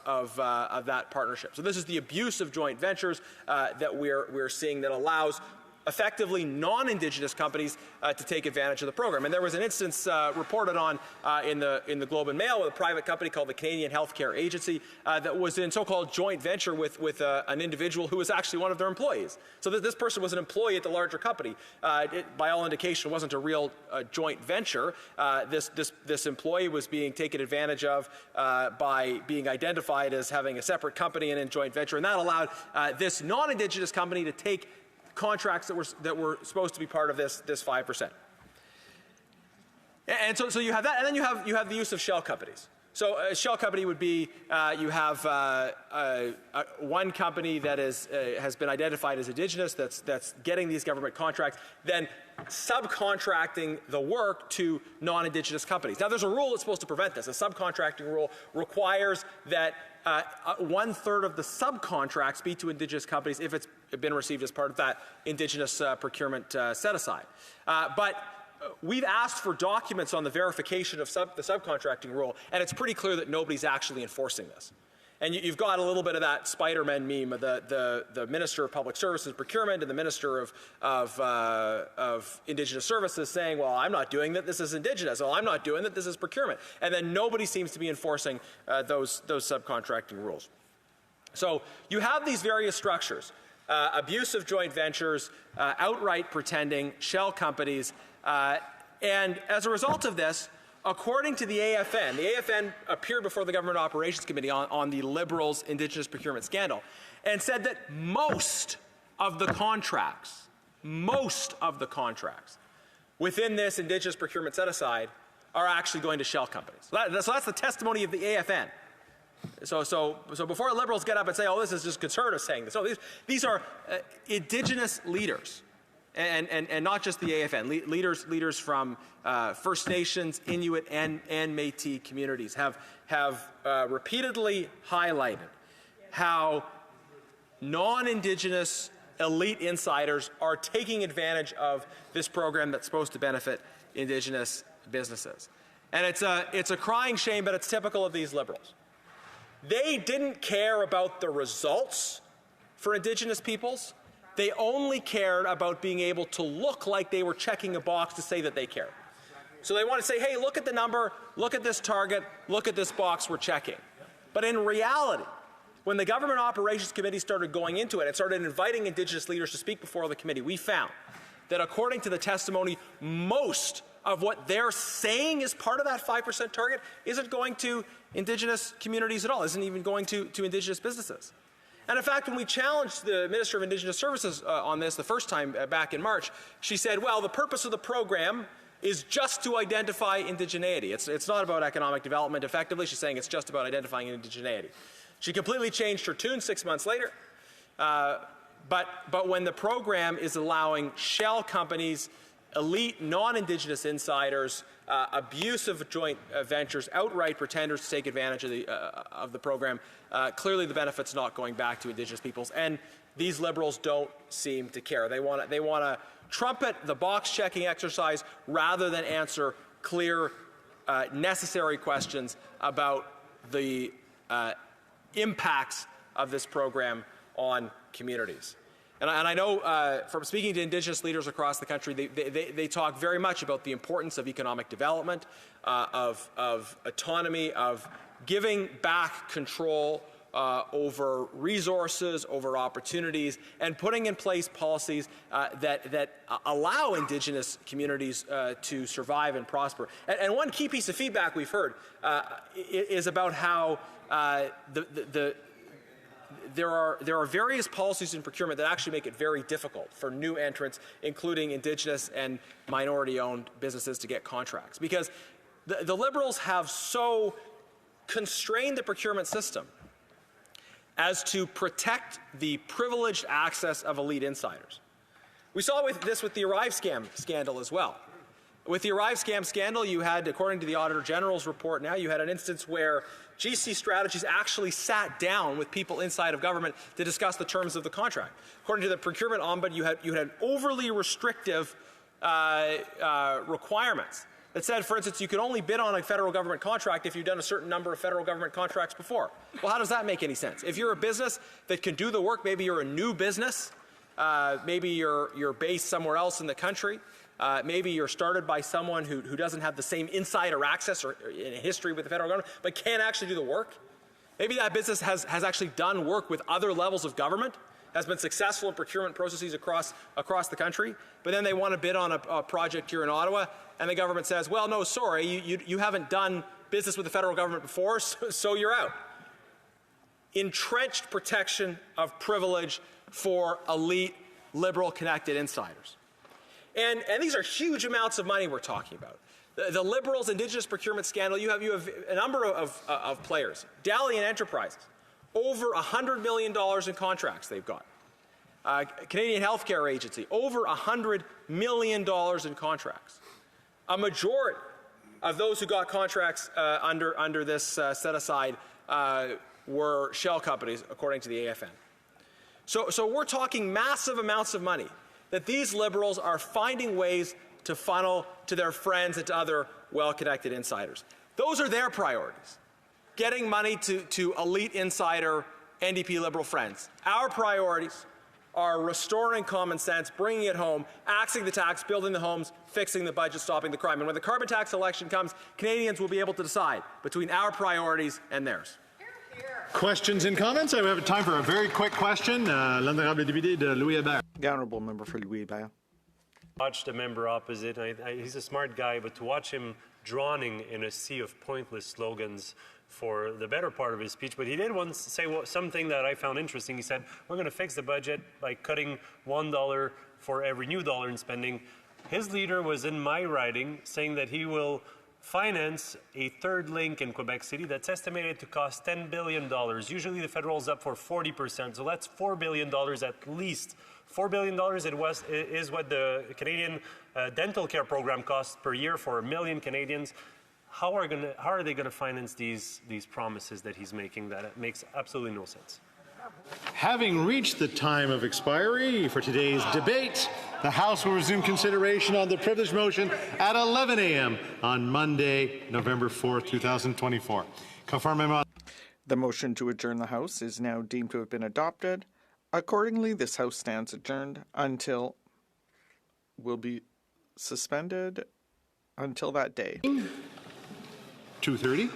that partnership. So this is the abuse of joint ventures that we're seeing that allows effectively non-Indigenous companies to take advantage of the program. And there was an instance reported on in the Globe and Mail with a private company called the Canadian Healthcare Agency that was in so-called joint venture with an individual who was actually one of their employees. So this person was an employee at the larger company. By all indication, wasn't a real joint venture. This employee was being taken advantage of by being identified as having a separate company and in joint venture, and that allowed this non-Indigenous company to take contracts that were supposed to be part of this 5%. And so you have that, and then you have the use of shell companies. So a shell company would be you have one company that has been identified as Indigenous that's getting these government contracts, then subcontracting the work to non-Indigenous companies. Now there's a rule that's supposed to prevent this. A subcontracting rule requires that 1/3 of the subcontracts be to Indigenous companies if it's been received as part of that Indigenous procurement set-aside. But we've asked for documents on the verification of the subcontracting rule, and it's pretty clear that nobody's actually enforcing this. And you've got a little bit of that Spider-Man meme of the Minister of Public Services Procurement and the Minister of Indigenous Services saying, well, I'm not doing that, this is Indigenous. Well, I'm not doing that, this is procurement. And then nobody seems to be enforcing those subcontracting rules. So you have these various structures, abuse of joint ventures, outright pretending, shell companies, and as a result of this, according to the AFN appeared before the Government Operations Committee on the Liberals' Indigenous procurement scandal and said that most of the contracts within this Indigenous procurement set-aside are actually going to shell companies. So that's the testimony of the AFN. So before Liberals get up and say, oh, this is just Conservatives saying this, no, these are Indigenous leaders. And not just the AFN, leaders from First Nations, Inuit, and Métis communities have repeatedly highlighted how non-Indigenous elite insiders are taking advantage of this program that's supposed to benefit Indigenous businesses. And it's a crying shame, but it's typical of these Liberals. They didn't care about the results for Indigenous peoples. They only cared about being able to look like they were checking a box to say that they cared. So they want to say, hey, look at the number, look at this target, look at this box we're checking. But in reality, when the Government Operations Committee started going into it and started inviting Indigenous leaders to speak before the committee, we found that according to the testimony, most of what they're saying is part of that 5% target isn't going to Indigenous communities at all, isn't even going to Indigenous businesses. And in fact, when we challenged the Minister of Indigenous Services on this the first time back in March, she said, well, the purpose of the program is just to identify indigeneity. It's not about economic development effectively. She's saying it's just about identifying indigeneity. She completely changed her tune 6 months later. But when the program is allowing shell companies, elite non-Indigenous insiders abusive joint ventures, outright pretenders to take advantage of the program. Clearly, the benefit's not going back to Indigenous peoples, and these Liberals don't seem to care. They want to trumpet the box-checking exercise rather than answer clear, necessary questions about the impacts of this program on communities. And I know from speaking to Indigenous leaders across the country, they talk very much about the importance of economic development, of autonomy, of giving back control over resources, over opportunities, and putting in place policies that allow Indigenous communities to survive and prosper. And one key piece of feedback we've heard is about how there are various policies in procurement that actually make it very difficult for new entrants, including Indigenous and minority-owned businesses, to get contracts. Because the Liberals have so constrained the procurement system as to protect the privileged access of elite insiders. We saw this with the Arrive scam scandal as well. With the Arrive scam scandal, you had, according to the Auditor General's report now, you had an instance where GC Strategies actually sat down with people inside of government to discuss the terms of the contract. According to the procurement ombudsman, you had overly restrictive requirements that said, for instance, you could only bid on a federal government contract if you've done a certain number of federal government contracts before. Well, how does that make any sense? If you're a business that can do the work, maybe you're a new business, maybe you're based somewhere else in the country, maybe you're started by someone who doesn't have the same insider access or in a history with the federal government, but can't actually do the work. Maybe that business has actually done work with other levels of government, has been successful in procurement processes across the country, but then they want to bid on a project here in Ottawa, and the government says, well, no, sorry, you haven't done business with the federal government before, so you're out. Entrenched protection of privilege for elite, liberal-connected insiders. And these are huge amounts of money we're talking about. The Liberals' Indigenous procurement scandal, you have a number of players. Dalian Enterprises, over $100 million in contracts they've got. Canadian Healthcare Agency, over $100 million in contracts. A majority of those who got contracts under this set-aside were shell companies, according to the AFN. So we're talking massive amounts of money that these Liberals are finding ways to funnel to their friends and to other well-connected insiders. Those are their priorities. Getting money to elite insider NDP Liberal friends. Our priorities are restoring common sense, bringing it home, axing the tax, building the homes, fixing the budget, stopping the crime. And when the carbon tax election comes, Canadians will be able to decide between our priorities and theirs. Questions and comments? I have time for a very quick question. L'honorable député de Louis-Hébert. The honourable member for Louis-Hébert. Watch the member opposite. He's a smart guy, but to watch him drowning in a sea of pointless slogans for the better part of his speech. But he did once say something that I found interesting. He said, we're going to fix the budget by cutting $1 for every new dollar in spending. His leader was in my riding saying that he will finance a third link in Quebec City that's estimated to cost $10 billion. Usually the federal's up for 40%, so that's $4 billion at least. $4 billion is what the Canadian dental care program costs per year for 1 million Canadians. How are they going to finance these promises that he's making? That makes absolutely no sense. Having reached the time of expiry for today's debate, the House will resume consideration on the privilege motion at 11 a.m. on Monday, November 4th, 2024. The motion to adjourn the House is now deemed to have been adopted. Accordingly, this House stands adjourned until will be suspended until that day. 2:30.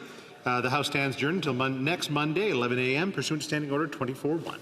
The House stands adjourned until next Monday, 11 a.m., pursuant to Standing Order 24-1.